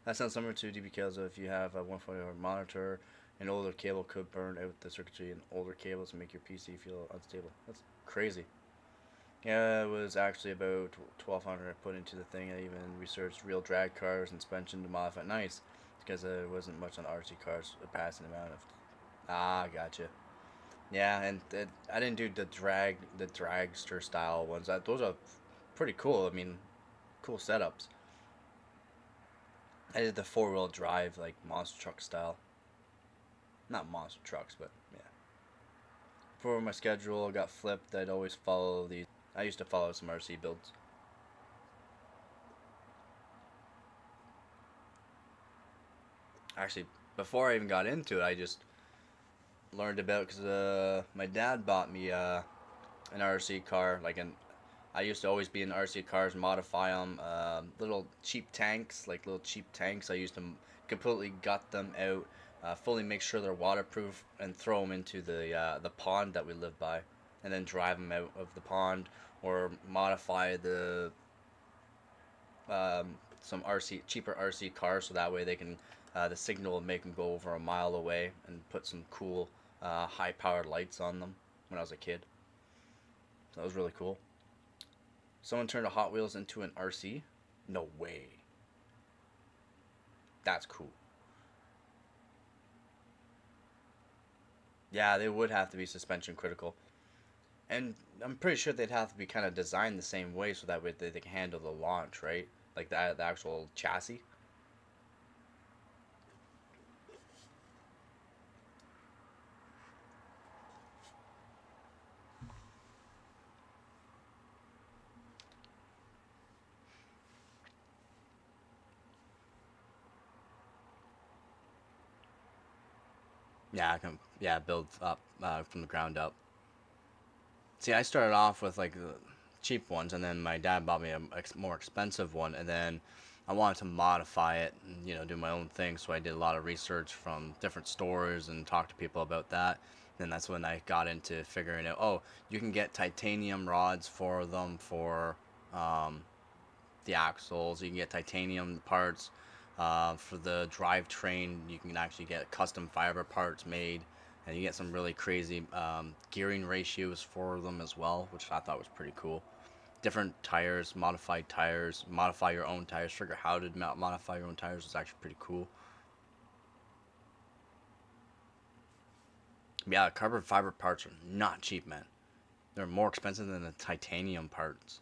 That sounds similar to DB if you have a 140 monitor. An older cable could burn out the circuitry in older cables and make your PC feel unstable. That's crazy. Yeah, it was actually about 1,200 I put into the thing. I even researched real drag cars and suspension to modify it. Nice, because there wasn't much on RC cars, a passing amount of. Ah, gotcha. Yeah, and I didn't do the dragster style ones. Those are pretty cool. I mean, cool setups. I did the 4-wheel drive, like monster truck style. Not monster trucks, but yeah. For my schedule got flipped, I'd always follow these. I used to follow some RC builds. Actually, before I even got into it, I just learned about because my dad bought me an RC car. I used to always be in RC cars, modify them. Little cheap tanks, like little cheap tanks. I used to completely gut them out, fully make sure they're waterproof, and throw them into the pond that we live by, and then drive them out of the pond or modify the some cheaper RC cars so that way they can the signal will make them go over a mile away, and put some cool high powered lights on them when I was a kid. So that was really cool. Someone turned a Hot Wheels into an RC? No way. That's cool. Yeah, they would have to be suspension critical. And I'm pretty sure they'd have to be kind of designed the same way so that way they can handle the launch, right? Like the actual chassis. Yeah, I can. Yeah, build up from the ground up. See, I started off with like the cheap ones, and then my dad bought me a more expensive one, and then I wanted to modify it and do my own thing. So I did a lot of research from different stores and talked to people about that. And that's when I got into figuring out, oh, you can get titanium rods for them for um, the axles. You can get titanium parts for the drivetrain. You can actually get custom fiber parts made, and you get some really crazy gearing ratios for them as well, which I thought was pretty cool. Different tires, modified tires, modify your own tires. Figure how to modify your own tires was actually pretty cool. Yeah, carbon fiber parts are not cheap, man. They're more expensive than the titanium parts.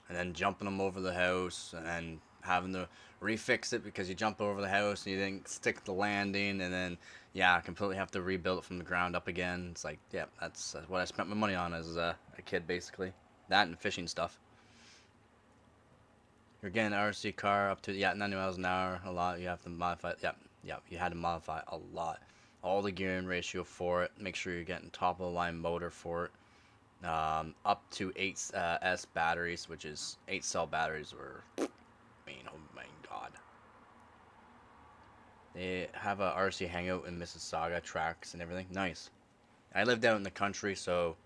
And then jumping them over the house and having to refix it because you jumped over the house and you didn't stick the landing, and then yeah, completely have to rebuild it from the ground up again. It's like, yeah, that's what I spent my money on as a kid, basically. That and fishing stuff. You're getting an RC car up to 90 miles an hour. A lot. You have to modify. Yeah, yeah. You had to modify a lot. all the gearing ratio for it. Make sure you're getting top of the line motor for it. Up to 8S batteries, which is 8-cell batteries, or I mean, oh my god. They have a RC hangout in Mississauga, tracks and everything. Nice. I lived out in the country, so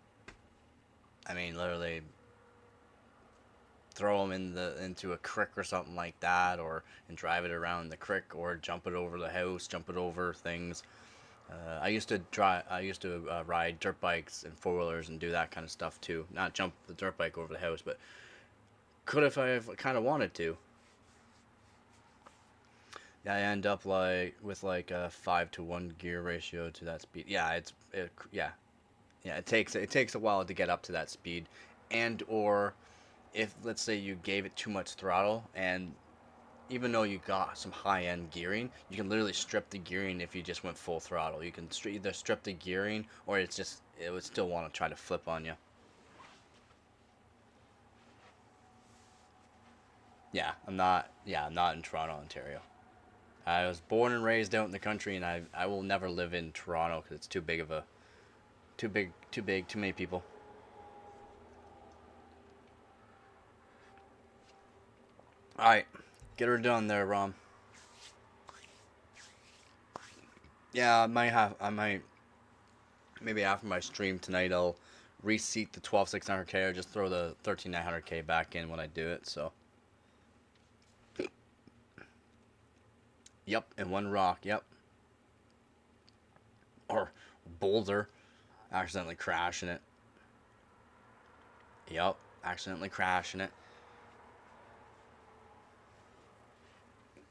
I mean, literally throw them into a creek or something like that, or and drive it around the creek, or jump it over the house, jump it over things. I used to ride dirt bikes and 4-wheelers and do that kind of stuff too. Not jump the dirt bike over the house, but could if I kind of wanted to. Yeah, I end up like with like a 5-to-1 gear ratio to that speed. Yeah, yeah. It takes a while to get up to that speed, and or if let's say you gave it too much throttle, and even though you got some high-end gearing, you can literally strip the gearing if you just went full throttle. You can either strip the gearing, or it would still want to try to flip on you. I'm not in Toronto, Ontario. I was born and raised out in the country, and I will never live in Toronto because it's too big of a too many people. All right, get her done there, Rom. Yeah, I might maybe after my stream tonight I'll reseat the 12600K or just throw the 13900K back in when I do it. So yep, and one rock, yep. Or boulder, accidentally crashing it. Yep, accidentally crashing it.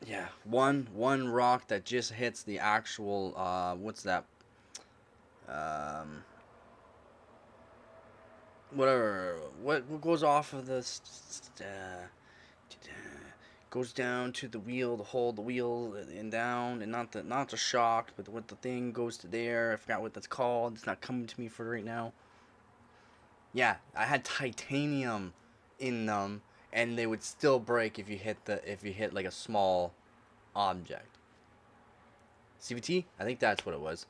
Yeah, one rock that just hits the actual what's that? Um, whatever. What goes off of this? Goes down to the wheel, to hold the wheel and down, and not the shock, but what the thing goes to there. I forgot what that's called. It's not coming to me for right now. Yeah, I had titanium in them, and they would still break if you hit like a small object. CVT? I think that's what it was.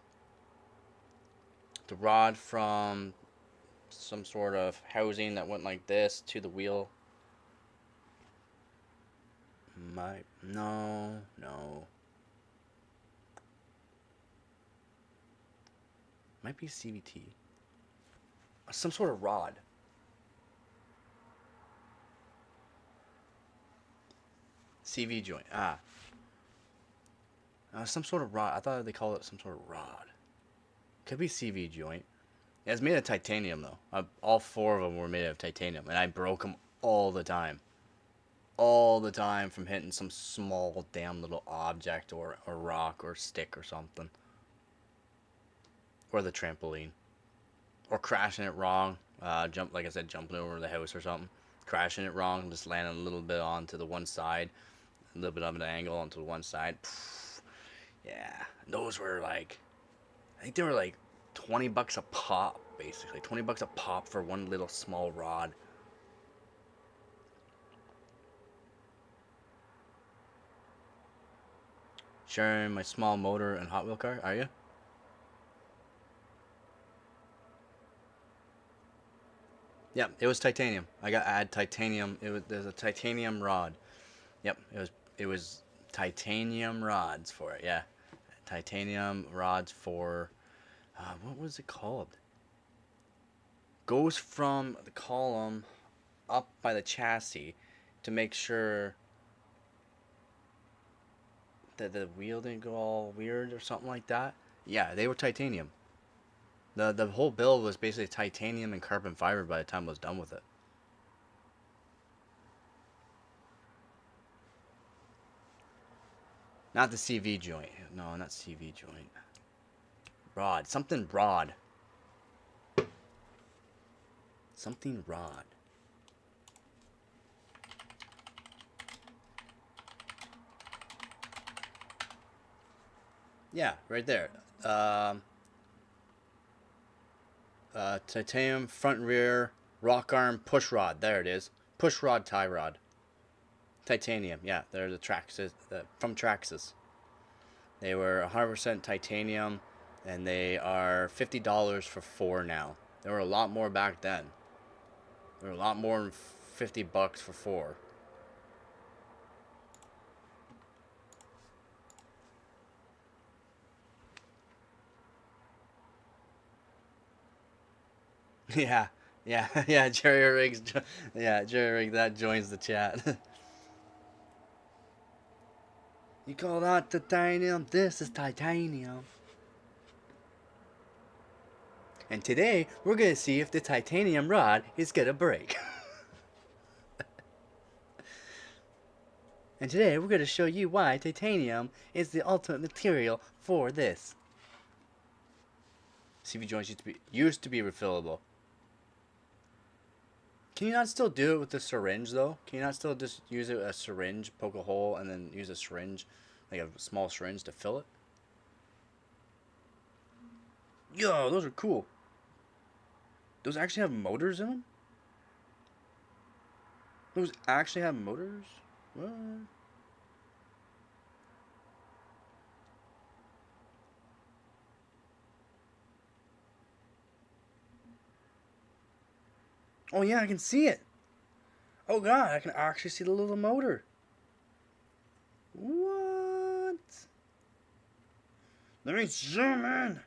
The rod from some sort of housing that went like this to the wheel. No. Might be CVT. Some sort of rod. CV joint. Some sort of rod. I thought they called it some sort of rod. Could be CV joint. It's made of titanium though. All 4 of them were made of titanium, and I broke them all the time. All the time from hitting some small damn little object or rock or stick or something. Or the trampoline. Or crashing it wrong. Like I said, jumping over the house or something. Crashing it wrong, just landing a little bit onto the one side. A little bit of an angle onto the one side. Yeah. Those were like, I think they were like $20 a pop, basically. $20 a pop for one little small rod. Sharing my small motor and Hot Wheel car, are you? Yeah, it was titanium. I had titanium. There's a titanium rod. Yep, it was titanium rods for it. Yeah, titanium rods for what was it called? Goes from the column up by the chassis to make sure that the wheel didn't go all weird or something like that. Yeah, they were titanium. The whole build was basically titanium and carbon fiber by the time I was done with it. Not the CV joint. No, not CV joint. Rod. Something rod. Something rod. Yeah, right there. Titanium front and rear rock arm push rod. There it is. Push rod tie rod. Titanium. Yeah, they're the Traxxas from Traxxas. They were 100% titanium. and they are $50 for 4 now. There were a lot more back then. There were a lot more than $50 for 4. Yeah, yeah, yeah. Jerry Riggs, yeah, Jerry Riggs. That joins the chat. You call that titanium? This is titanium. And today we're gonna see if the titanium rod is gonna break. And today we're gonna show you why titanium is the ultimate material for this. CV joints used to be refillable. Can you not still do it with the syringe though? Can you not still just use a syringe, poke a hole, and then use a syringe, like a small syringe to fill it? Yo, those are cool. Those actually have motors in them? Those actually have motors? What? Oh yeah, I can see it. Oh god, I can actually see the little motor. What? Let me zoom in.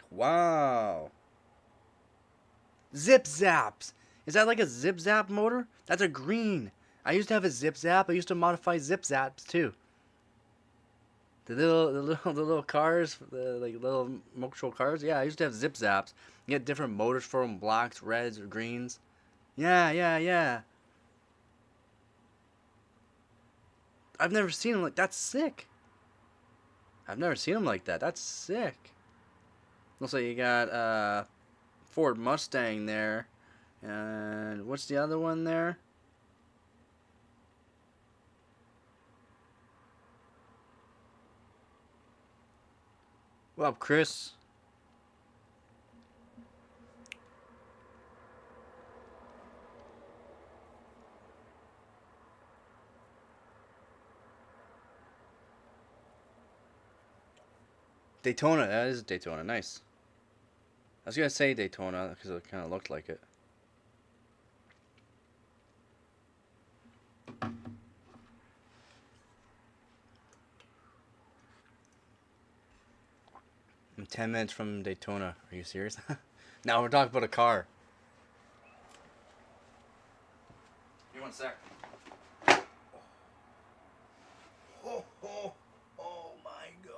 Wow. Zip zaps. Is that like a zip zap motor? That's a green. I used to have a zip zap. I used to modify zip zaps too. The little cars, the like little motor cars. Yeah, I used to have zip zaps. You get different motors for them, blacks, reds, or greens. Yeah, yeah, yeah. I've never seen them like that's sick. I've never seen them like that. That's sick. Looks like you got Ford Mustang there, and what's the other one there? What up, Chris? Daytona. That is Daytona. Nice. I was gonna say Daytona because it kind of looked like it. I'm 10 minutes from Daytona. Are you serious? Now we're talking about a car. Give me 1 sec. Oh, oh, oh my god.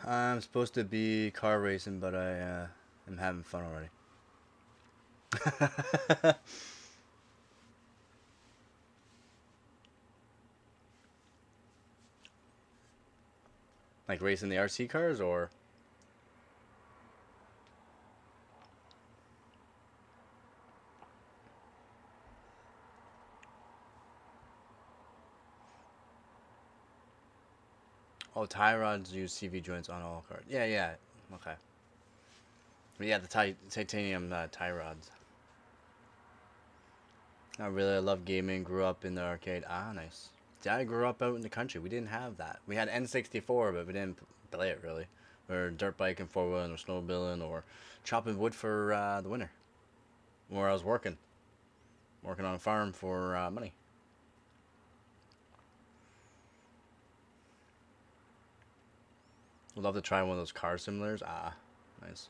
I'm supposed to be car racing, but I am having fun already. Like racing the RC cars or? Oh, tie rods use CV joints on all cars. Yeah, yeah. Okay. But yeah, the titanium tie rods. Not really. I love gaming. Grew up in the arcade. Ah, nice. I grew up out in the country. We didn't have that. We had N64, but we didn't play it really. Or dirt biking, four wheeling, or snowmobiling, or chopping wood for the winter. Where I was working on a farm for money. Would love to try one of those car simulators. Ah, nice.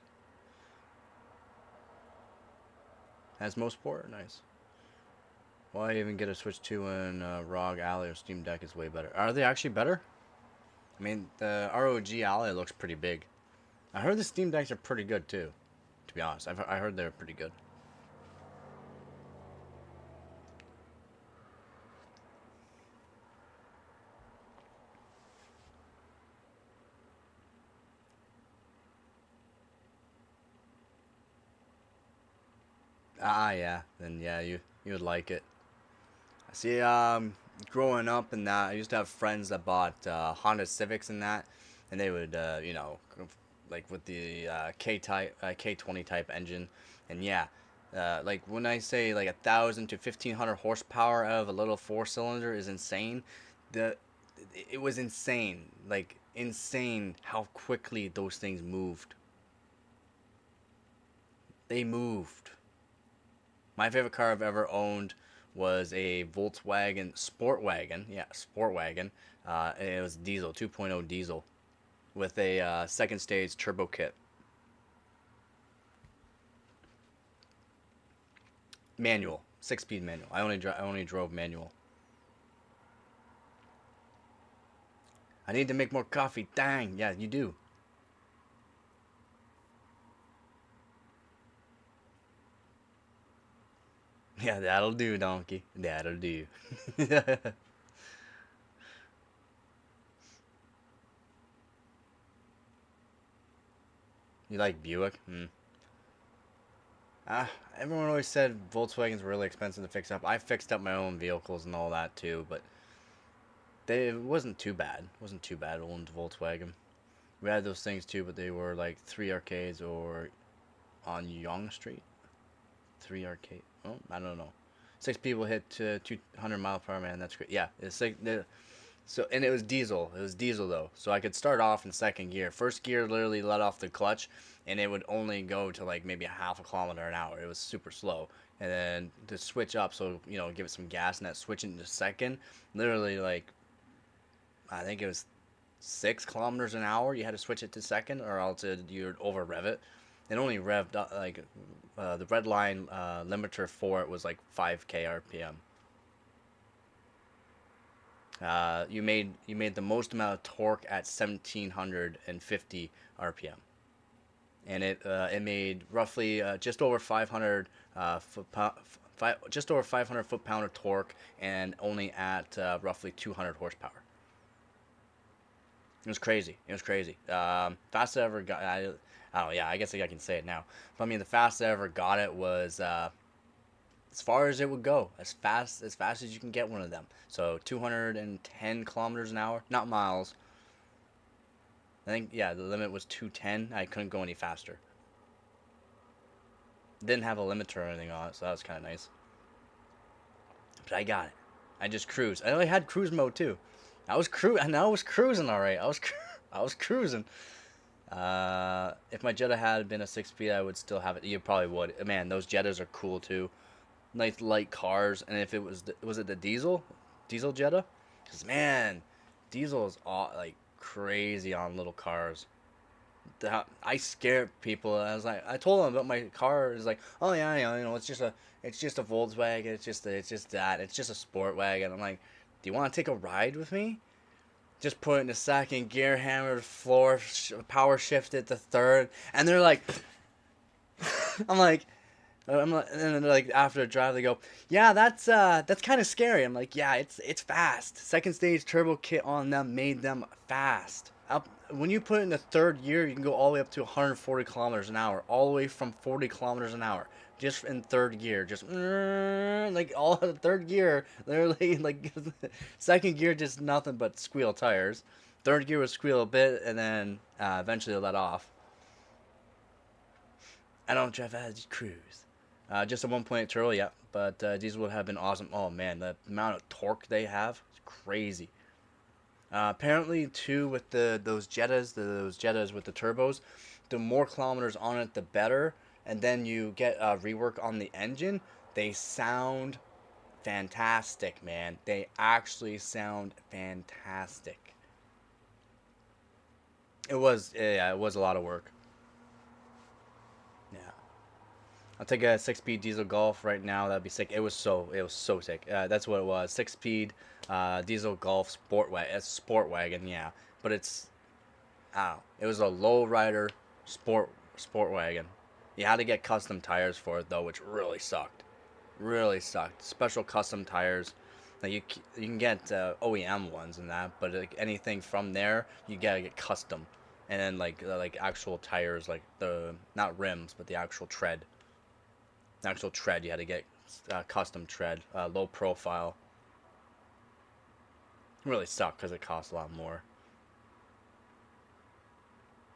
Has most sport? Nice. Why even get a Switch 2 when ROG Ally or Steam Deck is way better? Are they actually better? I mean, the ROG Ally looks pretty big. I heard the Steam Decks are pretty good too. To be honest, I heard they're pretty good. Ah, yeah. Then yeah, you would like it. See, growing up and that, I used to have friends that bought Honda Civics and that, and they would, like with the K type, K20 type engine, and yeah, like when I say like 1,000 to 1,500 horsepower out of a little four cylinder is insane. The it was insane, like insane how quickly those things moved. They moved. My favorite car I've ever owned was a Volkswagen Sport Wagon. Yeah, Sport Wagon. And it was diesel, 2.0 diesel, with a second stage turbo kit. Manual, 6-speed manual. I only drove manual. I need to make more coffee. Dang, yeah, you do. Yeah, that'll do, donkey. That'll do. You like Buick? Hmm. Everyone always said Volkswagens were really expensive to fix up. I fixed up my own vehicles and all that too, but it wasn't too bad. It wasn't too bad owning Volkswagen. We had those things too, but they were like three arcades or on Yonge Street. Three arcade. Oh, I don't know. Six people hit 200 mile per hour, man. That's great. Yeah, it's like so, and it was diesel. It was diesel though, so I could start off in second gear. First gear literally let off the clutch, and it would only go to like maybe a half a kilometer an hour. It was super slow, and then to switch up, so give it some gas, and that switch into second, literally like I think it was 6 kilometers an hour. You had to switch it to second, or else you'd over rev it. It only revved up, like the red line limiter for it was like 5k RPM. You made the most amount of torque at 1750 RPM, and it made roughly just over 500 just over 500 foot-pound of torque, and only at roughly 200 horsepower. It was crazy. It was crazy. Fastest I ever got. I don't know. Yeah, I guess I can say it now. But I mean, the fastest I ever got it was as far as it would go, as fast as you can get one of them. So 210 kilometers an hour, not miles. I think yeah, the limit was 210. I couldn't go any faster. Didn't have a limiter or anything on it, so that was kind of nice. But I got it. I just cruised. I only had cruise mode too. I was cruising all right. I was cruising. If my Jetta had been a 6-speed, I would still have it. You probably would. Man, those Jettas are cool too. Nice light cars. And if it was it the diesel Jetta? Because man, diesel is all like crazy on little cars. I scared people. I told them about my car. It's like, oh yeah, it's just a Volkswagen. It's just that. It's just a sport wagon. I'm like, do you want to take a ride with me? Just put it in the second gear, hammer the floor, power shift it to third, and they're like, and then like after a drive they go, yeah, that's kind of scary. I'm like, yeah, it's fast. Second stage turbo kit on them made them fast. Up when you put it in the third gear, you can go all the way up to 140 kilometers an hour, all the way from 40 kilometers an hour. Just in third gear, just like all the third gear, literally like second gear just nothing but squeal tires. Third gear would squeal a bit, and then eventually let off. I don't drive as cruise. Just a 1.8 turbo, yeah, but diesel would have been awesome. Oh man, the amount of torque they have is crazy. Apparently, too, with those Jettas with the turbos, the more kilometers on it, the better. And then you get rework on the engine. They sound fantastic, man. They actually sound fantastic. Yeah, it was a lot of work. Yeah. I'll take a six-speed diesel Golf right now. That'd be sick. It was so sick. That's what it was. Six-speed diesel Golf sport wagon. Yeah, but it was a low rider sport wagon. You had to get custom tires for it though, which really sucked. Really sucked. Special custom tires. Like you can get OEM ones and that, but like anything from there, you gotta get custom. And then like actual tires, like the not rims, but the actual tread. The actual tread, you had to get custom tread, low profile. Really sucked because it costs a lot more.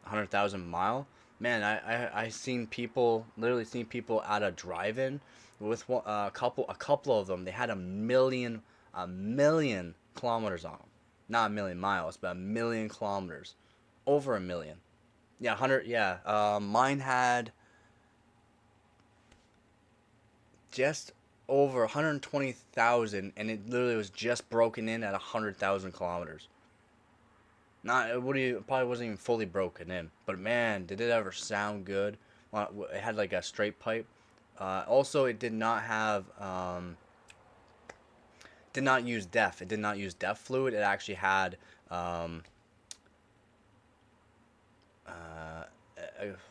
100,000 mile. Man, I seen people, literally seen people at a drive-in with a couple of them. They had a million kilometers on them. Not a million miles, but a million kilometers, over a million. Yeah, 100. Yeah, mine had just over 120,000, and it literally was just broken in at 100,000 kilometers. Not what do you probably wasn't even fully broken in, but man, did it ever sound good? Well, it had like a straight pipe. Also, it did not use DEF. It did not use DEF fluid. It actually had um,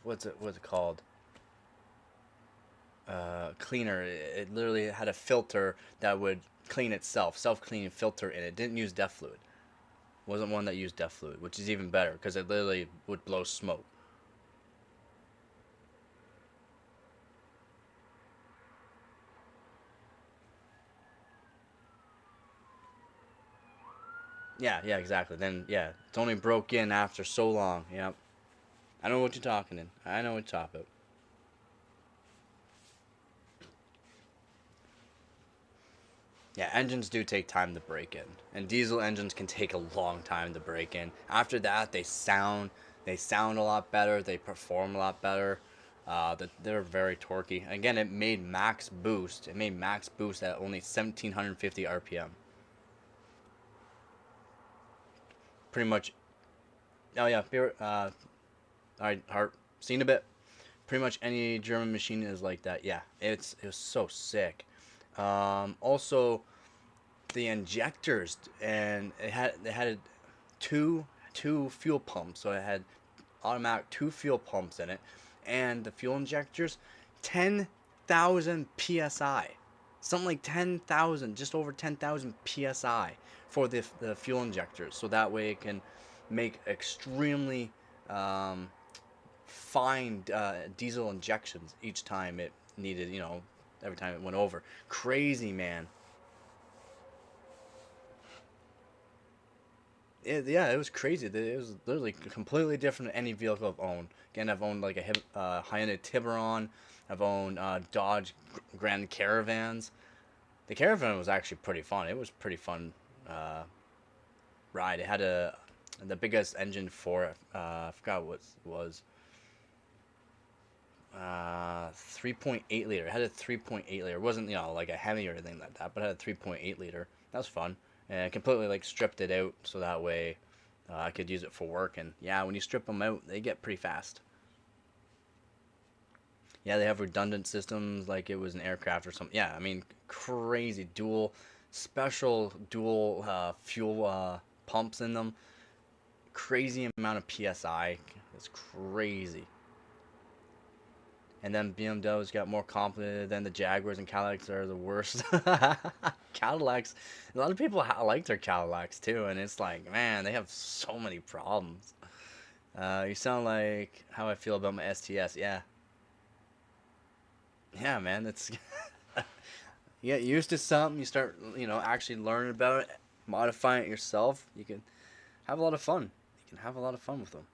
what's it called? Cleaner. It literally had a filter that would clean itself, self-cleaning filter, and it didn't use DEF fluid. Wasn't one that used DEF fluid, which is even better because it literally would blow smoke. Yeah, yeah, exactly. Then yeah, it's only broke in after so long. Yep. I know what you're talking in. I know what you're talking about. Yeah, engines do take time to break in, and diesel engines can take a long time to break in. After that, they sound a lot better. They perform a lot better. They're very torquey. Again, it made max boost. It made max boost at only 1,750 RPM. Pretty much. Oh yeah, all right, Hart. Seen a bit. Pretty much any German machine is like that. Yeah, it was so sick. Also, the injectors, and it had two fuel pumps, so it had automatic two fuel pumps in it, and the fuel injectors, 10,000 psi, something like 10,000, just over 10,000 psi for the fuel injectors, so that way it can make extremely um, fine diesel injections each time it needed, every time it went over. Crazy, man. Yeah, it was crazy. It was literally completely different than any vehicle I've owned. Again, I've owned like a Hyundai Tiburon. I've owned Dodge Grand Caravans. The Caravan was actually pretty fun. It was pretty fun uh, ride. It had the biggest engine for it. I forgot what it was. 3.8 liter. It had a 3.8 liter. It wasn't like a Hemi or anything like that, but it had a 3.8 liter. That was fun. And I completely like stripped it out so that way I could use it for work. And yeah, when you strip them out, they get pretty fast. Yeah, they have redundant systems like it was an aircraft or something. Yeah, I mean, crazy special dual fuel pumps in them. Crazy amount of psi. It's crazy. And then BMW's got more complicated than the Jaguars, and Cadillacs are the worst. Cadillacs, a lot of people like their Cadillacs too, and it's like, man, they have so many problems. You sound like how I feel about my STS. Yeah, yeah, man. It's you get used to something, you start, actually learning about it, modifying it yourself. You can have a lot of fun. You can have a lot of fun with them.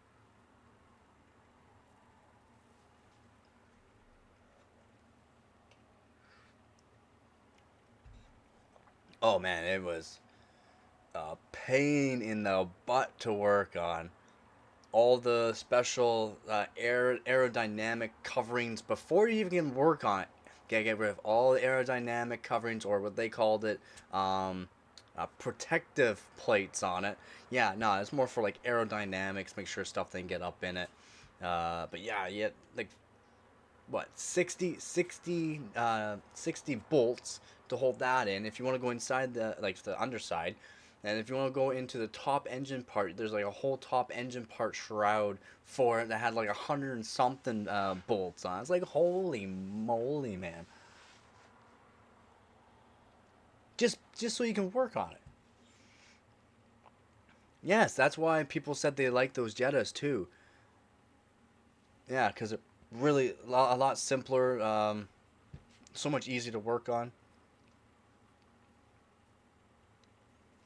Oh man, it was. pain in the butt to work on. All the special aerodynamic coverings before you even can work on it. Get rid of all the aerodynamic coverings, or what they called it, protective plates on it. Yeah, no, it's more for like aerodynamics, make sure stuff didn't get up in it. But yeah, like what 60 bolts to hold that in if you want to go inside the underside. And if you want to go into the top engine part, there's like a whole top engine part shroud for it that had like 100 and something bolts on. It's like, holy moly, man. Just so you can work on it. Yes, that's why people said they like those Jettas too. Yeah, because it really a lot simpler, so much easier to work on.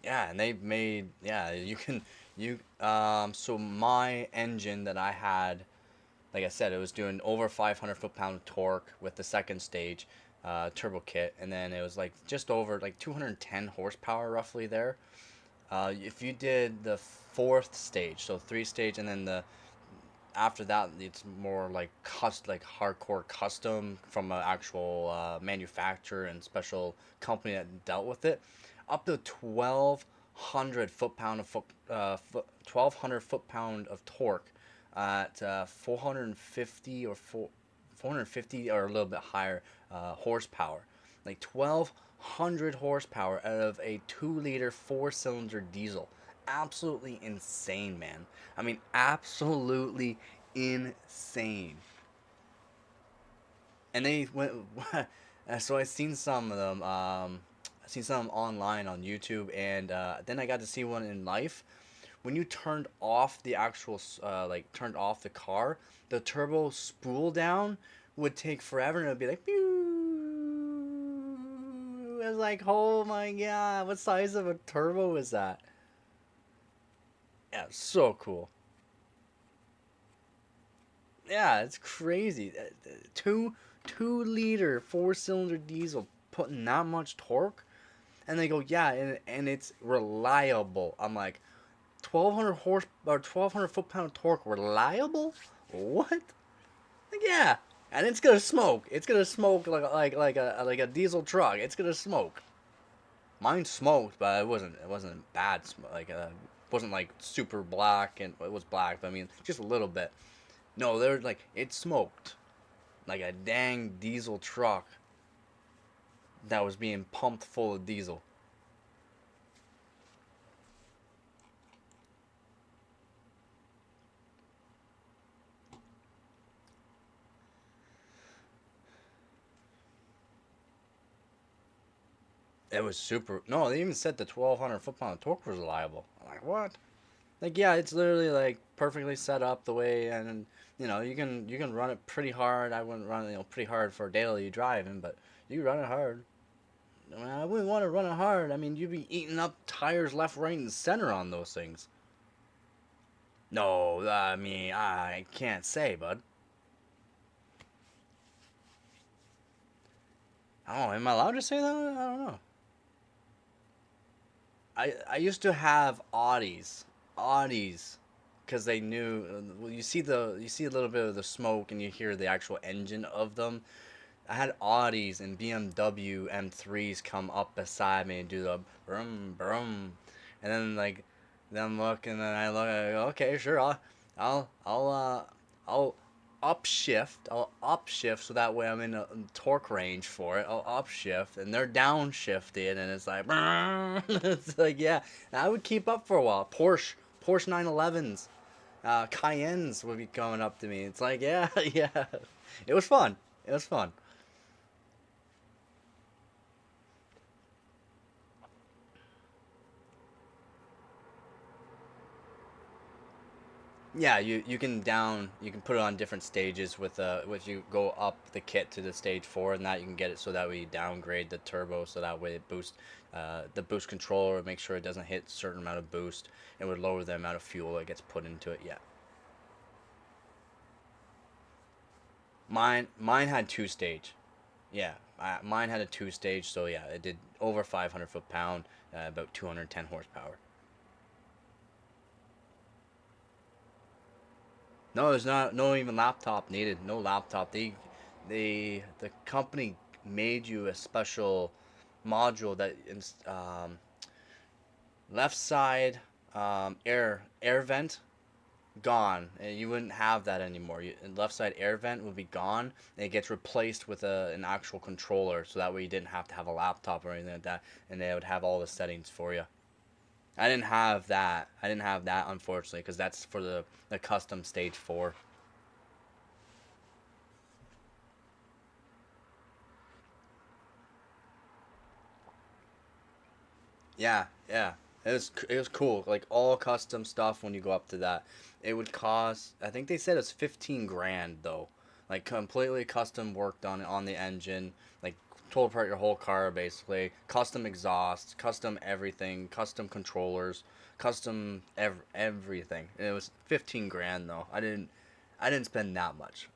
Yeah, and they made, yeah, you can you so my engine that I had, like I said, it was doing over 500 foot-pound of torque with the second stage turbo kit, and then it was like just over like 210 horsepower roughly there. If you did the fourth stage, so three stage, and then the after that it's more like like hardcore custom from an actual manufacturer and special company that dealt with it, up to 1200 foot-pound of 1200 foot-pound of torque at 450 or 450 or a little bit higher horsepower, like 1200 horsepower out of a 2-liter 4-cylinder diesel. Absolutely insane, man. I mean, absolutely insane. And they went. So I seen some of them. I seen some online on YouTube, and then I got to see one in life. When you turned off the actual, like turned off the car, the turbo spool down would take forever, and it'd be like, pew. It's like, oh my god, what size of a turbo is that? Yeah, so cool. Yeah, it's crazy. Two liter 4-cylinder diesel putting that much torque, and they go, yeah, and it's reliable. I'm like, 1,200 horse or 1,200 foot-pound torque reliable? What? Like, yeah, and it's gonna smoke. It's gonna smoke like a diesel truck. It's gonna smoke. Mine smoked, but it wasn't bad smoke. Like wasn't like super black, and it was black, but I mean just a little bit. No, they're like, it smoked like a dang diesel truck that was being pumped full of diesel. It was super. No, they even said the 1,200 foot-pound torque was reliable. I'm like, what? Like, yeah, it's literally like perfectly set up the way, and you can run it pretty hard. I wouldn't run it, pretty hard for daily driving, but you run it hard. I mean, I wouldn't want to run it hard. I mean, you'd be eating up tires left, right, and center on those things. No, I mean, I can't say, bud. I don't know. Am I allowed to say that? I don't know. I used to have Audis, because they knew. Well, you see a little bit of the smoke, and you hear the actual engine of them. I had Audis and BMW M3s come up beside me and do the brum brum, and then like, then look, and then I look, I go, okay, sure, I'll I'll uh I'll upshift so that way I'm in a torque range for it. I'll upshift, and they're downshifted, and it's like it's like, yeah. And I would keep up for a while. Porsche 911s, Cayennes would be coming up to me. It's like, yeah, yeah. It was fun. It was fun. Yeah, you can put it on different stages with you go up the kit to the stage 4, and that you can get it so that way you downgrade the turbo, so that way it boosts the boost controller, make sure it doesn't hit a certain amount of boost, and would lower the amount of fuel that gets put into it. Yeah. Mine had two stage. Yeah, mine had a two stage, so yeah, it did over 500 foot-pound, about 210 horsepower. No, there's not no even laptop needed. No laptop. The company made you a special module that left side air vent gone, and you wouldn't have that anymore. Left side air vent would be gone, and it gets replaced with an actual controller, so that way you didn't have to have a laptop or anything like that, and they would have all the settings for you. I didn't have that. I didn't have that, unfortunately, because that's for the custom stage 4. Yeah, yeah. It was cool. Like all custom stuff when you go up to that. It would cost, I think they said it's 15 grand though. Like completely custom worked on the engine, like total apart your whole car basically. Custom exhaust, custom everything, custom controllers, custom everything. And it was 15 grand though. I didn't spend that much.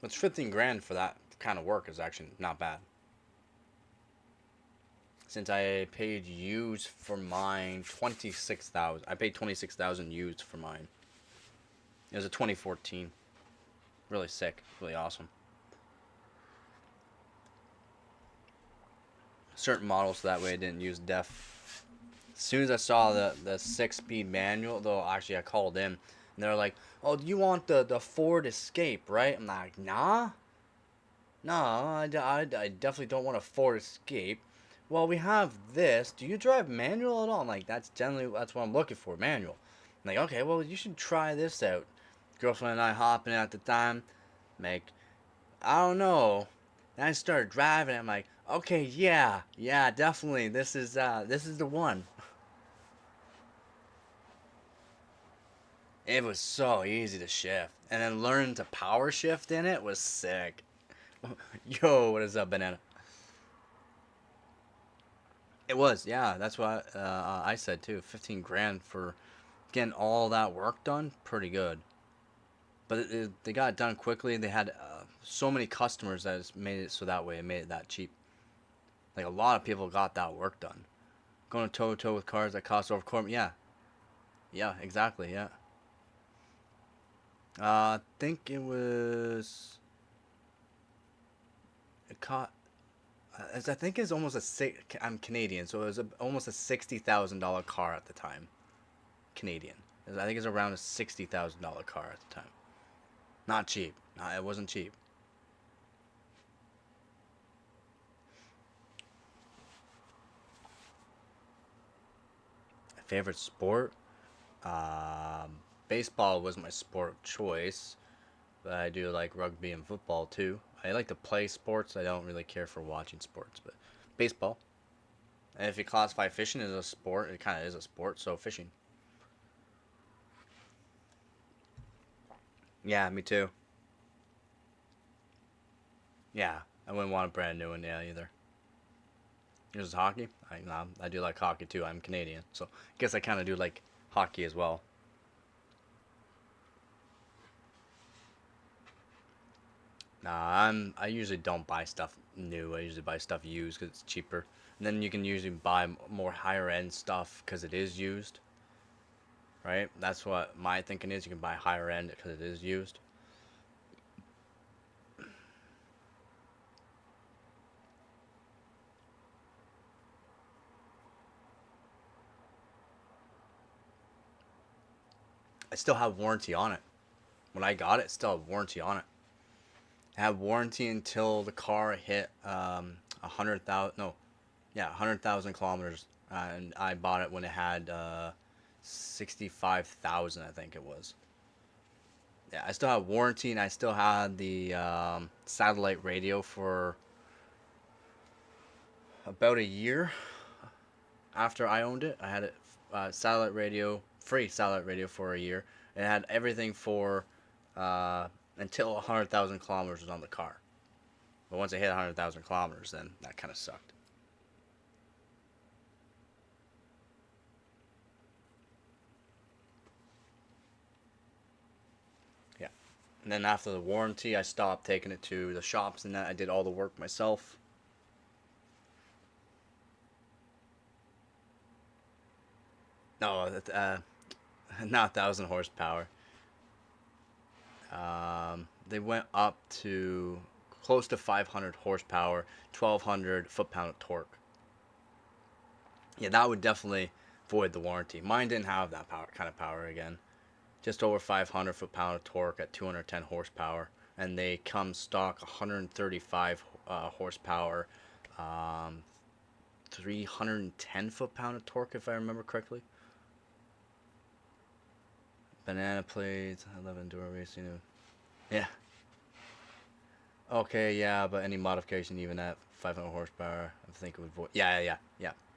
It's 15 grand for that kind of work is actually not bad. Since I paid used for mine 26,000. I paid 26,000 used for mine. It was a 2014. Really sick, really awesome. Certain models so that way I didn't use def. As soon as I saw the 6-speed manual, though, actually I called in and they're like, "Oh, do you want the Ford Escape, right?" I'm like, "Nah, no, I definitely don't want a Ford Escape." Well, we have this. Do you drive manual at all? I'm like, that's what I'm looking for, manual. I'm like, okay, well, you should try this out. Girlfriend and I hopping at the time. I'm like, I don't know. Then I started driving. I'm like, okay, yeah, yeah, definitely. This is the one. It was so easy to shift, and then learning to power shift in it was sick. Yo, what is up, banana? It was, yeah. That's what I said too. 15 grand for getting all that work done, pretty good. But they got it done quickly. They had so many customers that it's made it so that way. It made it that cheap. Like a lot of people got that work done. Going toe to toe with cars that cost over quarter. Yeah, yeah, exactly. Yeah. I think it was. It caught. I think it's almost a six. I'm Canadian, so it was almost a $60,000 car at the time. Canadian. I think it's around a $60,000 car at the time. Not cheap. No, it wasn't cheap. My favorite sport? Um, Baseball was my sport of choice, but I do like rugby and football too. I like to play sports. I don't really care for watching sports, but baseball. And if you classify fishing as a sport, it kind of is a sport. So fishing. Yeah, me too. Yeah, I wouldn't want a brand new one. Yeah, either. Yours is hockey. I do like hockey too. I'm Canadian, so I guess I kind of do like hockey as well. I usually don't buy stuff new. I usually buy stuff used because it's cheaper. And then you can usually buy more higher end stuff because it is used, right? That's what my thinking is. You can buy higher end because it is used. I still have warranty on it. When I got it, still have warranty on it. I have warranty until the car hit 100,000. No, yeah, 100,000 kilometers. And I bought it when it had 65,000, I think it was. Yeah, I still have warranty, and I still had the satellite radio for about a year after I owned it. I had it satellite radio, free satellite radio for a year, and it had everything for uh, until 100,000 kilometers was on the car. But once it hit 100,000 kilometers, then that kind of sucked. And then after the warranty, I stopped taking it to the shops and that. I did all the work myself. No, not 1,000 horsepower. They went up to close to 500 horsepower, 1,200 foot-pound of torque. Yeah, that would definitely void the warranty. Mine didn't have that power kind of power again. Just over 500 foot-pound of torque at 210 horsepower, and they come stock 135 horsepower, um, 310 foot-pound of torque if I remember correctly. Banana plates, 11 Dura Racing. Yeah. Okay, yeah, but any modification, even at 500 horsepower, I think it would void. Yeah.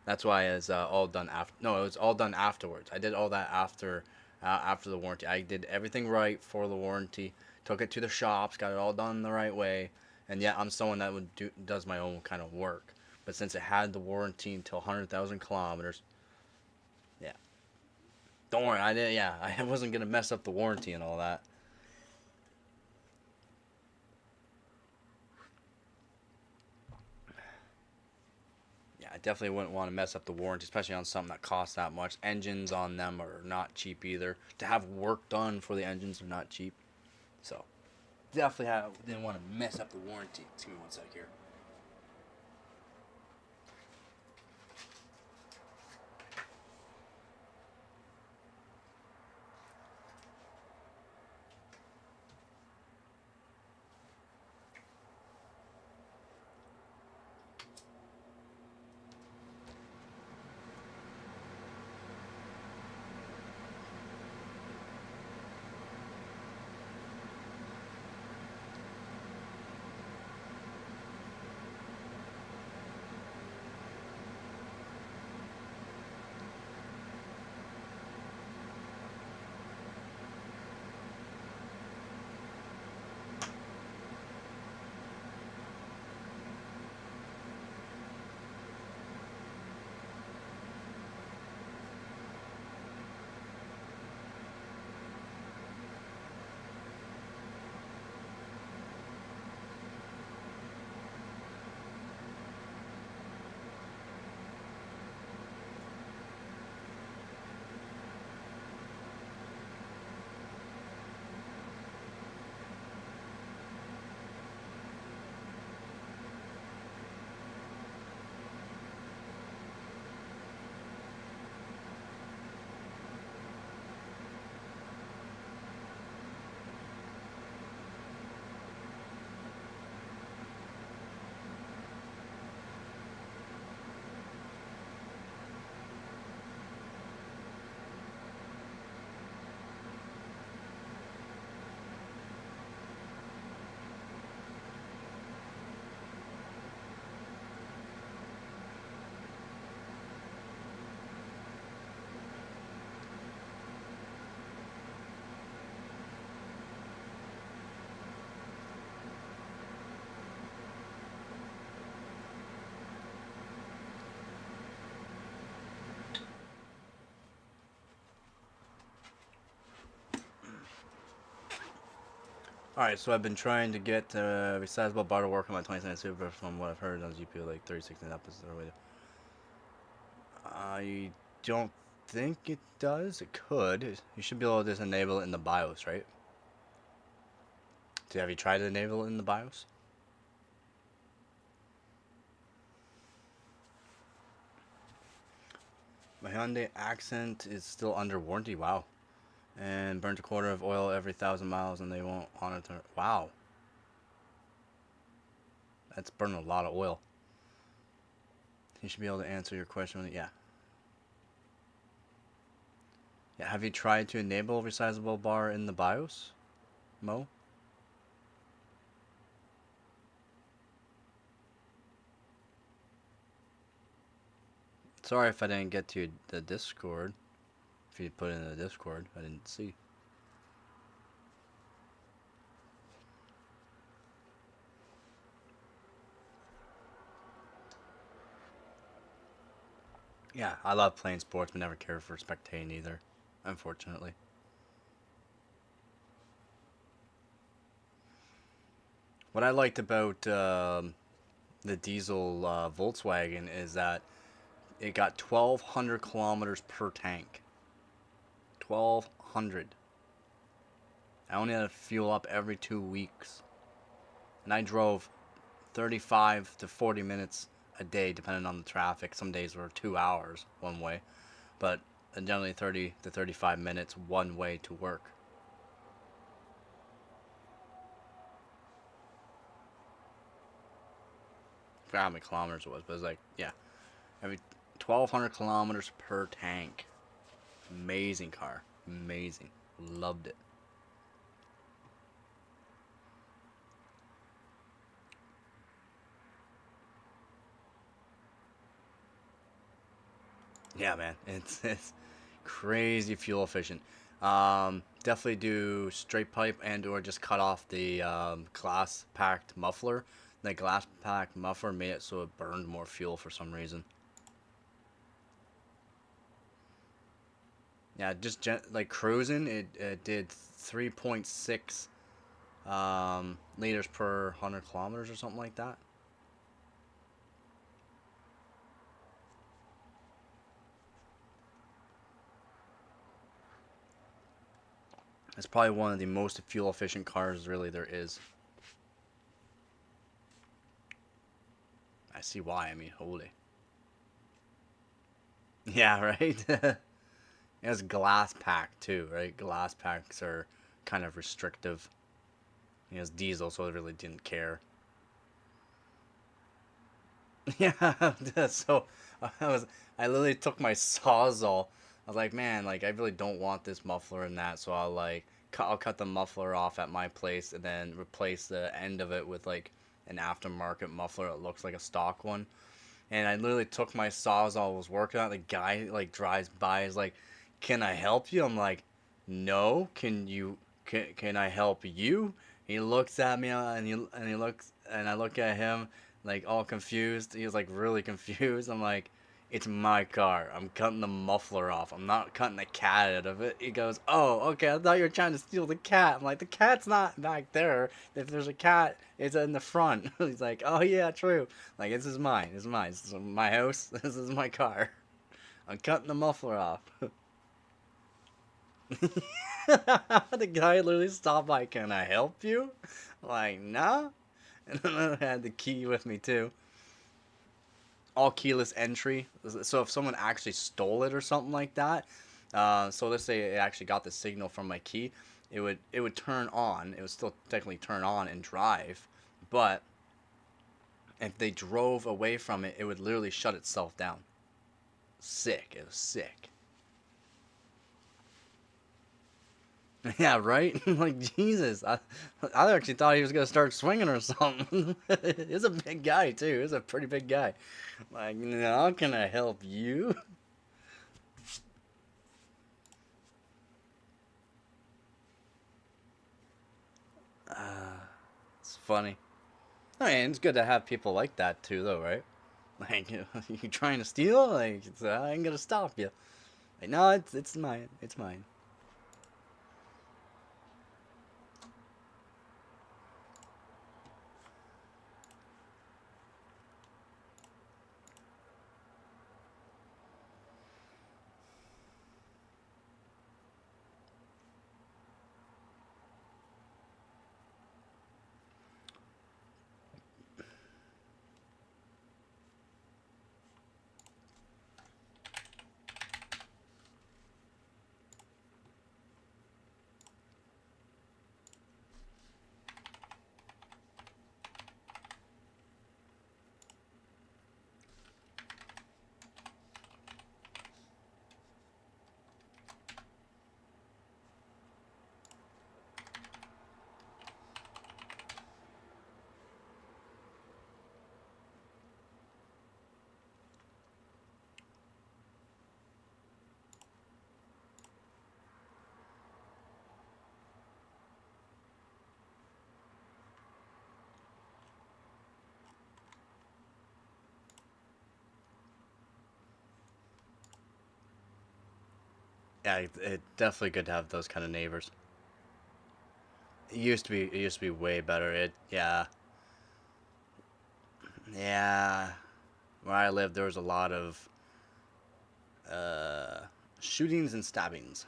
That's why it's all done after. No, it was all done afterwards. I did all that after the warranty. I did everything right for the warranty. Took it to the shops, got it all done the right way, and yeah, I'm someone that does my own kind of work. But since it had the warranty until 100,000 kilometers, yeah. Don't worry, I did. Yeah, I wasn't gonna mess up the warranty and all that. Yeah, I definitely wouldn't want to mess up the warranty, especially on something that costs that much. Engines on them are not cheap either. To have work done for the engines are not cheap. So, didn't want to mess up the warranty. Excuse me one sec here. Alright, so I've been trying to get resizable bar to work on my 2020 Super from what I've heard on GPU like 36 and up is the way. I don't think it does. It could. You should be able to just enable it in the BIOS, right? So have you tried to enable it in the BIOS? My Hyundai Accent is still under warranty. Wow. And burnt a quarter of oil every 1,000 miles and they won't monitor. Wow. That's burning a lot of oil. You should be able to answer your question. Yeah. Yeah. Have you tried to enable resizable bar in the BIOS, Mo? Sorry if I didn't get to the Discord. If you put it in the Discord, I didn't see. Yeah, I love playing sports, but never cared for spectating either, unfortunately. What I liked about the diesel Volkswagen is that it got 1,200 kilometers per tank. 1,200. I only had to fuel up every 2 weeks. And I drove 35 to 40 minutes a day, depending on the traffic. Some days were 2 hours one way, but generally 30 to 35 minutes one way to work. I forgot how many kilometers it was, but it was like, yeah, every 1,200 kilometers per tank. Amazing car. Amazing. Loved it. Yeah, man, it's crazy fuel efficient. Definitely do straight pipe and or just cut off the glass packed muffler. The glass packed muffler made it so it burned more fuel for some reason. Yeah, just like cruising, it did 3.6 liters per 100 kilometers or something like that. It's probably one of the most fuel efficient cars really there is. I see why. I mean, holy. Yeah, right? It has glass pack too, right? Glass packs are kind of restrictive. It has diesel, so it really didn't care. Yeah, so I literally took my Sawzall. I was like, man, like I really don't want this muffler in that, so I'll cut the muffler off at my place and then replace the end of it with like an aftermarket muffler that looks like a stock one. And I literally took my Sawzall, was working on it. The guy like drives by, is like, "Can I help you?" I'm like, "No, can I help you?" He looks at me and he looks and I look at him like all confused. He was like really confused. I'm like, "It's my car. I'm cutting the muffler off. I'm not cutting the cat out of it." He goes, "Oh, okay. I thought you were trying to steal the cat." I'm like, "The cat's not back there. If there's a cat, it's in the front." He's like, "Oh yeah, true. Like this is mine. This is mine. This is my house. This is my car. I'm cutting the muffler off." The guy literally stopped by. "Can I help you?" Like, nah. And then I had the key with me too. All keyless entry. So if someone actually stole it or something like that, so let's say it actually got the signal from my key, it would turn on. It would still technically turn on and drive, but if they drove away from it, it would literally shut itself down. Sick. It was sick. Yeah, right? Like, Jesus. I actually thought he was going to start swinging or something. He's a big guy, too. He's a pretty big guy. Like, no, can I help you? It's funny. I mean, it's good to have people like that, too, though, right? Like, you trying to steal? Like, I ain't going to stop you. Like, no, it's mine. It's mine. Yeah, it definitely good to have those kind of neighbors. It used to be way better. Yeah. Yeah, where I live, there was a lot of uh, shootings and stabbings,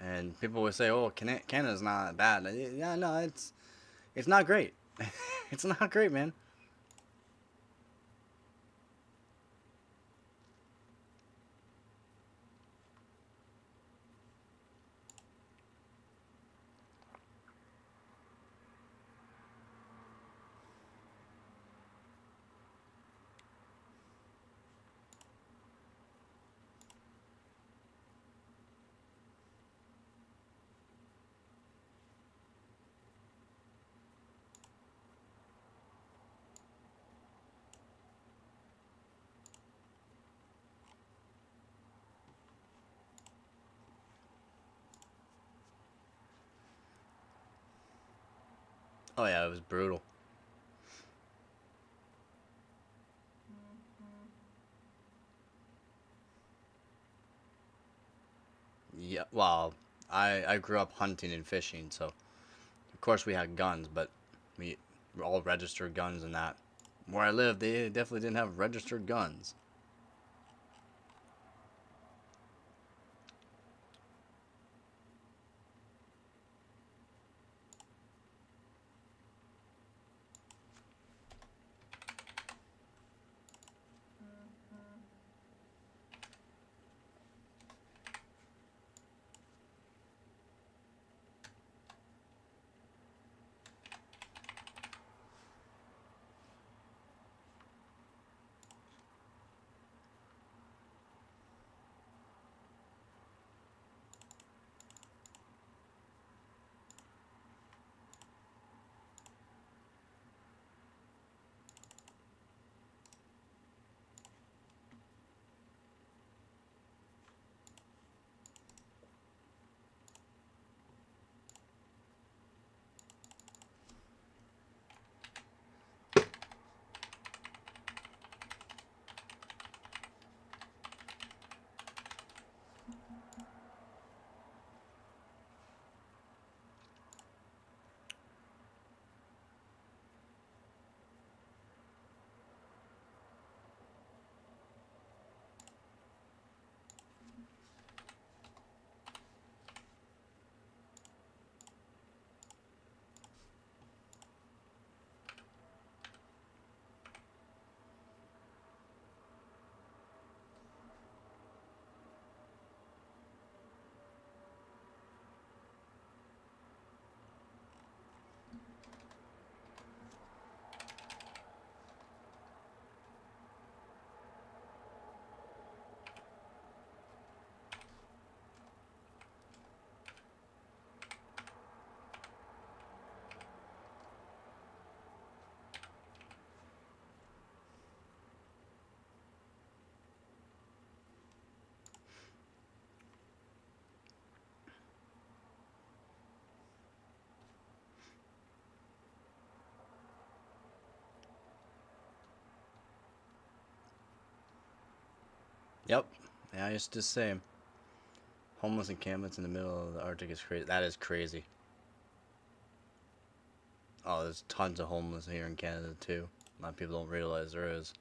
and people would say, "Oh, Canada's not bad." Yeah, no, it's not great. It's not great, man. Oh yeah, it was brutal. Yeah, well, I grew up hunting and fishing, so of course we had guns, but we all registered guns and that. Where I lived, they definitely didn't have registered guns. Yep. Yeah, I used to say homeless encampments in the middle of the Arctic is crazy. That is crazy. Oh, there's tons of homeless here in Canada too. A lot of people don't realize there is.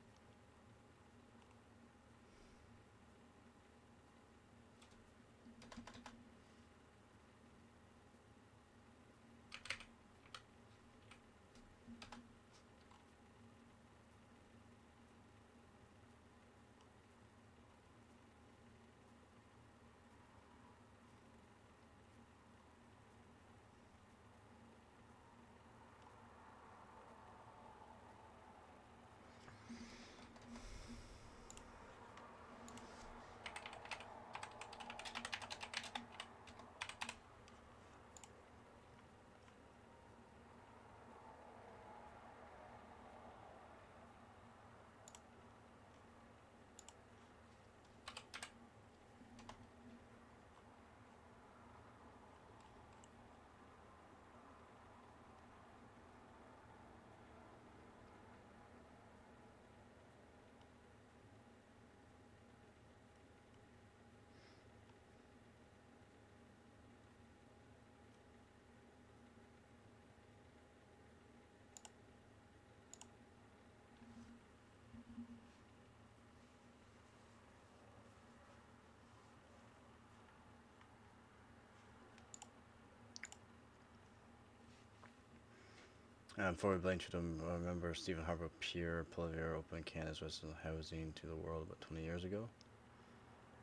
Before we blame them, remember Stephen Harper Pier, Polivier opened Canada's residential housing to the world about 20 years ago?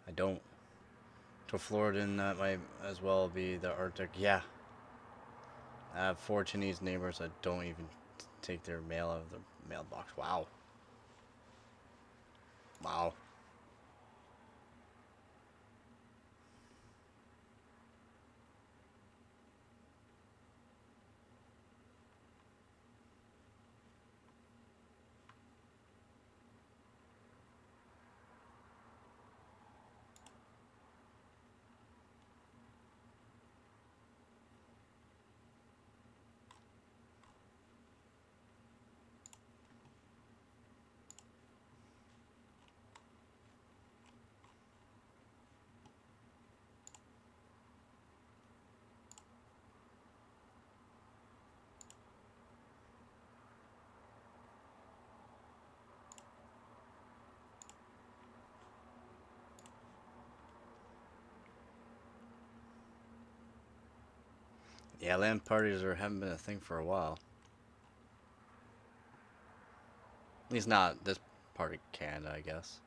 I don't. To Floridan, that might as well be the Arctic. Yeah. I have 4 Chinese neighbors that don't even take their mail out of the mailbox. Wow. Wow. Yeah, land parties haven't been a thing for a while. At least not this part of Canada, I guess.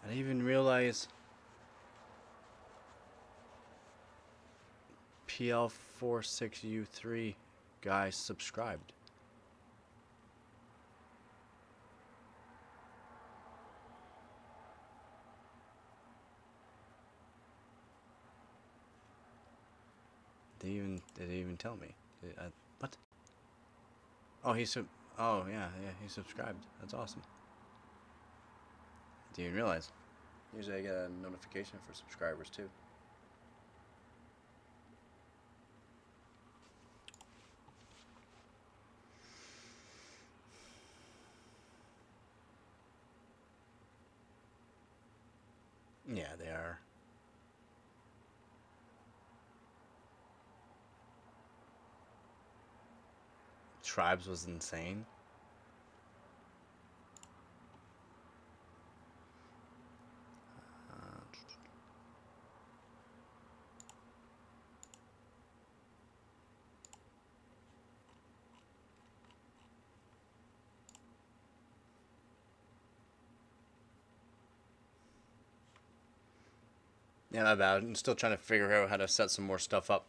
I didn't even realize PL46U3 guys subscribed. They didn't even tell me. What? Oh, oh yeah, he subscribed. That's awesome. Didn't even realize. Usually I get a notification for subscribers too. Yeah, they are. Tribes was insane. Yeah, not bad. I'm still trying to figure out how to set some more stuff up.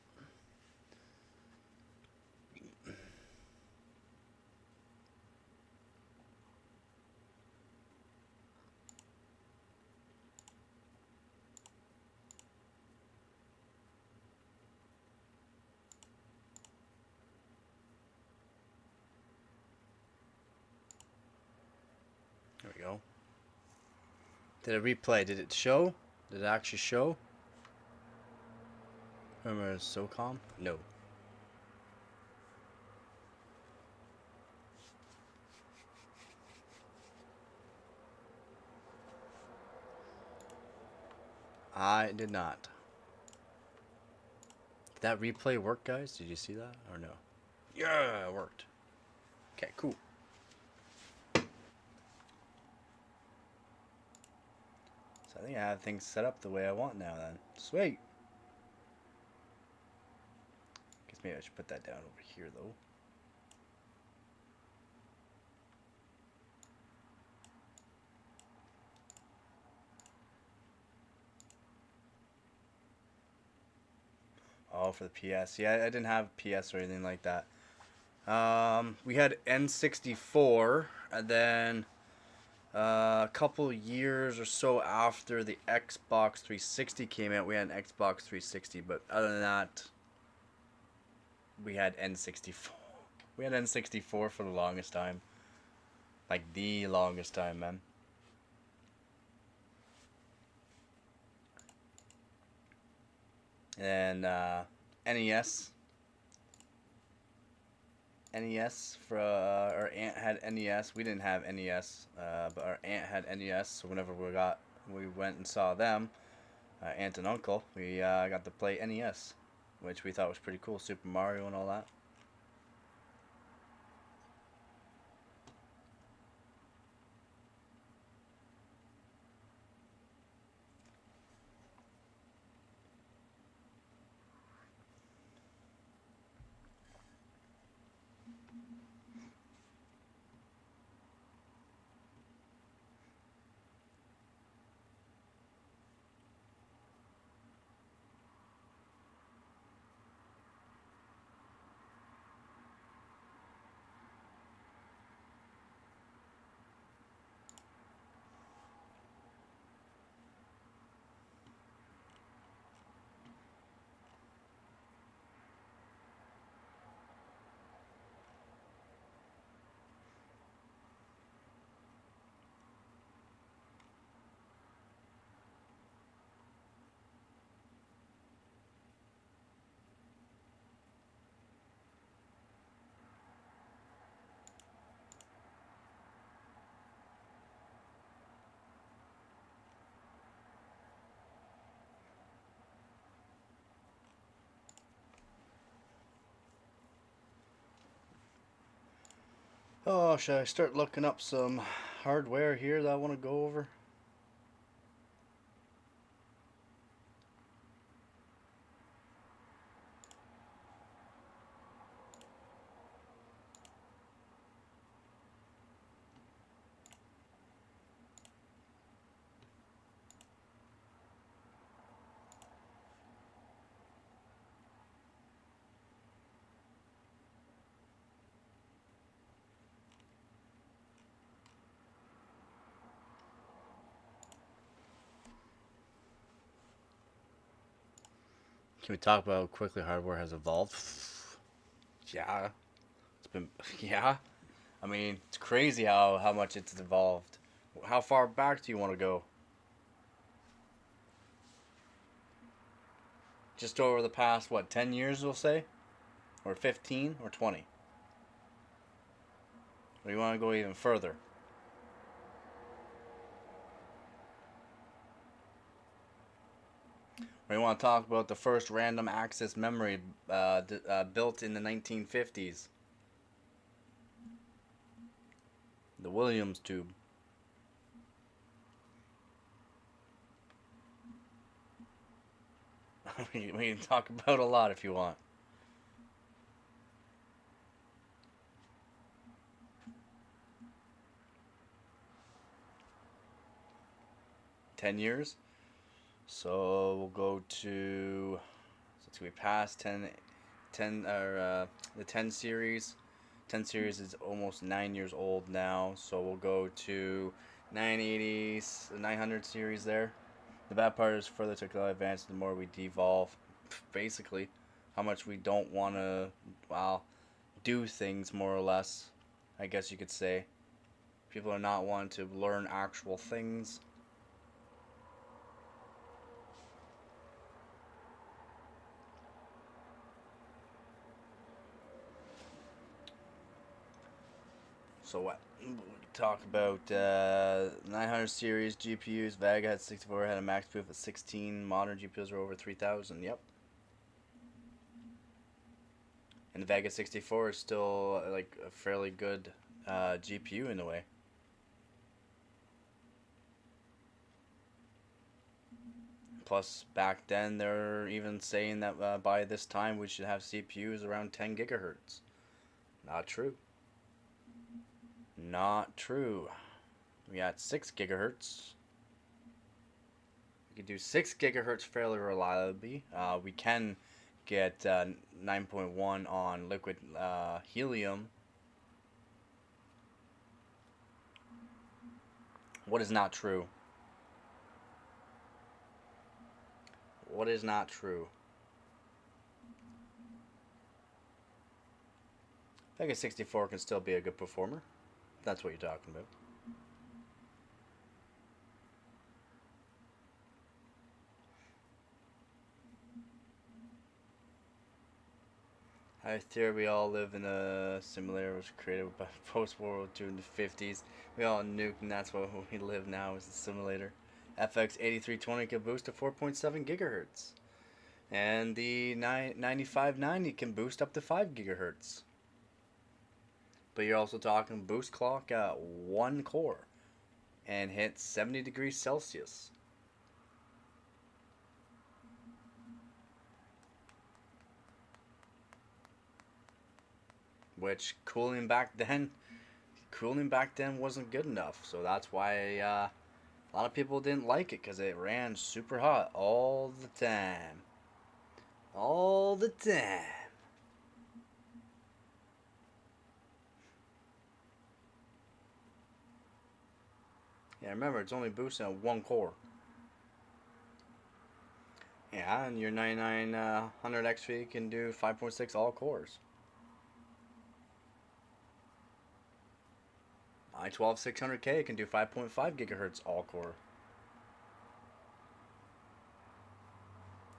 There we go. Did it replay? Did it show? Did it actually show? Remember SOCOM? No. I did not. Did that replay work, guys? Did you see that or no? Yeah, it worked. Okay, cool. So I think I have things set up the way I want now then. Sweet. Guess maybe I should put that down over here though. Oh, for the PS. Yeah, I didn't have PS or anything like that. We had N64, and then A couple years or so after the Xbox 360 came out, we had an Xbox 360, but other than that, we had N64. We had N64 for the longest time. Like, the longest time, man. And NES. NES for our aunt had NES. We didn't have NES, but our aunt had NES. So whenever we went and saw them, aunt and uncle, we got to play NES, which we thought was pretty cool. Super Mario and all that. Oh, should I start looking up some hardware here that I want to go over? Can we talk about how quickly hardware has evolved? Yeah, it's been yeah. I mean, it's crazy how much it's evolved. How far back do you want to go? Just over the past what 10 years, we'll say, or 15 or 20. Or do you want to go even further? Or you want to talk about the first random access memory built in the 1950s? The Williams tube. We can talk about a lot if you want. 10 years. So we'll go to. So it's gonna be past 10 or the 10 series. 10 series is almost 9 years old now. So we'll go to 980s, the 900 series there. The bad part is further technology advance, the more we devolve. Basically, how much we don't want to, well, do things more or less. I guess you could say. People are not wanting to learn actual things. So what? We talk about 900 series GPUs. Vega had 64, had a max proof of 16. Modern GPUs are over 3,000. Yep. And the Vega 64 is still like a fairly good GPU in a way. Plus, back then they're even saying that by this time we should have CPUs around 10 gigahertz. Not true. Not true. We got 6 gigahertz. We can do 6 gigahertz fairly reliably. We can get 9.1 on liquid helium. What is not true? What is not true? I think a 64 can still be a good performer. That's what you're talking about. I theory we all live in a simulator which was created by post-World War II in the 50s. We all nuked, and that's what we live now is a simulator. FX 8320 can boost to 4.7 gigahertz. And the 9590 can boost up to 5 gigahertz. But you're also talking boost clock at 1 core and hit 70 degrees Celsius. Which cooling back then wasn't good enough. So that's why a lot of people didn't like it because it ran super hot all the time. All the time. Yeah, remember, it's only boosting at 1 core. Yeah, and your 9900 XP can do 5.6 all cores. i12 600K can do 5.5 gigahertz all core.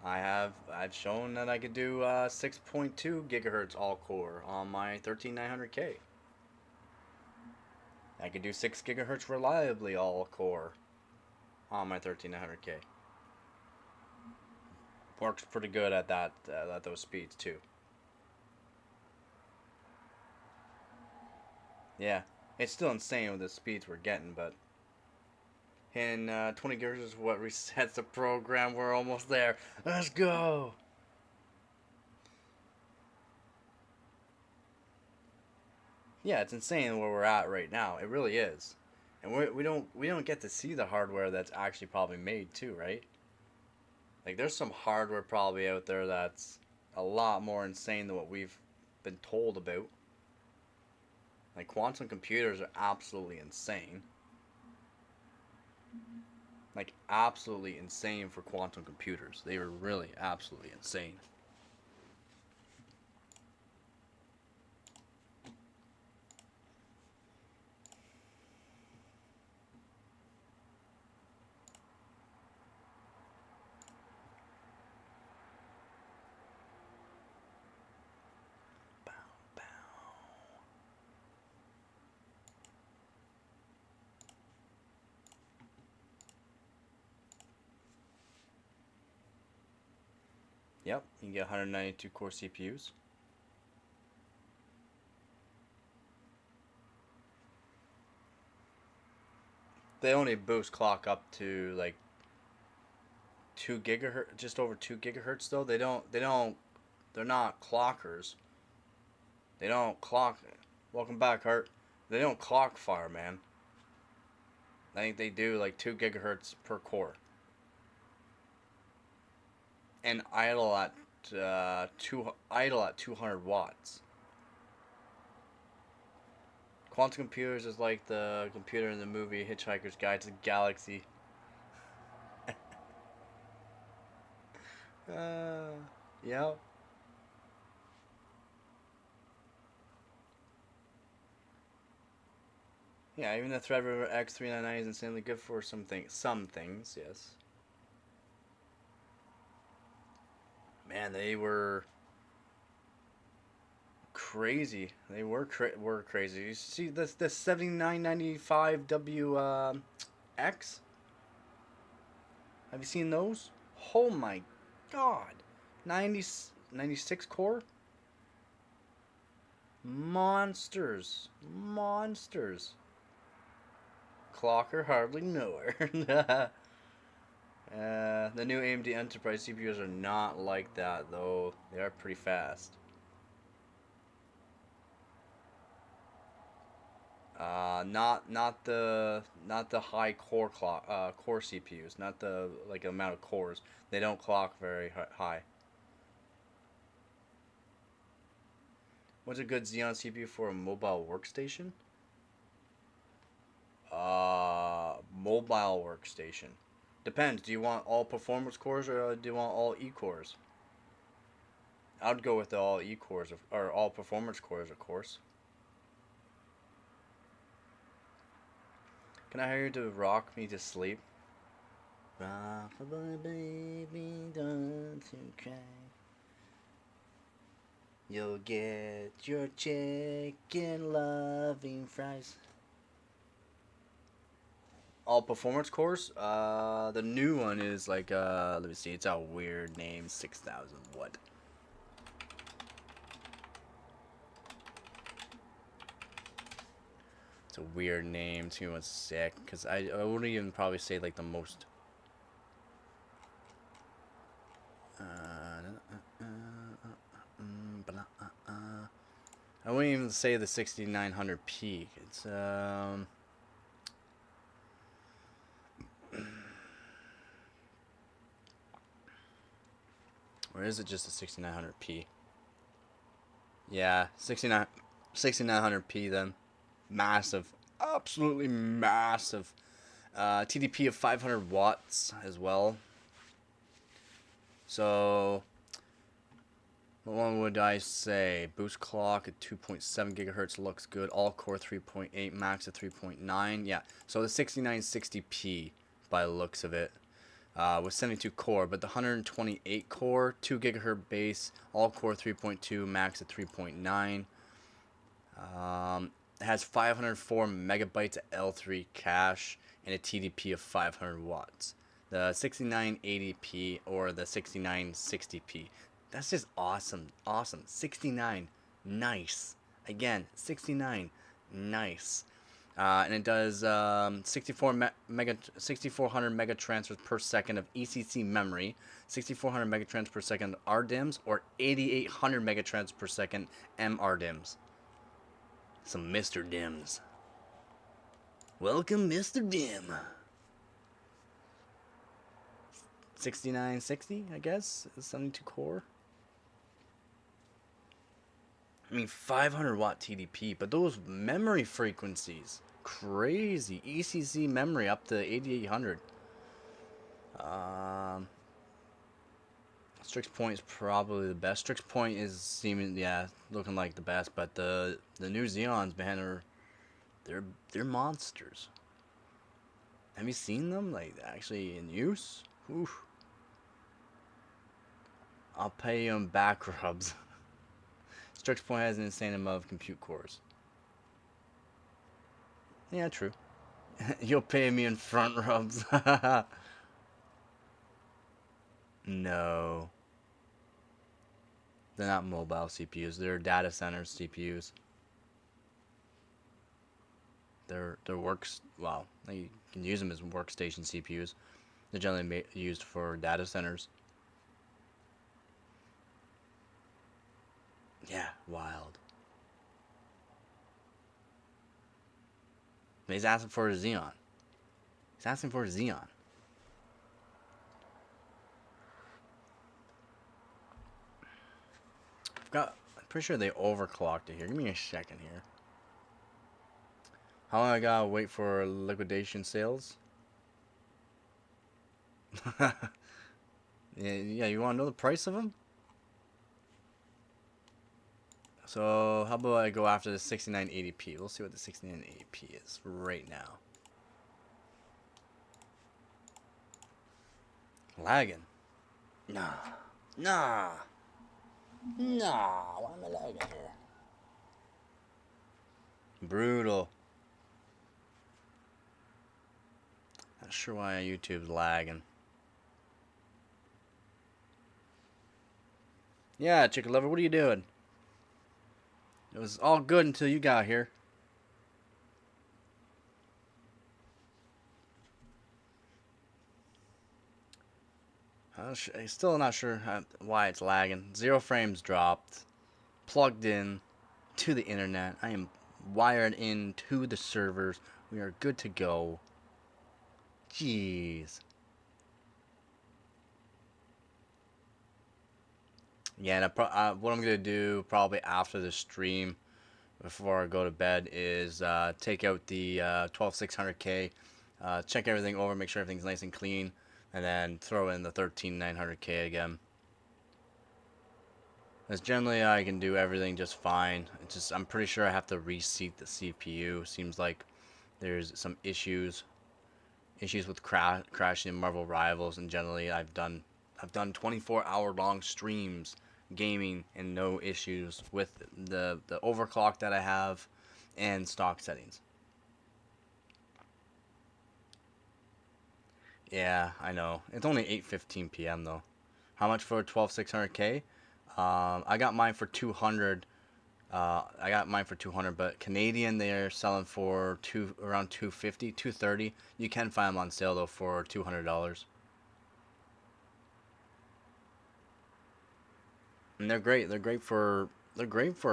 I've shown that I could do 6.2 gigahertz all core on my 13900K. I could do 6 gigahertz reliably all core on my 13900K. Works pretty good at that at those speeds too. Yeah, it's still insane with the speeds we're getting, but in 20 gigahertz is what resets the program. We're almost there. Let's go. Yeah, it's insane where we're at right now. It really is, and we don't get to see the hardware that's actually probably made too, right? Like there's some hardware probably out there that's a lot more insane than what we've been told about. Like quantum computers are absolutely insane. Like absolutely insane for quantum computers. They were really absolutely insane. Bow, bow. Yep, you can get 192 core CPUs. They only boost clock up to like 2 gigahertz, just over 2 gigahertz though. They're not clockers. They don't clock. Welcome back, Hart. They don't clock fire, man. I think they do like 2 gigahertz per core and idle at 200 watts. Quantum computers is like the computer in the movie Hitchhiker's Guide to the Galaxy. uh, yeah. Yeah, even the Threadripper X399 is insanely good for some things. Some things, yes. Man, they were crazy. They were crazy. You see the 7995 W X? Have you seen those? Oh my god. 90, 96 core? Monsters. Monsters. Clocker hardly nowhere. The new AMD Enterprise CPUs are not like that though. They are pretty fast. Not the high core CPUs, not the like amount of cores. They don't clock very high. What's a good Xeon CPU for a mobile workstation? mobile workstation. Depends. Do you want all performance cores or do you want all E cores? I'd go with the all E cores or all performance cores, of course. Can I hear you to rock me to sleep? Rock my baby, don't you cry. You'll get your chicken loving fries. All performance cores. The new one is like let me see. It's a weird name. 6,000 what? It's a weird name. Too much sick. Cause I wouldn't even probably say like the most. I wouldn't even say the 6900p. It's or is it just a 6900p? Yeah, 6900p then. Massive, absolutely massive. TDP of 500 watts as well. So, what one would I say? Boost clock at 2.7 gigahertz looks good. All core 3.8, max at 3.9. Yeah, so the 6960p by the looks of it. With 72 core, but the 128 core, 2 gigahertz base, all core 3.2, max at 3.9. It has 504 megabytes of L3 cache and a TDP of 500 watts. The 6980p or the 6960p. That's just awesome. Awesome. 69. Nice. Again, 69. Nice. And it does 6400 mega transfers per second of ECC memory, 6400 megatransfers per second RDIMMs, or 8800 megatransfers per second MRDIMMs. Some Mr. Dims. Welcome, Mr. Dim. 6960, I guess, 72 core. I mean, 500 watt TDP, but those memory frequencies, crazy. ECC memory up to 8800. Strix Point is probably the best. Strix Point is seeming, yeah, looking like the best, but the new Xeons, man, they're monsters. Have you seen them, like, actually in use? Oof. I'll pay you in back rubs. Strix Point has an insane amount of compute cores. Yeah, true. You'll pay me in front rubs. No. They're not mobile CPUs. They're data center CPUs. They're well, you can use them as workstation CPUs. They're generally used for data centers. Yeah, wild. But he's asking for a Xeon. He's asking for a Xeon. I'm pretty sure they overclocked it here. Give me a second here. How long I gotta wait for liquidation sales? Yeah, you wanna know the price of them? So, how about I go after the 6980p? We'll see what the 6980p is right now. Lagging. Nah. Why am I lagging here? Brutal. Not sure why YouTube's lagging. Yeah, chicken lover, what are you doing? It was all good until you got here. I'm still not sure why it's lagging. 0 frames dropped. Plugged in to the internet. I am wired into the servers. We are good to go. Jeez. Yeah, and what I'm going to do probably after the stream, before I go to bed, is take out the 12600K check everything over, make sure everything's nice and clean, and then throw in the 13900K again. Because generally I can do everything just fine. It's just, I'm pretty sure I have to reseat the CPU. Seems like there's some issues with crashing Marvel Rivals, and generally I've done 24-hour long streams gaming and no issues with the overclock that I have and stock settings. Yeah, I know. It's only 8:15 p.m. though. How much for a 12600K? I got mine for 200. I got mine for 200, but Canadian they're selling for around 250, 230. You can find them on sale though for $200. And they're great. They're great for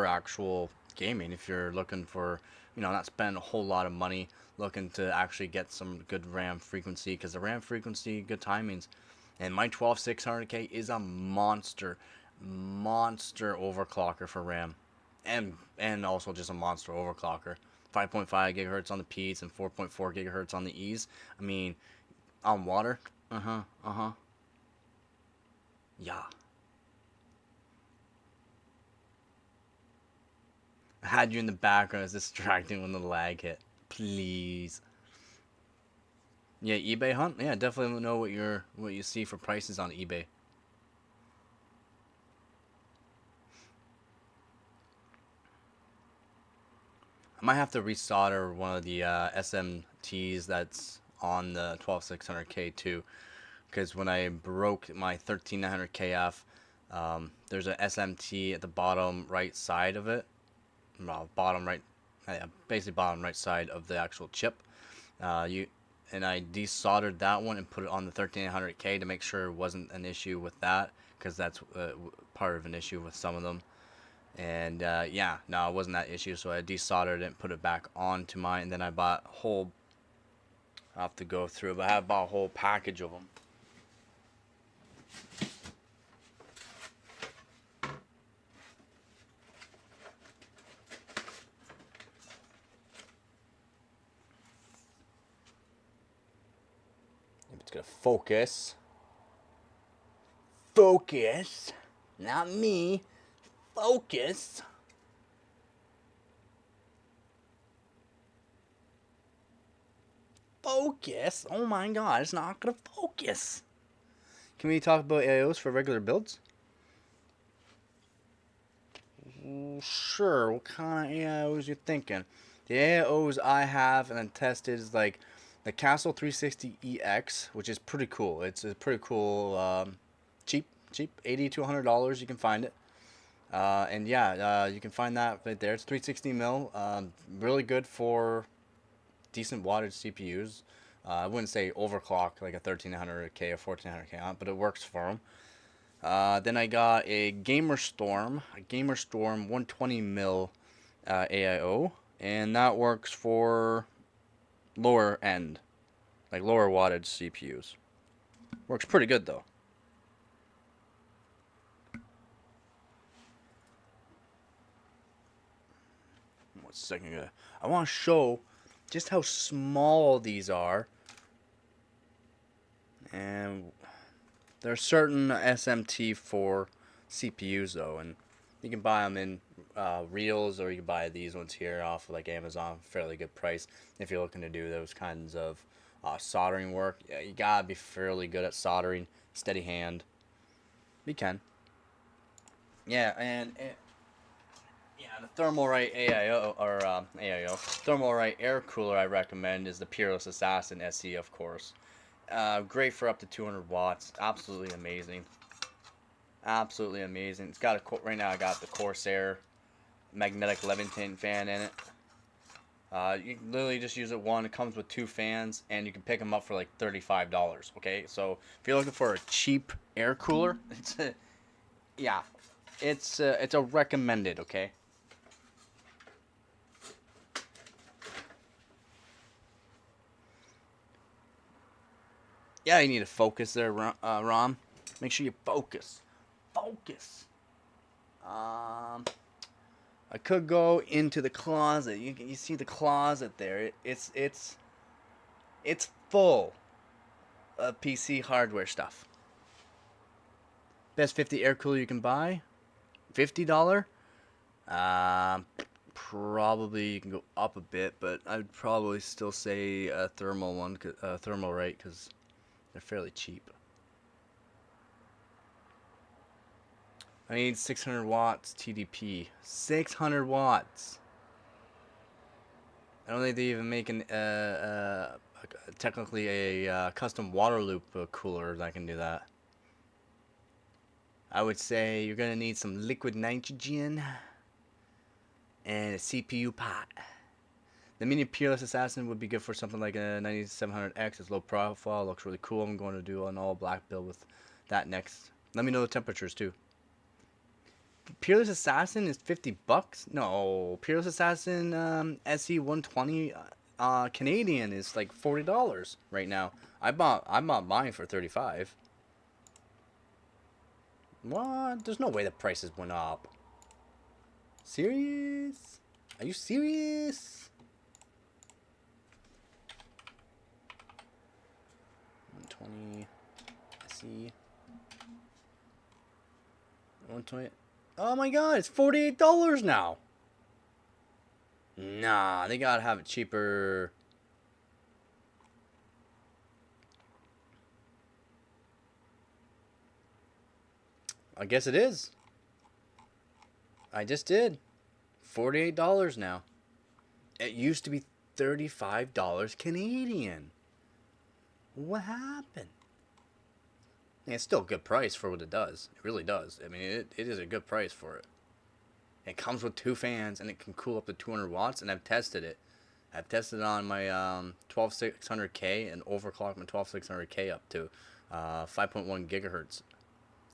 actual gaming if you're looking for, not spend a whole lot of money looking to actually get some good RAM frequency, because the RAM frequency, good timings. And my 12600K is a monster overclocker for RAM. And also just a monster overclocker. 5.5 gigahertz on the P's and 4.4 gigahertz on the E's. I mean, on water. Yeah. I had you in the background. It's distracting when the lag hit. Please. Yeah, eBay hunt. Yeah, definitely know what you see for prices on eBay. I might have to resolder one of the SMTs that's on the 12600K too, because when I broke my 13900KF, there's a SMT at the bottom right side of it. Well, bottom right, yeah, basically bottom right side of the actual chip. And I desoldered that one and put it on the 13900K to make sure it wasn't an issue with that, because that's part of an issue with some of them. And yeah, no, it wasn't that issue, so I desoldered it and put it back onto mine. And then I bought a whole, I have to go through, but I bought a whole package of them. It's gonna focus. Focus. Not me. Focus. Focus. Oh my god, it's not gonna focus. Can we talk about AIOs for regular builds? Sure. What kind of AIOs you thinking? The AIOs I have and tested is like the Castle 360EX, which is pretty cool. It's a pretty cool, cheap, $80 to $100 you can find it. And yeah, you can find that right there. It's 360 mil, really good for decent wattage CPUs. I wouldn't say overclock like a 1300K or 1400K on, but it works for them. Then I got a GamerStorm 120 mil AIO, and that works for lower end, like lower wattage CPUs. Works pretty good though. One second, I want to show just how small these are. And there are certain SMT for CPUs though, and you can buy them in reels, or you can buy these ones here off of like Amazon, fairly good price if you're looking to do those kinds of soldering work. Yeah, you gotta be fairly good at soldering, steady hand. You can. Yeah, and yeah, the Thermalright AIO or AIO Thermalright air cooler I recommend is the Peerless Assassin SE, of course. Great for up to 200 watts. Absolutely amazing. Absolutely amazing. It's got a right now. I got the Corsair magnetic Levington fan in it. You can literally just use it one. It comes with two fans, and you can pick them up for like $35. Okay, so if you're looking for a cheap air cooler, yeah, it's a recommended. Okay. Yeah, you need to focus there, Rom. Make sure you focus. Focus. I could go into the closet. You see the closet there. It's full of PC hardware stuff. Best 50 air cooler you can buy, $50. Probably you can go up a bit, but I'd probably still say a thermal one, thermal, right? Because they're fairly cheap. I need 600 watts TDP. 600 watts. I don't think they even make technically a custom water loop cooler that can do that. I would say you're gonna need some liquid nitrogen and a CPU pot. The Mini Peerless Assassin would be good for something like a 9700X. It's low profile, looks really cool. I'm going to do an all black build with that next. Let me know the temperatures too. Peerless Assassin is $50. No, Peerless Assassin SE 120 Canadian is like $40 right now. I bought mine for $35. What? There's no way the prices went up. Serious? Are you serious? 120 SE 120. Oh my god, it's $48 now. Nah, they gotta have it cheaper. I guess it is. I just did. $48 now. It used to be $35 Canadian. What happened? It's still a good price for what it does. It really does. I mean, it is a good price for it. It comes with 2 fans, and it can cool up to 200 watts, and I've tested it. I've tested it on my 12600K and overclocked my 12600K up to 5.1 gigahertz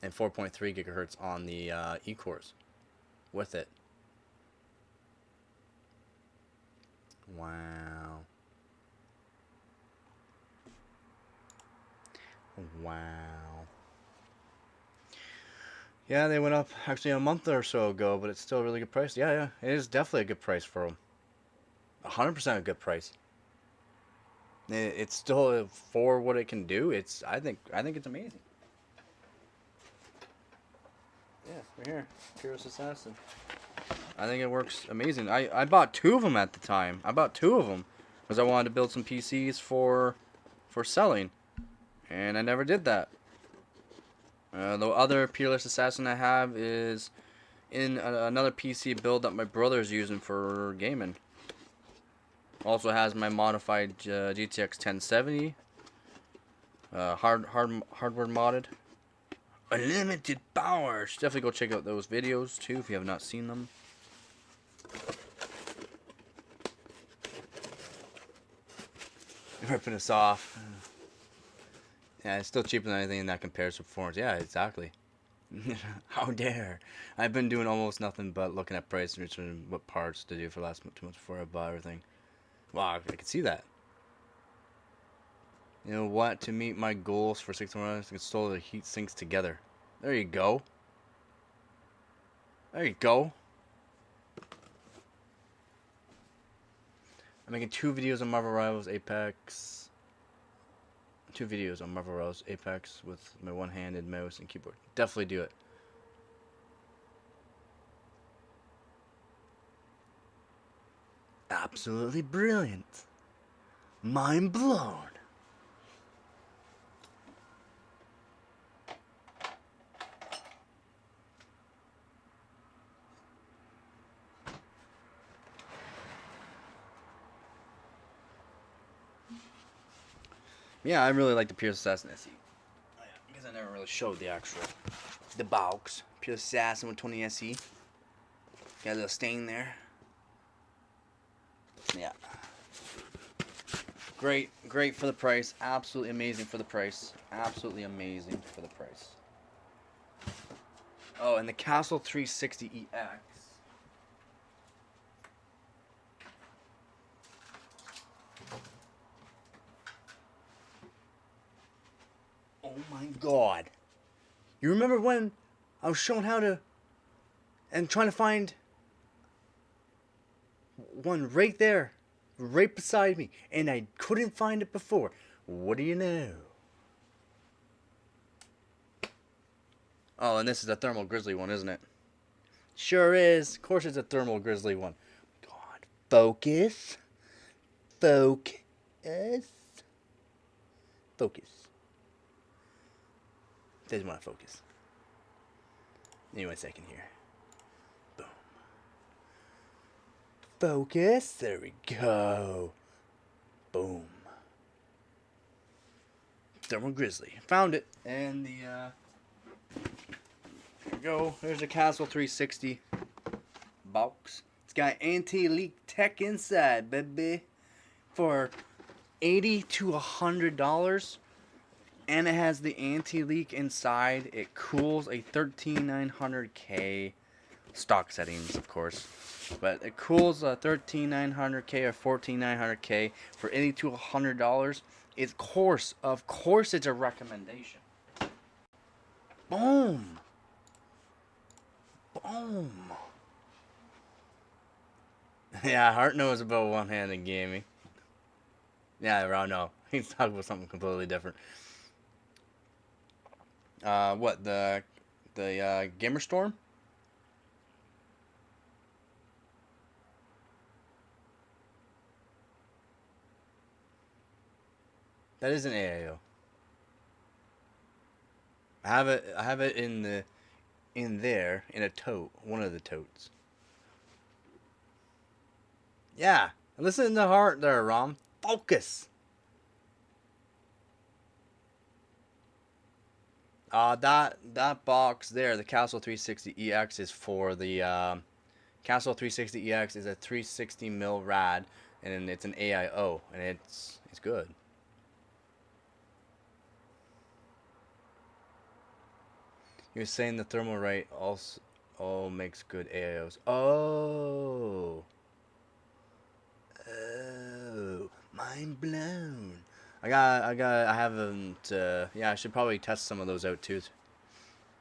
and 4.3 gigahertz on the E-cores with it. Wow. Wow. Yeah, they went up actually a month or so ago, but it's still a really good price. Yeah, it is definitely a good price for them. 100% a good price. It's still for what it can do. I think it's amazing. Yeah, right here, Peerless Assassin. I think it works amazing. I bought 2 of them at the time. I bought 2 of them because I wanted to build some PCs for selling, and I never did that. The other Peerless Assassin I have is in another PC build that my brother's using for gaming. Also has my modified GTX 1070, hardware modded. Unlimited power. Should definitely go check out those videos too if you have not seen them. Ripping us off. Yeah, it's still cheaper than anything that compares to performance. Yeah, exactly. How dare. I've been doing almost nothing but looking at price and researching what parts to do for the last 2 months before I buy everything. Wow, I can see that. You know what? To meet my goals for 6 months, install the heat sinks together. There you go. There you go. I'm making 2 videos on Marvel Rivals Apex. 2 videos on Marvel Rivals Apex with my one-handed mouse and keyboard. Definitely do it. Absolutely brilliant. Mind blown. Yeah, I really like the Peerless Assassin SE. Oh, yeah, because I never really showed the box. Peerless Assassin with 20 SE. Got a little stain there. Yeah. Great for the price. Absolutely amazing for the price. Absolutely amazing for the price. Oh, and the Castle 360EX. Oh my god. You remember when I was showing how to and trying to find one right there, right beside me, and I couldn't find it before. What do you know? Oh, and this is a thermal grizzly one, isn't it? Sure is. Of course it's a thermal grizzly one. God. Focus. Focus. Focus. Doesn't want to focus. Give me 1 second here. Boom. Focus. There we go. Boom. Thermal grizzly. Found it. And the, here we go. There's the Castle 360 box. It's got anti-leak tech inside, baby. For $80 to $100. And it has the anti-leak inside. It cools a 13900K stock settings, of course. But it cools a 13900K or 14900K for $80 to $100. Of course it's a recommendation. Boom. Boom. Yeah, Hart knows about one-handed gaming. Yeah, I know. He's talking about something completely different. What, the Gamer Storm? That isn't AIO. I have it in there in a tote, one of the totes. Yeah, listen to Heart there, Rom. Focus. That box there, the Castle 360 EX is for the Castle 360 EX is a 360 mil rad, and it's an AIO, and it's good. He was saying the thermal right also makes good AIOs. Oh, mind blown. I haven't. Yeah, I should probably test some of those out too.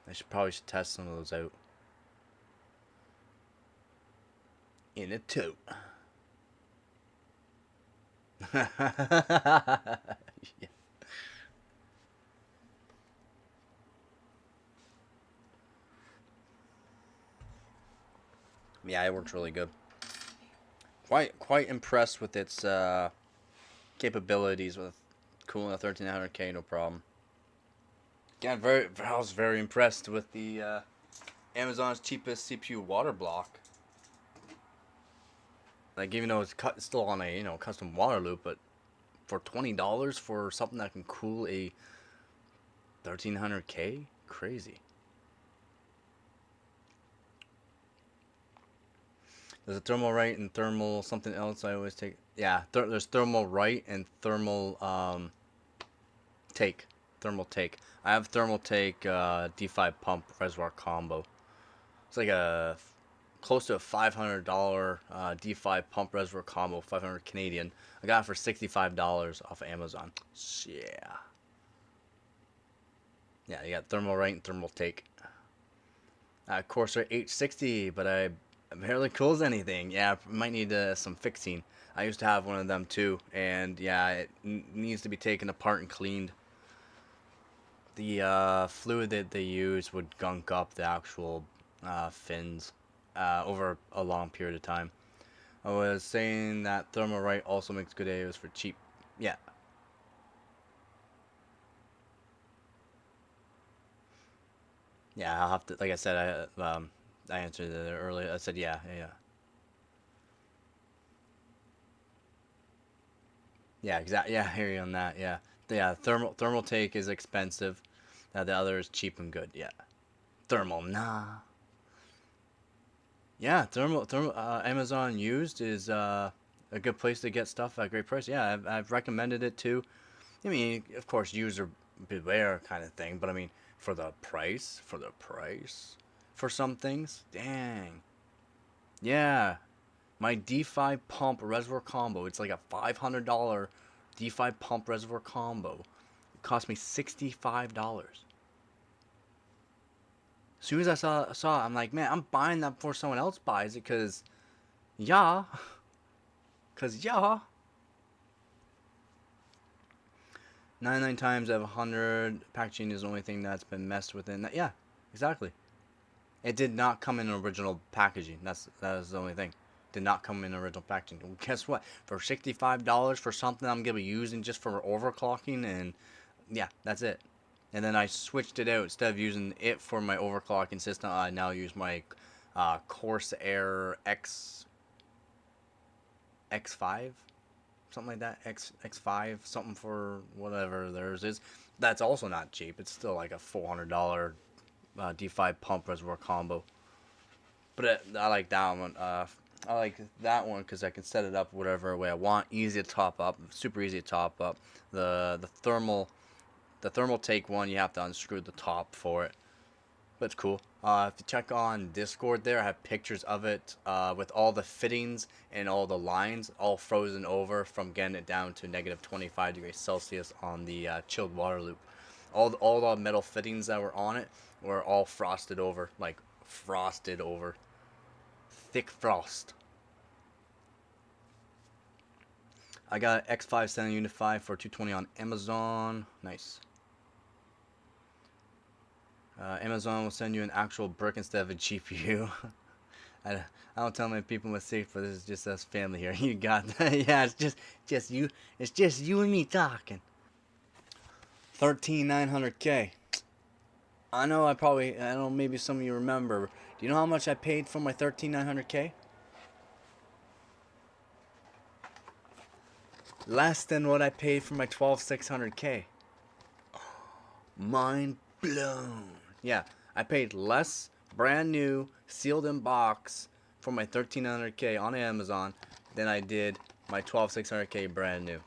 I should test some of those out. In a tote. Yeah. Yeah, it works really good. Quite impressed with its capabilities with cooling a 13900K, no problem. Yeah, I was very impressed with the Amazon's cheapest CPU water block. Like, even though it's still on a custom water loop, but for $20 for something that can cool a 13900K, crazy. There's a thermal right and thermal something else I always take. Yeah, there's thermal right and thermal take. Thermal take. I have thermal take D5 pump reservoir combo. It's like a close to a $500 D5 pump reservoir combo, 500 Canadian. I got it for $65 off of Amazon. Yeah. Yeah, you got thermal right and thermal take. Corsair H60, but I barely cools anything. Yeah, might need some fixing. I used to have one of them too, and yeah, it needs to be taken apart and cleaned. The fluid that they use would gunk up the actual fins over a long period of time. I was saying that Thermalright also makes good AOs for cheap. Yeah. Yeah, I'll have to. Like I said, I answered it earlier. I said yeah, yeah, yeah. Yeah, exactly. Yeah, I hear you on that. Yeah, yeah. Thermal take is expensive. The other is cheap and good. Yeah. Thermal, nah. Yeah, thermal. Amazon used is a good place to get stuff at a great price. Yeah, I've recommended it too. I mean, of course, user beware kind of thing, but I mean, for some things, dang. Yeah, my D5 pump reservoir combo. It's like a $500 D5 pump reservoir combo. It cost me $65. As soon as I saw it, I'm like, man, I'm buying that before someone else buys it, cause yeah. 99 times out of 100, packaging is the only thing that's been messed with in that. Yeah, exactly. It did not come in original packaging. That is the only thing. Did not come in original packaging. Well, guess what? For $65 for something I'm gonna be using just for overclocking, and yeah, that's it. And then I switched it out. Instead of using it for my overclocking system, I now use my Corsair X5, something like that. X5, something for whatever theirs is. That's also not cheap. It's still like a $400 D5 pump reservoir combo. But I like that one. I like that one because I can set it up whatever way I want. Easy to top up, super easy to top up. The thermal take one, you have to unscrew the top for it. But it's cool. If you check on Discord there, I have pictures of it with all the fittings and all the lines all frozen over from getting it down to negative 25 degrees Celsius on the chilled water loop. All the metal fittings that were on it were all frosted over, like frosted over. Thick frost. I got X5 Center Unit 5 for $220 on Amazon. Nice. Amazon will send you an actual brick instead of a GPU. I don't tell my people my secret, but this is just us family here. You got that? Yeah, it's just you. It's just you and me talking. 13,900K. I know maybe some of you remember. Do you know how much I paid for my 13,900K? Less than what I paid for my 12,600K. Mind blown. Yeah, I paid less, brand new, sealed in box for my 13,900K on Amazon than I did my 12,600K brand new.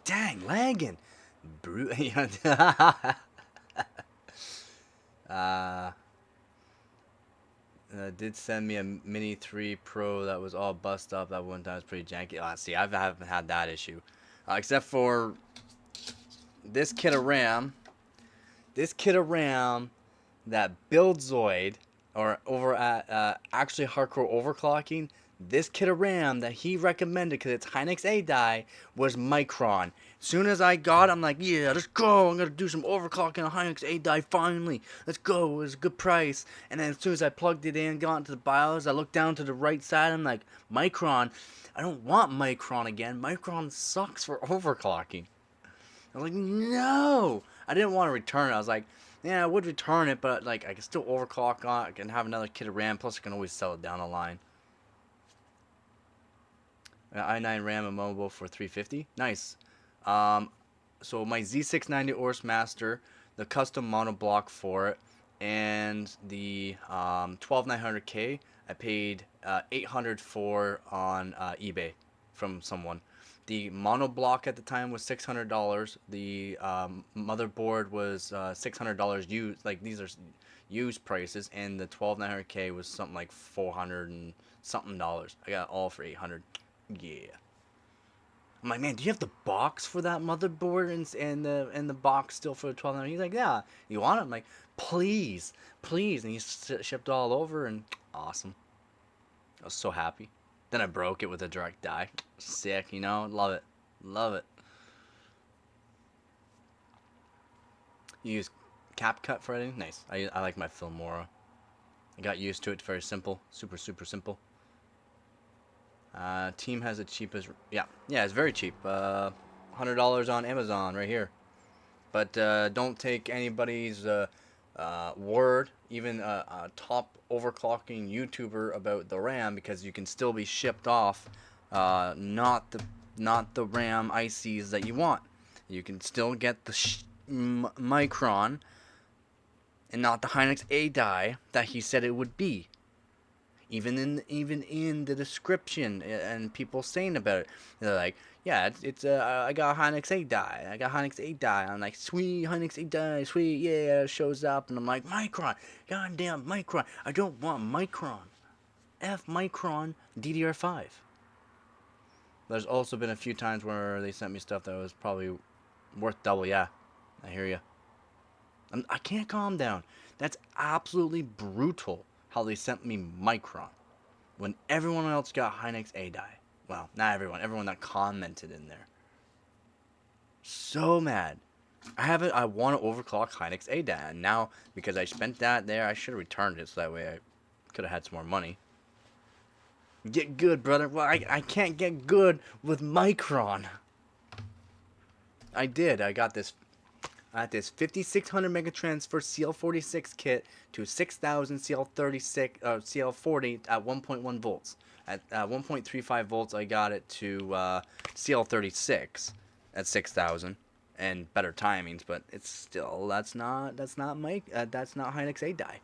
Dang, lagging. Did send me a Mini 3 Pro that was all bust up. That one time was pretty janky. See, I haven't had that issue. Except for this kit of RAM. This kit of RAM that Buildzoid, or over at actually Hardcore Overclocking, this kit of RAM that he recommended because it's Hynix A die was Micron. Soon as I got it, I'm like, yeah, let's go. I'm going to do some overclocking on Hynix A die finally. Let's go. It was a good price. And then as soon as I plugged it in, got into the BIOS, I looked down to the right side. I'm like, Micron. I don't want Micron again. Micron sucks for overclocking. I was like, no. I didn't want to return it. I was like, yeah, I would return it, but like I can still overclock on it. I can have another kit of RAM. Plus, I can always sell it down the line. i9 RAM and mobile for $350. Nice. So my Z690 Ors Master, the custom monoblock for it, and the 12900K, I paid $800 for on eBay from someone. The monoblock at the time was $600. The motherboard was $600 used. Like these are used prices, and the 12900K was something like 400 and something dollars. I got it all for 800. Yeah. I'm like, man, do you have the box for that motherboard and the box still for the 1200? He's like, yeah. You want it? I'm like, please, please. And he shipped all over, and awesome. I was so happy. Then I broke it with a direct die. Sick, you know? Love it. Love it. You use CapCut for editing? Nice. I like my Filmora. I got used to it. Very simple. Super, super simple. Team has it cheapest. Yeah, it's very cheap. $100 on Amazon right here. But don't take anybody's word, even a top overclocking YouTuber, about the RAM, because you can still be shipped off not the RAM ICs that you want. You can still get the Micron and not the Hynix A die that he said it would be. Even in the description and people saying about it, they're like, yeah, it's I got a Hynix 8 die. I got Hynix 8 die. I'm like, sweet Hynix 8 die, sweet, yeah, it shows up, and I'm like, Micron, goddamn Micron. I don't want Micron. F Micron DDR5. There's also been a few times where they sent me stuff that was probably worth double. Yeah, I hear you. I can't calm down. That's absolutely brutal how they sent me Micron. when everyone else got Hynix A die. Well, not everyone. Everyone that commented in there. So mad. I want to overclock Hynix A die. And now, because I spent that there, I should have returned it so that way I could have had some more money. Get good, brother. Well, I can't get good with Micron. I did. I got this 5600 megatransfer CL46 kit to 6000 CL36 CL40 at 1.1 volts. At 1.35 volts, I got it to CL36 at 6000 and better timings, but it's still that's not Hynix 8 die.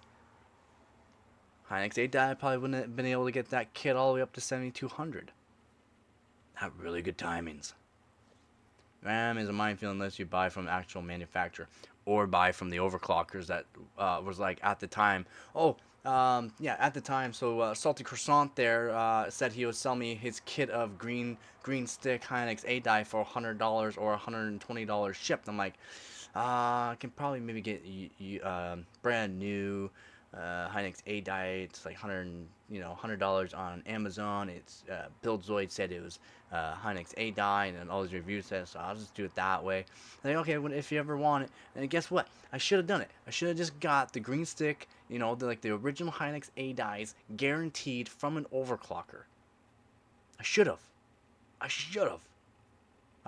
Hynix 8 die probably wouldn't have been able to get that kit all the way up to 7200. Have really good timings. RAM is a minefield unless you buy from actual manufacturer or buy from the overclockers that was like at the time. Yeah, at the time. So Salty Croissant there said he would sell me his kit of green stick Hynix A die for $100 or $120 shipped. I'm like, I can probably maybe get brand new Hynix A die. It's like $100 on Amazon. It's Buildzoid said it was Hynix A die, and then all these reviews said, so I'll just do it that way. And then, okay, well, if you ever want it, and guess what? I should have done it. I should have just got the green stick, the original Hynix A dies, guaranteed from an overclocker. I should have. I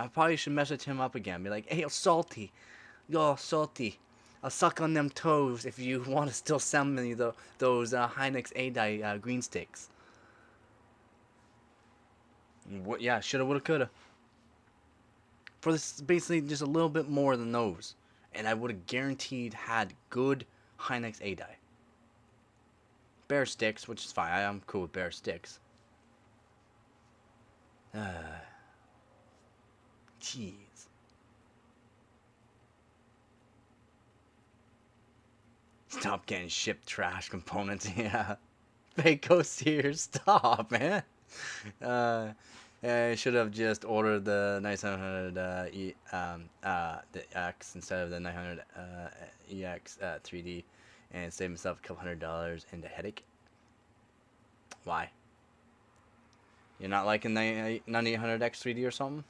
probably should message him up again, be like, hey, Salty, I'll suck on them toes if you want to still send me those Hynix A die green sticks. What? Yeah, shoulda, woulda, coulda. For this, basically just a little bit more than those, and I would have guaranteed had good Hynix A die. Bare sticks, which is fine. I'm cool with bare sticks. Jeez. Stop getting shipped trash components. Yeah. Fake here. Stop, man. I should have just ordered the 9700 the X instead of the 900 EX 3D and save myself a couple $100 and a headache. Why? You're not liking the 9800X 3D or something?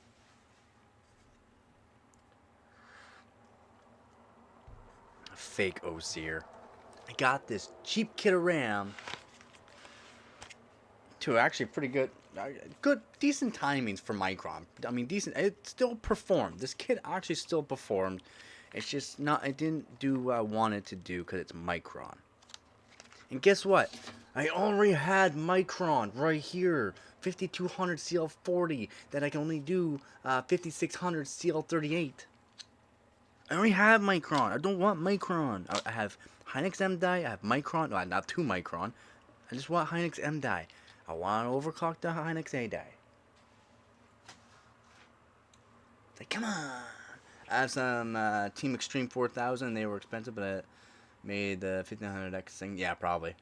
Fake Osier. I got this cheap kit of RAM. Too, actually pretty good, decent timings for Micron. I mean, decent. It still performed. This kit actually still performed. It's just not. It didn't do what I wanted to do because it's Micron. And guess what? I already had Micron right here, 5200 CL40 that I can only do 5600 CL38. I already have Micron. I don't want Micron. I have Hynix M die. I have Micron. No, not 2 Micron. I just want Hynix M die. I want to overclock the Hynix A die. Like, come on. I have some Team Extreme 4000. They were expensive, but I made the 1500X thing. Yeah, probably.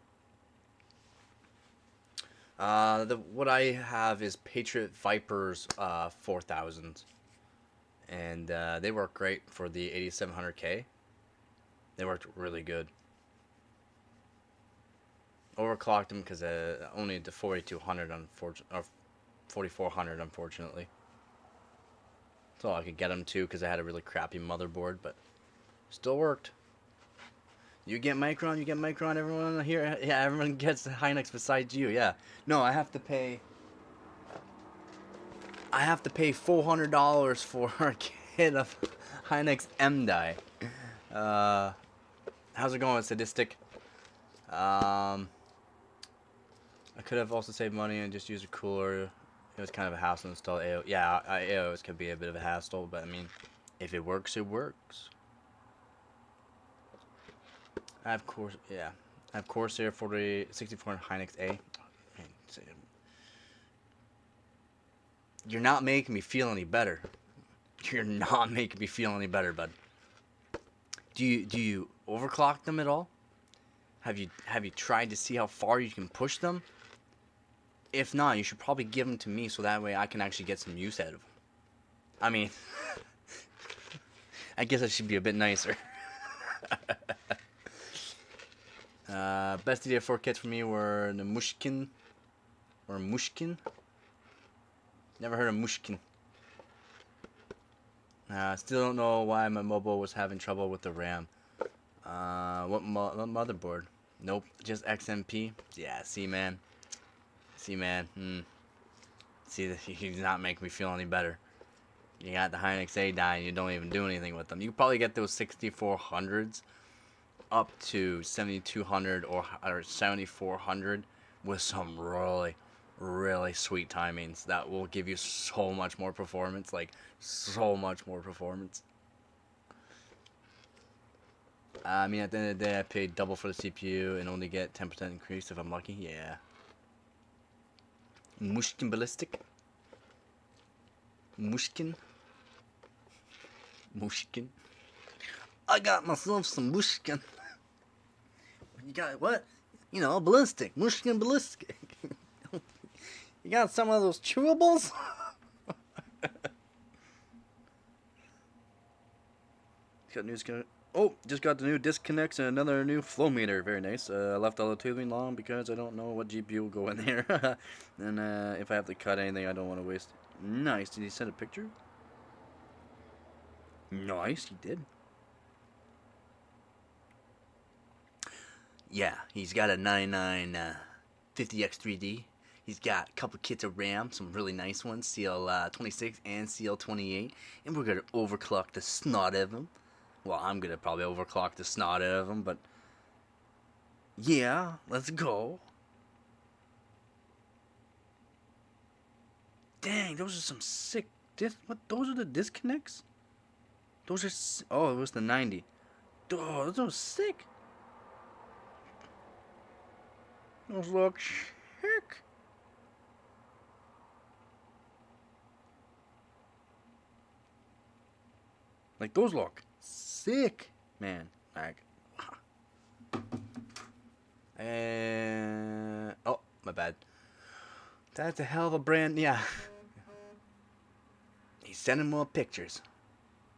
What I have is Patriot Vipers 4000s. And they work great for the 8700K. They worked really good. Overclocked them because only the 4200 or 4400 unfortunately. That's all I could get them to because I had a really crappy motherboard, but still worked. You get Micron, everyone here, yeah, everyone gets the Hynix besides you, yeah. No, I have to pay $400 for a kit of Hynix M die. How's it going, Sadistic? I could have also saved money and just used a cooler. It was kind of a hassle to install AO. Yeah, AOs could be a bit of a hassle, but I mean, if it works, it works. I have Corsair 64 and Hynix A. You're not making me feel any better. You're not making me feel any better, bud. Do you overclock them at all? Have you tried to see how far you can push them? If not, you should probably give them to me so that way I can actually get some use out of them. I mean, I guess I should be a bit nicer. Best DDR4 kits for me were the Mushkin or Mushkin. Never heard of Mushkin. Still don't know why my mobile was having trouble with the RAM. What motherboard? Nope, just XMP. Yeah, see, man. See, man. See, he's not making me feel any better. You got the Hynix A die and you don't even do anything with them. You probably get those 6400s up to 7200 or 7400 with some really sweet timings that will give you so much more performance. Like, so much more performance. I mean, at the end of the day, I paid double for the CPU and only get 10% increase if I'm lucky. Yeah. Mushkin Ballistic. Mushkin. I got myself some Mushkin. You got what? You know, ballistic. Mushkin Ballistic. You got some of those chewables? Got news. Oh, just got the new disconnects and another new flow meter. Very nice. I left all the tubing long because I don't know what GPU will go in there. And if I have to cut anything, I don't want to waste. Nice. Did he send a picture? Nice, he did. Yeah, he's got a 9950X3D. He's got a couple kits of RAM, some really nice ones, CL26 and CL28. And we're going to overclock the snot of them. Well, I'm going to probably overclock the snot out of them, but yeah, let's go. Dang, those are some sick what? Those are the disconnects? Those are... Oh, it was the 90. Oh, those are sick. Those look sick. Like, those look sick, man. Like, and oh, my bad. That's a hell of a brand. Yeah. He's sending more pictures.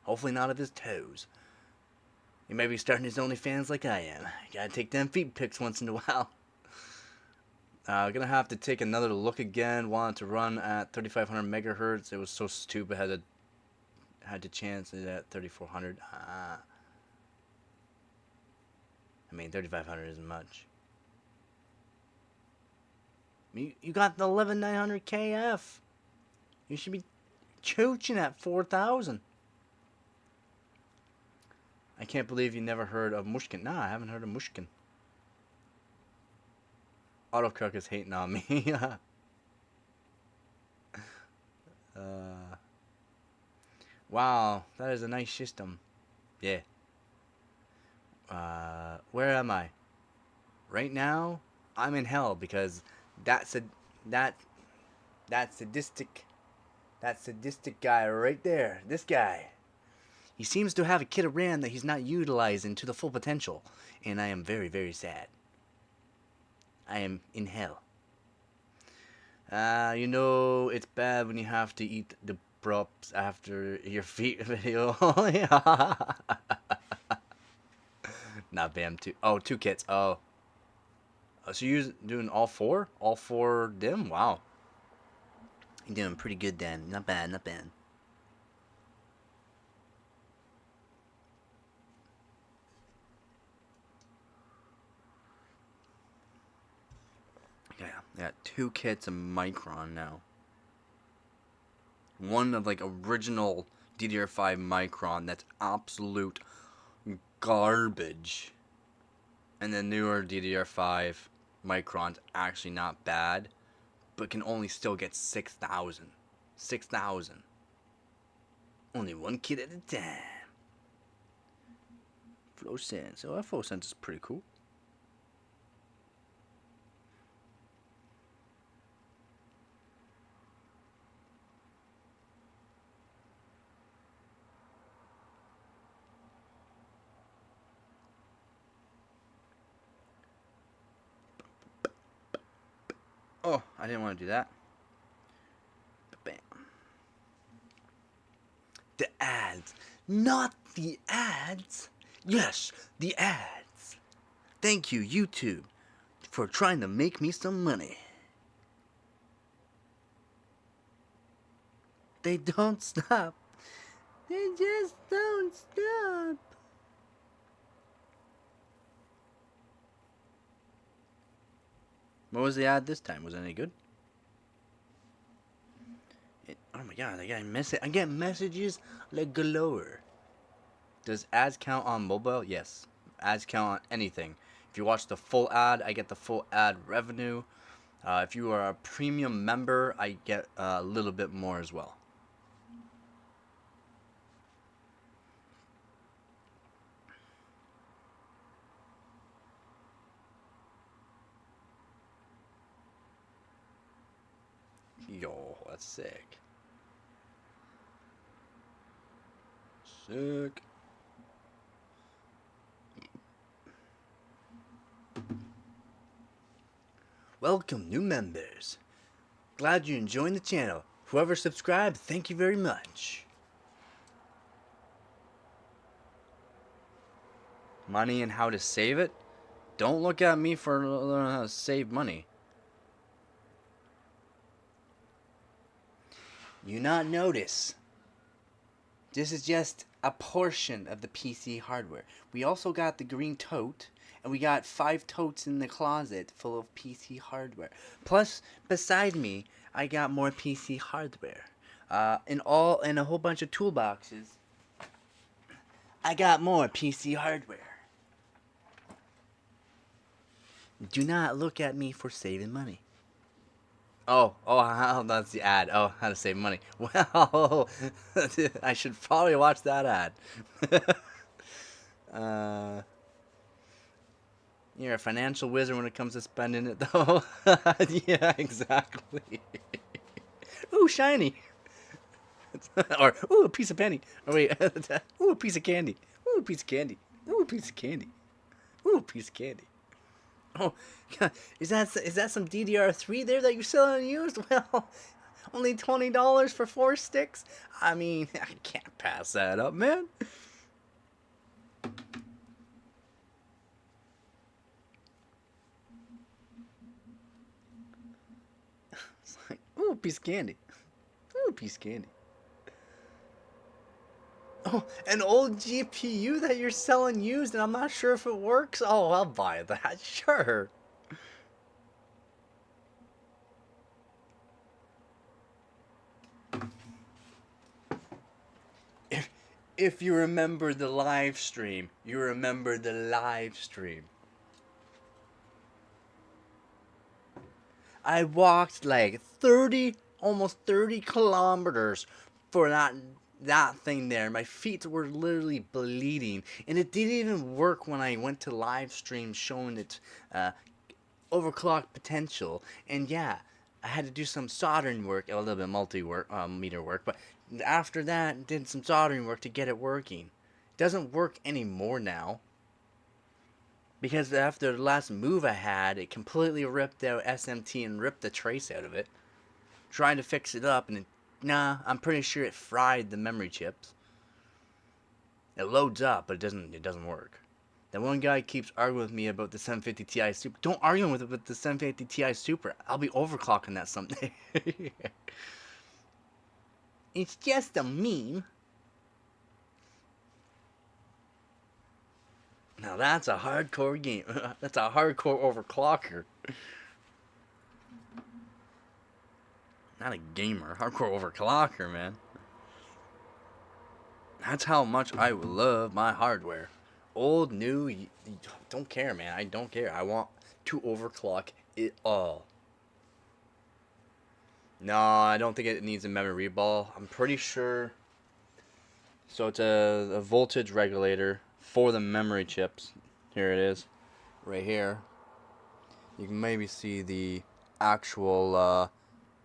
Hopefully not of his toes. He may be starting his OnlyFans like I am. Gotta take them feet pics once in a while. Gonna have to take another look again. Wanted to run at 3500 megahertz. It was so stupid. Had to chance it at 3400. I mean, 3500 isn't much. You got the 11900 KF. You should be chooching at 4000. I can't believe you never heard of Mushkin. Nah, I haven't heard of Mushkin. Autocook is hating on me. Wow, that is a nice system. Yeah. Where am I? Right now, I'm in hell because that sadistic guy right there. This guy. He seems to have a kit of RAM that he's not utilizing to the full potential, and I am very sad. I am in hell. You know, it's bad when you have to eat the props after your feet video. Not BAM 2. Oh, 2 kits. Oh. So you're doing all 4? All 4 dim? Wow. You're doing pretty good then. Not bad, not bad. Yeah, I got 2 kits of Micron now. One of like original DDR5 Micron that's absolute garbage. And the newer DDR5 Micron's actually not bad, but can only still get 6,000. 6,000. Only one kit at a time. Flow Sense. So that Flow Sense is pretty cool. Oh, I didn't want to do that. Bam. The ads. Not the ads. Yes, the ads. Thank you, YouTube, for trying to make me some money. They don't stop. They just don't stop. What was the ad this time? Was it any good? Oh my god, I get messages like galore. Does ads count on mobile? Yes. Ads count on anything. If you watch the full ad, I get the full ad revenue. If you are a premium member, I get a little bit more as well. Yo, that's sick. Sick. Welcome, new members. Glad you enjoyed the channel. Whoever subscribed, thank you very much. Money and how to save it? Don't look at me for learning how to save money. You not notice. This is just a portion of the PC hardware. We also got the green tote, and we got 5 totes in the closet full of PC hardware. Plus, beside me, I got more PC hardware. In a whole bunch of toolboxes, I got more PC hardware. Do not look at me for saving money. Oh, that's the ad. Oh, how to save money. Well, I should probably watch that ad. You're a financial wizard when it comes to spending it, though. Yeah, exactly. Ooh, shiny. Or, ooh, a piece of penny. Oh, wait. Ooh, a piece of candy. Ooh, a piece of candy. Ooh, a piece of candy. Ooh, a piece of candy. Oh, is that some DDR3 there that you're selling used? Well, only $20 for 4 sticks? I mean, I can't pass that up, man. It's like, ooh, a piece of candy. Ooh, a piece of candy. Oh, an old GPU that you're selling used and I'm not sure if it works? Oh, I'll buy that, sure. If you remember the live stream, you remember the live stream. I walked like 30, almost 30 kilometers for that thing there. My feet were literally bleeding, and it didn't even work when I went to live stream showing its overclock potential. And yeah, I had to do some soldering work, a little bit meter work, but after that, did some soldering work to get it working. It doesn't work anymore now. Because after the last move I had, it completely ripped out SMT and ripped the trace out of it. Trying to fix it up, and I'm pretty sure it fried the memory chips. It loads up, but it doesn't work. That one guy keeps arguing with me about the 750 Ti Super. Don't argue with the 750 Ti Super. I'll be overclocking that someday. It's just a meme. Now that's a hardcore game. That's a hardcore overclocker. Not a gamer. Hardcore overclocker, man. That's how much I love my hardware. Old, new, don't care, man. I don't care. I want to overclock it all. No, I don't think it needs a memory ball. I'm pretty sure. So it's a voltage regulator for the memory chips. Here it is. Right here. You can maybe see the actual,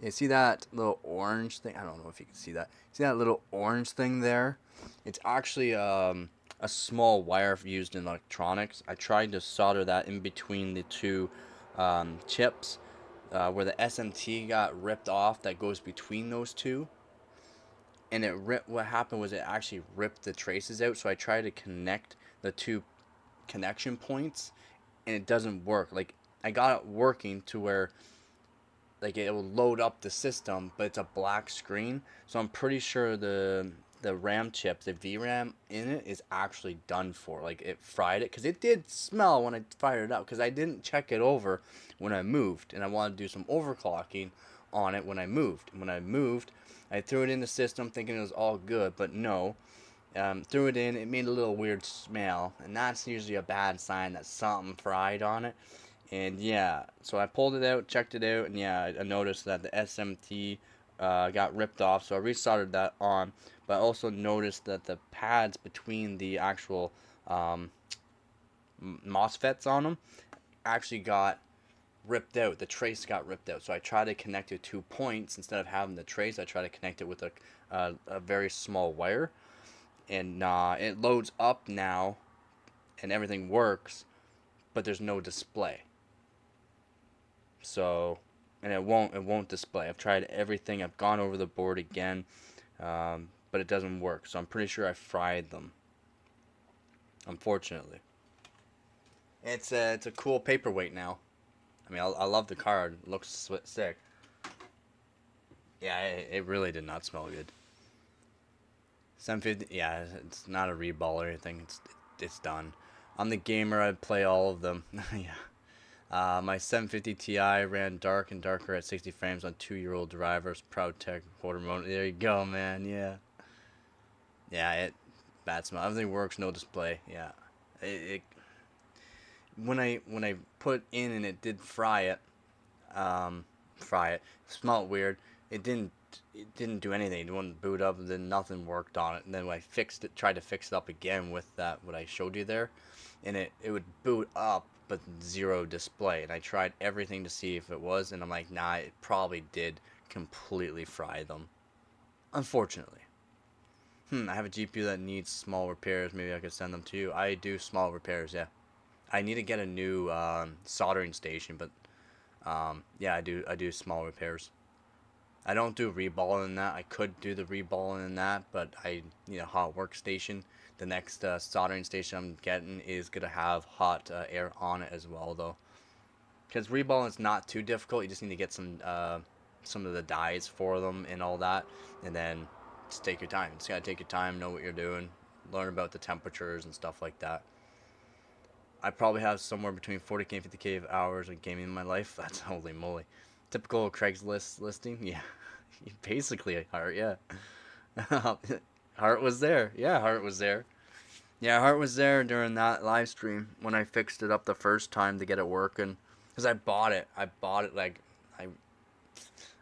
you see that little orange thing? I don't know if you can see that. See that little orange thing there? It's actually a small wire used in electronics. I tried to solder that in between the two chips where the SMT got ripped off that goes between those two. And what happened was it actually ripped the traces out. So I tried to connect the two connection points and it doesn't work. Like, I got it working to where like it will load up the system, but it's a black screen. So I'm pretty sure the RAM chip, the VRAM in it is actually done for. Like it fried it because it did smell when I fired it up because I didn't check it over when I moved, and I wanted to do some overclocking on it when I moved. And when I moved, I threw it in the system thinking it was all good, but no. Threw it in, it made a little weird smell, and that's usually a bad sign that something fried on it. And yeah, so I pulled it out, checked it out, and yeah, I noticed that the SMT got ripped off, so I restarted that on. But I also noticed that the pads between the actual um, MOSFETs on them actually got ripped out. The trace got ripped out. So I tried to connect it to points instead of having the trace. I tried to connect it with a very small wire, and it loads up now, and everything works, but there's no display. So, and it won't display. I've tried everything. I've gone over the board again, but it doesn't work. So I'm pretty sure I fried them. Unfortunately, it's a cool paperweight now. I mean, I love the card. It looks sick. Yeah, it really did not smell good. 750. Yeah, it's not a reball or anything. It's done. I'm the gamer. I play all of them. Yeah. My 750 Ti ran dark and darker at 60 frames on 2-year-old drivers. Proud Tech quarter mode. There you go, man. Yeah. Yeah, bad smell. Everything works, no display. Yeah. It when I put in and it did fry it. Fry it. It smelled weird. It didn't it didn't do anything. It wouldn't boot up. And then nothing worked on it. And then when I fixed it, tried to fix it up again with that what I showed you there, and it would boot up but zero display. And I tried everything to see if it was, and I'm like, nah, it probably did completely fry them. Unfortunately. I have a GPU that needs small repairs. Maybe I could send them to you. I do small repairs, yeah. I need to get a new soldering station, but yeah, I do small repairs. I don't do reballing in that. I could do the reballing in that, but I need a hot workstation. The next soldering station I'm getting is gonna have hot air on it as well, though. Because reballing is not too difficult. You just need to get some of the dies for them and all that, and then just take your time. Just gotta take your time, know what you're doing, learn about the temperatures and stuff like that. I probably have somewhere between 40K and 50K of hours of gaming in my life. That's holy moly. Typical Craigslist listing, yeah. Basically, Heart, yeah. Heart was there. Yeah, Heart was there. Yeah, Heart was there during that live stream when I fixed it up the first time to get it working. Because I bought it. Like, I,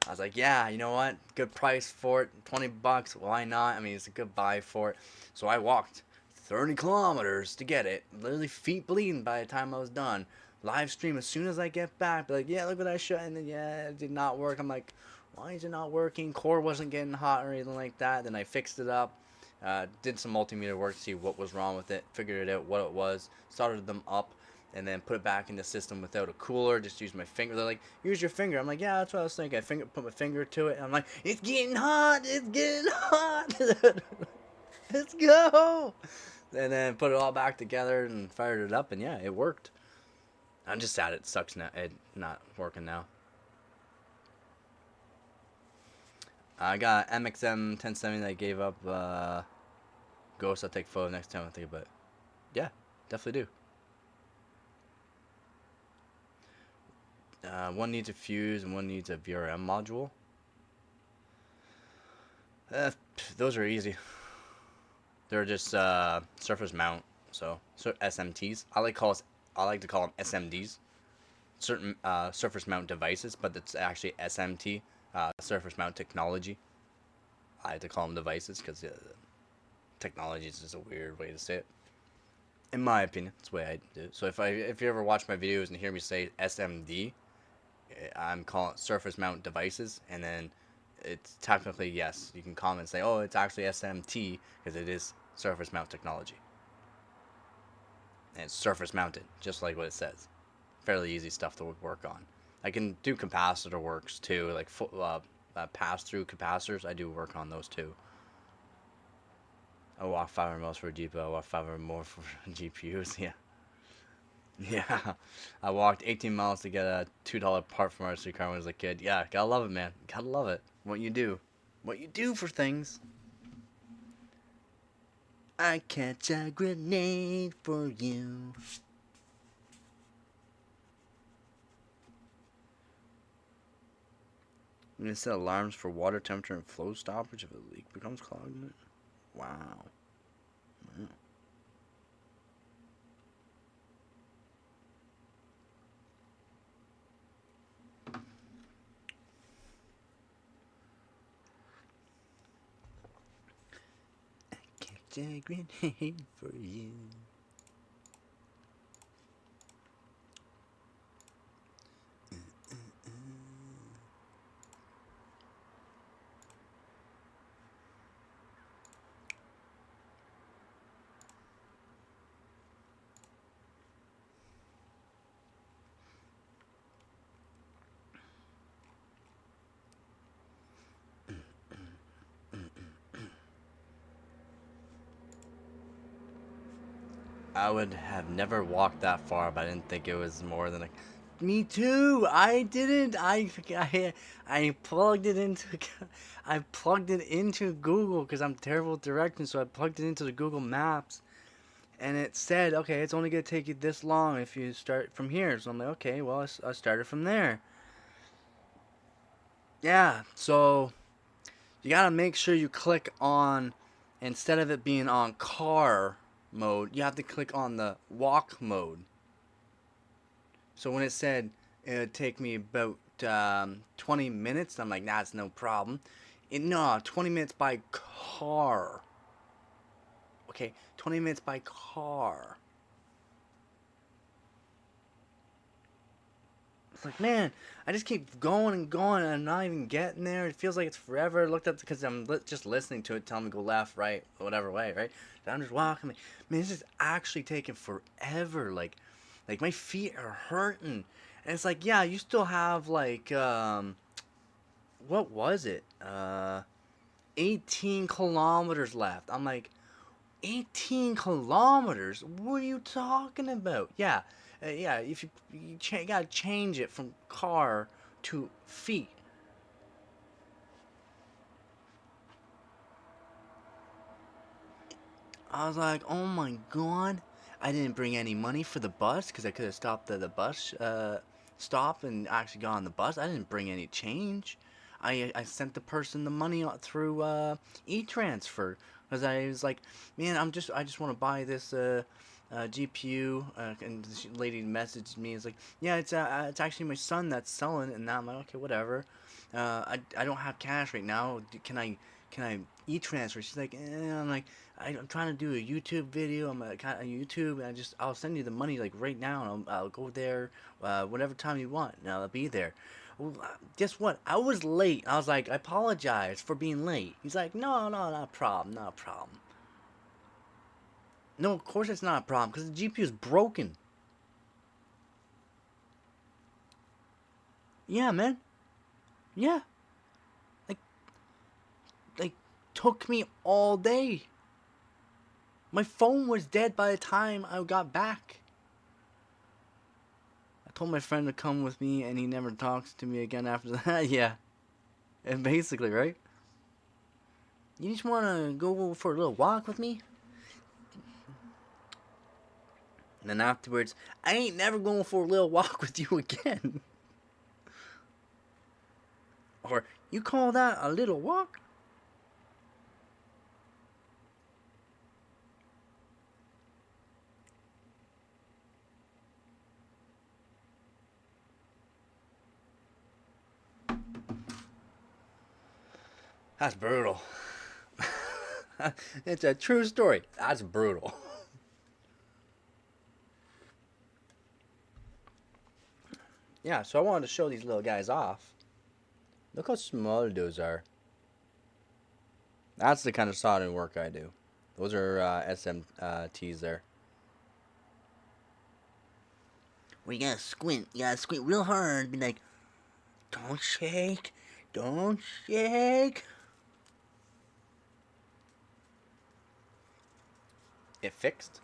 I was like, yeah, you know what? Good price for it. 20 bucks. Why not? I mean, it's a good buy for it. So I walked 30 kilometers to get it. Literally feet bleeding by the time I was done. Live stream as soon as I get back. Be like, yeah, look what I shot. And then, yeah, it did not work. I'm like, why is it not working? Core wasn't getting hot or anything like that. Then I fixed it up. Did some multimeter work to see what was wrong with it. Figured it out what it was. Started them up. And then put it back in the system without a cooler. Just use my finger. They're like, use your finger. I'm like, yeah, that's what I was thinking. Put my finger to it. And I'm like, it's getting hot. It's getting hot. Let's go. And then put it all back together and fired it up. And yeah, it worked. I'm just sad it sucks now. It not working now. I got MXM 1070 that I gave up. Ghost, I'll take photo next time I think about it. Yeah, definitely do. One needs a fuse and one needs a VRM module. Those are easy. They're just surface mount, so SMTs. I like to call them SMDs. Certain surface mount devices, but it's actually SMT, surface mount technology. I like to call them devices because technology is just a weird way to say it. In my opinion, that's the way I do it. So if you ever watch my videos and hear me say SMD, I'm calling it surface mount devices, and then it's technically, yes, you can comment and say, oh, it's actually SMT because it is surface mount technology, and it's surface mounted, just like what it says. Fairly easy stuff to work on. I can do capacitor works too, like pass through capacitors. I do work on those too. I walk 500 miles for a GPU. I walk 500 more for GPUs. Yeah. Yeah, I walked 18 miles to get a $2 part from our car when I was a kid. Yeah, gotta love it, man. Gotta love it. What you do for things. I catch a grenade for you. I'm gonna set alarms for water temperature and flow stoppage if a leak becomes clogged. Wow. Wow. Catch a grenade for you. I would have never walked that far, but I didn't think it was more than a. Me too. I didn't. I plugged it into. I plugged it into Google because I'm terrible at directions. So I plugged it into the Google Maps, and it said, okay, it's only gonna take you this long if you start from here. So I'm like, okay, well, I started from there. Yeah. So you gotta make sure you click on, instead of it being on car mode, you have to click on the walk mode. So when it said it would take me about 20 minutes, I'm like, nah, it's no problem. No, 20 minutes by car. Okay, 20 minutes by car. It's like, man, I just keep going and going, and I'm not even getting there. It feels like it's forever. I looked up because I'm just listening to it, telling me to go left, right, whatever way, right? So I'm just walking. Like, man, this is actually taking forever. Like my feet are hurting, and it's like, yeah, you still have like, what was it? 18 kilometers left. I'm like, 18 kilometers? What are you talking about? Yeah, yeah. If you gotta change it from car to feet. I was like, oh my god. I didn't bring any money for the bus because I could have stopped at the bus stop and actually got on the bus. I didn't bring any change. I sent the person the money through e-transfer because I was like, man, I just want to buy this GPU. And the lady messaged me. It's like, yeah, it's actually my son that's selling it. And now I'm like, okay, whatever. I don't have cash right now. Can I e-transfer? She's like, I'm like, I'm trying to do a YouTube video. I'm on YouTube, and I'll send you the money like right now, and I'll go there, whatever time you want, and I'll be there. Well, guess what? I was late. I was like, I apologize for being late. He's like, no, no, not a problem, not a problem. No, of course it's not a problem because the GPU is broken. Yeah, man. Yeah, like like took me all day. My phone was dead by the time I got back. I told my friend to come with me, and he never talks to me again after that. Yeah, and basically, right? You just want to go for a little walk with me? And then afterwards, I ain't never going for a little walk with you again. Or, you call that a little walk? That's brutal. It's a true story. That's brutal. Yeah, so I wanted to show these little guys off. Look how small those are. That's the kind of soldering work I do. Those are SMTs there. Where you gotta squint. You gotta squint real hard. Be like, don't shake. Don't shake. It fixed?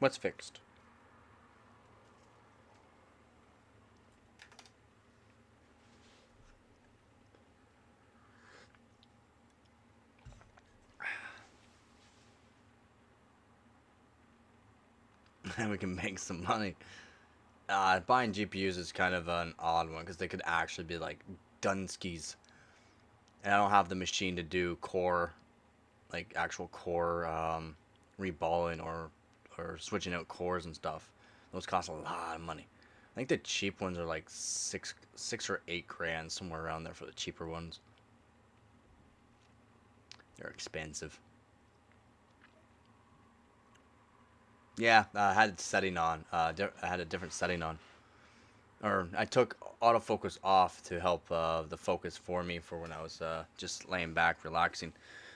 What's fixed? And we can make some money. Buying GPUs is kind of an odd one because they could actually be like Dunskies. And I don't have the machine to do core, like actual core reballing or switching out cores and stuff. Those cost a lot of money. I think the cheap ones are like six or 8 grand, somewhere around there for the cheaper ones. They're expensive. Yeah, I had setting on. I had a different setting on, or I took autofocus off to help the focus for me for when I was just laying back, relaxing.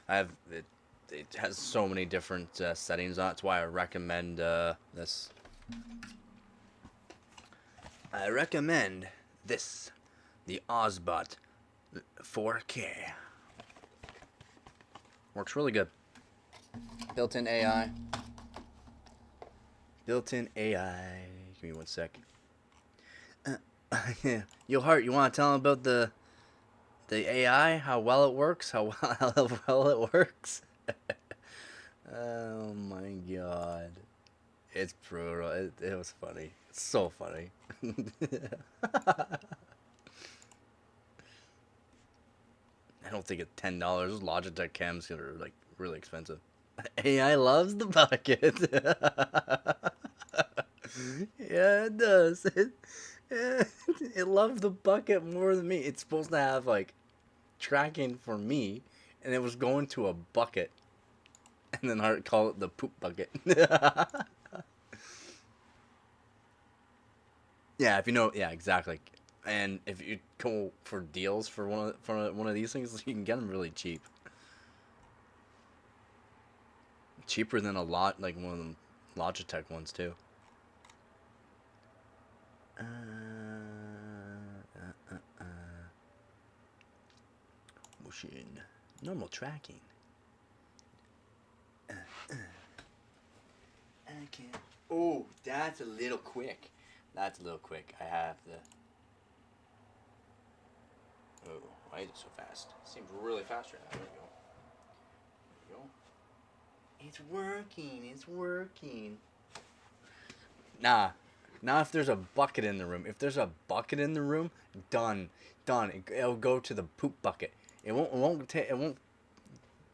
I have it. It has so many different settings on it. That's why I recommend this. I recommend this, the Ozbot 4K. Works really good. Built-in AI. Built-in AI. Give me one sec. Yo, Hart, you want to tell him about the AI? How well it works? How well it works? Oh my god. It's brutal. It was funny. It's so funny. I don't think it's $10. Logitech cams are like really expensive. AI loves the bucket. Yeah, it does. It loves the bucket more than me. It's supposed to have like tracking for me, and it was going to a bucket, and then I call it the poop bucket. Yeah, if you know, yeah, exactly. And if you go for deals for one of these things, you can get them really cheap. Cheaper than a lot, like one of them Logitech ones too. Uh, Motion, normal tracking. I can't. Oh, that's a little quick. That's a little quick. I have the. Oh, why is it so fast? It seems really fast right now. There we go. There we go. It's working. It's working. Nah. Now if there's a bucket in the room. If there's a bucket in the room, done. Done. It'll go to the poop bucket. It won't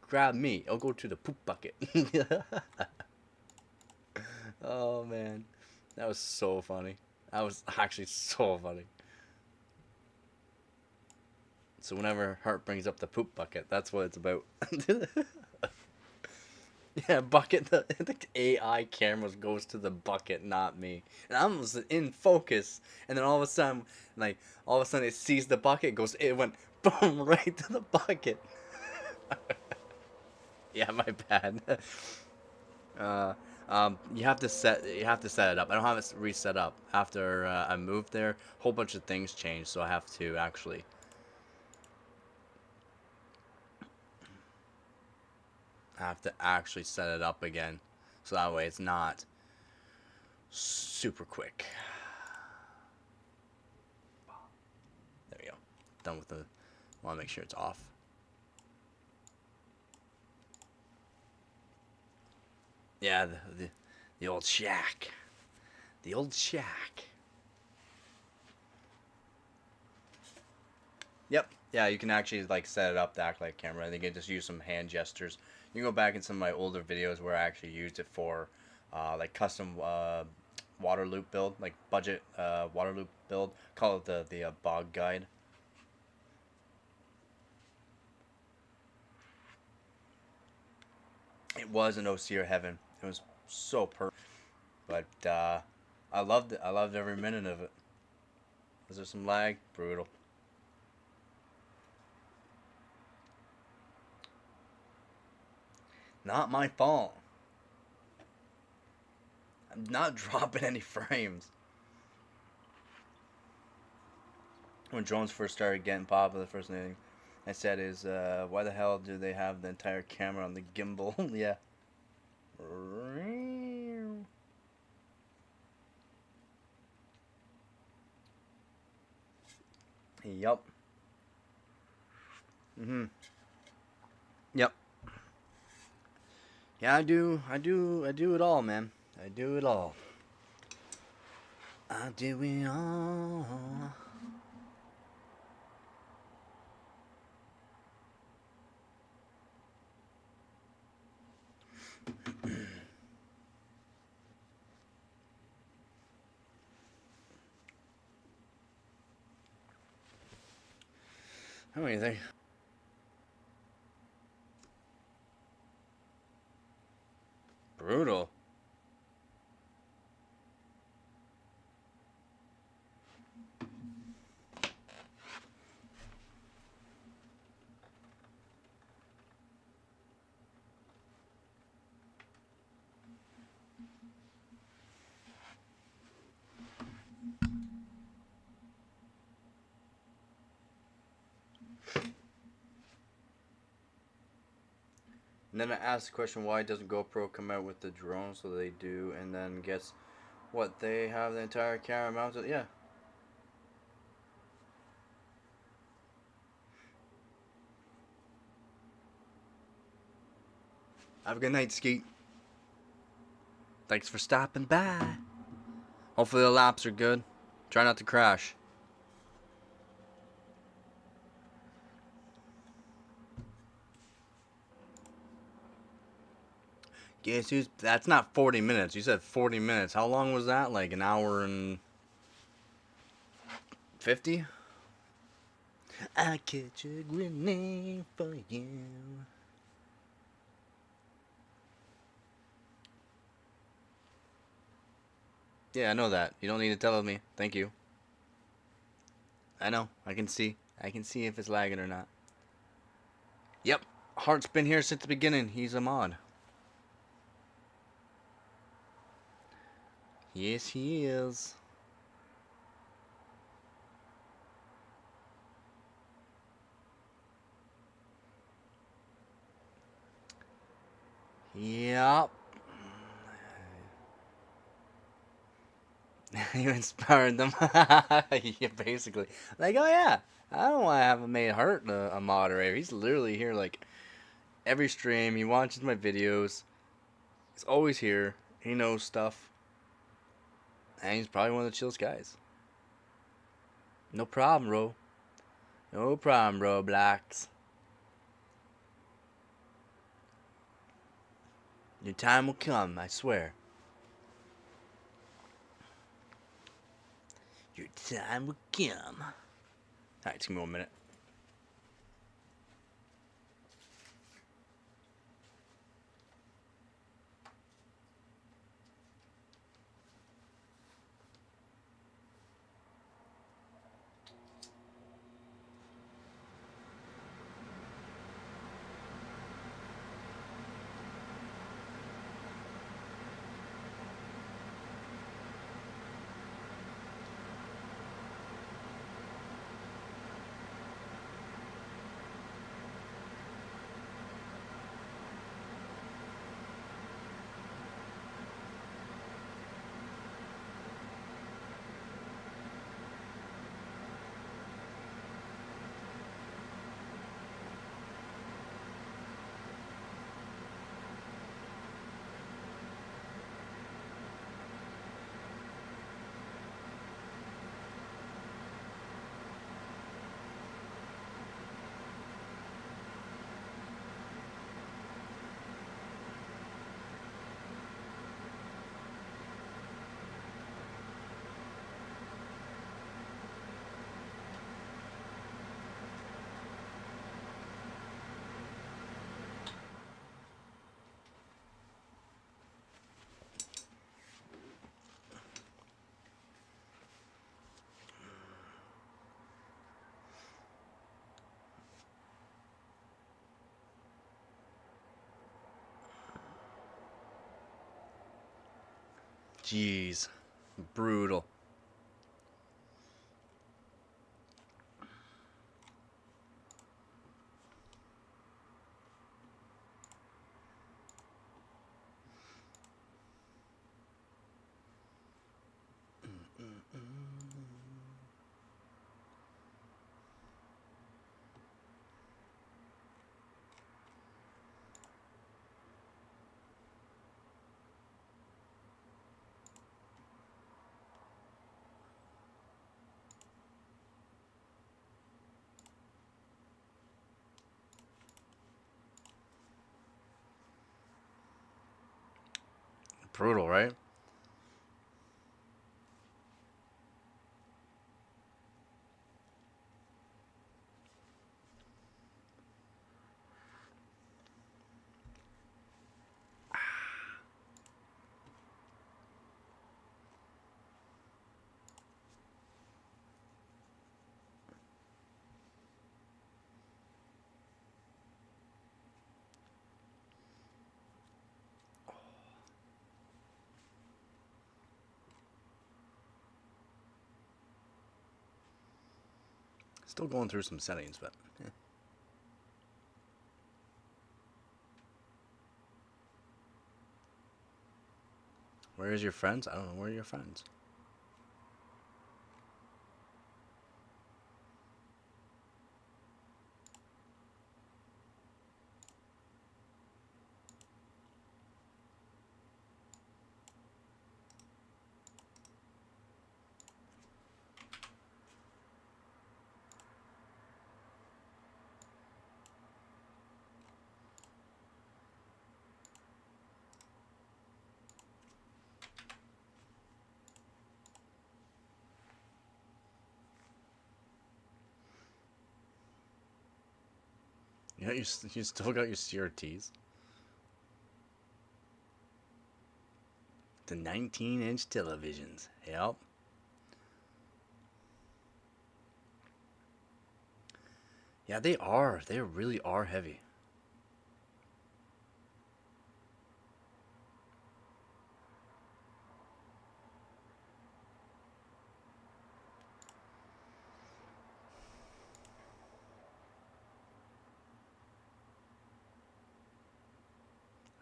grab me. It'll go to the poop bucket. Oh man. That was so funny. That was actually so funny. So whenever Hart brings up the poop bucket, that's what it's about. Yeah, bucket. The AI cameras goes to the bucket, not me. And I was in focus, and then all of a sudden, it sees the bucket, it went boom right to the bucket. Yeah, my bad. Uh, you have to set it up. I don't have it reset up after I moved there. A whole bunch of things changed, so I have to actually set it up again, so that way it's not super quick. There we go. Done with the. Want to make sure it's off. Yeah, the old shack. The old shack. Yep. Yeah, you can actually like set it up to act like a camera. I think I just use some hand gestures. You can go back in some of my older videos where I actually used it for like custom water loop build, like budget water loop build. Call it the bog guide. It was an OCR heaven. It was so perfect. But I loved it. I loved every minute of it. Was there some lag? Brutal. Not my fault. I'm not dropping any frames. When drones first started getting popular, the first thing I said is, why the hell do they have the entire camera on the gimbal? Yeah. Yup. Mhm. Yep. Yeah, I do it all, man. I do it all. I do it all. How many think? Brutal. And then I asked the question, why doesn't GoPro come out with the drone? So they do, and then guess what? They have the entire camera mounted. Yeah. Have a good night, Skeet. Thanks for stopping by. Hopefully the laps are good. Try not to crash. Guess who's? That's not 40 minutes. You said 40 minutes. How long was that? Like an hour and 50? I catch a grenade for you. Yeah, I know that. You don't need to tell me. Thank you. I know. I can see. I can see if it's lagging or not. Yep. Hart's been here since the beginning. He's a mod. Yes, he is. Yep. You inspired them. Yeah, basically. Like, oh yeah. I don't want to have made Hart a moderator. He's literally here like every stream. He watches my videos. He's always here. He knows stuff. And he's probably one of the chillest guys. No problem, bro. No problem, bro, Blacks. Your time will come, I swear. Your time will come. Alright, just give me 1 minute. Jeez. Brutal. brutal, right? Still going through some settings, but yeah. Where is your friends? I don't know. Where are your friends? Yeah, you still got your CRTs. The 19-inch televisions. Yep. Yeah, they are. They really are heavy.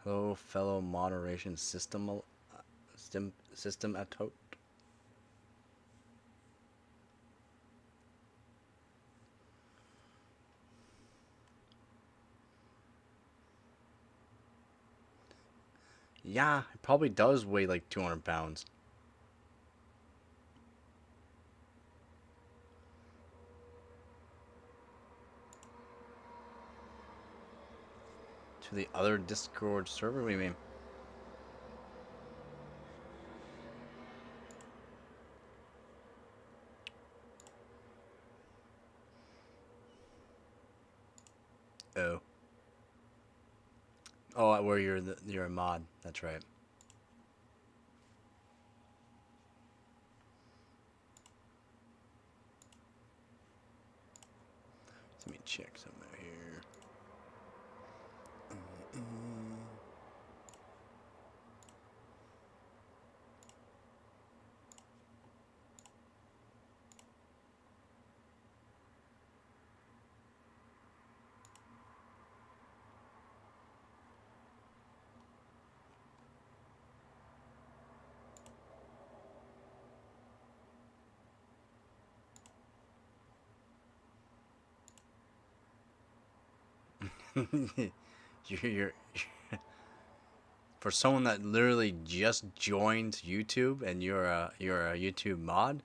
Hello, fellow moderation system at tote. Yeah, it probably does weigh like 200 pounds. To the other Discord server, we mean. Oh. Oh, where you're a mod. That's right. Let me check something out here. you're for someone that literally just joined YouTube and you're a YouTube mod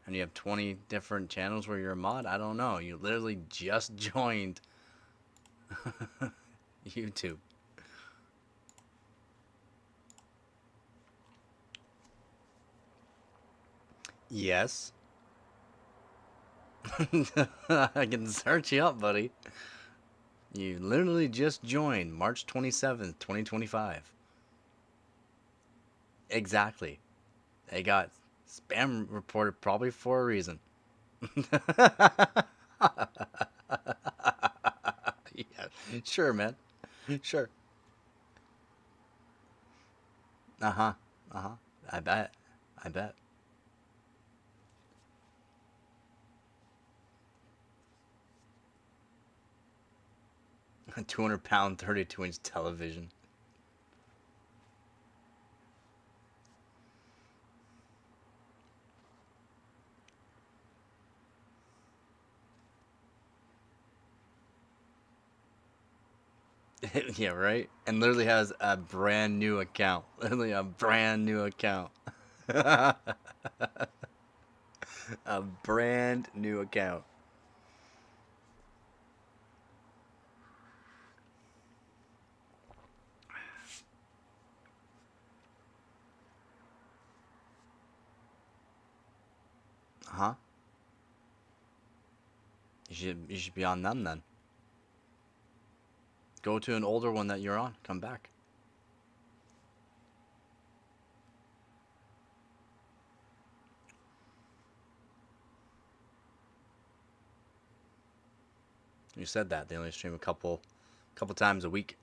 and you have 20 different channels where you're a mod. I don't know. You literally just joined YouTube. Yes. I can search you up, buddy. You literally just joined March 27th, 2025. Exactly. They got spam reported probably for a reason. Yeah, sure, man. Sure. Uh huh. Uh huh. I bet. I bet. A 200-pound, 32-inch television. Yeah, right? And literally has a brand new account. Literally a brand new account. A brand new account. Huh? You should be on them then. Go to an older one that you're on. Come back. You said that they only stream a couple times a week.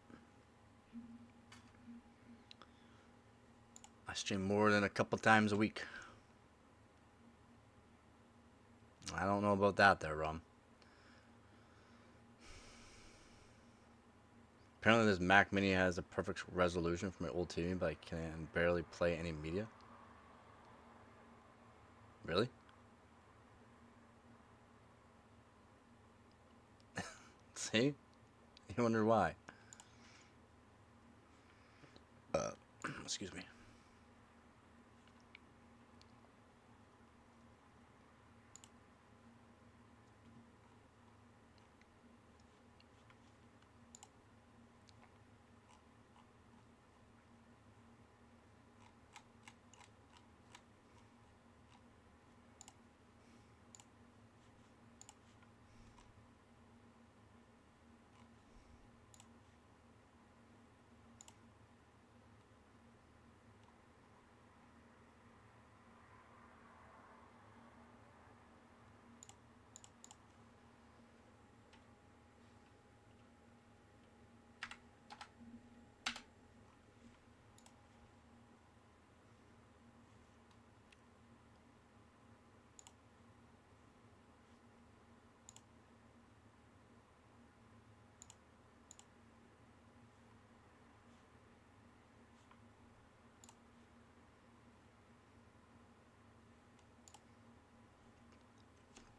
I stream more than a couple times a week. I don't know about that there, Rum. Apparently this Mac Mini has a perfect resolution for my old TV, but I can barely play any media. Really? See? You wonder why. Excuse me.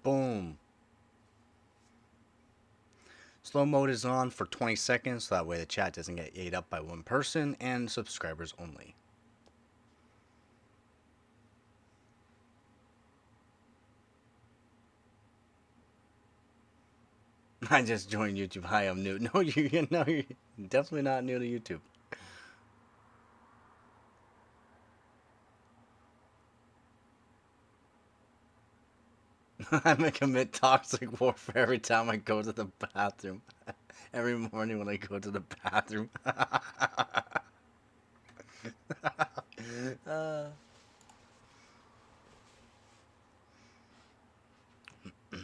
Boom. Slow mode is on for 20 seconds, so that way the chat doesn't get ate up by one person, and subscribers only. I just joined YouTube. Hi, I'm new. No, you're definitely not new to YouTube. I commit toxic warfare every time I go to the bathroom. Every morning when I go to the bathroom. uh, yeah,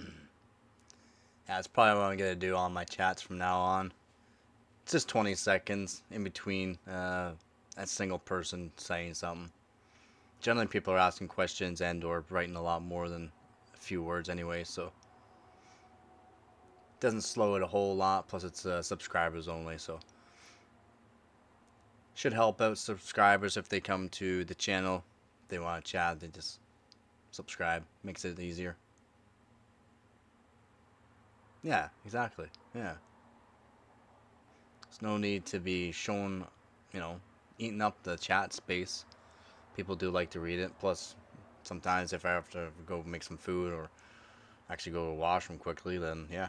that's probably what I'm going to do on my chats from now on. It's just 20 seconds in between a single person saying something. Generally, people are asking questions and or writing a lot more than a few words anyway, so it doesn't slow it a whole lot. Plus, it's subscribers only, so should help out subscribers if they come to the channel. If they want to chat, they just subscribe. Makes it easier. Yeah, exactly. Yeah. There's no need to be shown, eating up the chat space. People do like to read it. Plus, sometimes if I have to go make some food or actually go to the washroom quickly, then yeah.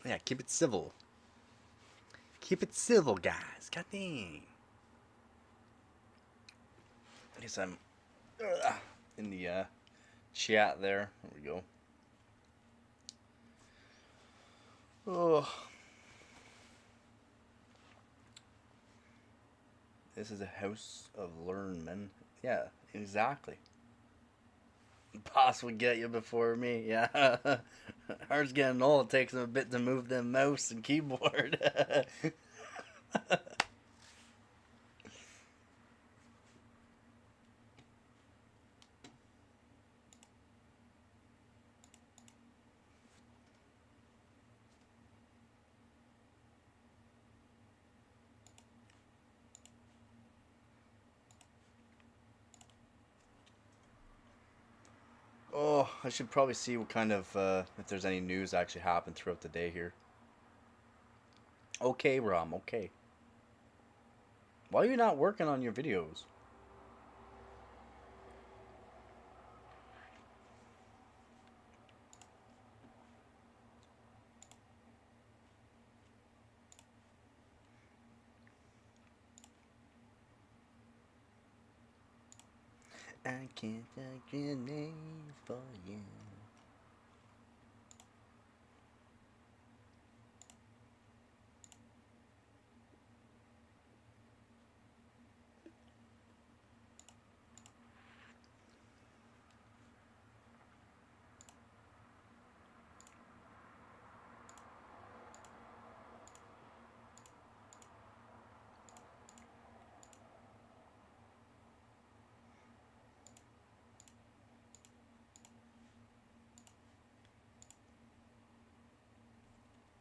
Yeah, keep it civil. Keep it civil, guys. God dang. I guess I'm in the chat there. There we go. Oh. This is a house of learnmen. Yeah, exactly. Boss would get you before me. Yeah. Ours getting old. It takes him a bit to move them mouse and keyboard. Oh, I should probably see what kind of, if there's any news actually happened throughout the day here. Okay, Rom, okay. Why are you not working on your videos? I can't find grenades for you.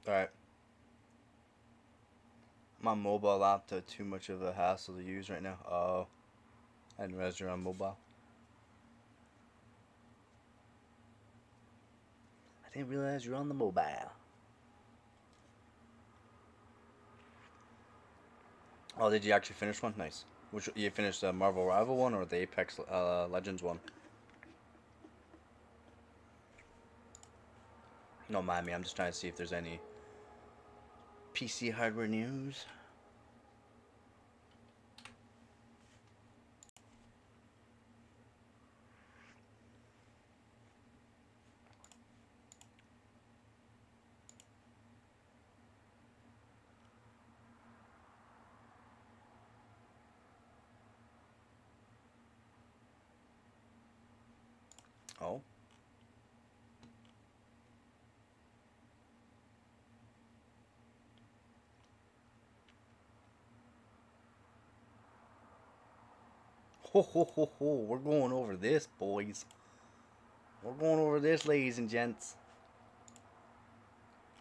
Alright. My mobile laptop too much of a hassle to use right now. Oh, I didn't realize you're on mobile. I didn't realize you're on the mobile. Oh, did you actually finish one? Nice. Which you finished the Marvel Rival one or the Apex Legends one? Don't mind me. I'm just trying to see if there's any PC hardware news. Oh. Ho ho ho ho. We're going over this, boys. We're going over this, ladies and gents.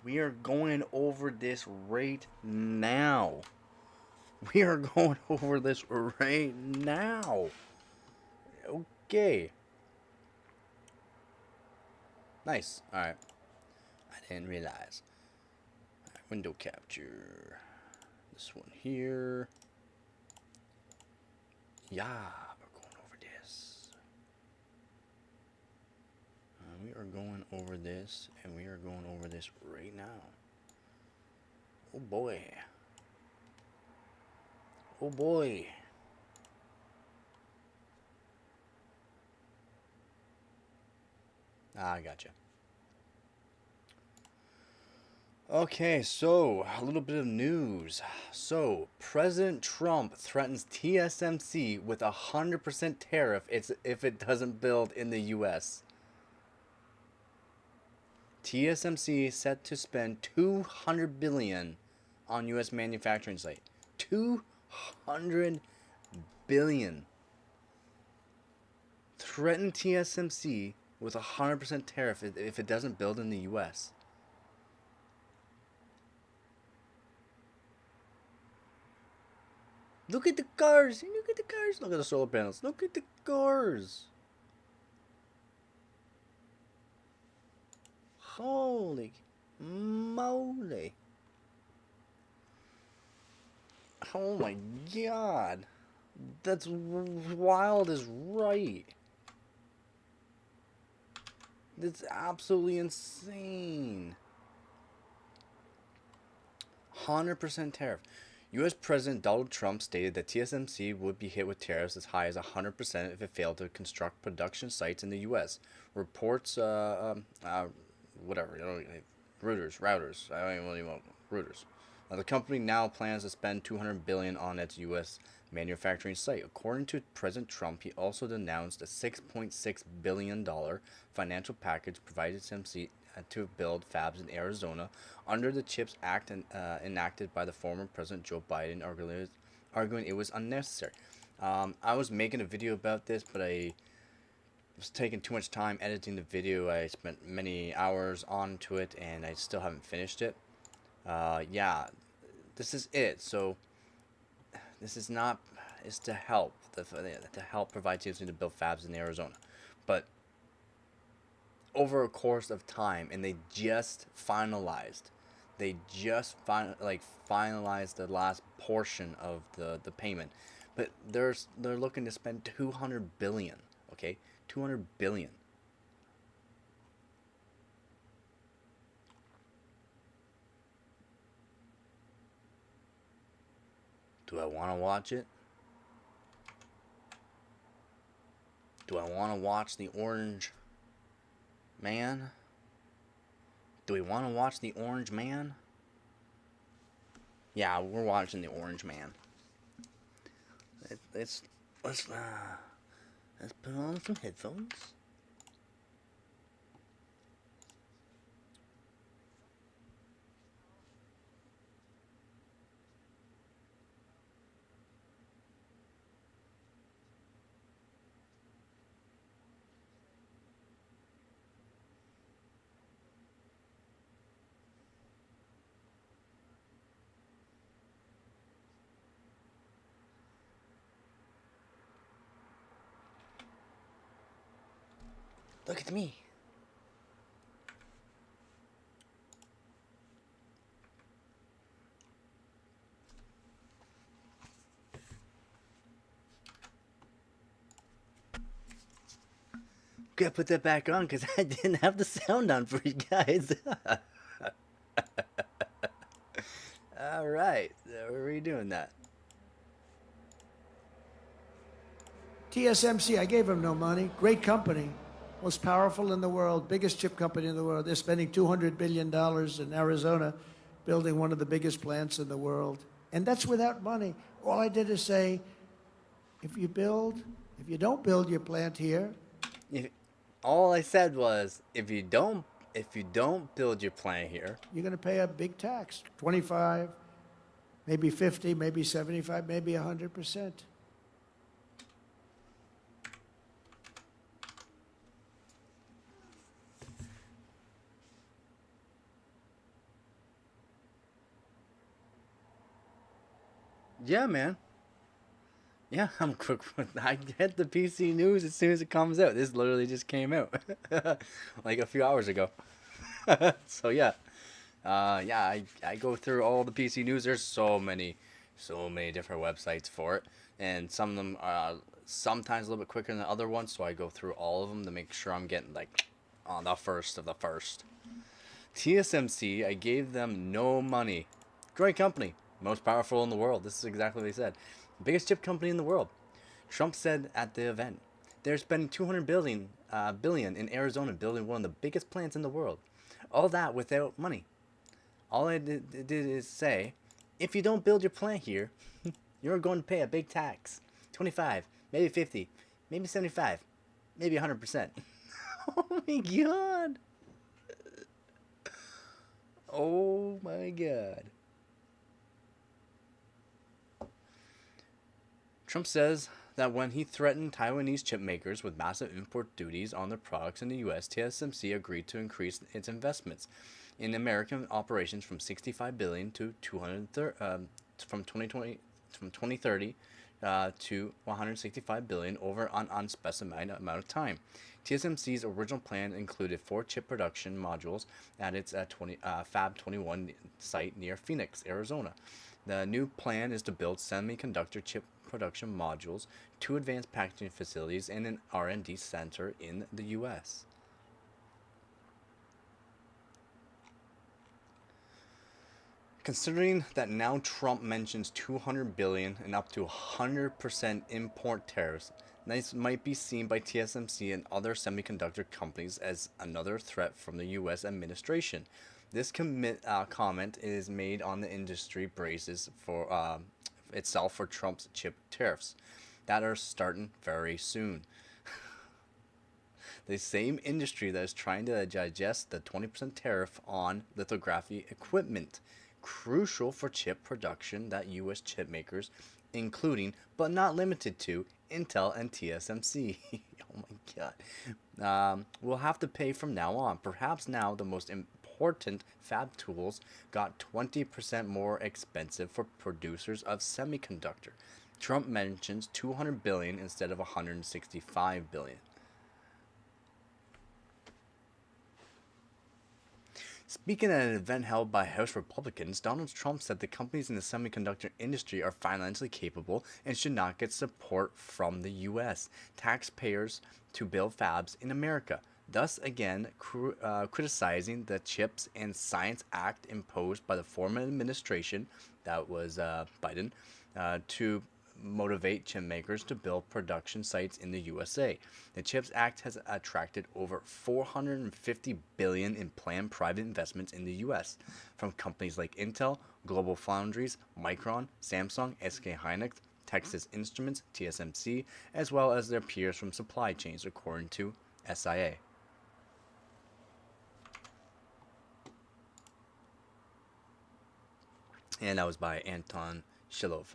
We are going over this right now. We are going over this right now. Okay. Nice. Alright. I didn't realize. Right, window capture. This one here. Yeah, we're going over this. We are going over this, and we are going over this right now. Oh boy. Oh boy. Ah, I gotcha. Okay, so a little bit of news. So, President Trump threatens TSMC with a 100% tariff if it doesn't build in the US. TSMC set to spend 200 billion on US manufacturing site. 200 billion. Threaten TSMC with a 100% tariff if it doesn't build in the US. Look at the cars. Look at the cars. Look at the solar panels. Look at the cars. Holy moly. Oh my god. That's wild as right. That's absolutely insane. 100% tariff. U.S. President Donald Trump stated that TSMC would be hit with tariffs as high as 100% if it failed to construct production sites in the U.S. Reports, whatever, routers. I don't even really want routers. The company now plans to spend 200 billion on its U.S. manufacturing site. According to President Trump, he also announced a 6.6 billion dollar financial package provided TSMC to build fabs in Arizona under the CHIPS Act enacted by the former President Joe Biden, arguing it was unnecessary. I was making a video about this, but I was taking too much time editing the video. I spent many hours onto it, and I still haven't finished it. Yeah, this is it. So this is not. It's to help provide TSMC to build fabs in Arizona, but over a course of time, and they just finalized. Finalized the last portion of the payment, but they're looking to spend 200 billion. Okay, 200 billion. Do I want to watch it? Do I want to watch the Orange Man? Do we want to watch the Orange Man? Yeah, we're watching the Orange Man. Let's let's let's put on some headphones. Look at me. Gotta put that back on because I didn't have the sound on for you guys. All right, we're redoing that. TSMC, I gave them no money. Great company, most powerful in the world, biggest chip company in the world. They're spending $200 billion in Arizona building one of the biggest plants in the world. And that's without money. All I did is say, if you don't build your plant here, If, all I said was, if you don't build your plant here, you're going to pay a big tax, 25, maybe 50, maybe 75, maybe 100%. yeah, man. Yeah, I'm quick. I get the PC news as soon as it comes out. This literally just came out like a few hours ago. So yeah, yeah, I go through all the PC news. There's so many different websites for it, and some of them are sometimes a little bit quicker than the other ones. So I go through all of them to make sure I'm getting like on the first of the first. TSMC, I gave them no money. Great company, most powerful in the world. This is exactly what he said. Biggest chip company in the world. Trump said at the event, they're spending 200 billion in Arizona building one of the biggest plants in the world. All that without money. All I did is say, if you don't build your plant here, you're going to pay a big tax. 25, maybe 50, maybe 75, maybe 100%. Oh my god. Oh my god. Trump says that when he threatened Taiwanese chip makers with massive import duties on their products in the US, TSMC agreed to increase its investments in American operations from 65 billion to 230 from 2020 from 2030 to 165 billion over an unspecified amount of time. TSMC's original plan included 4 chip production modules at its Fab 21 site near Phoenix, Arizona. The new plan is to build semiconductor chip production modules, 2 advanced packaging facilities, and an R&D center in the U.S. Considering that now Trump mentions 200 billion and up to 100% import tariffs, this might be seen by TSMC and other semiconductor companies as another threat from the U.S. administration. This comment is made on the industry braces for itself for Trump's chip tariffs that are starting very soon. The same industry that is trying to digest the 20% tariff on lithography equipment, crucial for chip production that U.S. chip makers, including but not limited to Intel and TSMC, oh my god, will have to pay from now on. Perhaps now the most important fab tools got 20% more expensive for producers of semiconductor. Trump mentions 200 billion instead of 165 billion. Speaking at an event held by House Republicans, Donald Trump said the companies in the semiconductor industry are financially capable and should not get support from the U.S. taxpayers to build fabs in America, thus again criticizing the CHIPS and Science Act imposed by the former administration, that was Biden, to motivate chip makers to build production sites in the USA. The CHIPS Act has attracted over 450 billion in planned private investments in the US from companies like Intel, Global Foundries, Micron, Samsung, SK Hynix, Texas Instruments, TSMC, as well as their peers from supply chains, according to SIA. And that was by Anton Shilov.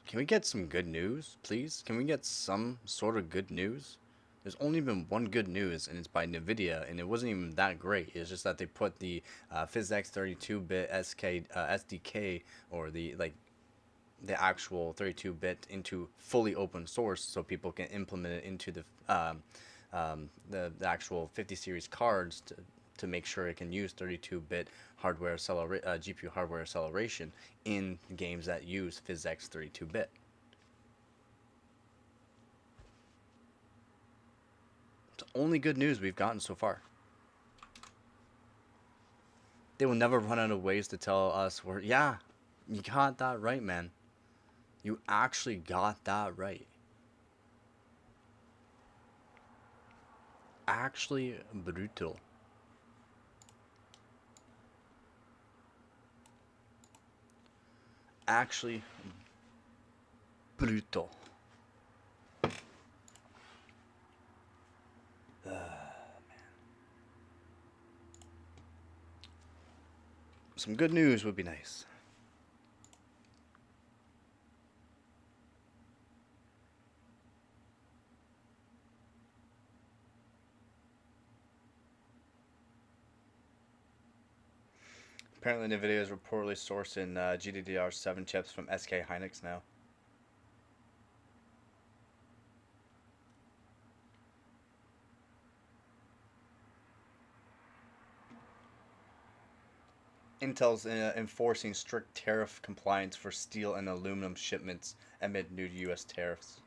Can we get some good news, please? Can we get some sort of good news? There's only been one good news, and it's by Nvidia, and it wasn't even that great. It's just that they put the PhysX 32-bit SDK, or the actual 32-bit into fully open source, so people can implement it into the actual 50 series cards to make sure it can use 32-bit GPU hardware acceleration in games that use PhysX 32-bit. It's the only good news we've gotten so far. They will never run out of ways to tell us yeah, you got that right, man. You actually got that right. Actually brutal. Actually brutal. Some good news would be nice. Apparently, Nvidia is reportedly sourcing GDDR7 chips from SK Hynix now. Intel's enforcing strict tariff compliance for steel and aluminum shipments amid new U.S. tariffs.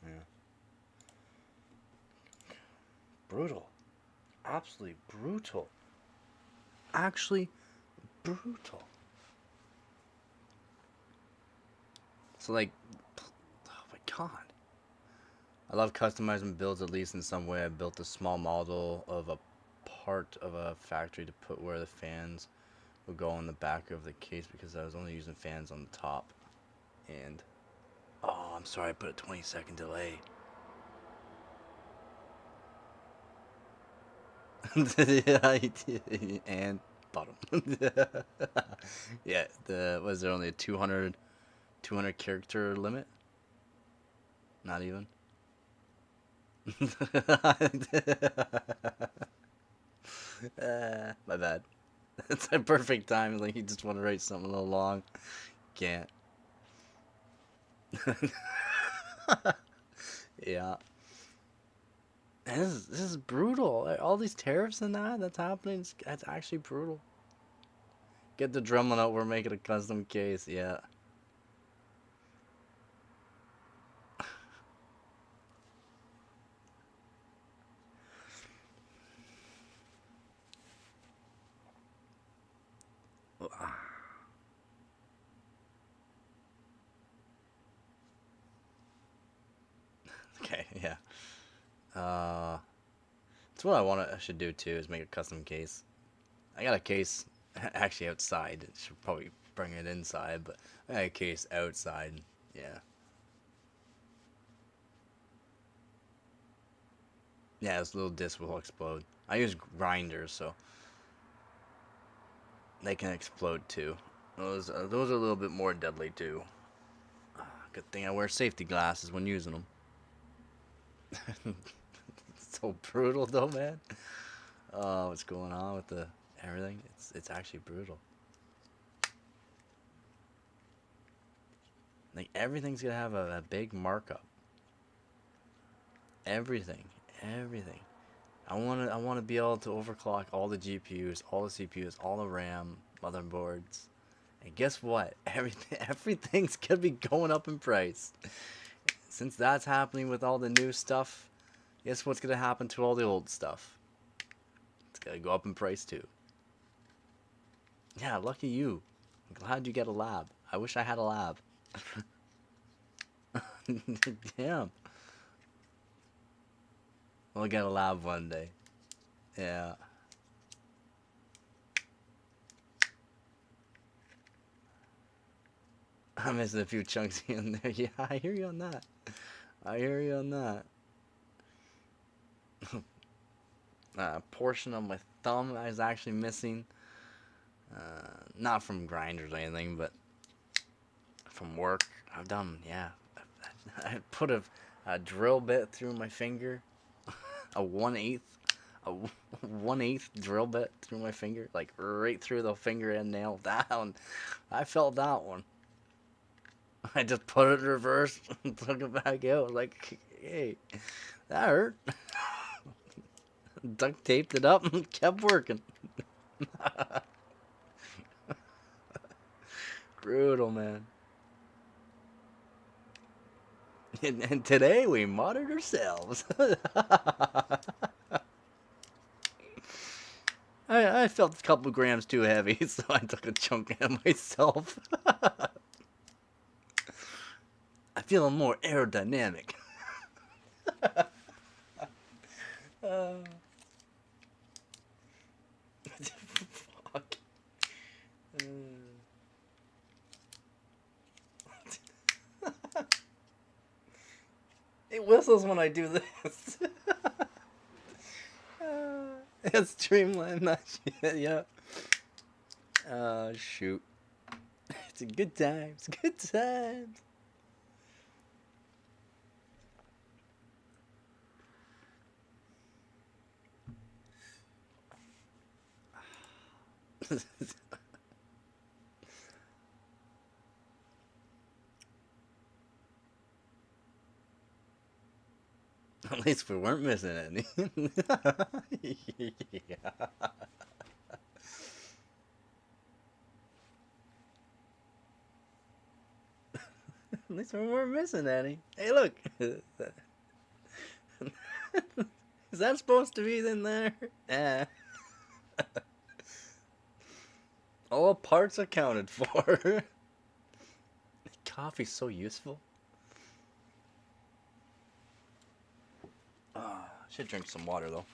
Yeah. Brutal. Absolutely brutal. Actually brutal. So, like, oh my god. I love customizing builds, at least in some way. I built a small model of a part of a factory to put where the fans would go on the back of the case because I was only using fans on the top. And, oh, I'm sorry, I put a 20-second delay. And bottom. Yeah, was there only a 200 character limit? Not even. My bad. It's a perfect time. Like, you just want to write something a little long. Can't. Yeah. And this is brutal. Like, all these tariffs and that's happening. That's actually brutal. Get the Dremlin out. We're making a custom case. Yeah. Okay. Yeah. That's what I should do too. Is make a custom case. I got a case Actually, outside. It should probably bring it inside, but in any case, outside. Yeah. Yeah, this little disc will explode. I use grinders, so they can explode too. Those are a little bit more deadly too. Good thing I wear safety glasses when using them. So brutal though, man. Oh, what's going on with the everything? It's actually brutal. Like everything's gonna have a big markup. Everything, everything. I wanna be able to overclock all the GPUs, all the CPUs, all the RAM, motherboards. And guess what? Everything's gonna be going up in price. Since that's happening with all the new stuff, guess what's gonna happen to all the old stuff? It's gonna go up in price too. Yeah, lucky you. I'm glad you get a lab. I wish I had a lab. Damn. We'll get a lab one day. Yeah. I'm missing a few chunks here and there. Yeah, I hear you on that. I hear you on that. A portion of my thumb is actually missing. Not from grinders or anything, but from work. I've done, yeah. I put a drill bit through my finger. A 1/8. A 1/8 drill bit through my finger. Like right through the finger and nail. Down. I felt that one. I just put it in reverse and took it back out. Like, hey, that hurt. Duct taped it up and kept working. Brutal, man. And today we modded ourselves. I felt a couple grams too heavy, so I took a chunk out myself. I feel more aerodynamic. Fuck. It whistles when I do this. It's streamlined that shit, yeah. Shoot. It's a good time. It's a good time. At least we weren't missing any. Yeah. At least we weren't missing any. Hey, look. Is that supposed to be in there? Eh. All parts accounted for. Coffee's so useful. Should drink some water though.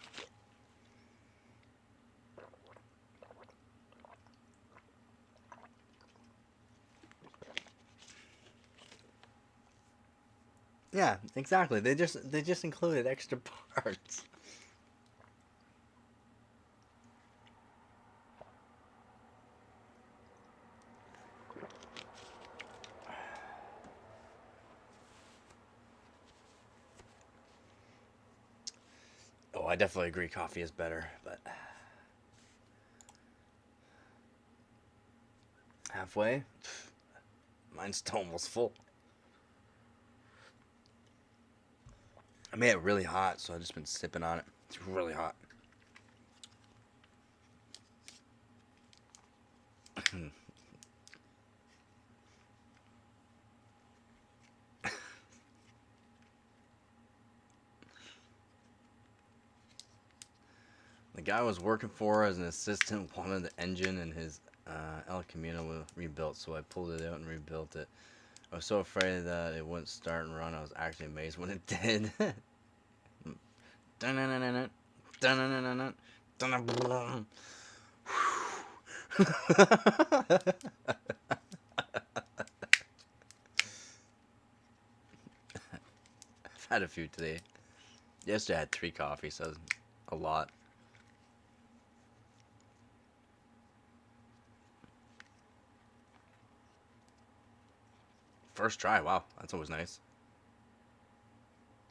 Yeah, exactly. They just included extra parts. Oh, I definitely agree. Coffee is better, but halfway, mine's still almost full. I made it really hot, so I've just been sipping on it. It's really hot. The guy I was working for as an assistant wanted the engine in his El Camino rebuilt, so I pulled it out and rebuilt it. I was so afraid that it wouldn't start and run. I was actually amazed when it did. I've had a few today. Yesterday I had 3 coffees, so a lot. First try, wow, that's always nice.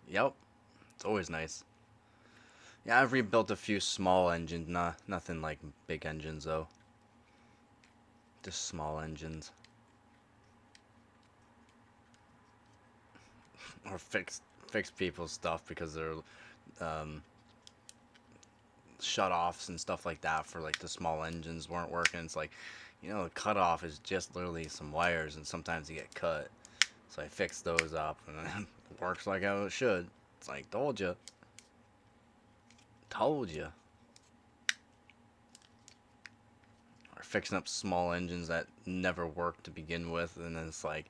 Yep, it's always nice. Yeah, I've rebuilt a few small engines, nothing like big engines though. Just small engines. Or fix people's stuff because they're um, shut-offs and stuff like that for like the small engines weren't working. It's like, the cutoff is just literally some wires and sometimes you get cut. So I fixed those up and it works like how it should. It's like, told you. Told you. Or fixing up small engines that never worked to begin with, and then it's like,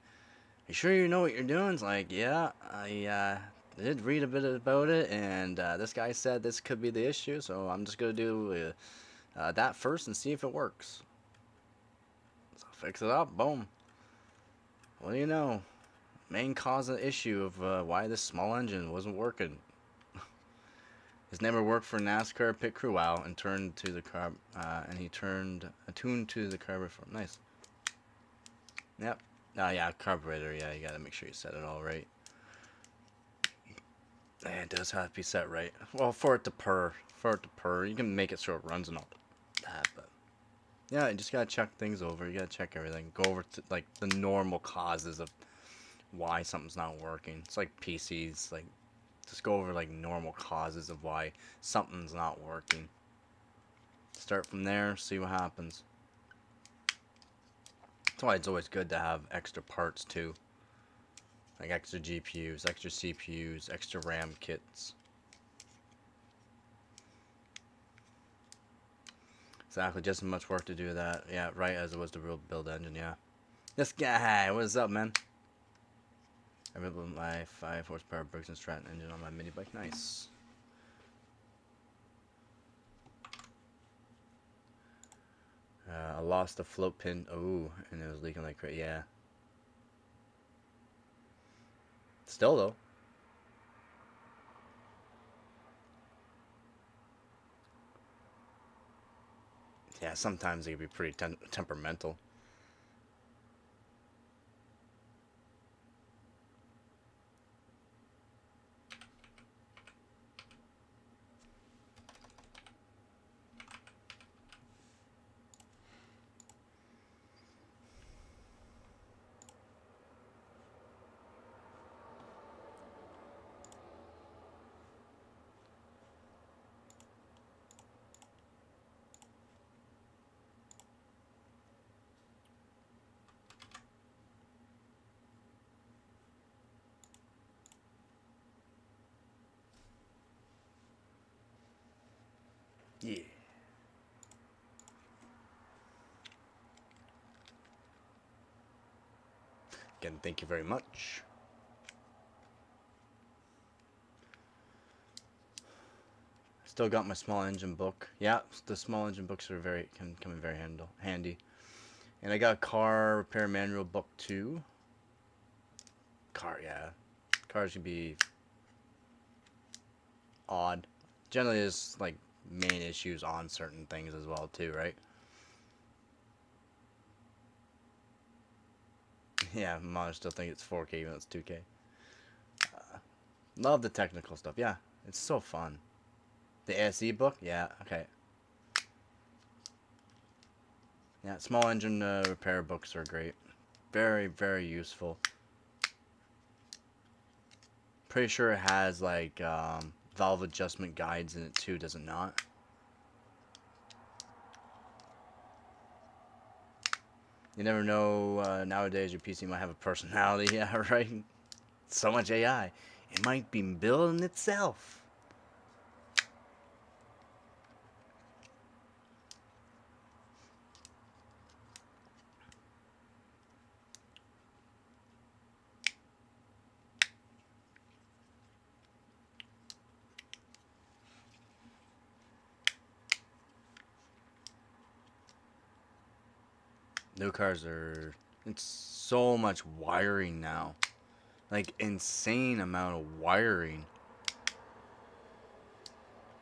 you sure you know what you're doing? It's like, yeah, I did read a bit about it, and this guy said this could be the issue, so I'm just gonna do that first and see if it works. So fix it up, boom. What do you know? Main cause of the issue of why this small engine wasn't working. His never worked for NASCAR pit crew out and turned to the carb, and he turned attuned to the carburetor. Nice. Yep. Yeah, carburetor. Yeah, you gotta make sure you set it all right. It does have to be set right. Well, for it to purr, you can make it so it runs and all that, but yeah, you just gotta check things over. You gotta check everything. Go over to like the normal causes of why something's not working. It's like PCs, like just go over like normal causes of why something's not working. Start from there, see what happens. That's why it's always good to have extra parts too. Like extra GPUs, extra CPUs, extra RAM kits. Exactly, just as much work to do that. Yeah, right, as it was to build engine, yeah. This guy, what's up, man? I built my 5 horsepower Briggs & Stratton engine on my mini bike. Nice. I lost the float pin. Oh, and it was leaking like crazy. Yeah. Still, though. Yeah, sometimes they can be pretty temperamental. Yeah. Again, thank you very much. Still got my small engine book. Yeah, the small engine books are can come in very handy. And I got a car repair manual book too. Yeah. Cars can be odd. Generally, there's like main issues on certain things as well too, right? Yeah, modders still think it's 4K even though it's 2K. Love the technical stuff. Yeah, it's so fun. The ASE book? Yeah, okay. Yeah, small engine repair books are great. Very, very useful. Pretty sure it has like valve adjustment guides in it too, does it not? You never know, nowadays your PC might have a personality, yeah, right? So much AI. It might be building itself. New cars are. It's so much wiring now. Like, insane amount of wiring.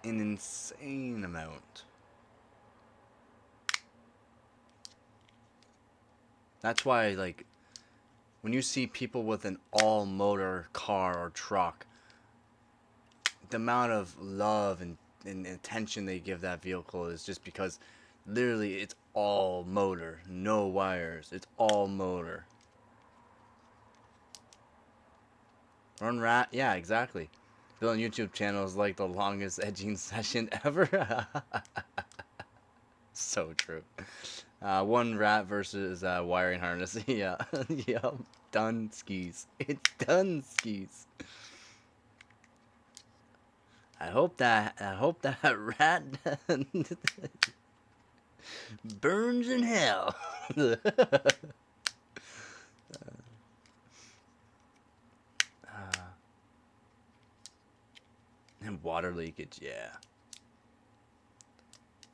An insane amount. That's why, like, when you see people with an all motor car or truck, the amount of love and attention they give that vehicle is just because literally it's all motor, no wires. It's all motor. Run rat, yeah, exactly. Building YouTube channel is like the longest edging session ever. So true. One rat versus wiring harness. Yeah, yep. Done skis. It's done skis. I hope that rat burns in hell. And water leakage, yeah.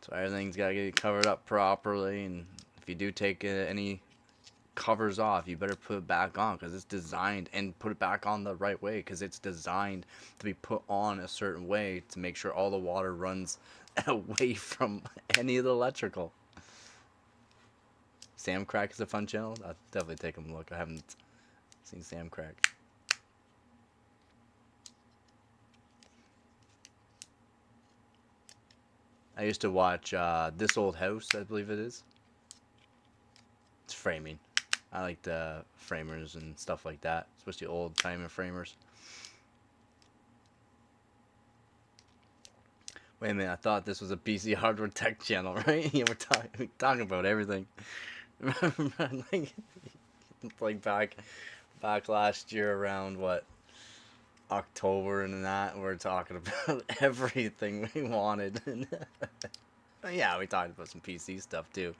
So everything's got to get covered up properly, and if you do take any covers off, you better put it back on because it's designed, and put it back on the right way because it's designed to be put on a certain way to make sure all the water runs away from any of the electrical. Sam Crack is a fun channel. I'll definitely take a look. I haven't seen Sam Crack. I used to watch This Old House, I believe it is. It's framing. I like the framers and stuff like that, especially old time framers. Wait a minute, I thought this was a PC hardware tech channel, right? Yeah, we're talking about everything. like back last year around what, October and that, we're talking about everything we wanted. Yeah, we talked about some PC stuff too.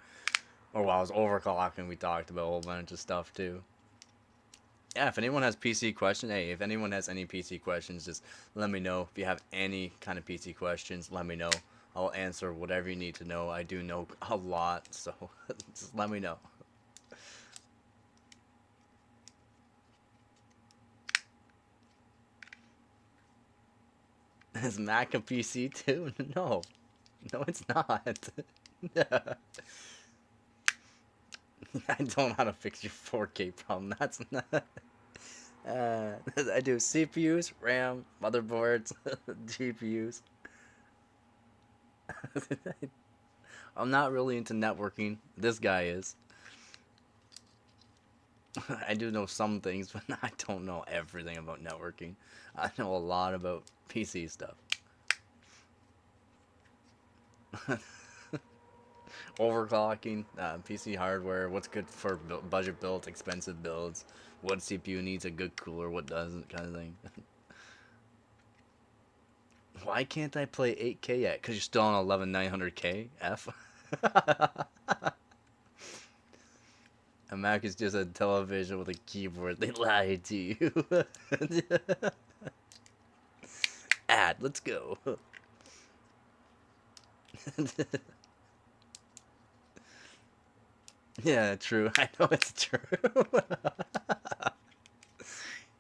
Or while I was overclocking, we talked about a whole bunch of stuff too. Yeah, if anyone has PC questions, hey, if anyone has any PC questions, just let me know. If you have any kind of PC questions, let me know. I'll answer whatever you need to know. I do know a lot, so just let me know. Is Mac a PC too? No. No, it's not. I don't know how to fix your 4K problem. That's not. I do CPUs, RAM, motherboards, GPUs. I'm not really into networking. This guy is. I do know some things, but I don't know everything about networking. I know a lot about PC stuff. Overclocking, PC hardware, what's good for budget builds, expensive builds, what CPU needs a good cooler, what doesn't, kind of thing. Why can't I play 8K yet? Because you're still on 11900K F? A Mac is just a television with a keyboard. They lied to you. Ad, let's go. Yeah, true. I know it's true.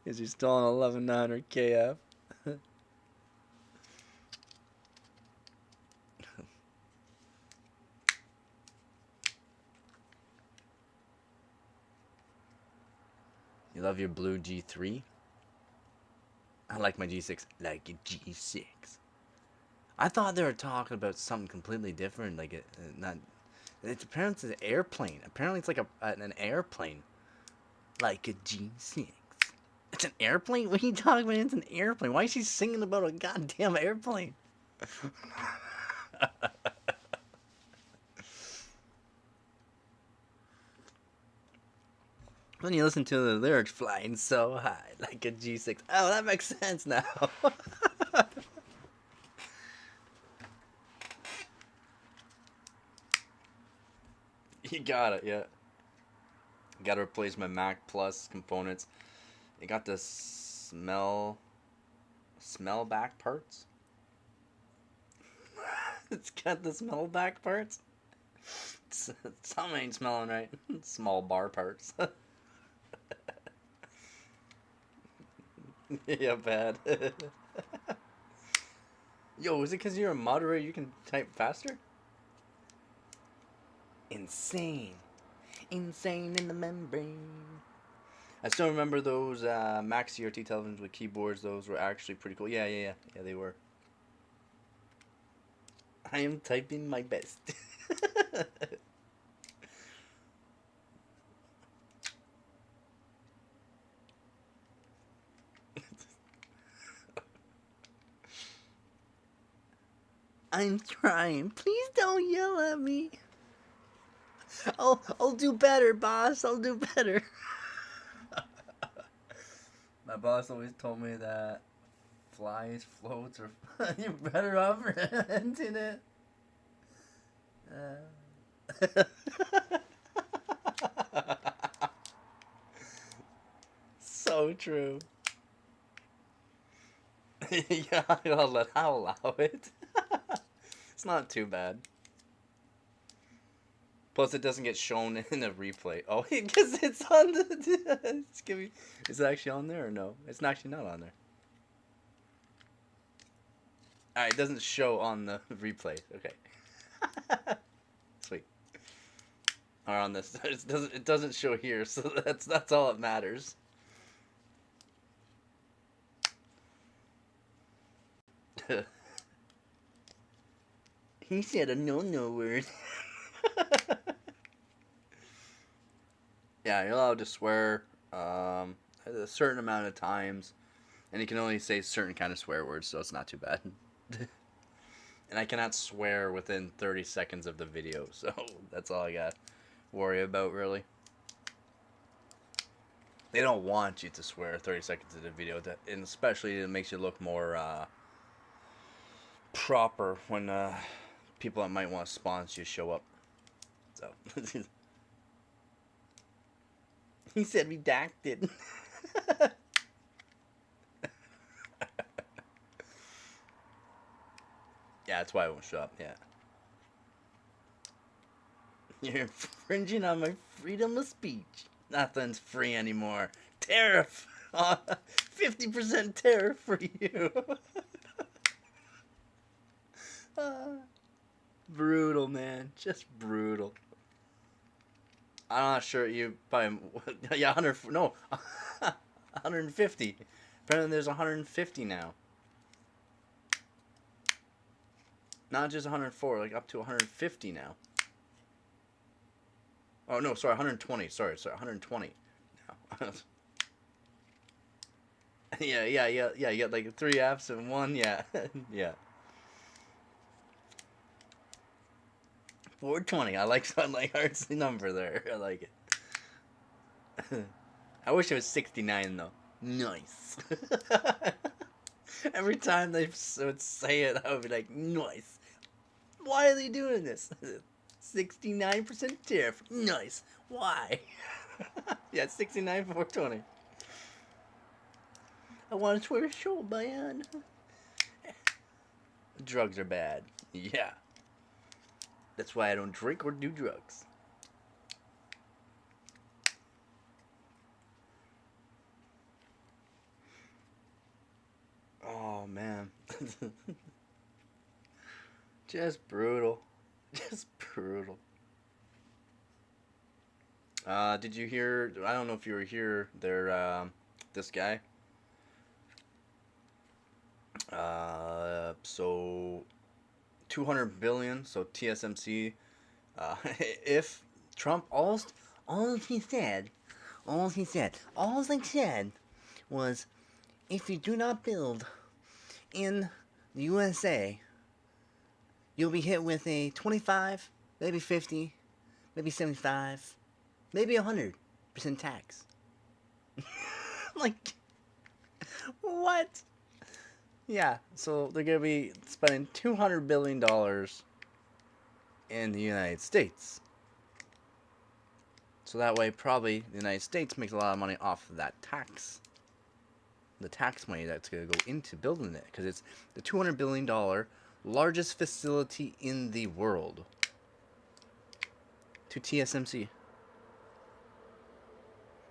Is you're still on 11900 KF? You love your blue G3? I like my G6 like a G6. I thought they were talking about something completely different, like not. It's apparently an airplane. Apparently, it's like an airplane, like a G6. It's an airplane. What are you talking about? It's an airplane. Why is she singing about a goddamn airplane? When you listen to the lyrics, flying so high like a G6. Oh, that makes sense now. You got it, yeah. Got to replace my Mac Plus components. It got the smell back parts. It's got the smell back parts. Something ain't smelling right. Small bar parts. Yeah, bad. Yo, is it because you're a moderator you can type faster? Insane. Insane in the membrane. I still remember those Max CRT televisions with keyboards. Those were actually pretty cool. Yeah, they were. I am typing my best. I'm trying. Please don't yell at me. I'll do better, boss. I'll do better. My boss always told me that flies, floats, or you're better off renting it. So true. Yeah, I'll allow it. It's not too bad. Plus, it doesn't get shown in a replay. Oh, because it's on the. Is it actually on there or no? It's actually not on there. Alright, it doesn't show on the replay. Okay. Sweet. Or on this, it doesn't show here, so that's all that matters. He said a no word. Yeah, you're allowed to swear a certain amount of times, and you can only say certain kind of swear words, so it's not too bad. And I cannot swear within 30 seconds of the video, so that's all I got to worry about, really. They don't want you to swear 30 seconds of the video, and especially it makes you look more proper when people that might want to sponsor you show up. So he said redacted. Yeah, that's why I won't show up. Yeah. You're infringing on my freedom of speech. Nothing's free anymore. Tariff. 50% tariff for you. Brutal, man. Just brutal. I'm not sure you probably. Yeah, 100. No. 150. Apparently there's 150 now. Not just 104, like up to 150 now. Oh, no, sorry, 120. Sorry, 120 now. Yeah, you got like 3 Fs and 1, yeah. Yeah. 420, I like Art's number there. I like it. I wish it was 69, though. Nice. Every time they would say it, I would be like, nice. Why are they doing this? 69% tariff. Nice. Why? Yeah, 69 for 420. I want to wear a show, man. Drugs are bad. Yeah. That's why I don't drink or do drugs. Oh, man. Just brutal. Just brutal. Did you hear? I don't know if you were here. This guy. So 200 billion. So TSMC. If Trump all he said was, if you do not build in the USA, you'll be hit with a 25, maybe 50, maybe 75, maybe 100% tax. Like, what? Yeah, so they're going to be spending $200 billion in the United States. So that way, probably, the United States makes a lot of money off of that tax. The tax money that's going to go into building it. Because it's the $200 billion largest facility in the world. to TSMC.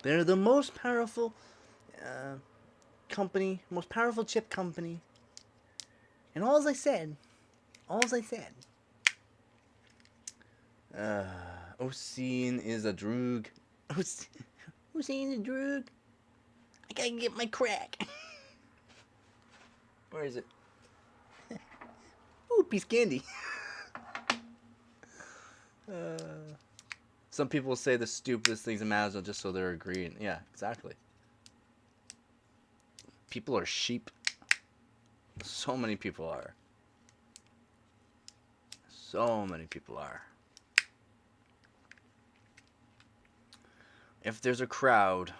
They're the most powerful company, most powerful chip company. And all I said, Oseen is a droog. Oseen is a droog. I gotta get my crack. Where is it? Ooh, piece of candy. Some people say the stupidest things in Amazon just so they're agreeing. Yeah, exactly. People are sheep. So many people are. So many people are. If there's a crowd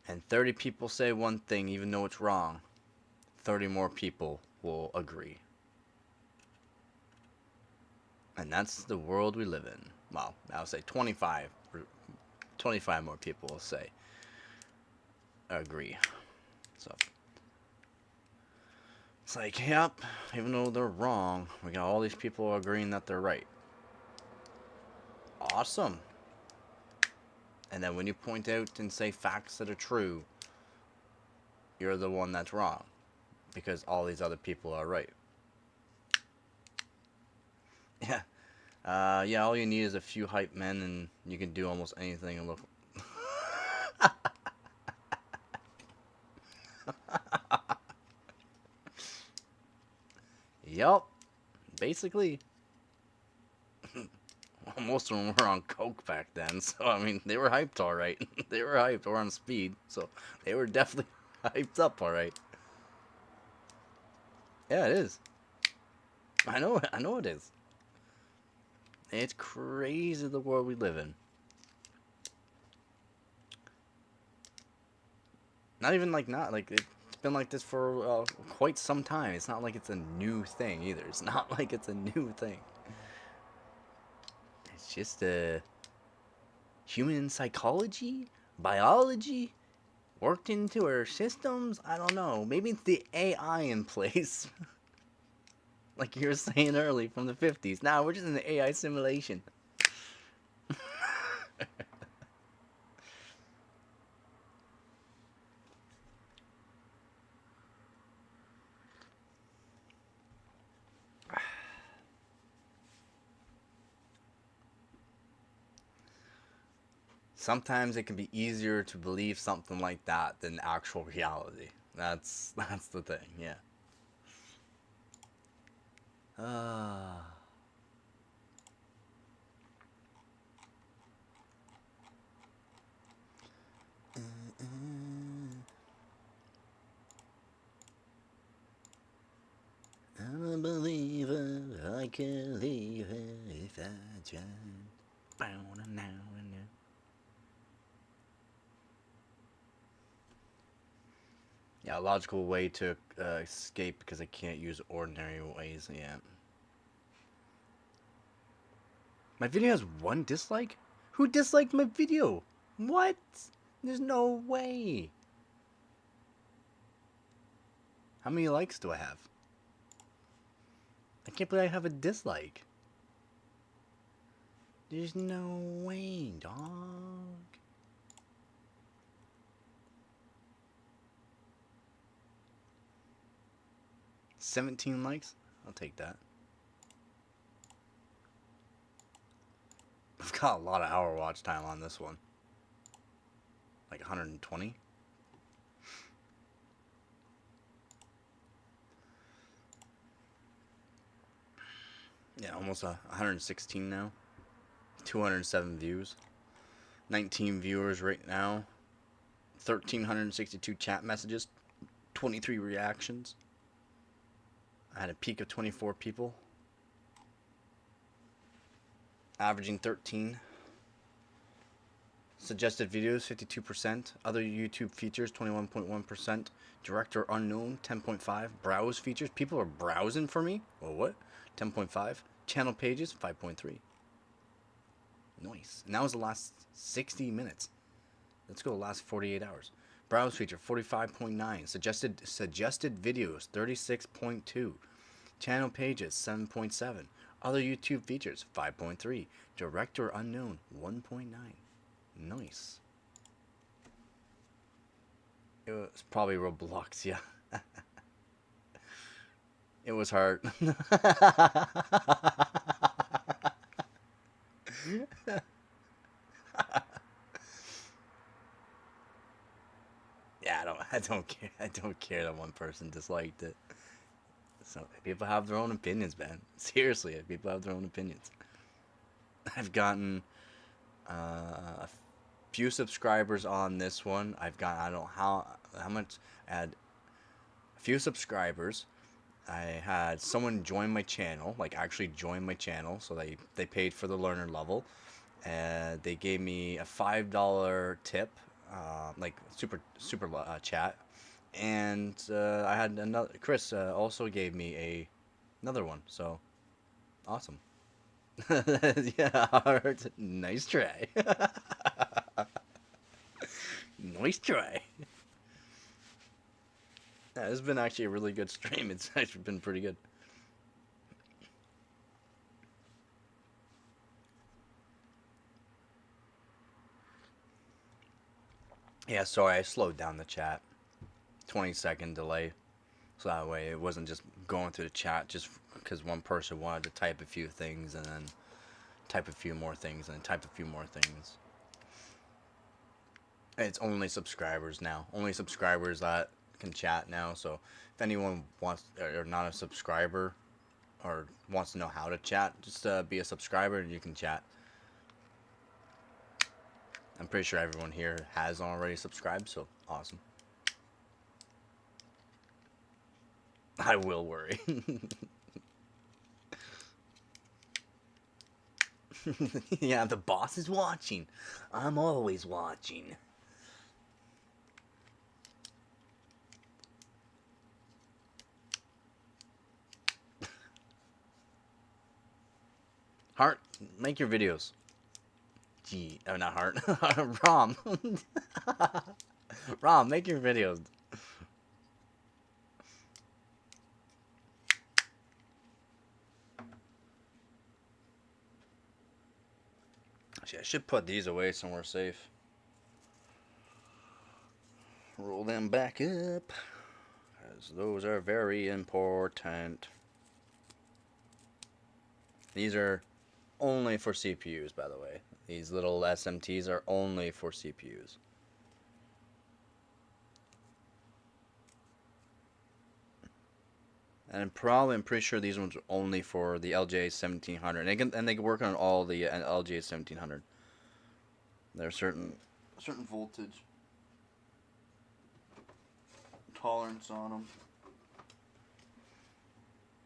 and 30 people say one thing even though it's wrong, 30 more people will agree. And that's the world we live in. Well, I'll say 25 more people will say agree. So it's like, yep, even though they're wrong, we got all these people agreeing that they're right. Awesome. And then when you point out and say facts that are true, you're the one that's wrong because all these other people are right. Yeah. Yeah, all you need is a few hype men and you can do almost anything and look. Yup. Basically. Well, most of them were on coke back then, so I mean, they were hyped alright. They were hyped or on speed, so they were definitely hyped up alright. Yeah, it is. I know it is. It's crazy the world we live in. Not even like it's been like this for quite some time. It's not like it's a new thing either. It's not like it's a new thing. It's just human psychology, biology worked into our systems. I don't know. Maybe it's the AI in place. Like you were saying early from the 50s. Nah, we're just in the AI simulation. Sometimes it can be easier to believe something like that than actual reality. That's the thing, yeah. Ah. I'm a believer, I can leave it if I tried. Yeah, a logical way to escape because I can't use ordinary ways. Yeah. My video has one dislike? Who disliked my video? What? There's no way. How many likes do I have? I can't believe I have a dislike. There's no way, dog. $17 likes? I'll take that. I've got a lot of hour watch time on this one. Like 120. Yeah, almost 116 now. 207 views. 19 viewers right now. 1,362 chat messages. 23 reactions. I had a peak of 24 people. Averaging 13. Suggested videos, 52%. Other YouTube features, 21.1%. Director unknown, 10.5. Browse features, people are browsing for me. Well, what? 10.5. Channel pages, 5.3. Nice. And that was the last 60 minutes. Let's go the last 48 hours. Browse feature, 45.9. Suggested videos, 36.2. Channel pages, 7.7. Other YouTube features 5.3. Director unknown 1.9. Nice. It was probably Roblox, yeah. It was hard. Yeah, I don't care. I don't care that one person disliked it. So people have their own opinions, man. Seriously, people have their own opinions. I've gotten a few subscribers on this one. I've got I don't know how much. I had a few subscribers. I had someone join my channel, like actually join my channel, so they paid for the learner level, and they gave me a $5 tip, like super chat, and I had another. Chris also gave me another one, so awesome. Yeah, Art, nice try. Nice try. Yeah, it's been actually a really good stream. It's actually been pretty good. Yeah, sorry, I slowed down the chat. 20-second delay. So that way it wasn't just going through the chat just because one person wanted to type a few things and then type a few more things and then type a few more things. It's only subscribers now. Only subscribers that can chat now. So if anyone wants or not a subscriber or wants to know how to chat, just be a subscriber and you can chat. I'm pretty sure everyone here has already subscribed, so awesome. I will worry. Yeah, the boss is watching. I'm always watching. Heart, make your videos. Gee, oh, not Heart. Rom. Rom, make your videos. Actually, I should put these away somewhere safe. Roll them back up, as those are very important. These are only for CPUs, by the way. These little SMTs are only for CPUs. And I'm pretty sure these ones are only for the LGA 1700. And they can work on all the LGA 1700. There's certain voltage tolerance on them.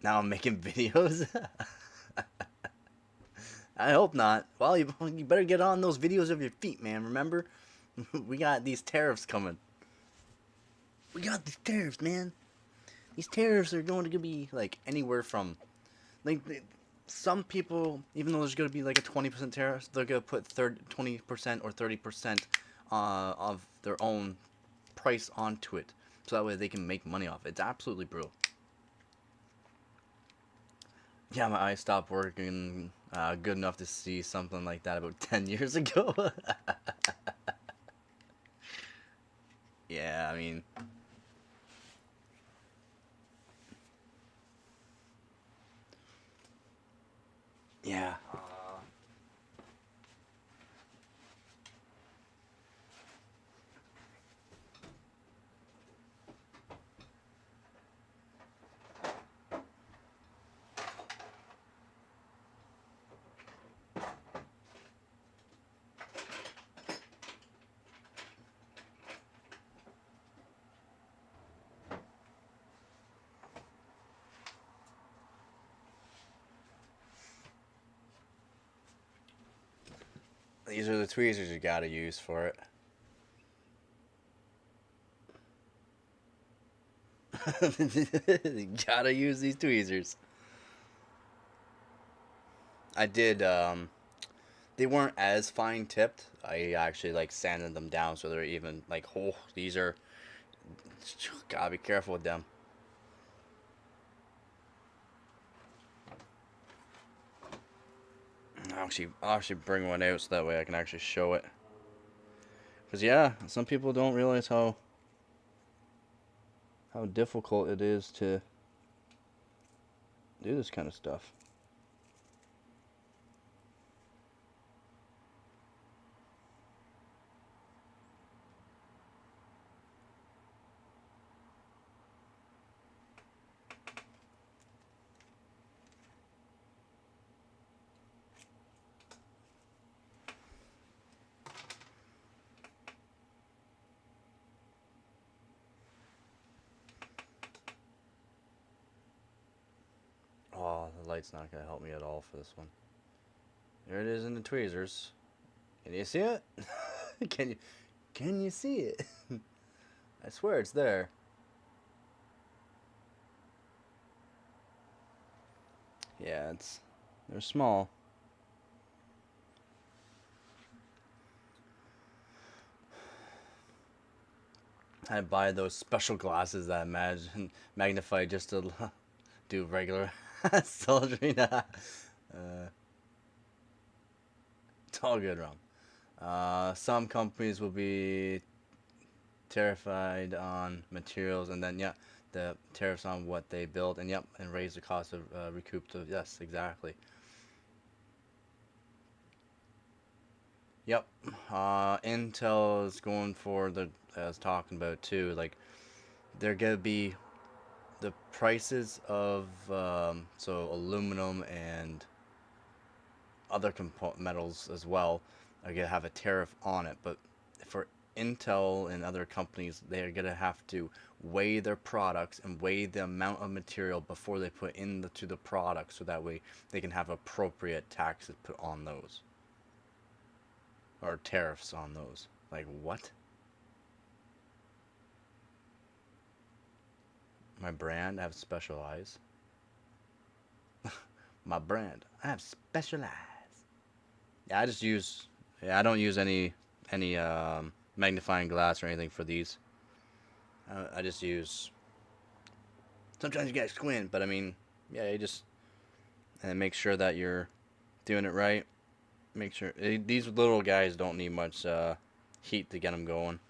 Now I'm making videos. I hope not. Well, you better get on those videos of your feet, man. Remember, we got these tariffs coming. We got these tariffs, man. These tariffs are going to be like anywhere from, like, some people, even though there's going to be like a 20% tariff, they're going to put 20% or 30% of their own price onto it, so that way they can make money off it. It's absolutely brutal. Yeah, my eyes stopped working good enough to see something like that about 10 years ago. Yeah, I mean, yeah. These are the tweezers you gotta use for it. You gotta use these tweezers. I did, they weren't as fine tipped. I actually like sanded them down so they're even like, oh, these are, gotta be careful with them. I'll actually bring one out so that way I can actually show it. Because yeah, some people don't realize how difficult it is to do this kind of stuff. Oh, the light's not gonna help me at all for this one. There it is in the tweezers. Can you see it? can you can you see it? I swear it's there. Yeah, they're small. I buy those special glasses that magnify just to do regular soldering. It's all good, Rom. Some companies will be terrified on materials, and then yeah, the tariffs on what they build, and yep, and raise the cost of recoup. To yes, exactly. Yep. Intel is going for the I was talking about too. Like they're gonna be the prices of so aluminum and other metals as well are gonna have a tariff on it. But for Intel and other companies, they're gonna have to weigh their products and weigh the amount of material before they put into the product, so that way they can have appropriate taxes put on those or tariffs on those. Like what? My brand, I have special eyes. My brand, I have special eyes. Yeah, I just use. Yeah, I don't use any magnifying glass or anything for these. I just use. Sometimes you get squint, but I mean, yeah, you just and make sure that you're doing it right. Make sure these little guys don't need much heat to get them going.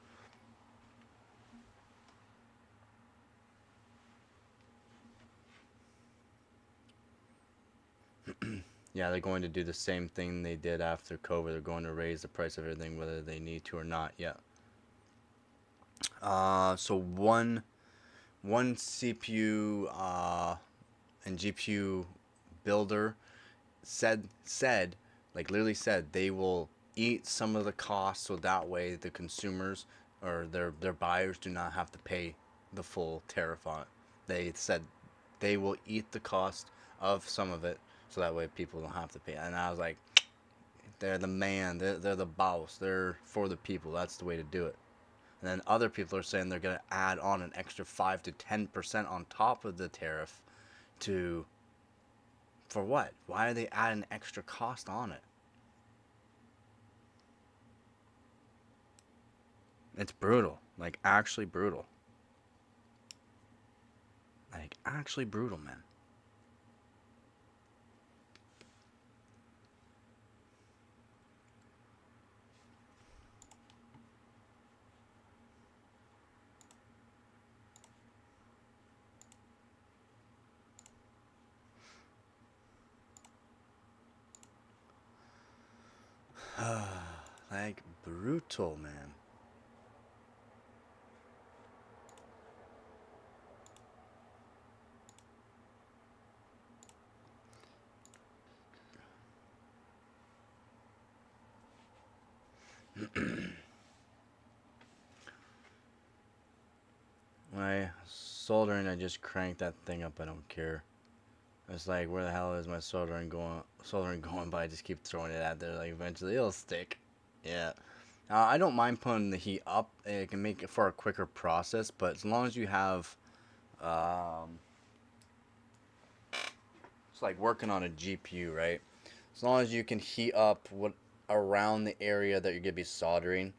Yeah, they're going to do the same thing they did after COVID. They're going to raise the price of everything, whether they need to or not. Yeah. So one CPU and GPU builder said like literally said they will eat some of the costs so that way the consumers or their buyers do not have to pay the full tariff on it. They said they will eat the cost of some of it so that way people don't have to pay. And I was like, they're the man, they're the boss, they're for the people. That's the way to do it. And then other people are saying they're going to add on an extra 5 to 10% on top of the tariff to for what? Why are they adding extra cost on it? It's brutal. Like actually brutal. Like actually brutal, man. Like brutal, man. My soldering, I just cranked that thing up. I don't care. It's like, where the hell is my soldering going? Soldering going, but I just keep throwing it out there. Like eventually it'll stick. Yeah. I don't mind putting the heat up. It can make it for a quicker process, but as long as you have, um, it's like working on a GPU, right? As long as you can heat up what around the area that you're gonna be soldering,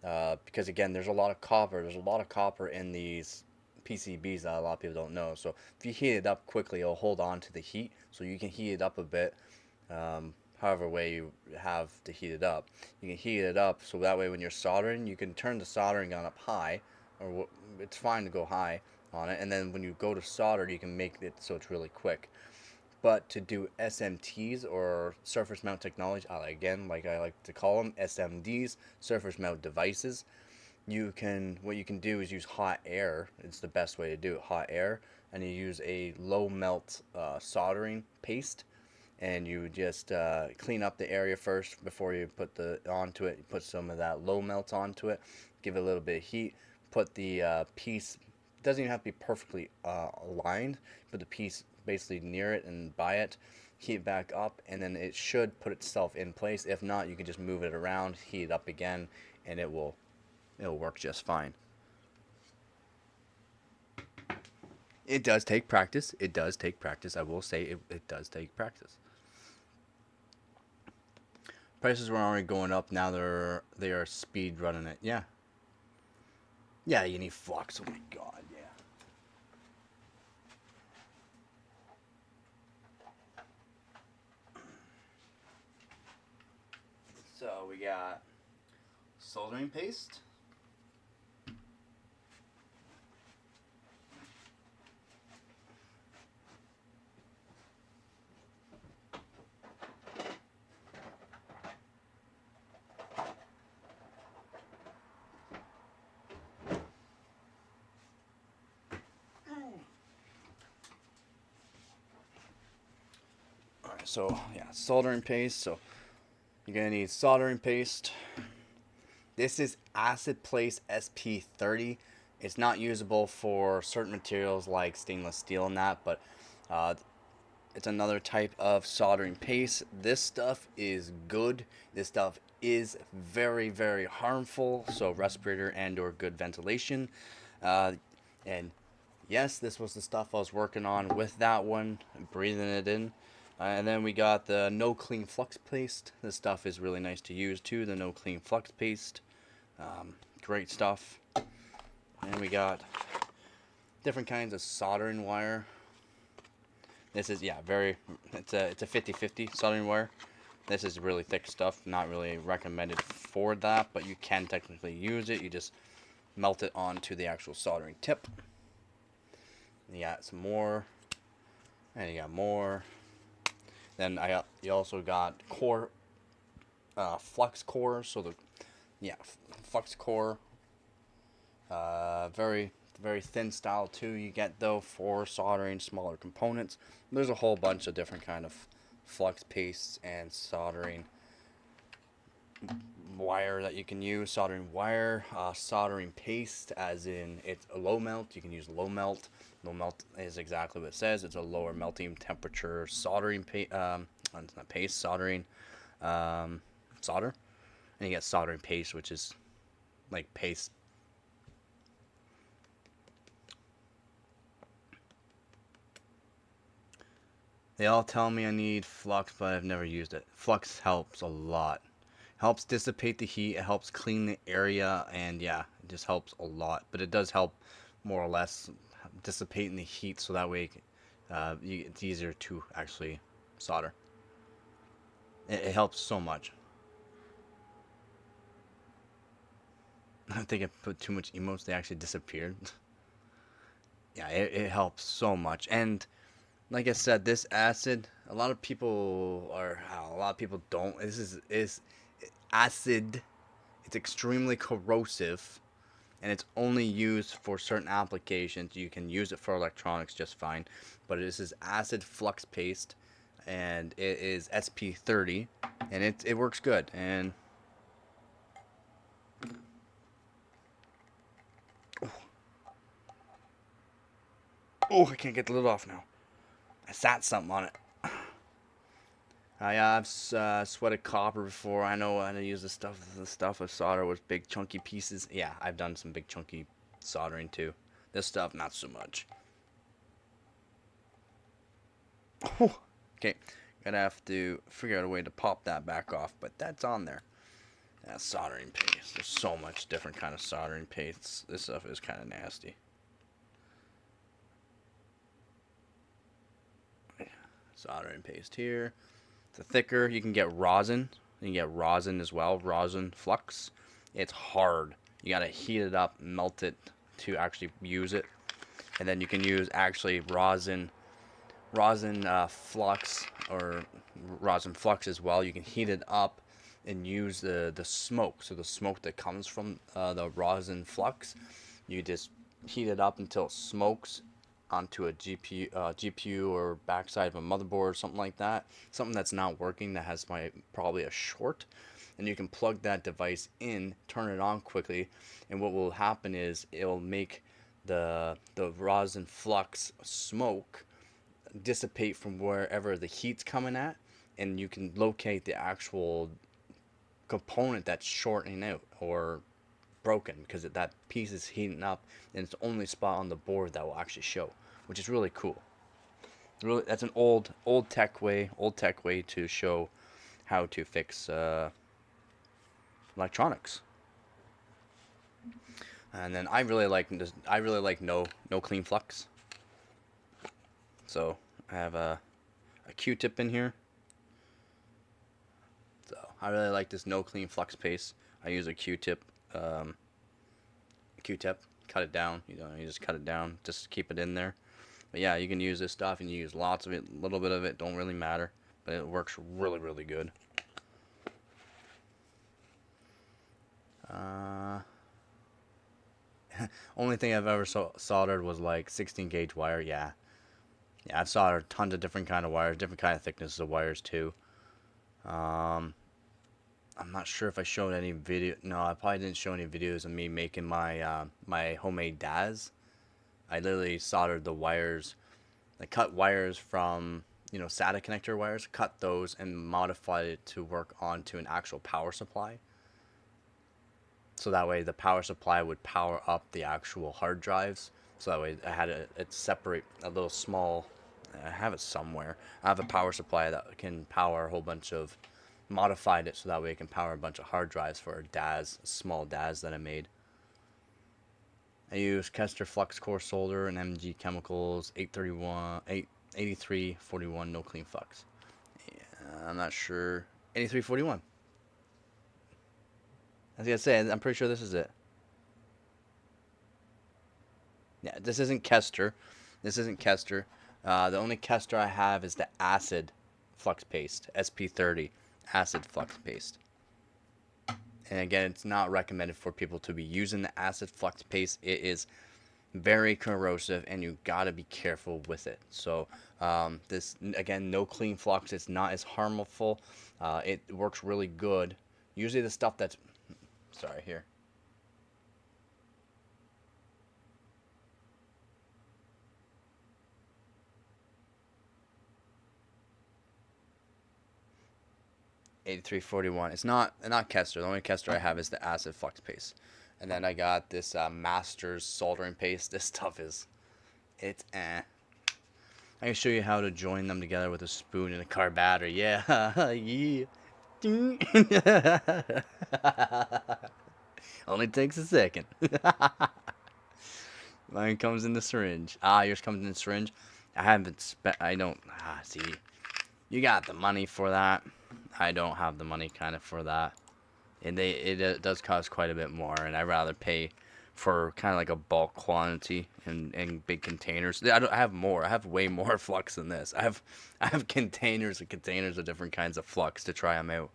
because again, there's a lot of copper. There's a lot of copper in these PCBs that a lot of people don't know. So if you heat it up quickly, it'll hold on to the heat, so you can heat it up a bit, however way you have to heat it up. You can heat it up so that way when you're soldering, you can turn the soldering gun up high, or it's fine to go high on it, and then when you go to solder, you can make it so it's really quick. But to do SMTs, or surface mount technology, again, like I like to call them, SMDs, surface mount devices, what you can do is use hot air. It's the best way to do it, hot air, and you use a low melt soldering paste, and you just clean up the area first before you put the onto it. You put some of that low melt onto it, give it a little bit of heat, put the piece. It doesn't even have to be perfectly aligned, put the piece basically near it and by it, heat it back up, and then it should put itself in place. If not, you can just move it around, heat it up again, and it'll work just fine. It does take practice. It does take practice. I will say it does take practice. Prices were already going up. Now they are speed running it. Yeah. Yeah, you need flux. Oh my god, yeah. So we got soldering paste. Alright, so yeah, soldering paste. So you're gonna need soldering paste. This is acid place SP30. It's not usable for certain materials like stainless steel and that, but uh, it's another type of soldering paste. This stuff is good. This stuff is very, very harmful. So respirator and or good ventilation. And yes, this was the stuff I was working on with that one, breathing it in. And then we got the no clean flux paste. This stuff is really nice to use too. The no clean flux paste, great stuff. And we got different kinds of soldering wire. This is it's a 50-50 soldering wire. This is really thick stuff, not really recommended for that, but you can technically use it. You just melt it onto the actual soldering tip. You got some more, and you got more. Then you also got core, flux core. So flux core, very very thin style too. You get though for soldering smaller components. There's a whole bunch of different kind of flux pastes and soldering wire that you can use. Soldering wire, soldering paste, as in it's a low melt. You can use low melt. Low melt is exactly what it says. It's a lower melting temperature soldering not paste, soldering solder. And you get soldering paste, which is like paste. They all tell me I need flux, but I've never used it. Flux helps a lot. Helps dissipate the heat. It helps clean the area, and yeah, it just helps a lot. But it does help more or less dissipating the heat, so that way it's easier to actually solder. It helps so much. I think I put too much emotes. They actually disappeared. Yeah, it helps so much. And like I said, this acid, a lot of people don't. This is acid. It's extremely corrosive, and it's only used for certain applications. You can use it for electronics just fine, but this is acid flux paste, and it is SP30, and it works good. And oh, I can't get the lid off now. I sat something on it. I've sweated copper before. I know how to use the stuff. The stuff with solder was big chunky pieces. Yeah, I've done some big chunky soldering too. This stuff, not so much. Okay, gonna have to figure out a way to pop that back off, but that's on there. That's soldering paste. There's so much different kind of soldering paste. This stuff is kind of nasty. Soldering paste here. The thicker, you can get rosin. You can get rosin as well, rosin flux. It's hard. You gotta heat it up, melt it to actually use it, and then you can use actually rosin flux or rosin flux as well. You can heat it up and use the smoke. So the smoke that comes from the rosin flux, you just heat it up until it smokes onto a GPU or backside of a motherboard or something like that. Something that's not working that has probably a short, and you can plug that device in, turn it on quickly, and what will happen is it'll make the rosin flux smoke dissipate from wherever the heat's coming at, and you can locate the actual component that's shorting out or broken because that piece is heating up, and it's the only spot on the board that will actually show, which is really cool. Really, that's an old tech way to show how to fix electronics. And then I really like no clean flux. So I have a Q-tip in here. So I really like this no clean flux paste. I use a Q-tip. Q-tip, cut it down. You just cut it down, just keep it in there. But yeah, you can use this stuff, and you use lots of it. A little bit of it don't really matter, but it works really, really good. Only thing I've ever soldered was like 16 gauge wire. Yeah, I've soldered tons of different kind of wires, different kind of thicknesses of wires too. I'm not sure if I showed any video. No, I probably didn't show any videos of me making my my homemade DAS. I literally soldered the wires. I cut wires from SATA connector wires, cut those and modified it to work onto an actual power supply. So that way the power supply would power up the actual hard drives. So that way I had it separate a little small. I have it somewhere. I have a power supply that can power a whole bunch of. Modified it so that way it can power a bunch of hard drives for a DAS, a small DAS that I made. I use Kester Flux Core Solder and MG Chemicals 8341 no clean flux. Yeah, I'm not sure. 8341. I was gonna say, I'm pretty sure this is it. Yeah, this isn't Kester. This isn't Kester. The only Kester I have is the acid flux paste, SP30 acid flux paste. And again, it's not recommended for people to be using the acid flux paste. It is very corrosive, and you gotta be careful with it. So this, again, no clean flux. It's not as harmful. It works really good. Usually the stuff that's, sorry, here. $83.41. It's not Kester. The only Kester I have is the acid flux paste. And then I got this Masters soldering paste. This stuff it's eh. I can show you how to join them together with a spoon and a car battery. Yeah, yeah. Only takes a second. Mine comes in the syringe. Yours comes in the syringe. I haven't spent. I don't. See, you got the money for that. I don't have the money kind of for that, and it does cost quite a bit more, and I'd rather pay for kind of like a bulk quantity in big containers. I have more. I have way more flux than this. I have containers and containers of different kinds of flux to try them out,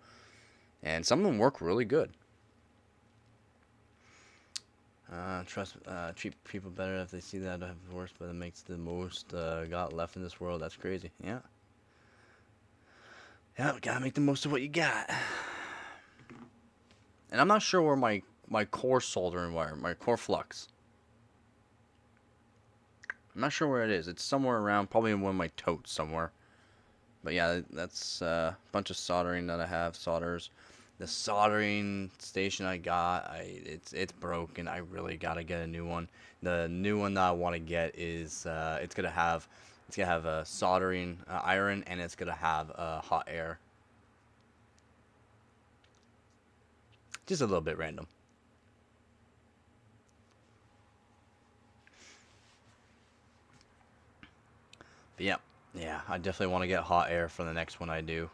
and some of them work really good. Treat people better if they see that I have worse, but it makes the most got left in this world. That's crazy. Yeah. Yeah, we gotta make the most of what you got. And I'm not sure where my core soldering wire, my core flux. I'm not sure where it is. It's somewhere around, probably in one of my totes somewhere. But yeah, that's a bunch of soldering that I have, solders. The soldering station I got, it's broken. I really gotta get a new one. The new one that I want to get is it's gonna have a soldering iron, and it's gonna have hot air. Just a little bit random. But yeah, I definitely want to get hot air for the next one I do.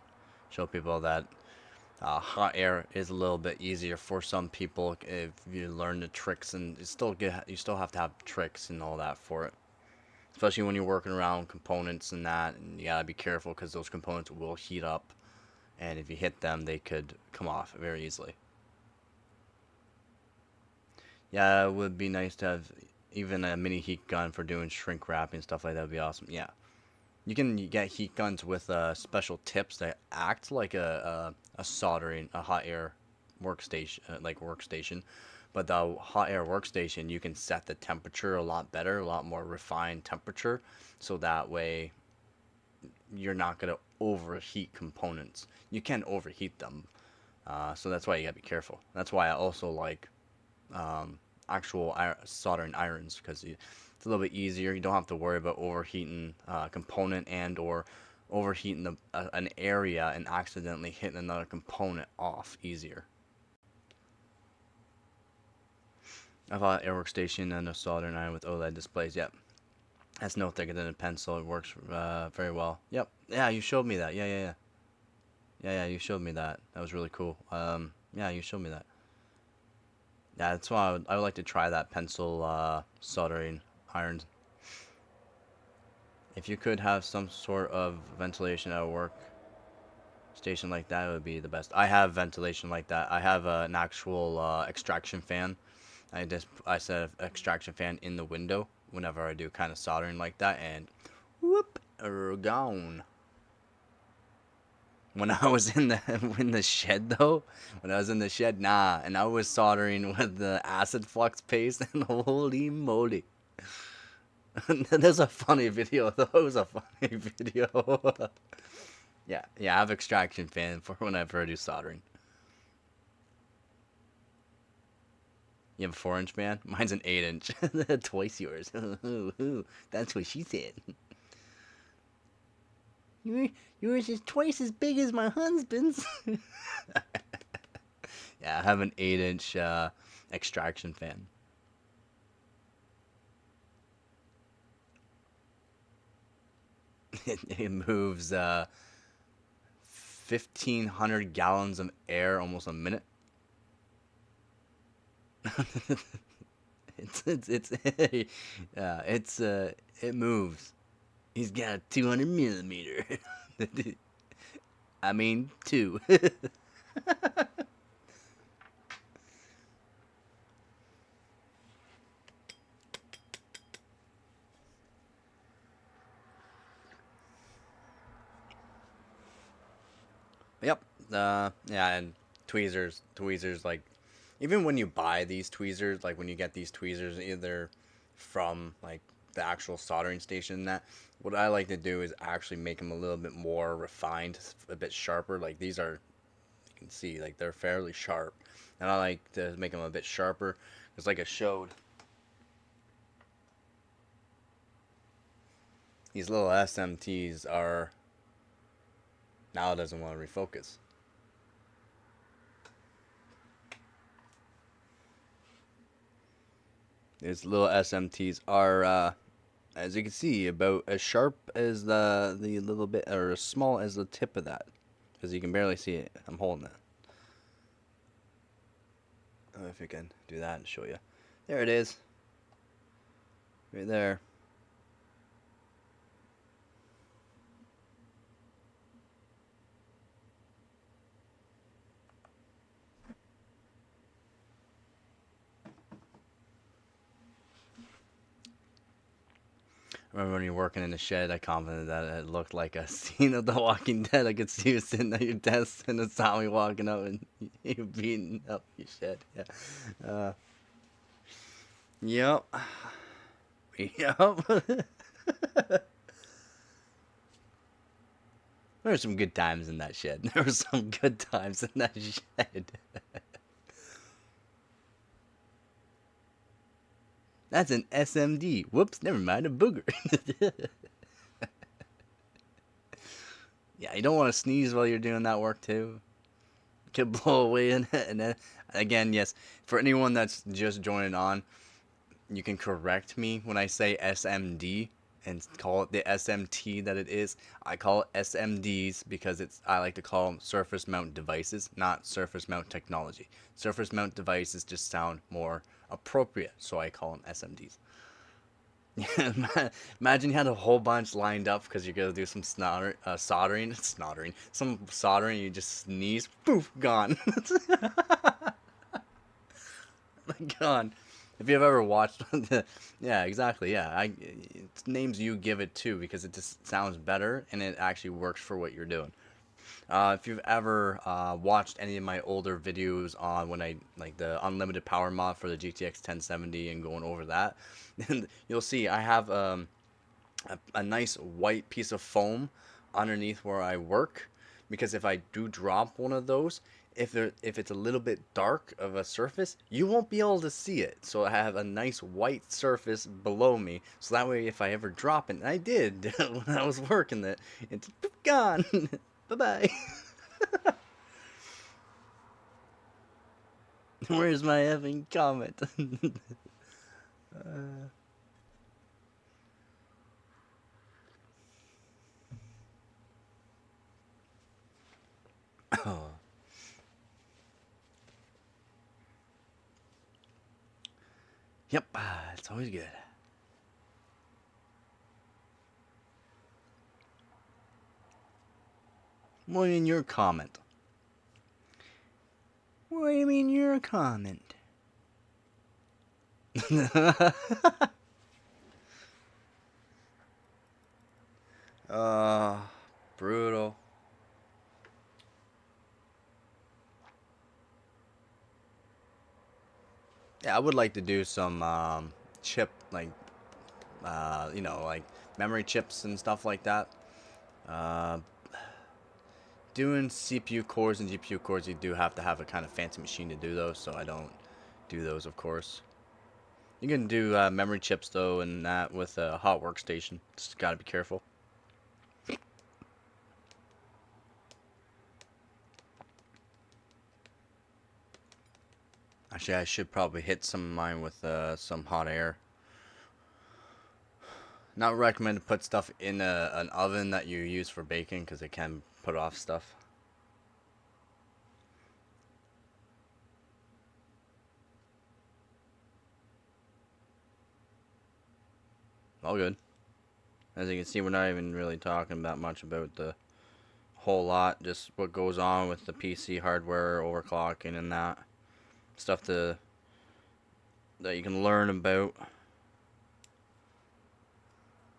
Show people that hot air is a little bit easier for some people if you learn the tricks, and you still have to have tricks and all that for it. Especially when you're working around components and that, and you gotta be careful because those components will heat up, and if you hit them, they could come off very easily. Yeah, it would be nice to have even a mini heat gun for doing shrink wrap and stuff like that. Would be awesome. Yeah, you can get heat guns with special tips that act like a soldering, a hot air workstation, workstation. But the hot air workstation, you can set the temperature a lot better, a lot more refined temperature, so that way you're not gonna overheat components. You can overheat them, so that's why you gotta be careful. That's why I also like actual soldering irons, because it's a little bit easier. You don't have to worry about overheating a component and or overheating an area and accidentally hitting another component off easier. I bought a workstation and a soldering iron with OLED displays. Yep, that's no thicker than a pencil. It works very well. Yep. Yeah, you showed me that. Yeah. Yeah, you showed me that. That was really cool. Yeah, you showed me that. Yeah, that's why I would like to try that pencil soldering iron. If you could have some sort of ventilation at a work station like that, it would be the best. I have ventilation like that. I have an actual extraction fan. I set an extraction fan in the window whenever I do kind of soldering like that, and whoop, gone. When I was in the shed though, when I was in the shed, nah, and I was soldering with the acid flux paste, and holy moly. There's a funny video though. It was a funny video. Yeah, I have extraction fan for whenever I do soldering. You have a 4-inch man? Mine's an 8-inch. Twice yours. That's what she said. Yours is twice as big as my husband's. Yeah, I have an 8-inch extraction fan. It moves 1,500 gallons of air almost a minute. It moves. He's got a 200 millimeter. I mean, two. Yep. Yeah, and tweezers, like, even when you buy these tweezers, like when you get these tweezers either from like the actual soldering station, that what I like to do is actually make them a little bit more refined, a bit sharper. Like these are, you can see, like they're fairly sharp, and I like to make them a bit sharper. It's like I showed. These little SMTs are, now it doesn't want to refocus. These little SMTs are, as you can see, about as sharp as the little bit, or as small as the tip of that, because you can barely see it. I'm holding it. I don't know if I can do that and show you. There it is. Right there. I remember when you're working in the shed, I commented that it looked like a scene of The Walking Dead. I could see you sitting at your desk and the zombie walking up and you beating up your shed. Yeah. Yep. Yep. There were some good times in that shed. There were some good times in that shed. That's an SMD. Whoops, never mind, a booger. Yeah, you don't want to sneeze while you're doing that work too. Could blow away in it. And then, again, yes, for anyone that's just joining on, you can correct me when I say SMD. and call it the SMT that it is. I call it SMDs because I like to call them surface mount devices, not surface mount technology. Surface mount devices just sound more appropriate, so I call them SMDs. Imagine you had a whole bunch lined up because you're gonna do some some soldering. You just sneeze, poof, gone. Gone. If you've ever watched the, yeah, exactly, yeah. It's names you give it too because it just sounds better and it actually works for what you're doing. If you've ever watched any of my older videos on when I like the unlimited power mod for the GTX 1070 and going over that, you'll see I have a nice white piece of foam underneath where I work because if I do drop one of those, if it's a little bit dark of a surface, you won't be able to see it. So I have a nice white surface below me, so that way if I ever drop it, and I did when I was working it, it's gone. Bye bye. Where's my effing comment? Oh. Yep, it's always good. What do you mean your comment? What do you mean your comment? uh, brutal. Yeah, I would like to do some chip, like, like memory chips and stuff like that. Uh, Doing CPU cores and GPU cores, you do have to have a kind of fancy machine to do those, so I don't do those, of course. You can do memory chips, though, and that with a hot workstation. Just gotta be careful. Actually, I should probably hit some of mine with some hot air. Not recommend to put stuff in an oven that you use for baking because it can put off stuff. All good. As you can see, we're not even really talking that much about the whole lot. Just what goes on with the PC hardware, overclocking, and that stuff that you can learn about.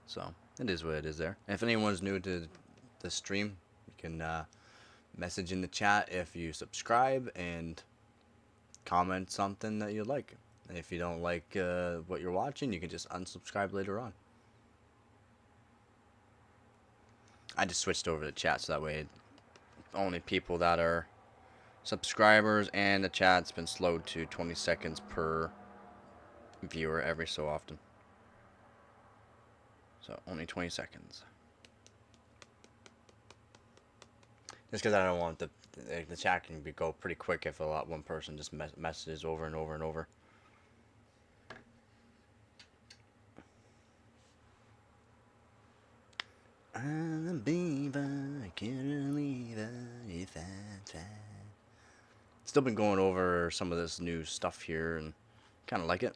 So it is what it is there. And if anyone's new to the stream, you can message in the chat if you subscribe and comment something that you like. And if you don't like what you're watching, you can just unsubscribe later on. I just switched over to chat so that way only people that are subscribers, and the chat's been slowed to 20 seconds per viewer every so often. So only 20 seconds. Just because I don't want the chat can go pretty quick if one person just messages over and over and over. I'm a beaver, I can't believe it if I try. Still been going over some of this new stuff here and kind of like it.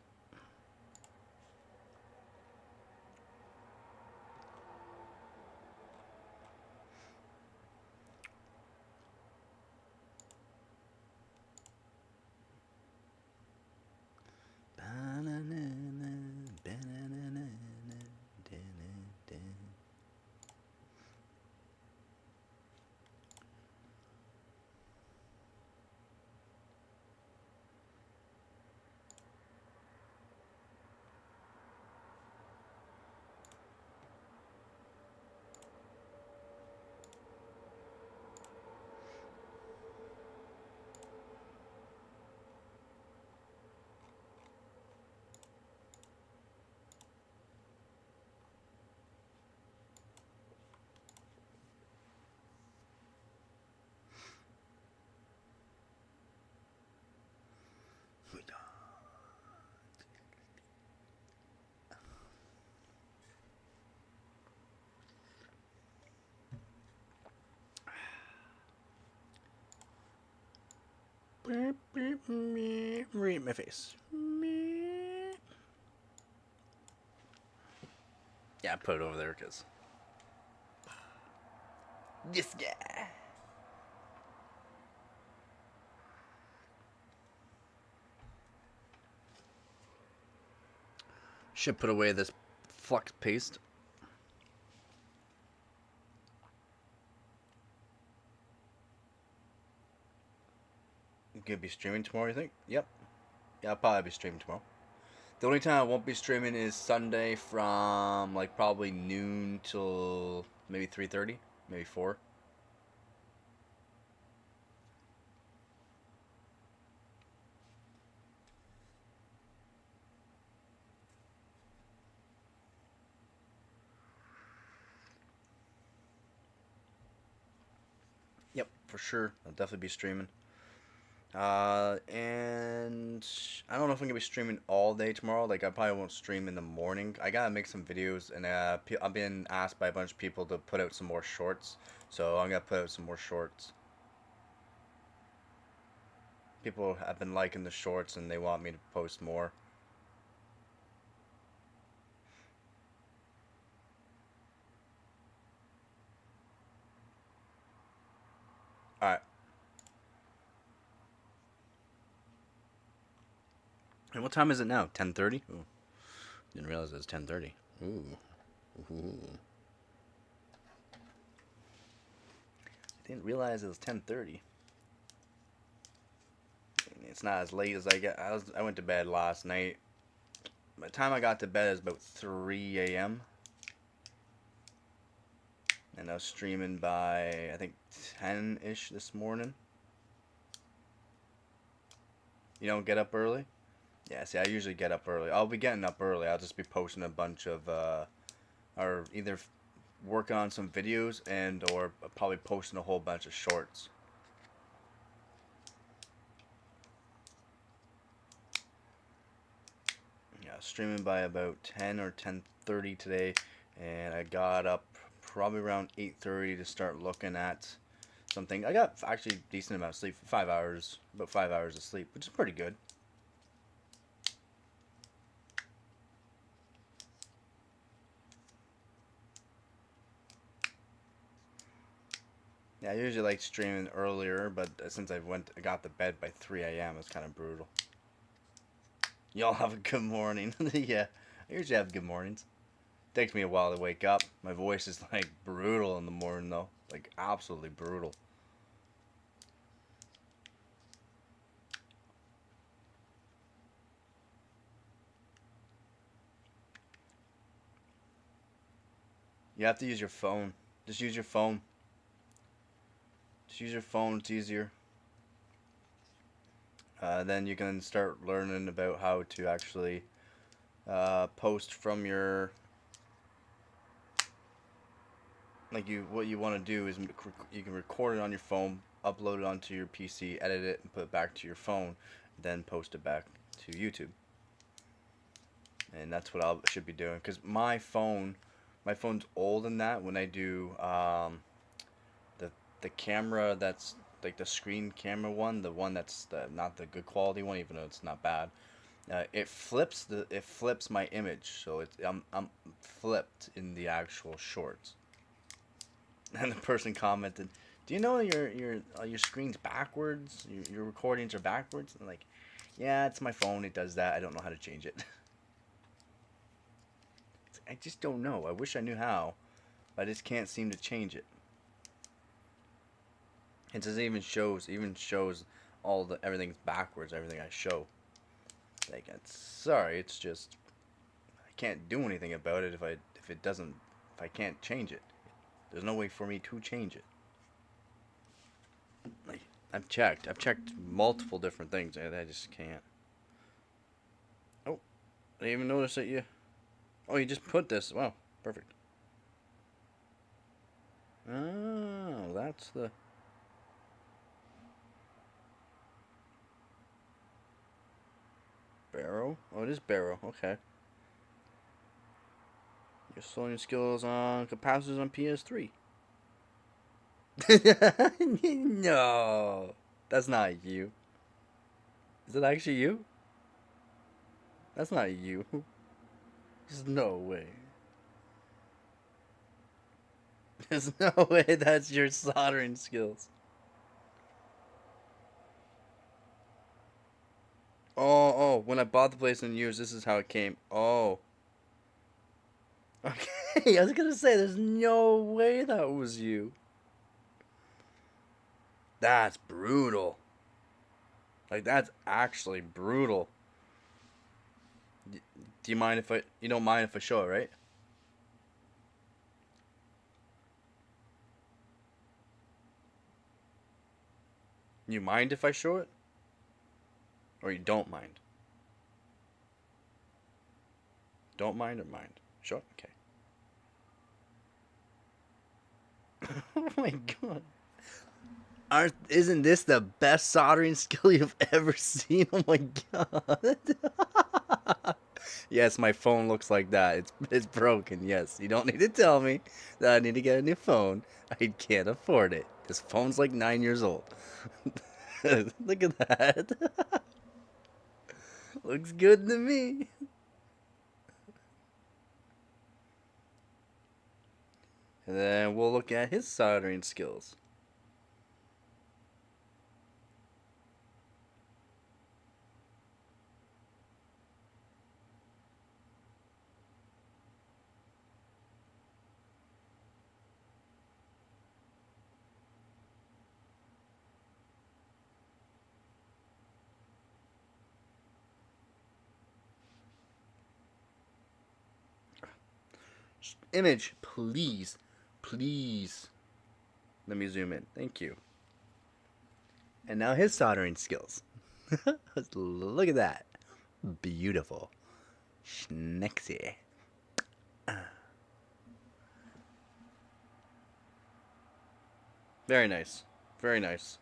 Read my face. Yeah, I put it over there because this guy. Should put away this flux paste. You gonna be streaming tomorrow, you think? Yep. Yeah, I'll probably be streaming tomorrow. The only time I won't be streaming is Sunday from like probably noon till maybe 3:30, maybe 4. Yep, for sure. I'll definitely be streaming. And I don't know if I'm gonna be streaming all day tomorrow. Like I probably won't stream in the morning. I gotta make some videos, and I've been asked by a bunch of people to put out some more shorts. So I'm gonna put out some more shorts. People have been liking the shorts, and they want me to post more. All right. And what time is it now? 10:30. Ooh, didn't realize it was 10:30. Ooh. Ooh. Didn't realize it was 10:30. It's not as late as I get. I went to bed last night. By the time I got to bed, it was about 3 a.m. And I was streaming by, I think, 10-ish this morning. You don't get up early? Yeah, see, I usually get up early. I'll be getting up early. I'll just be posting a bunch of, or either working on some videos or probably posting a whole bunch of shorts. Yeah, streaming by about 10 or 10:30 today, and I got up probably around 8:30 to start looking at something. I got actually a decent amount of sleep, 5 hours, about 5 hours of sleep, which is pretty good. Yeah, I usually like streaming earlier, but since I got to bed by 3 a.m., it's kind of brutal. Y'all have a good morning. Yeah, I usually have good mornings. Takes me a while to wake up. My voice is like brutal in the morning though, like absolutely brutal. You have to use your phone. Just use your phone. Just use your phone. It's easier. Then you can start learning about how to actually post from your what you want to do is you can record it on your phone, upload it onto your PC, edit it, and put it back to your phone, then post it back to YouTube. And that's what I should be doing because my phone's old in that when I do the camera that's like the screen camera one, the one that's not the good quality one, even though it's not bad. It flips my image, so I'm flipped in the actual shorts. And the person commented, "Do you know your screen's backwards? Your recordings are backwards?" And I'm like, "Yeah, it's my phone. It does that. I don't know how to change it." I just don't know. I wish I knew how, but I just can't seem to change it. It just even shows everything's backwards. Everything I show. Like it's sorry. It's just I can't do anything about it if I can't change it. There's no way for me to change it. Like I've checked multiple different things, and I just can't. Oh, I didn't even notice that you. Oh, you just put this. Wow, perfect. Oh, that's the. Barrow? Oh, it is Barrow. Okay. Your soloing skills on capacitors on PS3. No, that's not you. Is it actually you? That's not you. There's no way. There's no way that's your soldering skills. Oh, when I bought the place in years, this is how it came. Oh. Okay, I was gonna say, there's no way that was you. That's brutal. Like, that's actually brutal. Do you mind if I... You don't mind if I show it, right? You mind if I show it? Or you don't mind? Don't mind or mind? Show it? Okay. Oh my god. Isn't this the best soldering skill you've ever seen? Oh my god. Yes, my phone looks like that. It's broken. Yes, you don't need to tell me that I need to get a new phone. I can't afford it. This phone's like 9 years old. Look at that. Looks good to me. And then we'll look at his soldering skills. Image, please. Please. Let me zoom in. Thank you. And now his soldering skills. Look at that. Beautiful. Schnexy. Very nice. Very nice.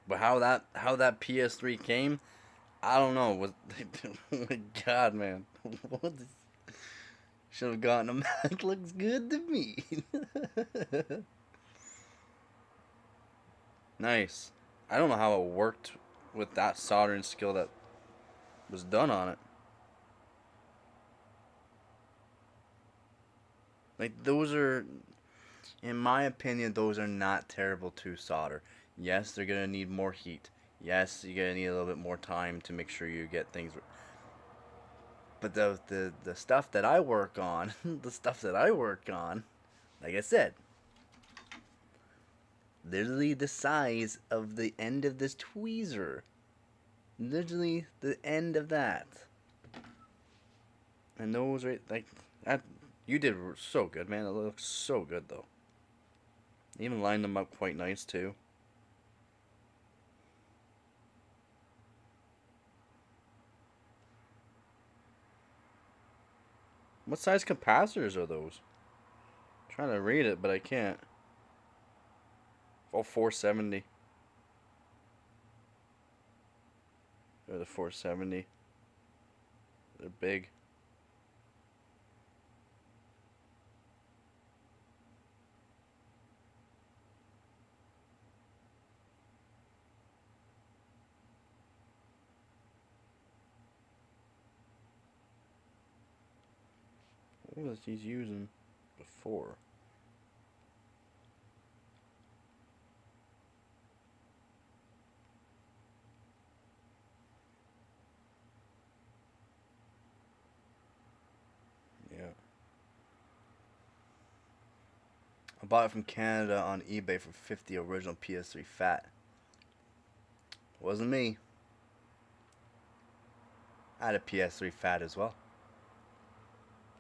But how that PS3 came, I don't know. Was oh my god, man. What should have gotten a Mac. Looks good to me. Nice. I don't know how it worked with that soldering skill that was done on it. Like, those are, in my opinion, those are not terrible to solder. Yes, they're gonna need more heat. Yes, you're gonna need a little bit more time to make sure you get things. But the stuff that I work on, the stuff that I work on, like I said, literally the size of the end of this tweezer. Literally the end of that. And those right like that. You did so good, man. It looks so good though. Even lined them up quite nice too. What size capacitors are those? I'm trying to read it, but I can't. Oh, 470. They're the 470. They're big. What was he using before? Yeah. I bought it from Canada on eBay for 50 original PS3 fat. Wasn't me. I had a PS3 fat as well.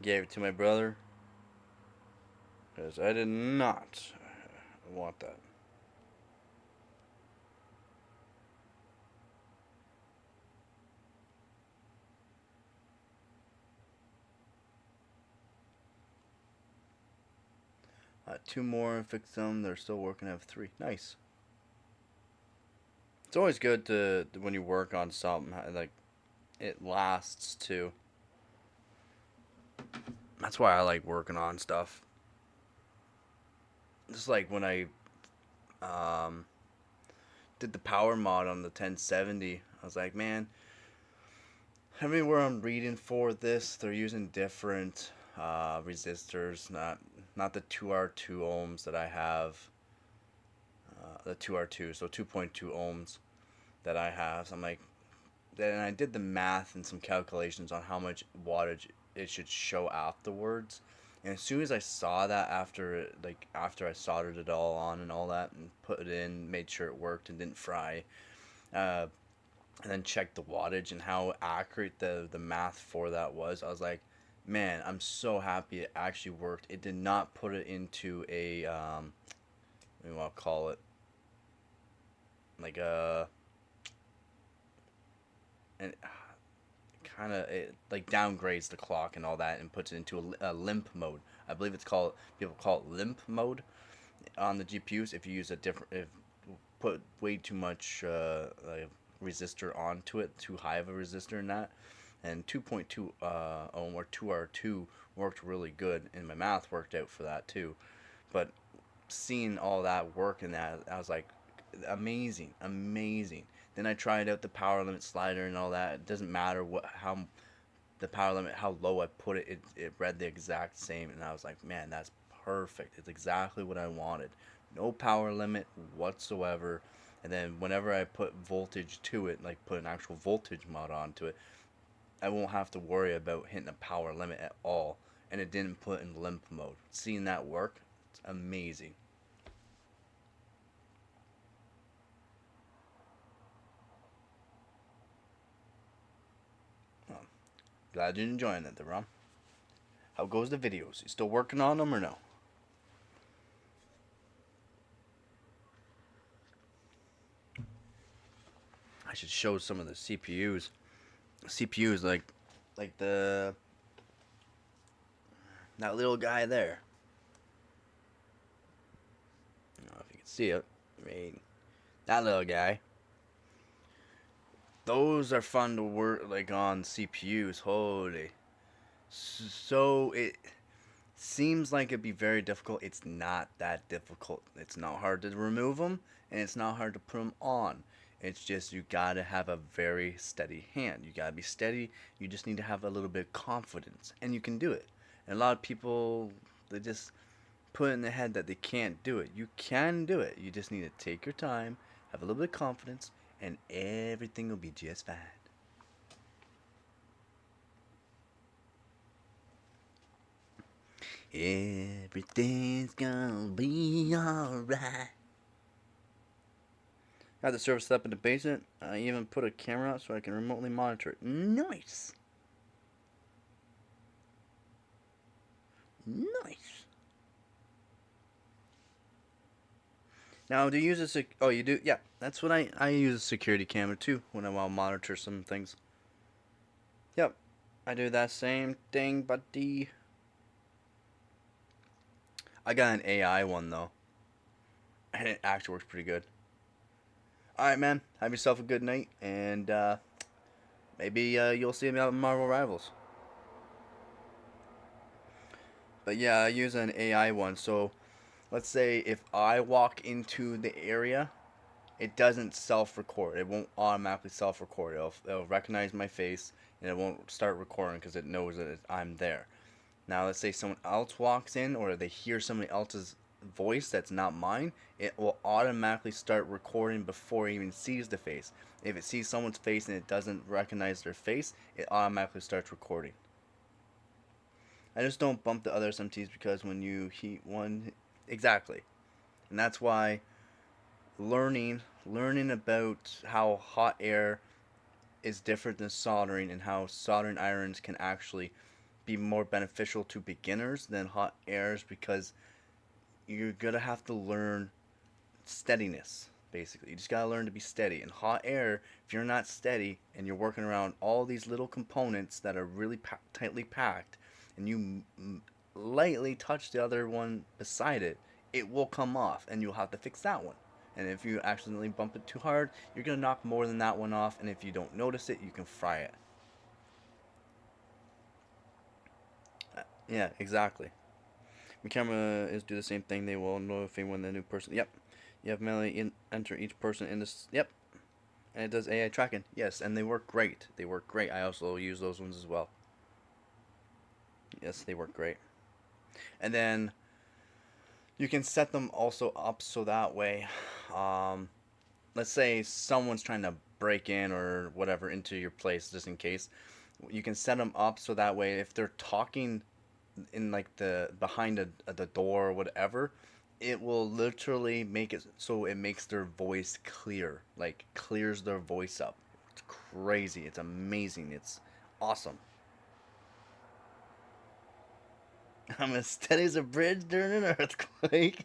Gave it to my brother because I did not want that. Two more and fix them. They're still working. I have three. Nice. It's always good to when you work on something like it lasts too. That's why I like working on stuff. Just like when I did the power mod on the 1070. I was like, man, everywhere I'm reading for this, they're using different resistors, not the 2R2 ohms that I have, the 2R2, so 2.2 ohms that I have. So I'm like, then I did the math and some calculations on how much wattage it should show afterwards. And as soon as I saw that after I soldered it all on and all that and put it in, made sure it worked and didn't fry, uh, and then checked the wattage and how accurate the math for that was, I was like, man, I'm so happy it actually worked. It did not put it into a what do you want to call it, like a and kind of like downgrades the clock and all that and puts it into a limp mode. I believe it's called, people call it limp mode on the GPUs if you use a different, if put way too much like resistor onto it, too high of a resistor in that. And 2.2 ohm or 2R2 worked really good, and my math worked out for that too. But seeing all that work in that, I was like, amazing, amazing. Then I tried out the power limit slider and all that. It doesn't matter how the power limit, how low I put it, it read the exact same. And I was like, man, that's perfect. It's exactly what I wanted. No power limit whatsoever. And then whenever I put voltage to it, like put an actual voltage mod onto it, I won't have to worry about hitting a power limit at all. And it didn't put in limp mode. Seeing that work, it's amazing. Well, glad you're enjoying it, Ron. How goes the videos? You still working on them or no? I should show some of the CPUs. CPUs like the that little guy there. I don't know if you can see it. I mean, that little guy. Those are fun to work like on CPUs. Holy. So it seems like it'd be very difficult. It's not that difficult. It's not hard to remove them, and it's not hard to put them on. It's just you gotta have a very steady hand. You gotta be steady. You just need to have a little bit of confidence, and you can do it. And a lot of people, they just put in their head that they can't do it. You can do it. You just need to take your time, have a little bit of confidence, and everything will be just fine. Everything's gonna be alright. Got the server set up in the basement. I even put a camera out so I can remotely monitor it. Nice. Nice. Now, do you use a oh, you do? Yeah, that's what I use a security camera too when I want to monitor some things. Yep, I do that same thing, buddy. I got an AI one though, and it actually works pretty good. All right, man. Have yourself a good night, and maybe you'll see me out in Marvel Rivals. But yeah, I use an AI one. So let's say if I walk into the area, it doesn't self-record. It won't automatically self-record. It'll recognize my face, and it won't start recording because it knows that I'm there. Now, let's say someone else walks in, or they hear somebody else's voice that's not mine, it will automatically start recording before it even sees the face. If it sees someone's face and it doesn't recognize their face, it automatically starts recording. I just don't bump the other SMTs because when you heat one, exactly, and that's why learning about how hot air is different than soldering and how soldering irons can actually be more beneficial to beginners than hot airs, because you're gonna have to learn steadiness. Basically, you just gotta learn to be steady. In hot air, if you're not steady and you're working around all these little components that are really tightly packed, and you lightly touch the other one beside it, it will come off, and you'll have to fix that one. And if you accidentally bump it too hard, you're gonna knock more than that one off. And if you don't notice it, you can fry it. Yeah, exactly. My camera is do the same thing. They will notify when the new person. Yep. You have manually enter each person in this. Yep. And it does AI tracking. Yes, and they work great. They work great. I also use those ones as well. Yes, they work great. And then you can set them also up so that way, um, let's say someone's trying to break in or whatever into your place, just in case. You can set them up so that way if they're talking in like the behind the door or whatever, it will literally make it so it makes their voice clear, like clears their voice up. It's crazy. It's amazing. It's awesome. I'm as steady as a bridge during an earthquake.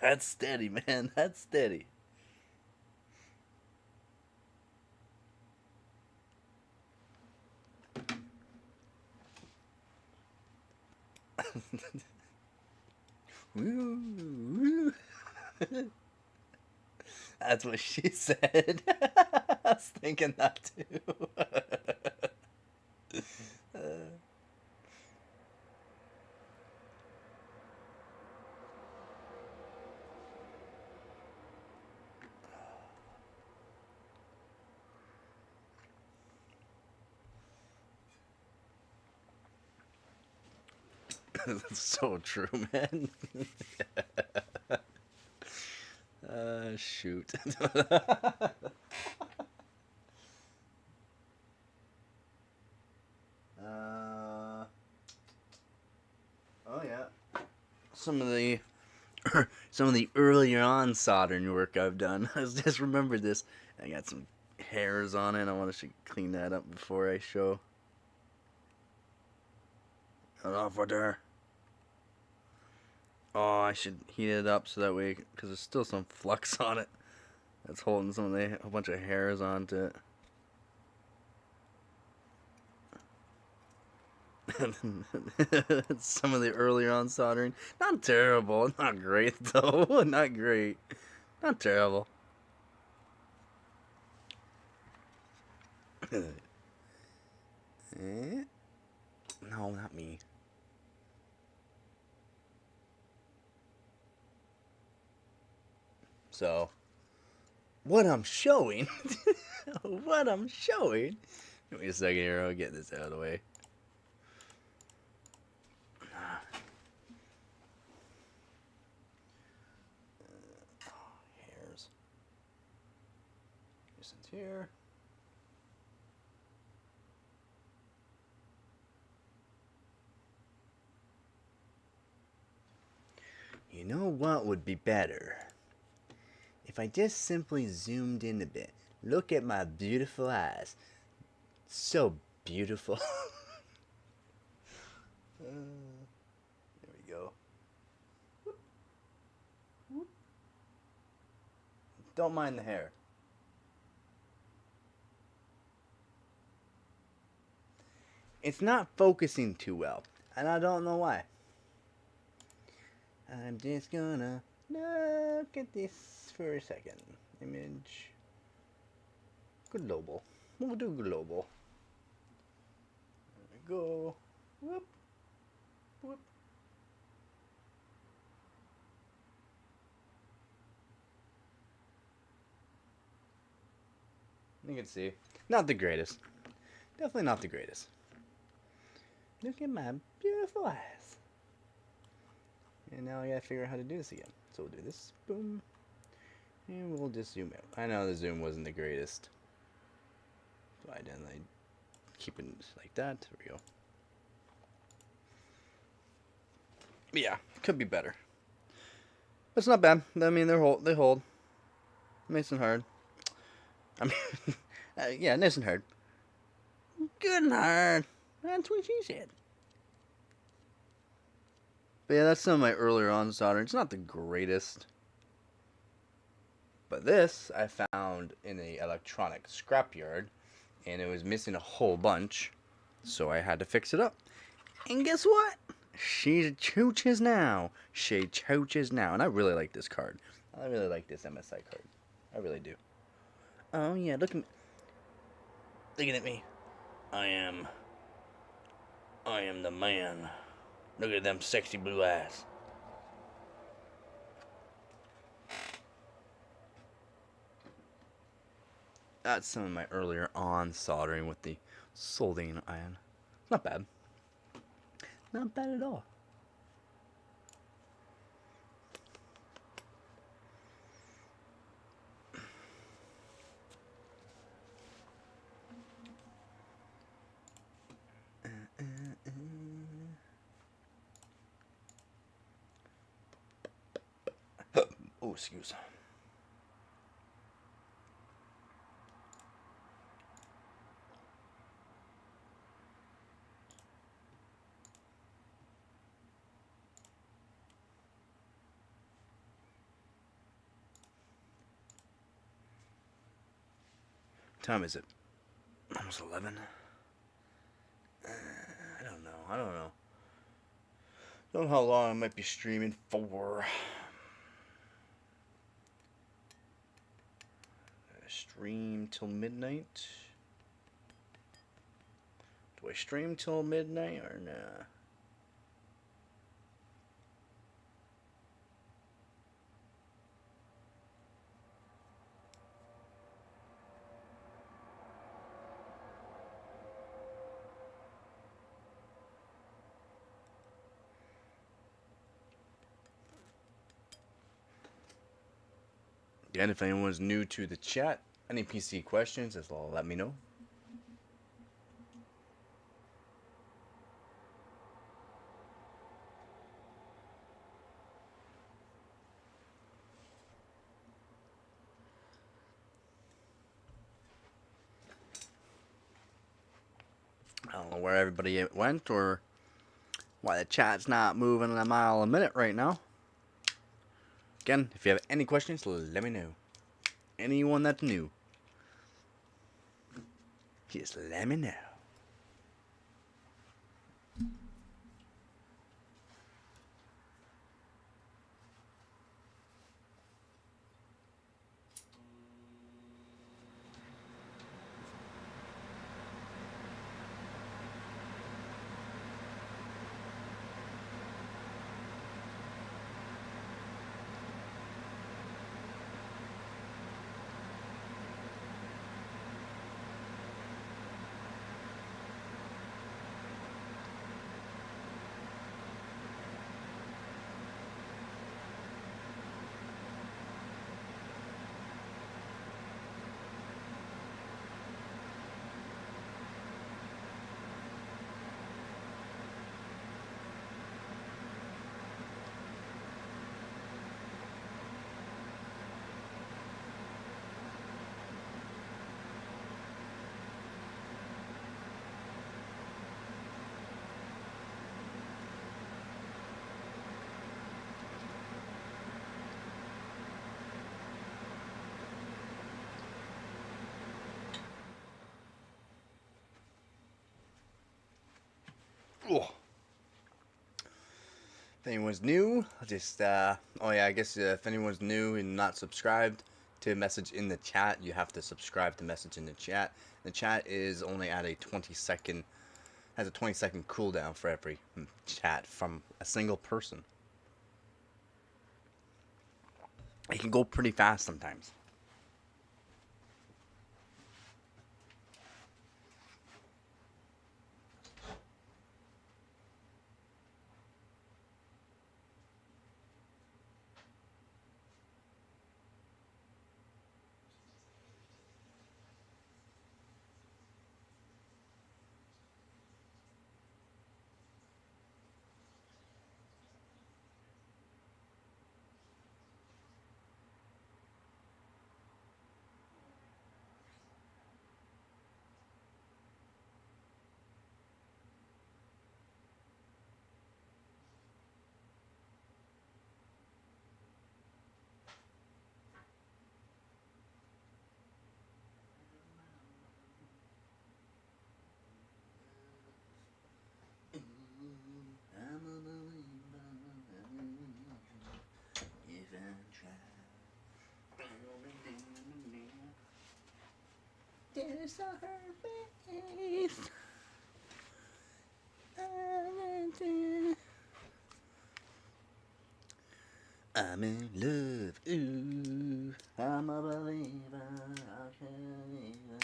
That's steady, man. That's steady. Woo, woo. That's what she said. I was thinking that too. That's so true, man. Shoot. uh, oh yeah. Some of the some of the earlier on soldering work I've done. I just remembered this. I got some hairs on it. I want to clean that up before I show. Cut off right there. Oh, I should heat it up so that way, because there's still some flux on it. That's holding a bunch of hairs onto it. Some of the earlier on soldering. Not terrible. Not great, though. Not great. Not terrible. Eh? No, not me. So, what I'm showing. What I'm showing. Give me a second here. I'll get this out of the way. Hairs. This one's here. You know what would be better? If I just simply zoomed in a bit. Look at my beautiful eyes. So beautiful. There we go. Don't mind the hair. It's not focusing too well, and I don't know why. I'm just gonna look at this for a second. Image. Global. We'll do global. There we go. Whoop. Whoop. You can see. Not the greatest. Definitely not the greatest. Look at my beautiful eyes. And now I gotta figure out how to do this again. So we'll do this. Boom. And we'll just zoom out. I know the zoom wasn't the greatest. So I didn't keep it like that. There we go. But yeah, could be better. But it's not bad. I mean, they hold. Nice and hard. I mean, yeah, nice and hard. Good and hard. That's what she said. But yeah, that's some of my earlier on soldering. It's not the greatest. But this I found in the electronic scrapyard, and it was missing a whole bunch, so I had to fix it up. And guess what? She chooches now. She chooches now. And I really like this card. I really like this MSI card. I really do. Oh yeah, look at me. looking at me. I am the man. Look at them sexy blue eyes. That's some of my earlier on soldering with the soldering iron. Not bad. Not bad at all. Oh, excuse. What time is it? Almost 11. I don't know. I don't know. Don't know how long I might be streaming for. Stream till midnight. Do I stream till midnight or nah? Again, if anyone's new to the chat, any PC questions, just let me know. I don't know where everybody went or why the chat's not moving a mile a minute right now. Again, if you have any questions, let me know. Anyone that's new, just let me know. Oh. If anyone's new, just oh yeah, I guess if anyone's new and not subscribed to message in the chat, you have to subscribe to message in the chat. The chat is only at a 20-second, has a 20-second cooldown for every chat from a single person. It can go pretty fast sometimes. saw her face. I'm in love, ooh, I'm a believer, I can't even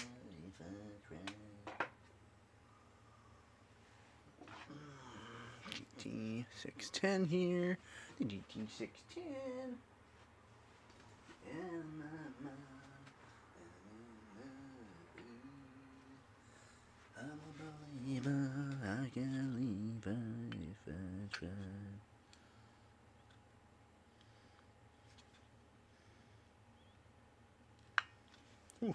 if I try. GT610 here, the GT610, in my mind, I'm a believer, I can't leave her if I try. Ooh.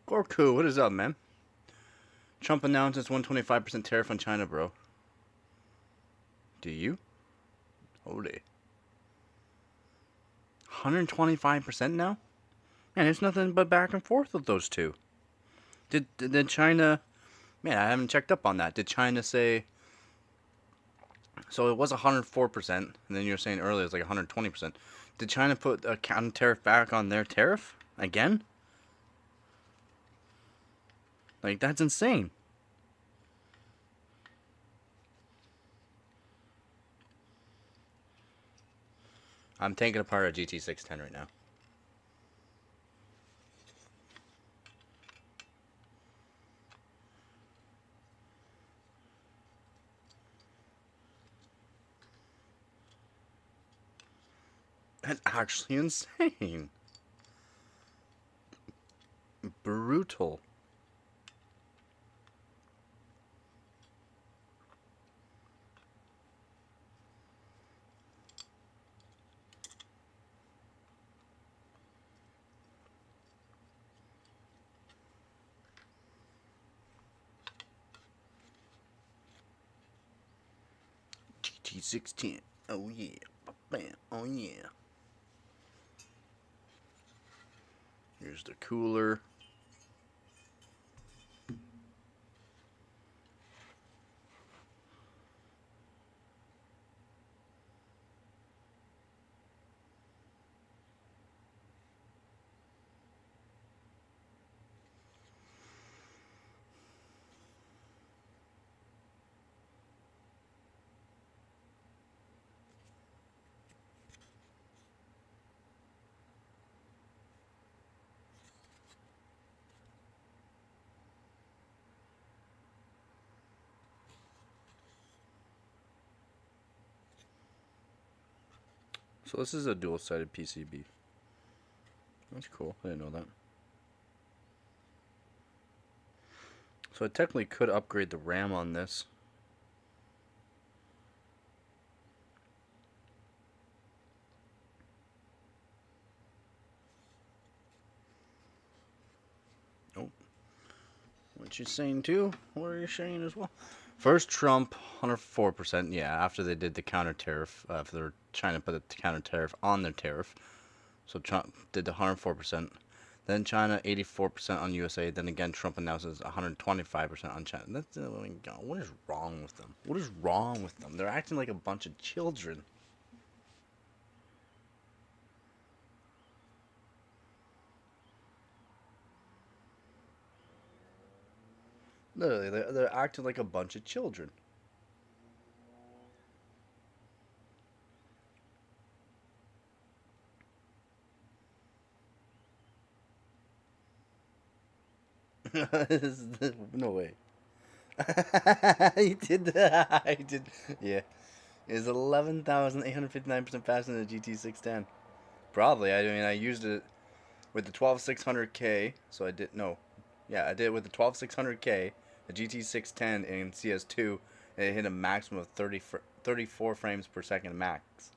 Gorku, what is up, man? Trump announces 125% tariff on China, bro. Do you? Holy. 125% now? Man, it's nothing but back and forth with those two. Did China... Man, I haven't checked up on that. Did China say... So it was 104%, and then you were saying earlier it was like 120%. Did China put a counter tariff back on their tariff? Again? Like, that's insane. I'm taking apart a GT610 right now. That's actually insane. Brutal. GT610. Oh yeah. Bam. Oh yeah. Here's the cooler. So this is a dual-sided PCB. That's cool. I didn't know that. So I technically could upgrade the RAM on this. Oh. What you saying too? What are you saying as well? First Trump, 104%. Yeah, after they did the counter tariff, after they're trying to put the counter tariff on their tariff. So Trump did the 104%. Then China, 84% on USA. Then again, Trump announces 125% on China. That's, what is wrong with them? What is wrong with them? They're acting like a bunch of children. Literally, they're acting like a bunch of children. No way. He did that. I did. Yeah. It's 11,859% faster than the GT610. Probably. I mean, I used it with the 12600K. So I did. No. Yeah, I did it with the 12600K, the GT610 in CS2, and it hit a maximum of 34 frames per second max.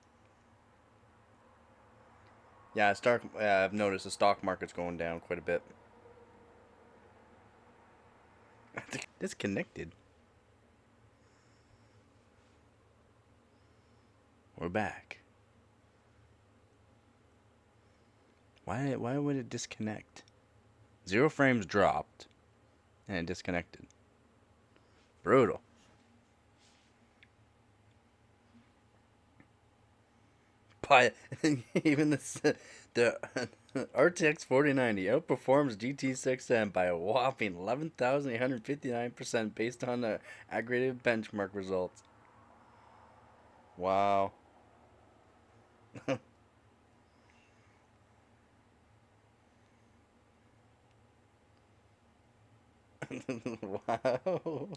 Yeah, I've noticed the stock market's going down quite a bit. Disconnected. We're back. Why would it disconnect? 0 frames dropped and it disconnected. Brutal. But even the RTX 4090 outperforms GT 610 by a whopping 11,859% based on the aggregated benchmark results. Wow. Wow.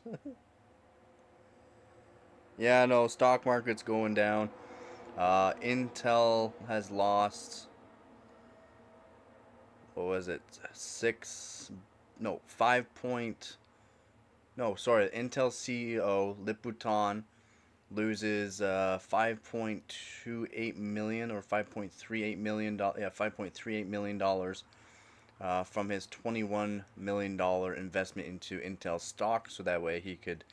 Yeah, no, stock market's going down. Intel has lost, what was it? Six, no, 5 point, no, sorry, Intel CEO Liputan loses 5.28 million or 5.38 million dollars, yeah, 5.38 million dollars from his $21 million investment into Intel stock, so that way he could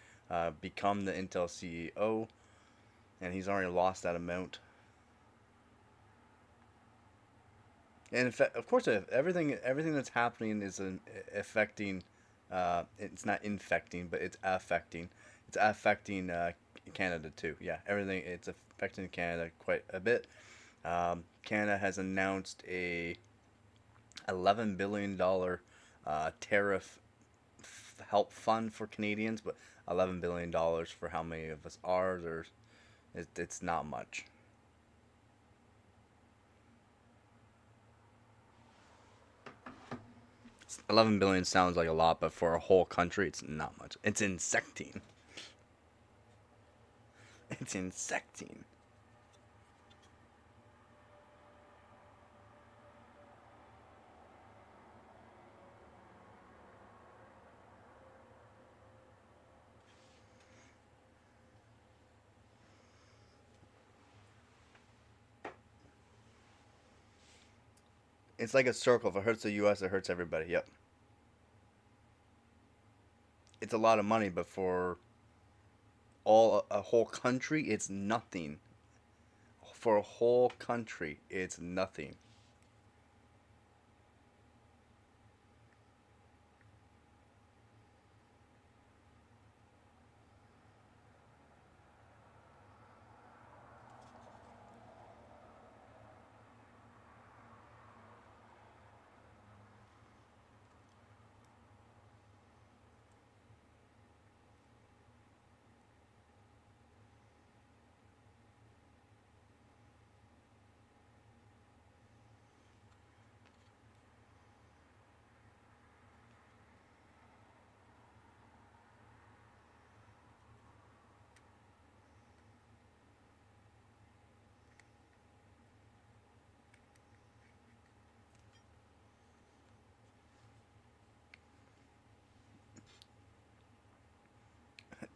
become the Intel CEO, and he's already lost that amount. And in fact, of course, everything that's happening is affecting. It's not infecting, but it's affecting. It's affecting Canada too. Yeah, everything. It's affecting Canada quite a bit. Canada has announced a $11 billion tariff help fund for Canadians, but $11 billion for how many of us are there? It's not much. 11 billion sounds like a lot, but for a whole country, it's not much. It's insecting. It's insecting. It's like a circle. If it hurts the U.S., it hurts everybody. Yep. It's a lot of money, but for a whole country, it's nothing. For a whole country, it's nothing.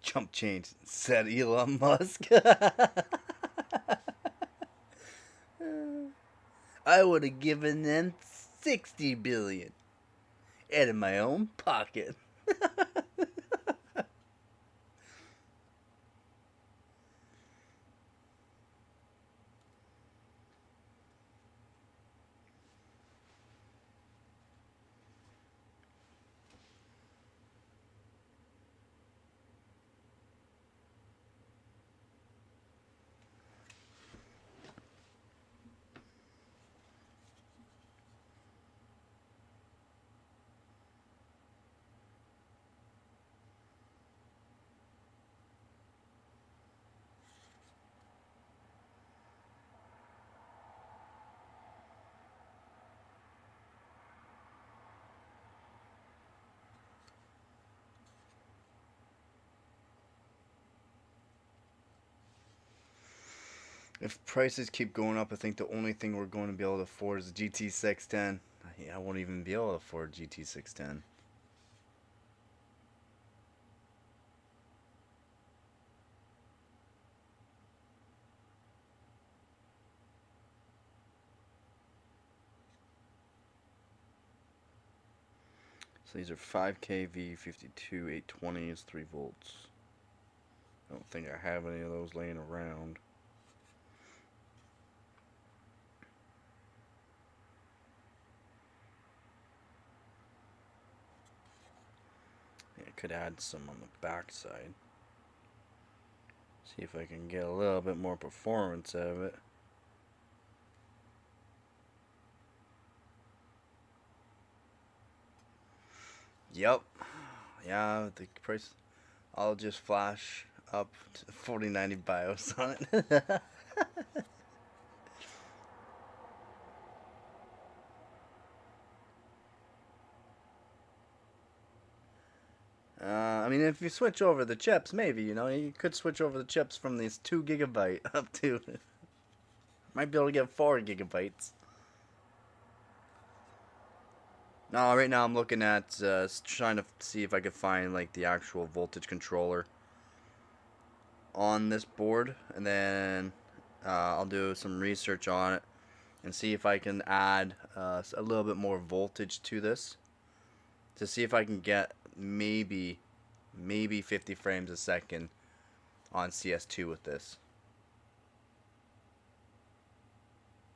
Chump change, said Elon Musk. I would have given them 60 billion out of my own pocket. If prices keep going up, I think the only thing we're going to be able to afford is the GT 610. I won't even be able to afford GT 610. So these are 5 kV, 52, 820 is 3 volts. I don't think I have any of those laying around. could add some on the back side. See if I can get a little bit more performance out of it. Yep. Yeah, the price. I'll just flash up to 4090 BIOS on it. I mean, if you switch over the chips, maybe, you could switch over the chips from these 2 gigabyte up to. Might be able to get 4 gigabytes. No, right now I'm looking at trying to see if I could find like the actual voltage controller on this board, and then I'll do some research on it and see if I can add a little bit more voltage to this to see if I can get maybe 50 frames a second on CS2 with this.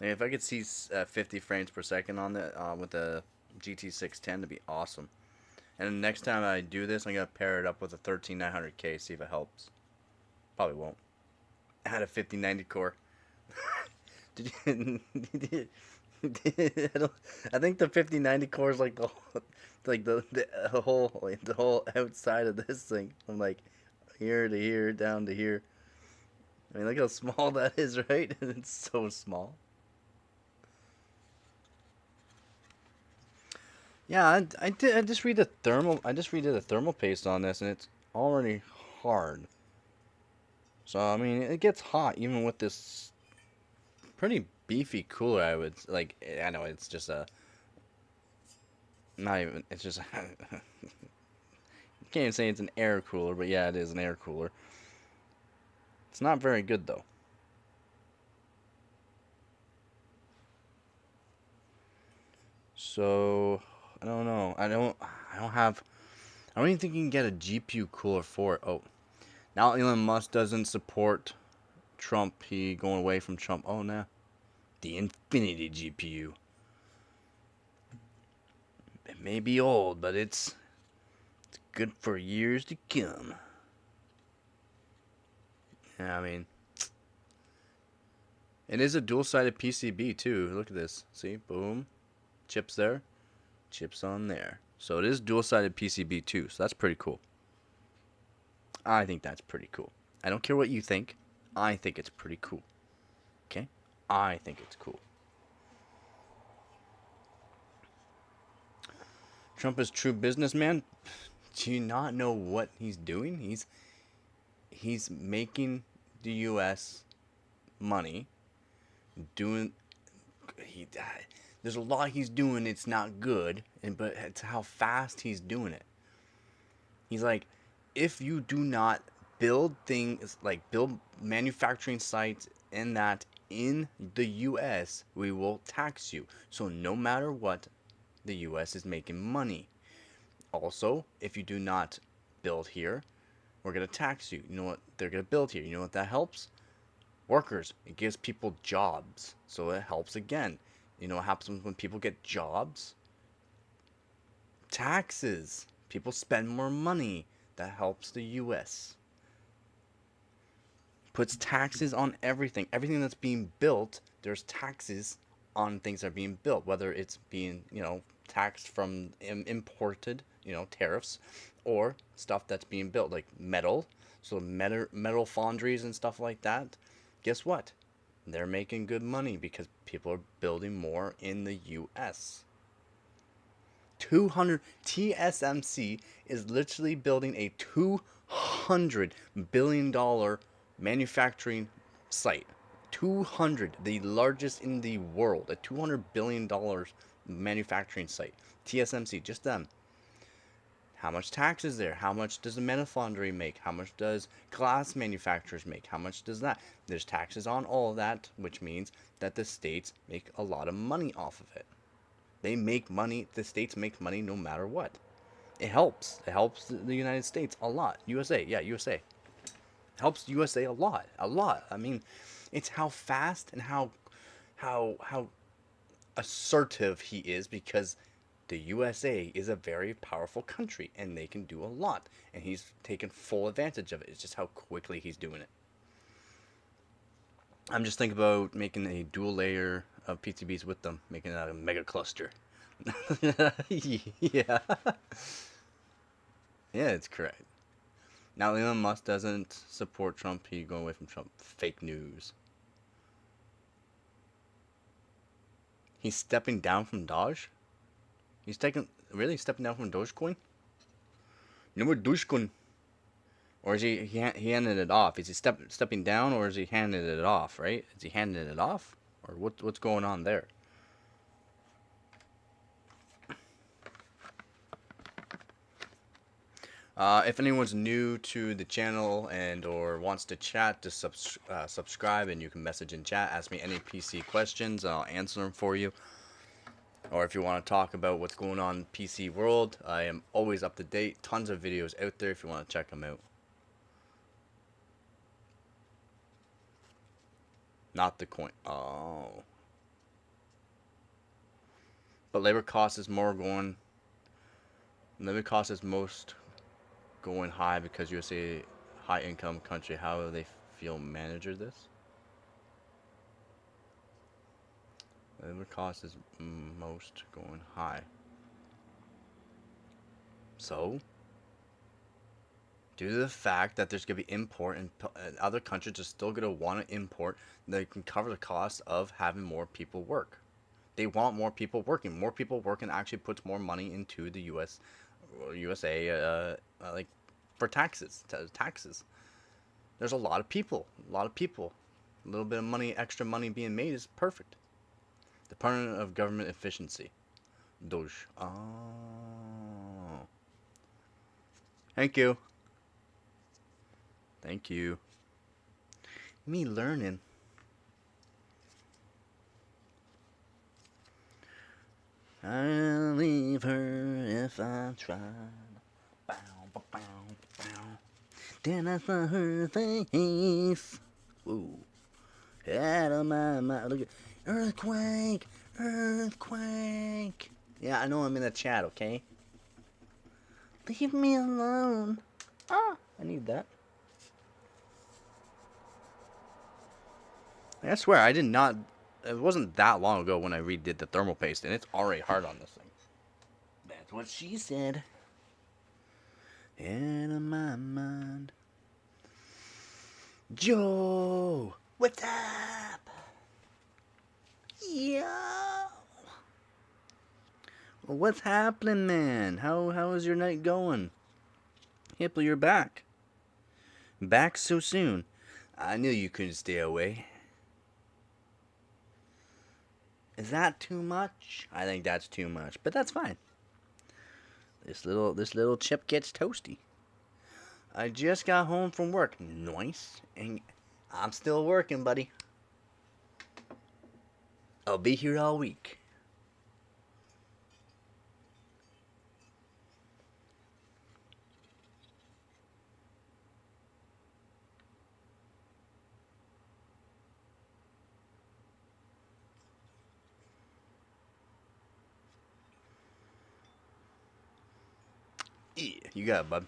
And if I could see 50 frames per second on the with the GT610, to be awesome. And the next time I do this, I'm gonna pair it up with a 13900K, see if it helps. Probably won't. Add a 5090 core. Did you, I think the 5090 core is like the whole outside of this thing. I'm like here to here, down to here. I mean, look how small that is, right? It's so small. Yeah, I did. I just read the thermal. I just redid the thermal paste on this, and it's already hard. So I mean, it gets hot even with this pretty beefy cooler. I would like. I know it's just a. Not even. It's just. You can't even say it's an air cooler, but yeah, it is an air cooler. It's not very good though. So I don't know. I don't have. I don't even think you can get a GPU cooler for it. Oh, now Elon Musk doesn't support Trump. He going away from Trump. Oh no, the Infinity GPU. It may be old, but it's good for years to come. Yeah, I mean, it is a dual-sided PCB too. Look at this. See, boom, chips there, chips on there. So it is dual-sided PCB too. So that's pretty cool. I think that's pretty cool. I don't care what you think. I think it's pretty cool. Okay? I think it's cool. Trump is true businessman. Do you not know what he's doing? He's making the U.S. money. There's a lot he's doing. It's not good, but it's how fast he's doing it. He's like, if you do not build things like build manufacturing sites and that in the U.S., we will tax you. So no matter what, the U.S. is making money. Also, if you do not build here, we're going to tax you. You know what? They're going to build here. You know what that helps? Workers. It gives people jobs. So it helps again. You know what happens when people get jobs? Taxes. People spend more money. That helps the U.S. Puts taxes on everything. Everything that's being built, there's taxes on things that are being built. Whether it's being, taxed from imported, tariffs, or stuff that's being built, like metal. So metal foundries and stuff like that. Guess what? They're making good money because people are building more in the U.S. 200 TSMC is literally building a $200 billion manufacturing site. 200, the largest in the world, a $200 billion manufacturing site. TSMC, just them. How much tax is there? How much does the metal foundry make? How much does glass manufacturers make? How much does that? There's taxes on all of that, which means that the states make a lot of money off of it. They make money. The states make money no matter what. It helps. It helps the United States a lot. USA, yeah, USA. Helps USA a lot, a lot. I mean, it's how fast and how assertive he is because the USA is a very powerful country and they can do a lot. And he's taken full advantage of it. It's just how quickly he's doing it. I'm just thinking about making a dual layer of PCBs with them, making it a mega cluster. Yeah. Yeah, it's correct. Now Elon Musk doesn't support Trump. He's going away from Trump. Fake news. He's stepping down from Doge? He's taking really stepping down from Dogecoin? No more Dogecoin. Or is he handed it off? Is he stepping down, or is he handing it off? Right? Is he handing it off, or what's going on there? If anyone's new to the channel and or wants to chat, just subscribe, and you can message in chat. Ask me any PC questions, and I'll answer them for you. Or if you want to talk about what's going on in the PC world, I am always up to date. Tons of videos out there if you want to check them out. Not the coin. Oh. But labor cost is more going. Labor cost is most going high because USA high income country. How do they feel manager this? Labor cost is most going high. So, due to the fact that there's going to be import and other countries are still going to want to import, they can cover the cost of having more people work. They want more people working. More people working actually puts more money into the USA, like for taxes. Taxes. There's a lot of people. A lot of people. A little bit of money, extra money being made is perfect. Department of Government Efficiency. Doge. Oh. Thank you. Thank you. Me learning. I'll leave her if I try. Bow, bow, bow, bow. Then I saw her face. Ooh. Out of my mind. Look at earthquake. Earthquake. Yeah, I know I'm in the chat, okay? Leave me alone. Ah, I need that. I swear, I did not. It wasn't that long ago when I redid the thermal paste, and it's already hard on this thing. That's what she said. Out of my mind. Joe, what's up? Yo. Well, what's happening, man? How is your night going? Hipple, you're back. Back so soon. I knew you couldn't stay away. Is that too much? I think that's too much, but that's fine. This little chip gets toasty. I just got home from work. Nice. And I'm still working, buddy. I'll be here all week. Yeah, you got it, bud.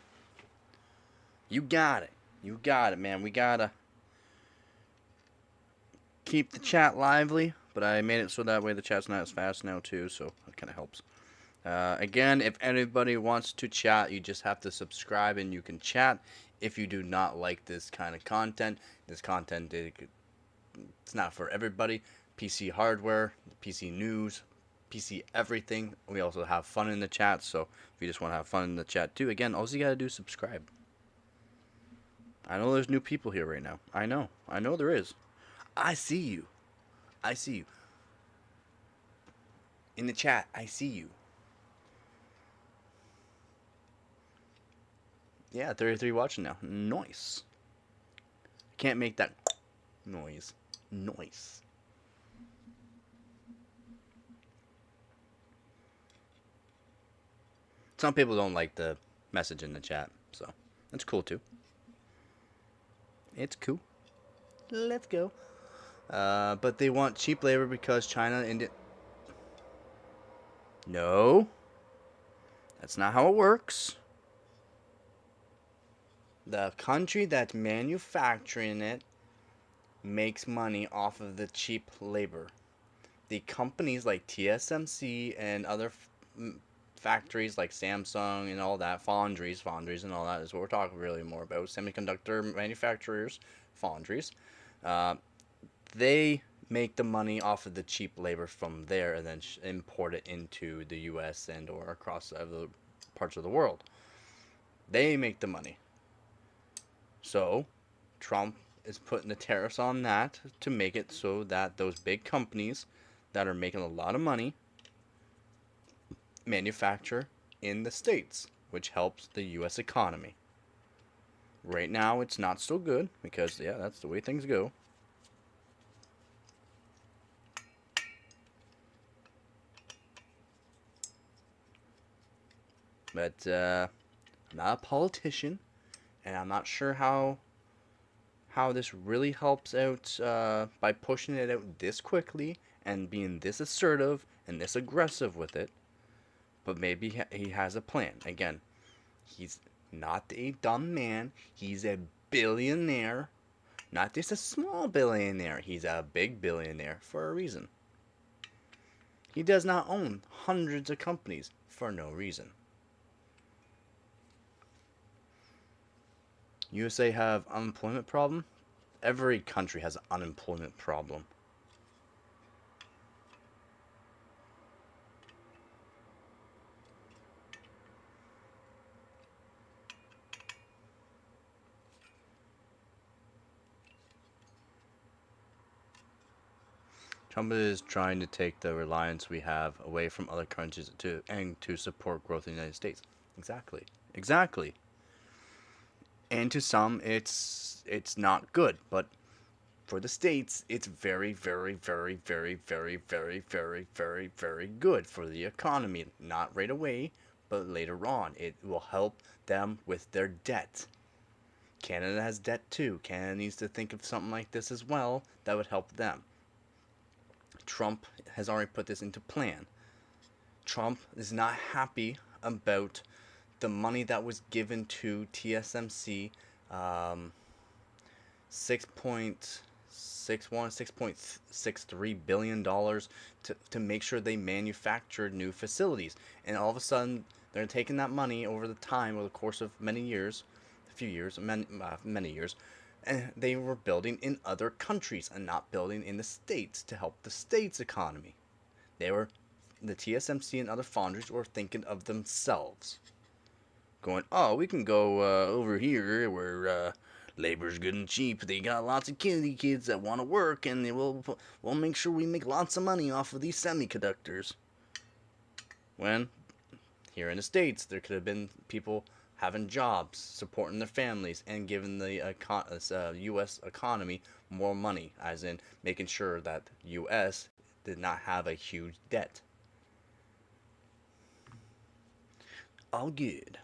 You got it. You got it, man. We gotta keep the chat lively, but I made it so that way the chat's not as fast now, too, so it kind of helps. Again, if anybody wants to chat, you just have to subscribe and you can chat. If you do not like this kind of content, it's not for everybody. PC hardware, PC news, PC everything. We also have fun in the chat, so if you just want to have fun in the chat too, again, all you gotta do is subscribe. I know there's new people here right now. I know there is. I see you. I see you. In the chat, I see you. Yeah, 33 watching now. Nice. Can't make that noise. Nice. Some people don't like the message in the chat, so that's cool too. It's cool. Let's go. But they want cheap labor because China and India. No. That's not how it works. The country that's manufacturing it makes money off of the cheap labor. The companies like TSMC and other factories like Samsung and all that, foundries and all that is what we're talking really more about. Semiconductor manufacturers, foundries, uh, they make the money off of the cheap labor from there and then import it into the U.S. and or across other parts of the world. They make the money. So Trump is putting the tariffs on that to make it so that those big companies that are making a lot of money manufacture in the States, which helps the U.S. economy. Right now, it's not so good because, yeah, that's the way things go. But I'm not a politician, and I'm not sure how this really helps out by pushing it out this quickly and being this assertive and this aggressive with it. But maybe he has a plan. Again, he's not a dumb man. He's a billionaire. Not just a small billionaire. He's a big billionaire for a reason. He does not own hundreds of companies for no reason. USA have unemployment problem? Every country has an unemployment problem. Trump is trying to take the reliance we have away from other countries to support growth in the United States. Exactly. Exactly. And to some it's not good, but for the states it's very very very very very very very very very good for the economy. Not right away, but later on it will help them with their debt. Canada has debt too. Canada needs to think of something like this as well that would help them. Trump has already put this into plan. Trump is not happy about the money that was given to TSMC, 6.63 billion dollars to make sure they manufactured new facilities. And all of a sudden, they're taking that money over the course of many years, a few years, many years, and they were building in other countries and not building in the States to help the States economy. They were the TSMC and other foundries were thinking of themselves, going, "Oh, we can go over here where labor's good and cheap. They got lots of kids that want to work, and we'll make sure we make lots of money off of these semiconductors." When here in the States, there could have been people having jobs, supporting their families, and giving the U.S. economy more money, as in making sure that U.S. did not have a huge debt. All good.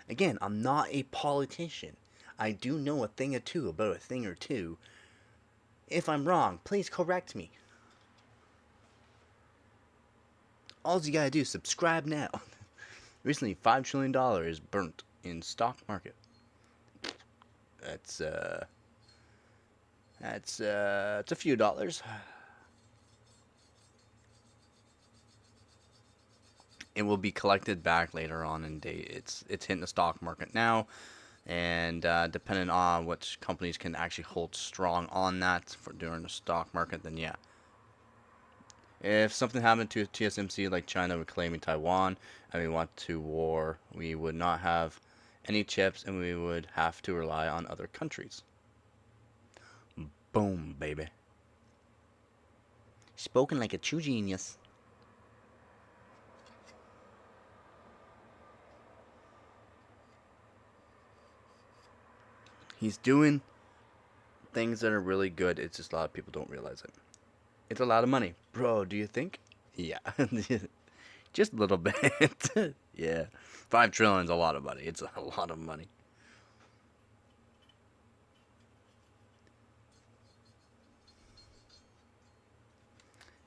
Again, I'm not a politician. I do know a thing or two about a thing or two. If I'm wrong, please correct me. All you gotta do is subscribe now. Recently, $5 trillion burnt in stock market. That's it's a few dollars. It will be collected back later on in day. It's hitting the stock market now, and depending on which companies can actually hold strong on that for during the stock market, then yeah. If something happened to TSMC like China reclaiming Taiwan and we went to war, we would not have any chips and we would have to rely on other countries. Boom, baby. Spoken like a true genius. He's doing things that are really good. It's just a lot of people don't realize it. It's a lot of money. Bro, do you think? Yeah. Just a little bit. Yeah. 5 trillion is a lot of money. It's a lot of money.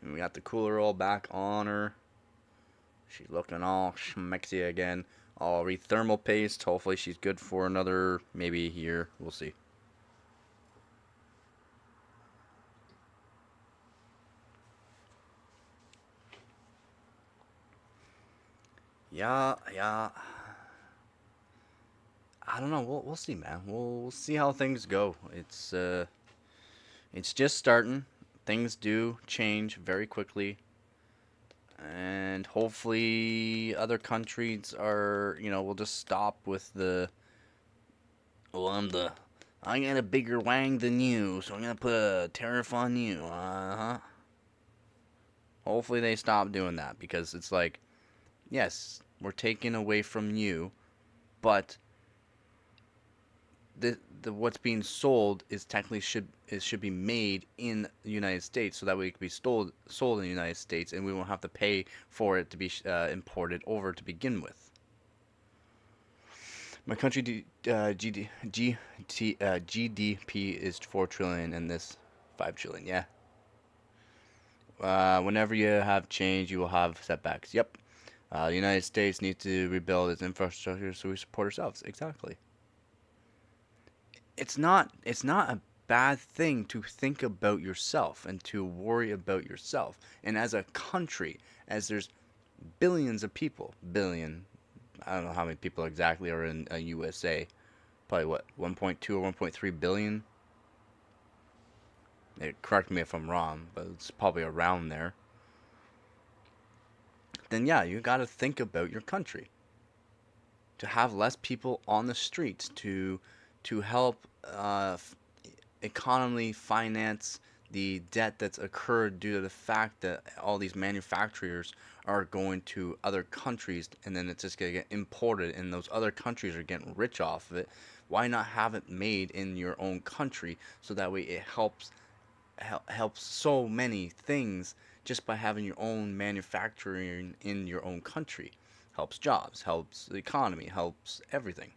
And we got the cooler all back on her. She's looking all schmexy again. I'll read thermal paste. Hopefully she's good for another maybe a year. We'll see. Yeah. I don't know. We'll see, man. We'll see how things go. It's just starting. Things do change very quickly, and hopefully other countries are, will just stop with the, well, I got a bigger wang than you, so I'm gonna put a tariff on you. Hopefully they stop doing that, because it's like, yes, we're taking away from you, but the what's being sold is technically should be made in the United States, so that way it can be sold in the United States, and we won't have to pay for it to be imported over to begin with. My country GDP is 4 trillion, and this 5 trillion. Yeah. Whenever you have change, you will have setbacks. Yep. The United States needs to rebuild its infrastructure so we support ourselves. Exactly. It's not a bad thing to think about yourself and to worry about yourself. And as a country, as there's billions of people, I don't know how many people exactly are in USA. Probably what, 1.2 or 1.3 billion? Correct me if I'm wrong, but it's probably around there. Then yeah, you got to think about your country. To have less people on the streets, to help economy finance the debt that's occurred due to the fact that all these manufacturers are going to other countries, and then it's just going to get imported, and those other countries are getting rich off of it. Why not have it made in your own country, so that way it helps so many things just by having your own manufacturing in your own country? Helps jobs, helps the economy, helps everything.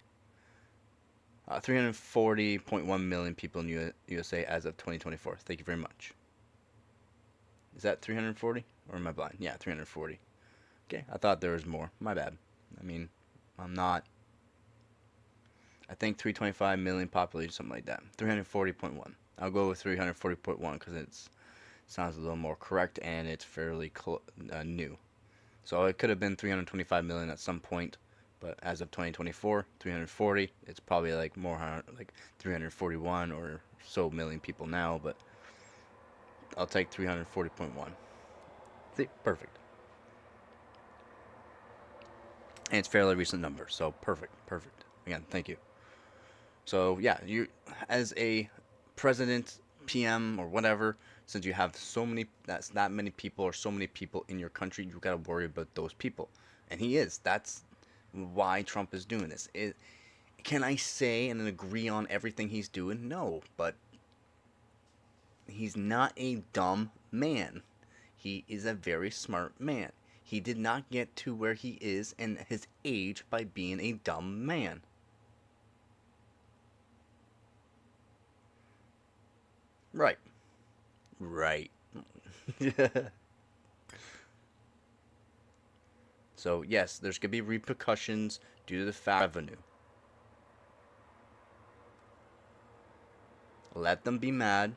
340.1 million people in USA as of 2024. Thank you very much. Is that 340? Or am I blind? Yeah, 340. Okay, I thought there was more. My bad. I mean, I'm not. I think 325 million population, something like that. 340.1. I'll go with 340.1 because it sounds a little more correct, and it's fairly new. So it could have been 325 million at some point, but as of 2024, 340. It's probably like more like 341 or so million people now, but I'll take 340.1. See, perfect. And it's fairly recent number, so perfect. Again, thank you. So yeah, you, as a president, PM, or whatever, since you have that's that many people, or so many people in your country, you got to worry about those people. And he is. That's why Trump is doing this. Can I say and agree on everything he's doing? No, but he's not a dumb man. He is a very smart man. He did not get to where he is and his age by being a dumb man. Right. Right. So, yes, there's going to be repercussions due to the fact revenue. Let them be mad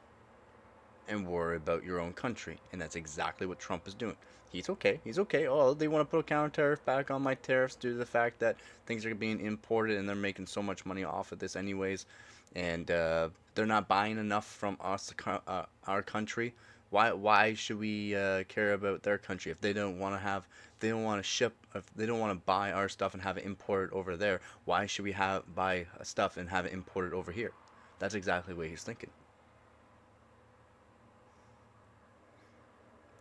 and worry about your own country. And that's exactly what Trump is doing. He's okay. He's okay. Oh, they want to put a counter tariff back on my tariffs due to the fact that things are being imported and they're making so much money off of this, anyways. And they're not buying enough from us, our country. Why should we care about their country if they don't want to have, they don't want to ship, if they don't want to buy our stuff and have it imported over there? Why should we buy stuff and have it imported over here? That's exactly what he's thinking.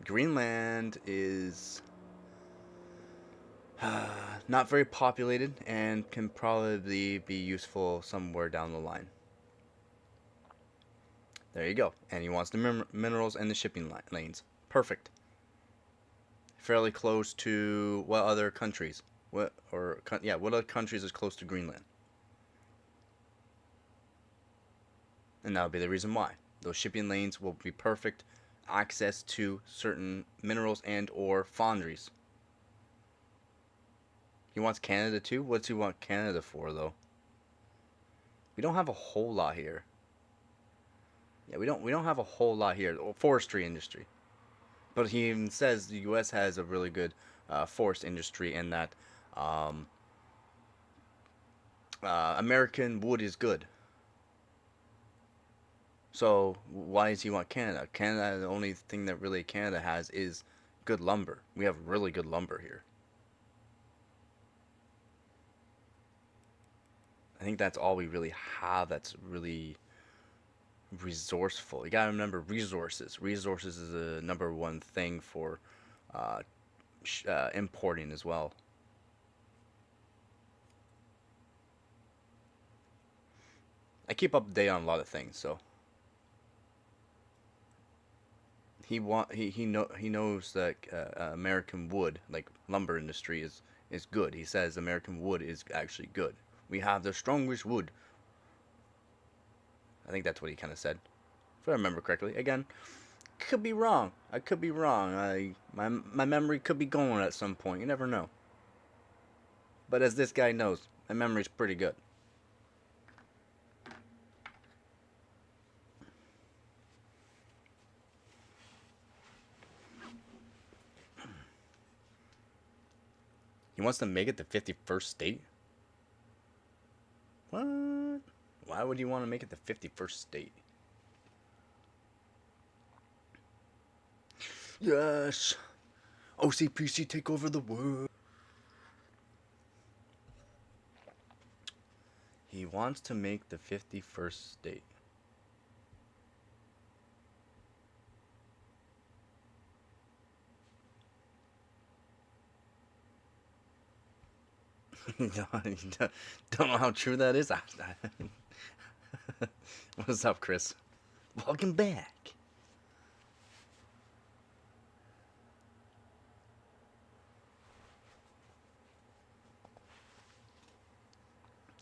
Greenland is not very populated and can probably be useful somewhere down the line. There you go. And he wants the minerals and the shipping lanes. Perfect. Fairly close to what other countries? What other countries is close to Greenland? And that would be the reason why. Those shipping lanes will be perfect access to certain minerals and or foundries. He wants Canada too? What's he want Canada for, though? We don't have a whole lot here. Yeah, we don't have a whole lot here. Forestry industry. But he even says the U.S. has a really good forest industry, and that um, American wood is good. So why does he want Canada? Canada, the only thing that really Canada has is good lumber. We have really good lumber here. I think that's all we really have that's really resourceful. You gotta remember resources. Resources is the number one thing for uh, importing as well. I keep up to date on a lot of things, so he knows that American wood, like lumber industry, is good. He says American wood is actually good. We have the strongest wood. I think that's what he kind of said, if I remember correctly. Again, could be wrong. I could be wrong. My memory could be going at some point. You never know. But as this guy knows, my memory's pretty good. He wants to make it the 51st state? What? Why would he want to make it the 51st state? Yes! OCPC take over the world. He wants to make the 51st state. Don't know how true that is. What's up, Chris? Welcome back.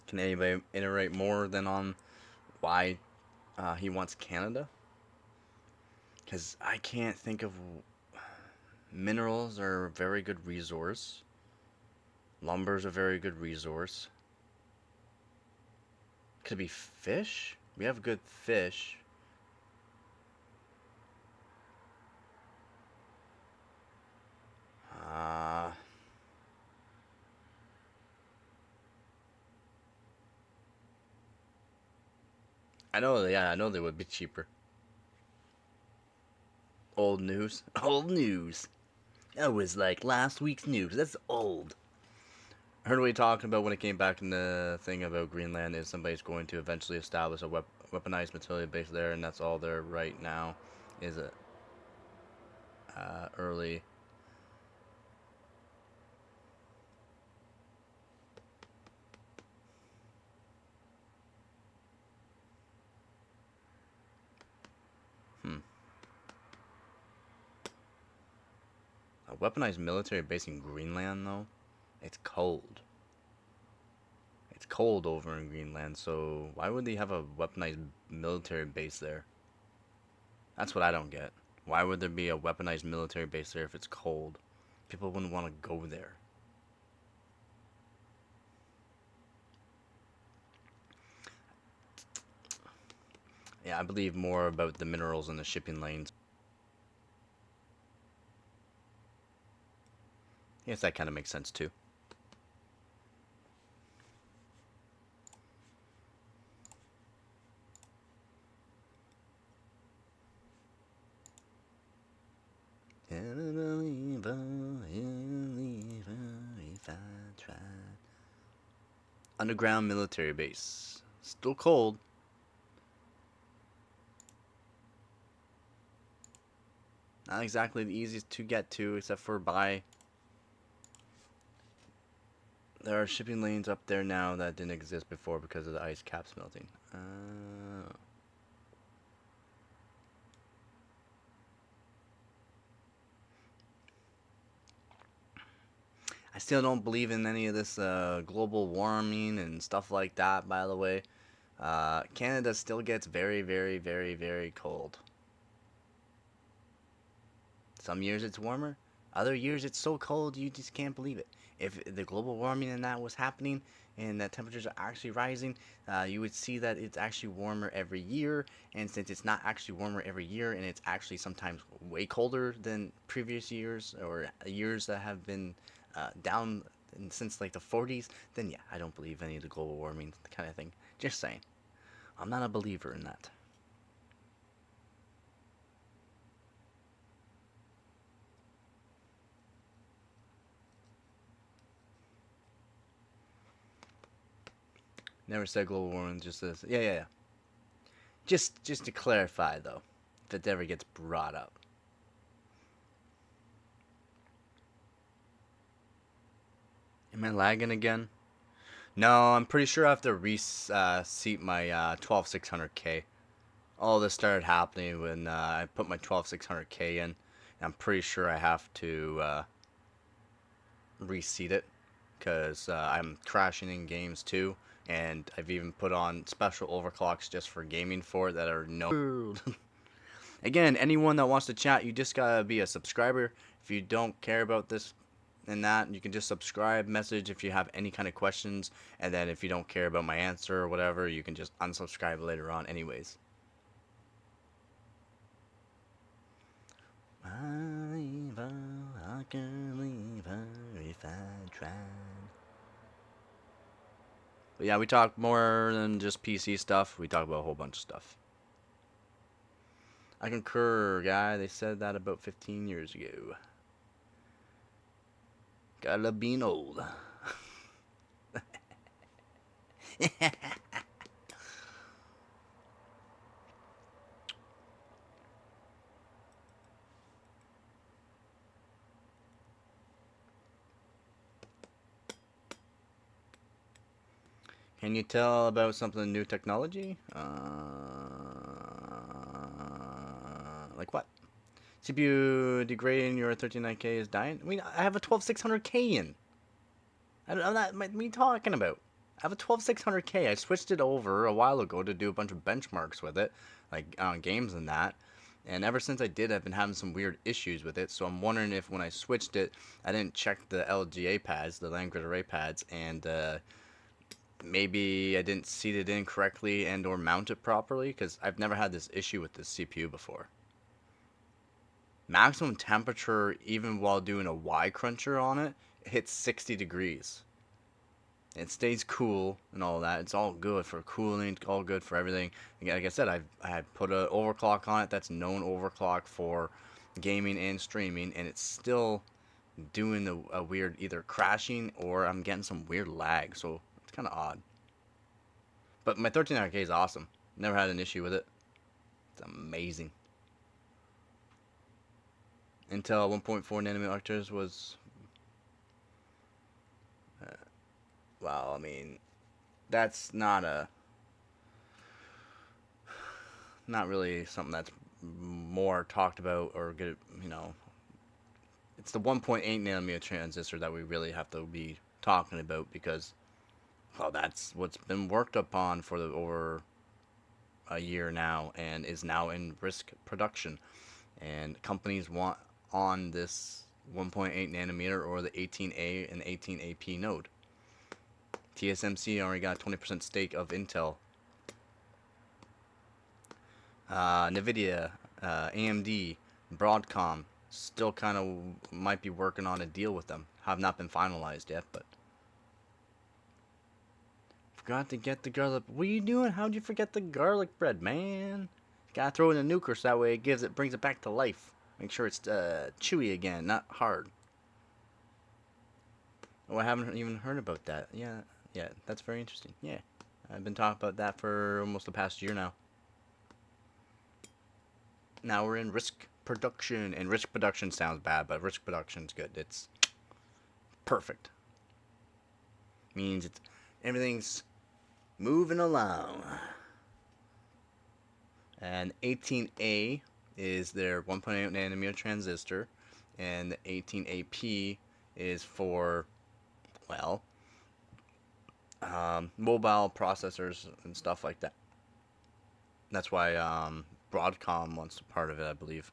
Can anybody iterate more than on why he wants Canada? Because I can't think of. Minerals are a very good resource. Lumber's a very good resource. Could it be fish? We have good fish. Uh, I know, yeah, I know they would be cheaper. Old news. Old news. That was like last week's news. That's old. I heard what you talking about when it came back in the thing about Greenland is somebody's going to eventually establish a weaponized material base there, and that's all there right now. Is it early? Hmm. A weaponized military base in Greenland, though? It's cold. It's cold over in Greenland, so why would they have a weaponized military base there? That's what I don't get. Why would there be a weaponized military base there if it's cold? People wouldn't want to go there. Yeah, I believe more about the minerals and the shipping lanes. Yes, that kind of makes sense too. Underground military base. Still cold. Not exactly the easiest to get to, except for by. There are shipping lanes up there now that didn't exist before because of the ice caps melting. I still don't believe in any of this global warming and stuff like that, by the way. Canada still gets very, very, very, very cold. Some years it's warmer, other years it's so cold you just can't believe it. if the global warming and that was happening and that temperatures are actually rising, you would see that it's actually warmer every year. And since it's not actually warmer every year and it's actually sometimes way colder than previous years or years that have been down since like the 40s, then yeah, I don't believe any of the global warming kind of thing. Just saying. I'm not a believer in that. Never said global warming, just this. Yeah, yeah, yeah. Just to clarify though, if it ever gets brought up. Am I lagging again? No, I'm pretty sure I have to reseat my 12600K. All this started happening when I put my 12600K in. And I'm pretty sure I have to reseat it because I'm crashing in games too. And I've even put on special overclocks just for gaming for it that are no. Again, anyone that wants to chat, you just gotta be a subscriber. If you don't care about this and that, you can just subscribe, message if you have any kind of questions, and then if you don't care about my answer or whatever, you can just unsubscribe later on anyways. I can leave her if I tried. But yeah, we talk more than just PC stuff. We talk about a whole bunch of stuff. I concur, guy. They said that about 15 years ago. Gotta love being old. Can you tell about something new technology? Like what? CPU degrading your 39K is dying? I mean, I have a 12600K in. I'm not. What are you talking about? I have a 12600K. I switched it over a while ago to do a bunch of benchmarks with it, like on games and that. And ever since I did, I've been having some weird issues with it. So I'm wondering if when I switched it, I didn't check the LGA pads, the land grid array pads, and maybe I didn't seat it in correctly and or mount it properly, because I've never had this issue with this CPU before. Maximum temperature, even while doing a Y cruncher on it, hits 60 degrees. It stays cool and all that. It's all good for cooling, all good for everything. Like I said, I put an overclock on it that's known overclock for gaming and streaming, and it's still doing a weird either crashing or I'm getting some weird lag. So it's kind of odd. But my 1300K is awesome. Never had an issue with it. It's amazing. Intel 1.4 nanometer architectures was, well, I mean, that's not really something that's more talked about or good, you know. It's the 1.8 nanometer transistor that we really have to be talking about because, well, that's what's been worked upon for over a year now and is now in risk production. And companies want on this 1.8 nanometer or the 18A and 18AP node. TSMC already got a 20% stake of Intel. Nvidia, AMD, Broadcom still kind of might be working on a deal with them. Have not been finalized yet, but forgot to get the garlic. What are you doing? How'd you forget the garlic bread, man? Gotta throw in a nuker so that way it brings it back to life. Make sure it's chewy again, not hard. Oh, I haven't even heard about that. Yeah, that's very interesting. Yeah, I've been talking about that for almost the past year now. Now we're in risk production, and risk production sounds bad, but risk production's good. It's perfect. Means it's everything's moving along. And 18A is their 1.8 nanometer transistor, and the 18AP is for, well, mobile processors and stuff like that. That's why Broadcom wants a part of it, I believe.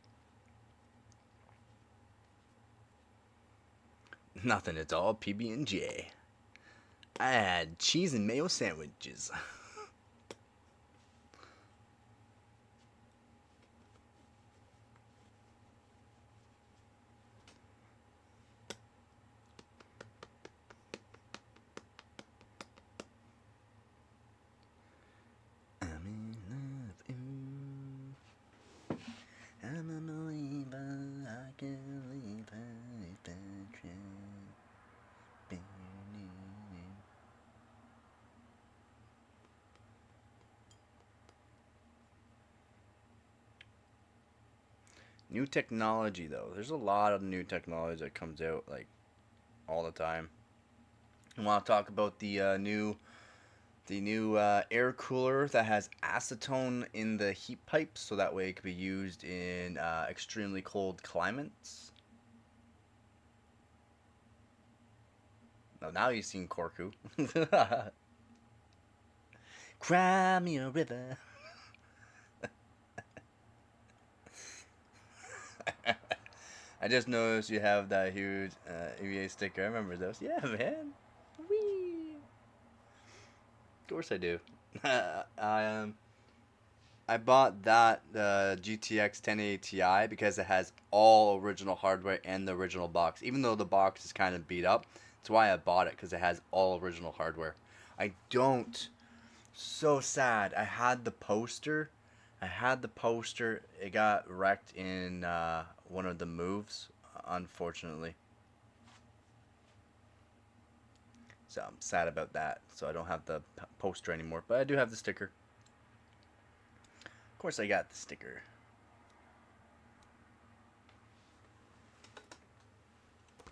Nothing. It's all PB&J. I had cheese and mayo sandwiches. I'm in love. I'm a believer. I can leave her if I try. New technology, though. There's a lot of new technology that comes out like all the time. I want to talk about the new air cooler that has acetone in the heat pipes, so that way it could be used in extremely cold climates. Now you've seen Corku. Cry me a river. I just noticed you have that huge EVA sticker. I remember those. Yeah, man. Whee! Of course I do. I bought that GTX 1080 Ti because it has all original hardware and the original box. Even though the box is kind of beat up, that's why I bought it, because it has all original hardware. I don't. So sad. I had the poster. It got wrecked in one of the moves, unfortunately. So I'm sad about that. So I don't have the poster anymore, but I do have the sticker. Of course I got the sticker.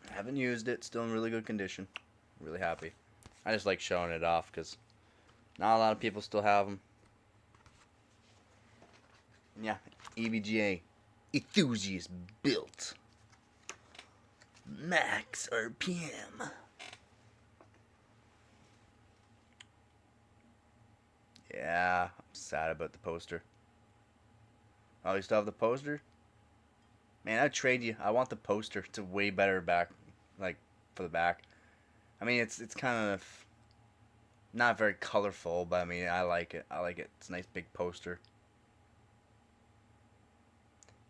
I haven't used it. Still in really good condition. Really happy. I just like showing it off because not a lot of people still have them. Yeah, EVGA enthusiast built. Max RPM. Yeah, I'm sad about the poster. Oh, you still have the poster? Man, I'd trade you. I want the poster. It's a way better back, like, for the back. I mean, it's kind of not very colorful, but I mean, I like it. I like it. It's a nice big poster.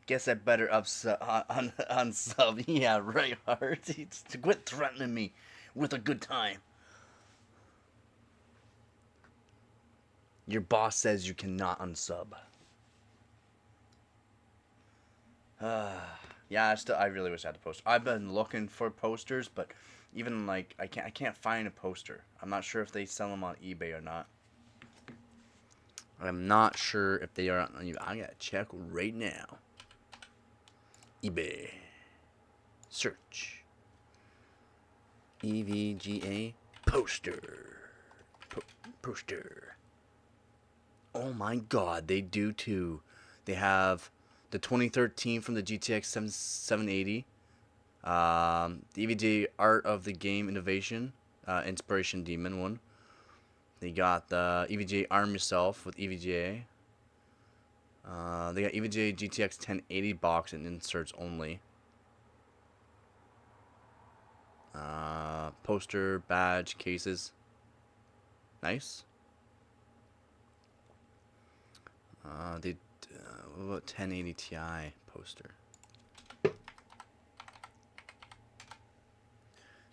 Guess I better unsub. Yeah, right, Hart. Quit threatening me with a good time. Your boss says you cannot unsub. Yeah, I really wish I had a poster. I've been looking for posters, but even like I can't find a poster. I'm not sure if they sell them on eBay or not. I'm not sure if they are on eBay. I gotta check right now. eBay. Search. EVGA poster. Poster. Oh my god, they do too. They have the 2013 from the GTX 780. The EVGA Art of the Game Innovation. Inspiration Demon one. They got the EVGA Arm Yourself with EVGA. They got EVGA GTX 1080 box and inserts only. Poster, badge, cases. Nice. What about 1080 Ti poster?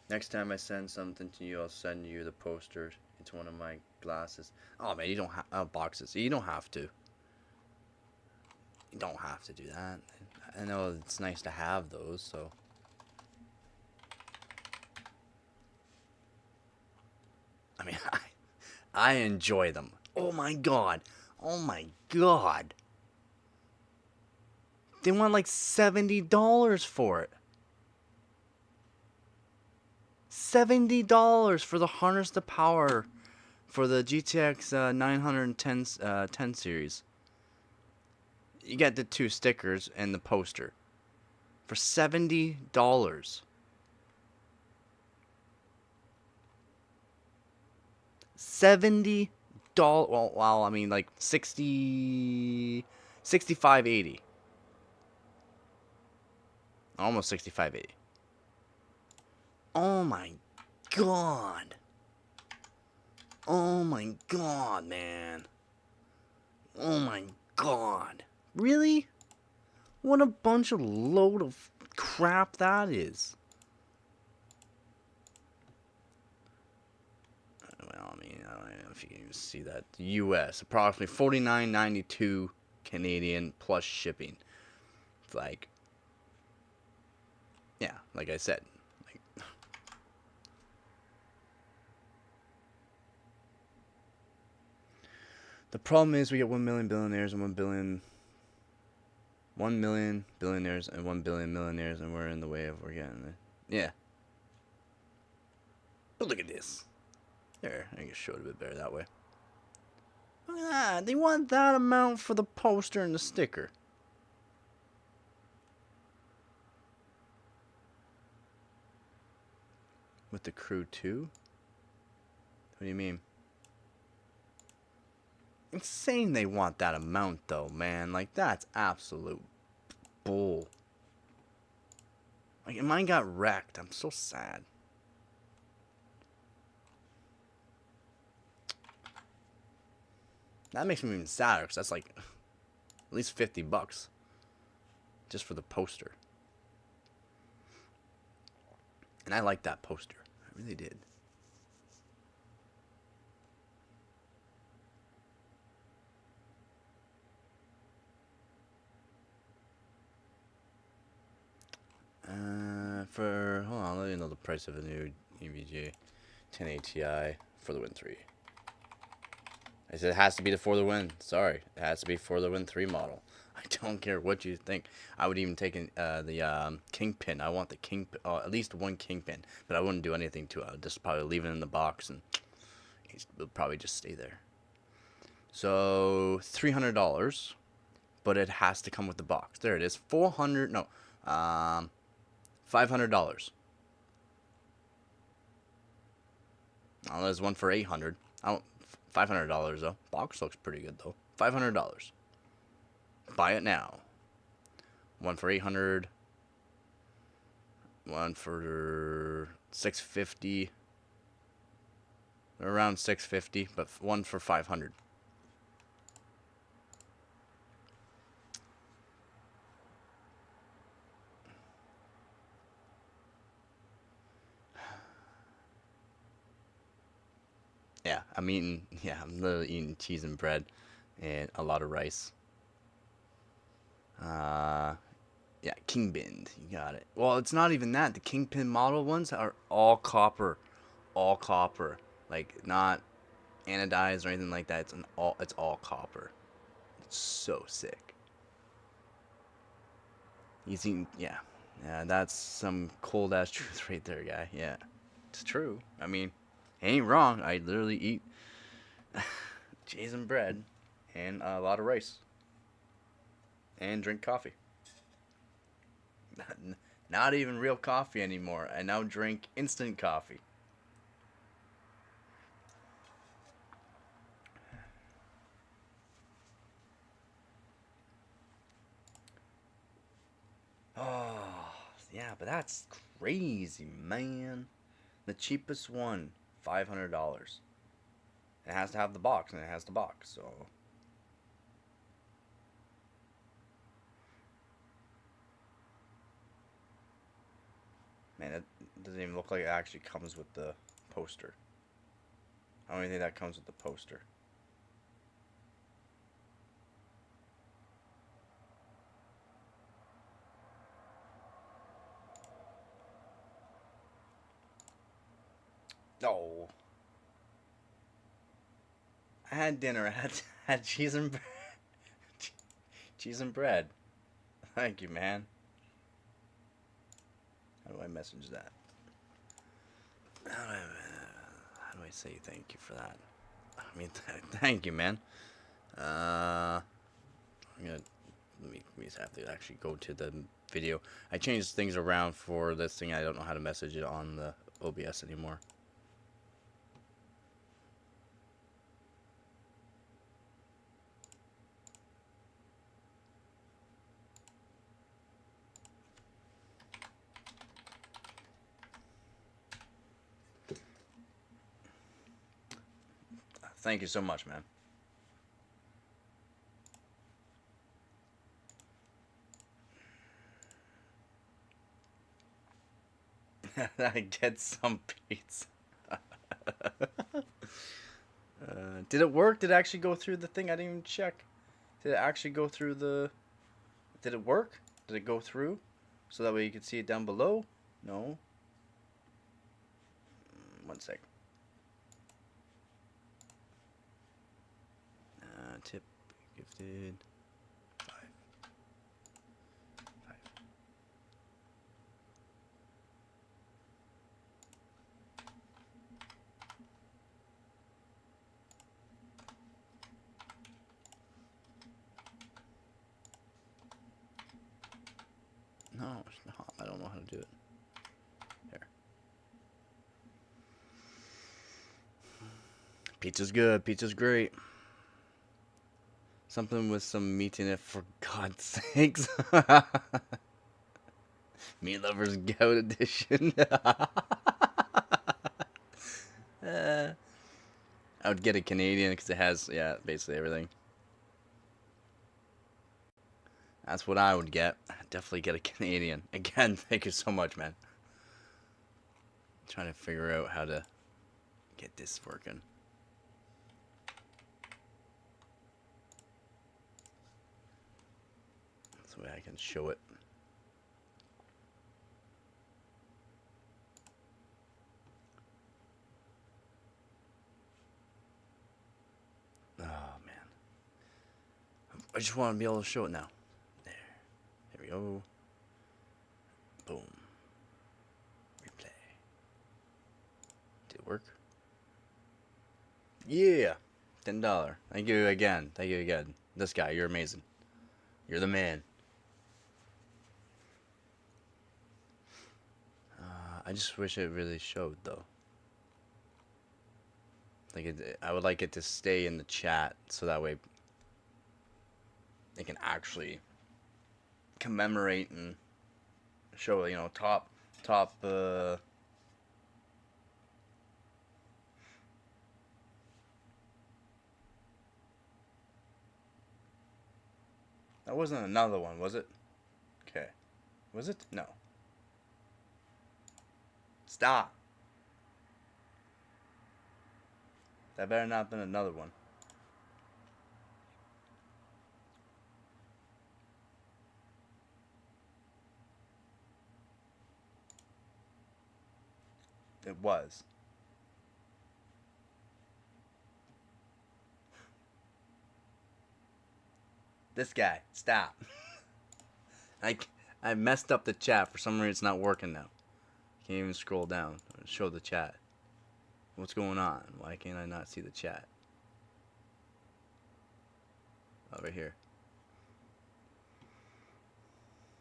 Next time I send something to you, I'll send you the poster. It's one of my glasses. Oh man, you don't have boxes. You don't have to. You don't have to do that. I know it's nice to have those, so. I mean, I enjoy them. Oh my god. Oh my god. They want like $70 for it. $70 for the harness the power for the GTX 910 10 series. You get the two stickers and the poster for $70. $70. Well, I mean like 65.80. Almost 65.80. Oh my god. Oh my god, man. Oh my god. Really? What a bunch of load of crap that is. Well, I mean, I don't know if you can even see that. The U.S. approximately $49.92 Canadian plus shipping. It's like, yeah, like I said, like, the problem is we get 1 million billionaires and 1 million billionaires and 1 billion millionaires, and we're in the way of we're getting there. Yeah. But look at this. There, I can show it a bit better that way. Look at that. They want that amount for the poster and the sticker. With the crew too? What do you mean? Insane they want that amount though, man. Like, that's absolute bull. Like, mine got wrecked. I'm so sad. That makes me even sadder, because that's like at least $50 just for the poster. And I like that poster. I really did. Hold on, let me know the price of the new Nvidia 1080 Ti for the Win 3. I said it has to be the for the Win. Sorry, it has to be for the Win 3 model. I don't care what you think. I would even take the Kingpin. I want the Kingpin, at least one Kingpin, but I wouldn't do anything to it. I would just probably leave it in the box and it would probably just stay there. So $300, but it has to come with the box. There it is. $500. Oh, there's one for $800. I don't. $500 though. Box looks pretty good though. $500. Buy it now. One for $800. One for $650. Around $650, but one for $500. Yeah, I'm literally eating cheese and bread and a lot of rice. Yeah, Kingpin, you got it. Well, it's not even that. The Kingpin model ones are all copper. All copper. Like, not anodized or anything like that. It's all copper. It's so sick. Yeah. Yeah, that's some cold ass truth right there, guy. Yeah. It's true. I mean, ain't wrong. I literally eat cheese and bread and a lot of rice and drink coffee. Not even real coffee anymore. I now drink instant coffee. Oh, yeah, but that's crazy, man. The cheapest one, $500. It has to have the box, and it has the box, so. Man, it doesn't even look like it actually comes with the poster. I don't even think that comes with the poster. No. I had dinner. I had cheese and bread. Cheese and bread. Thank you, man. How do I message that? How do I say thank you for that? I mean, thank you, man. I'm gonna let me just have to actually go to the video. I changed things around for this thing. I don't know how to message it on the OBS anymore. Thank you so much, man. I get some pizza. Did it work? Did it actually go through the thing? I didn't even check. Did it actually go through the... Did it work? Did it go through? So that way you can see it down below? No. One sec. Tip gifted. 5. 5. No, it's not. I don't know how to do it. Here. Pizza's good. Pizza's great. Something with some meat in it, for God's sakes. Meat Lovers Goat Edition. I would get a Canadian because it has, yeah, basically everything. That's what I would get. Definitely get a Canadian. Again, thank you so much, man. I'm trying to figure out how to get this working. That's the way I can show it. Oh, man. I just want to be able to show it now. There. There we go. Boom. Replay. Did it work? Yeah. $10. Thank you again. Thank you again. This guy, you're amazing. You're the man. I just wish it really showed, though. Like I would like it to stay in the chat, so that way they can actually commemorate and show, you know, top. That wasn't another one, was it? Okay. Was it? No. Stop. That better not have been another one. It was. This guy. Stop. I messed up the chat. For some reason, it's not working now. Can't even scroll down and show the chat. What's going on? Why can't I not see the chat? Over here.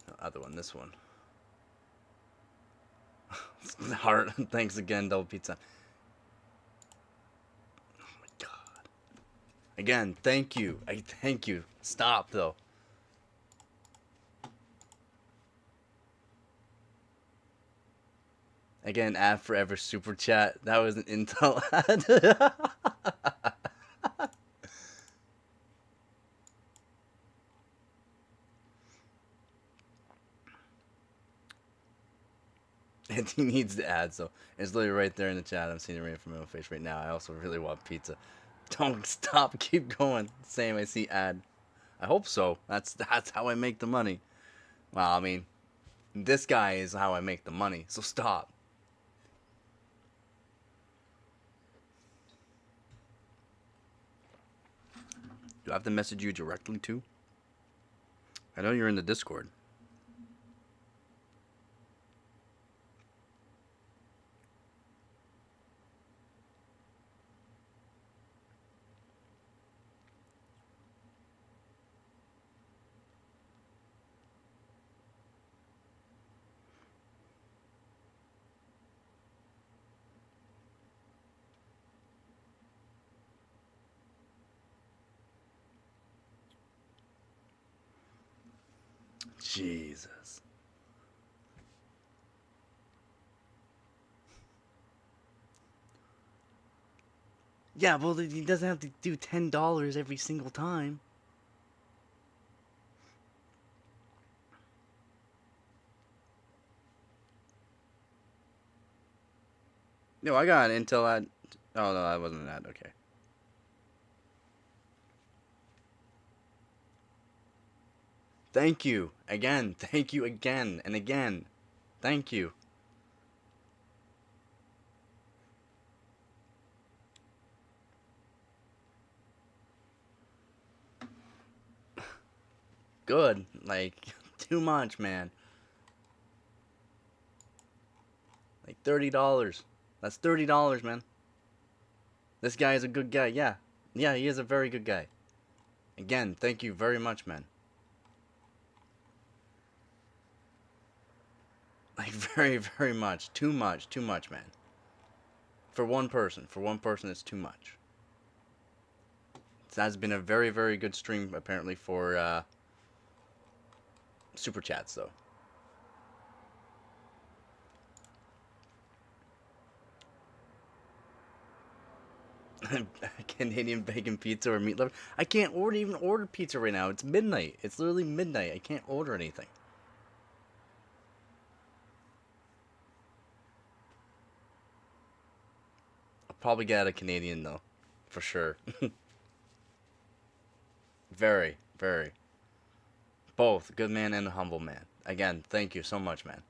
The other one, this one. Heart. Thanks again, Double Pizza. Oh my God. Again, thank you. I thank you. Stop though. Again, ad forever super chat. That was an Intel ad. And he needs the ad, so it's literally right there in the chat. I'm seeing it right from my face right now. I also really want pizza. Don't stop. Keep going. Same. I see ad. I hope so. That's how I make the money. Well, I mean, this guy is how I make the money. So stop. Do I have to message you directly too? I know you're in the Discord. Jesus. Yeah, well, he doesn't have to do $10 every single time. No, I got an Intel ad. Oh, no, that wasn't an ad. Okay. Thank you. Again. Thank you again and again. Thank you. Good. Like, too much, man. Like $30. That's $30, man. This guy is a good guy. Yeah. Yeah, he is a very good guy. Again, thank you very much, man. Like, very, very much. Too much. Too much, man. For one person. For one person, it's too much. That's been a very, very good stream, apparently, for Super Chats, though. Canadian bacon pizza or meat lover. I can't even order pizza right now. It's midnight. It's literally midnight. I can't order anything. I'll probably get a Canadian though, for sure. Very, very. Both good man and a humble man. Again, thank you so much, man.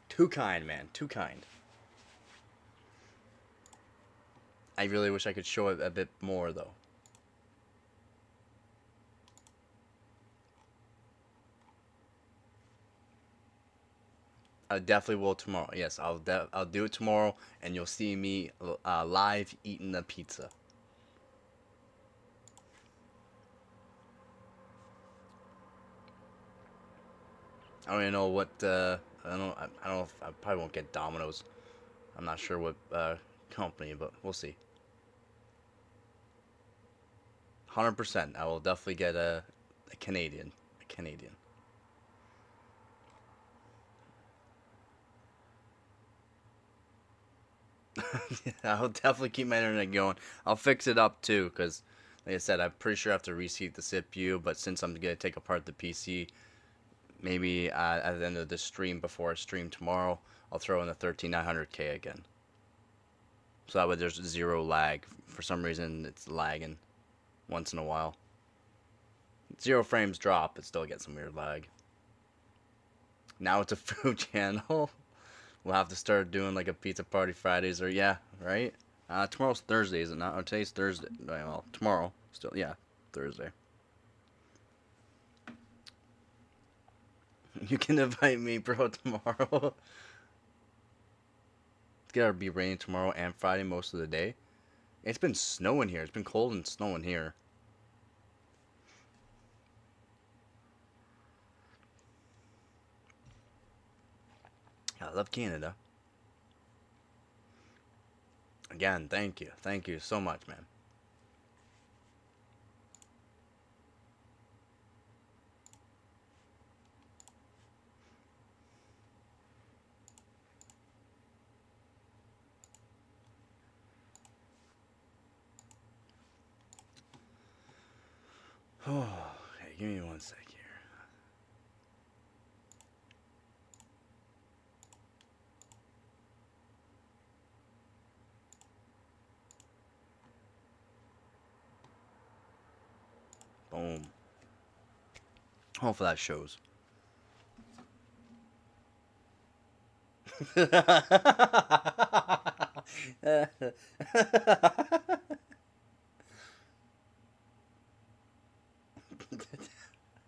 Too kind, man. Too kind. I really wish I could show it a bit more though. I definitely will tomorrow. Yes, I'll do it tomorrow, and you'll see me live eating the pizza. I don't even know what. I don't. I don't know. If, I probably won't get Domino's. I'm not sure what company, but we'll see. 100%. I will definitely get a Canadian. A Canadian. Yeah, I'll definitely keep my internet going. I'll fix it up too, because, like I said, I'm pretty sure I have to reseat the CPU. But since I'm gonna take apart the PC, maybe at the end of this stream, before I stream tomorrow, I'll throw in the 13900K again. So that way there's zero lag. For some reason, it's lagging once in a while. Zero frames drop, but still get some weird lag. Now it's a food channel. We'll have to start doing like a pizza party Fridays, or yeah, right? Tomorrow's Thursday, is it not? Oh, today's Thursday. Well, tomorrow, still, yeah, Thursday. You can invite me, bro, tomorrow. It's gonna be raining tomorrow and Friday most of the day. It's been snowing here. It's been cold and snowing here. I love Canada. Again, thank you. Thank you so much, man. Oh, okay, give me one sec here. Boom. Hopefully that shows.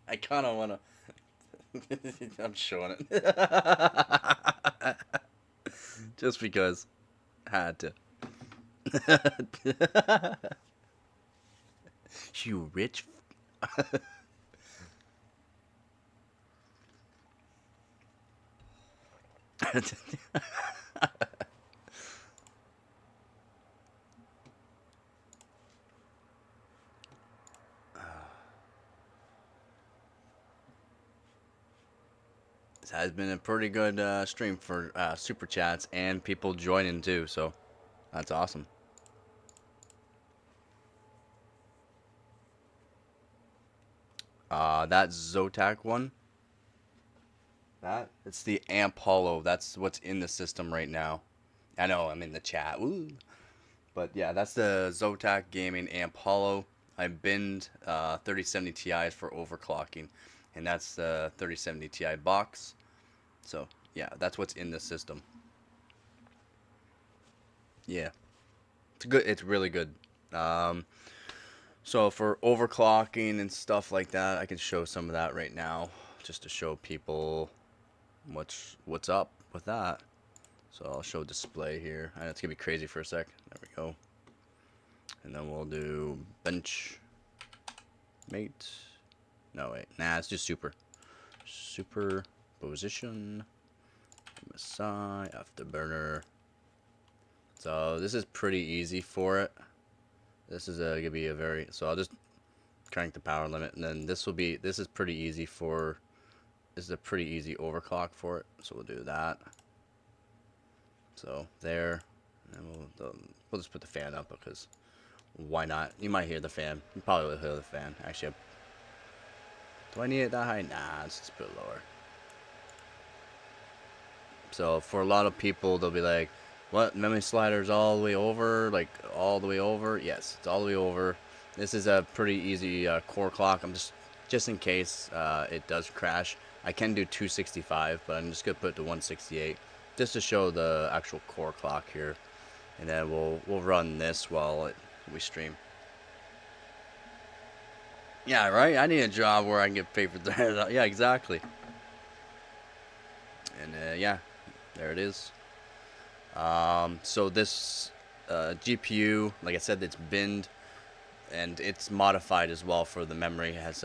I kind of want to. I'm showing it. Just because. Had to. You rich. It's been a pretty good stream for super chats and people joining too. So that's awesome. That Zotac one. It's the Amp Hollow. That's what's in the system right now. I know I'm in the chat. Ooh. But yeah, that's the Zotac Gaming Amp Hollow. I binned 3070 Ti's for overclocking, and that's the 3070 Ti box. So yeah, that's what's in the system. Yeah, it's good. It's really good. Um, so for overclocking and stuff like that, I can show some of that right now, just to show people what's up with that. So I'll show display here. I know it's gonna be crazy for a sec. There we go. And then we'll do bench mate. No wait, nah, it's just super position MSI afterburner. So this is pretty easy for it. This is gonna be a very, so I'll just crank the power limit, and then this is pretty easy for, this is a pretty easy overclock for it. So we'll do that. So there, and we'll just put the fan up because why not? You might hear the fan. You probably will hear the fan. Actually, do I need it that high? Nah, let's just put it lower. So for a lot of people, they'll be like, what, memory slider's all the way over? Like, all the way over? Yes, it's all the way over. This is a pretty easy core clock. I'm just in case it does crash. I can do 265, but I'm just going to put it to 168 just to show the actual core clock here. And then we'll run this while we stream. Yeah, right? I need a job where I can get paid for that. Yeah, exactly. And yeah, there it is. So this GPU, like I said, it's binned, and it's modified as well for the memory. It has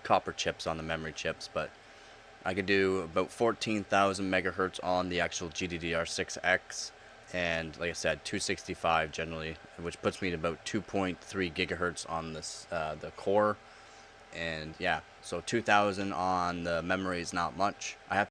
copper chips on the memory chips, but I could do about 14,000 megahertz on the actual GDDR6X, and like I said, 265 generally, which puts me at about 2.3 gigahertz on this the core. And yeah, so 2,000 on the memory is not much. I have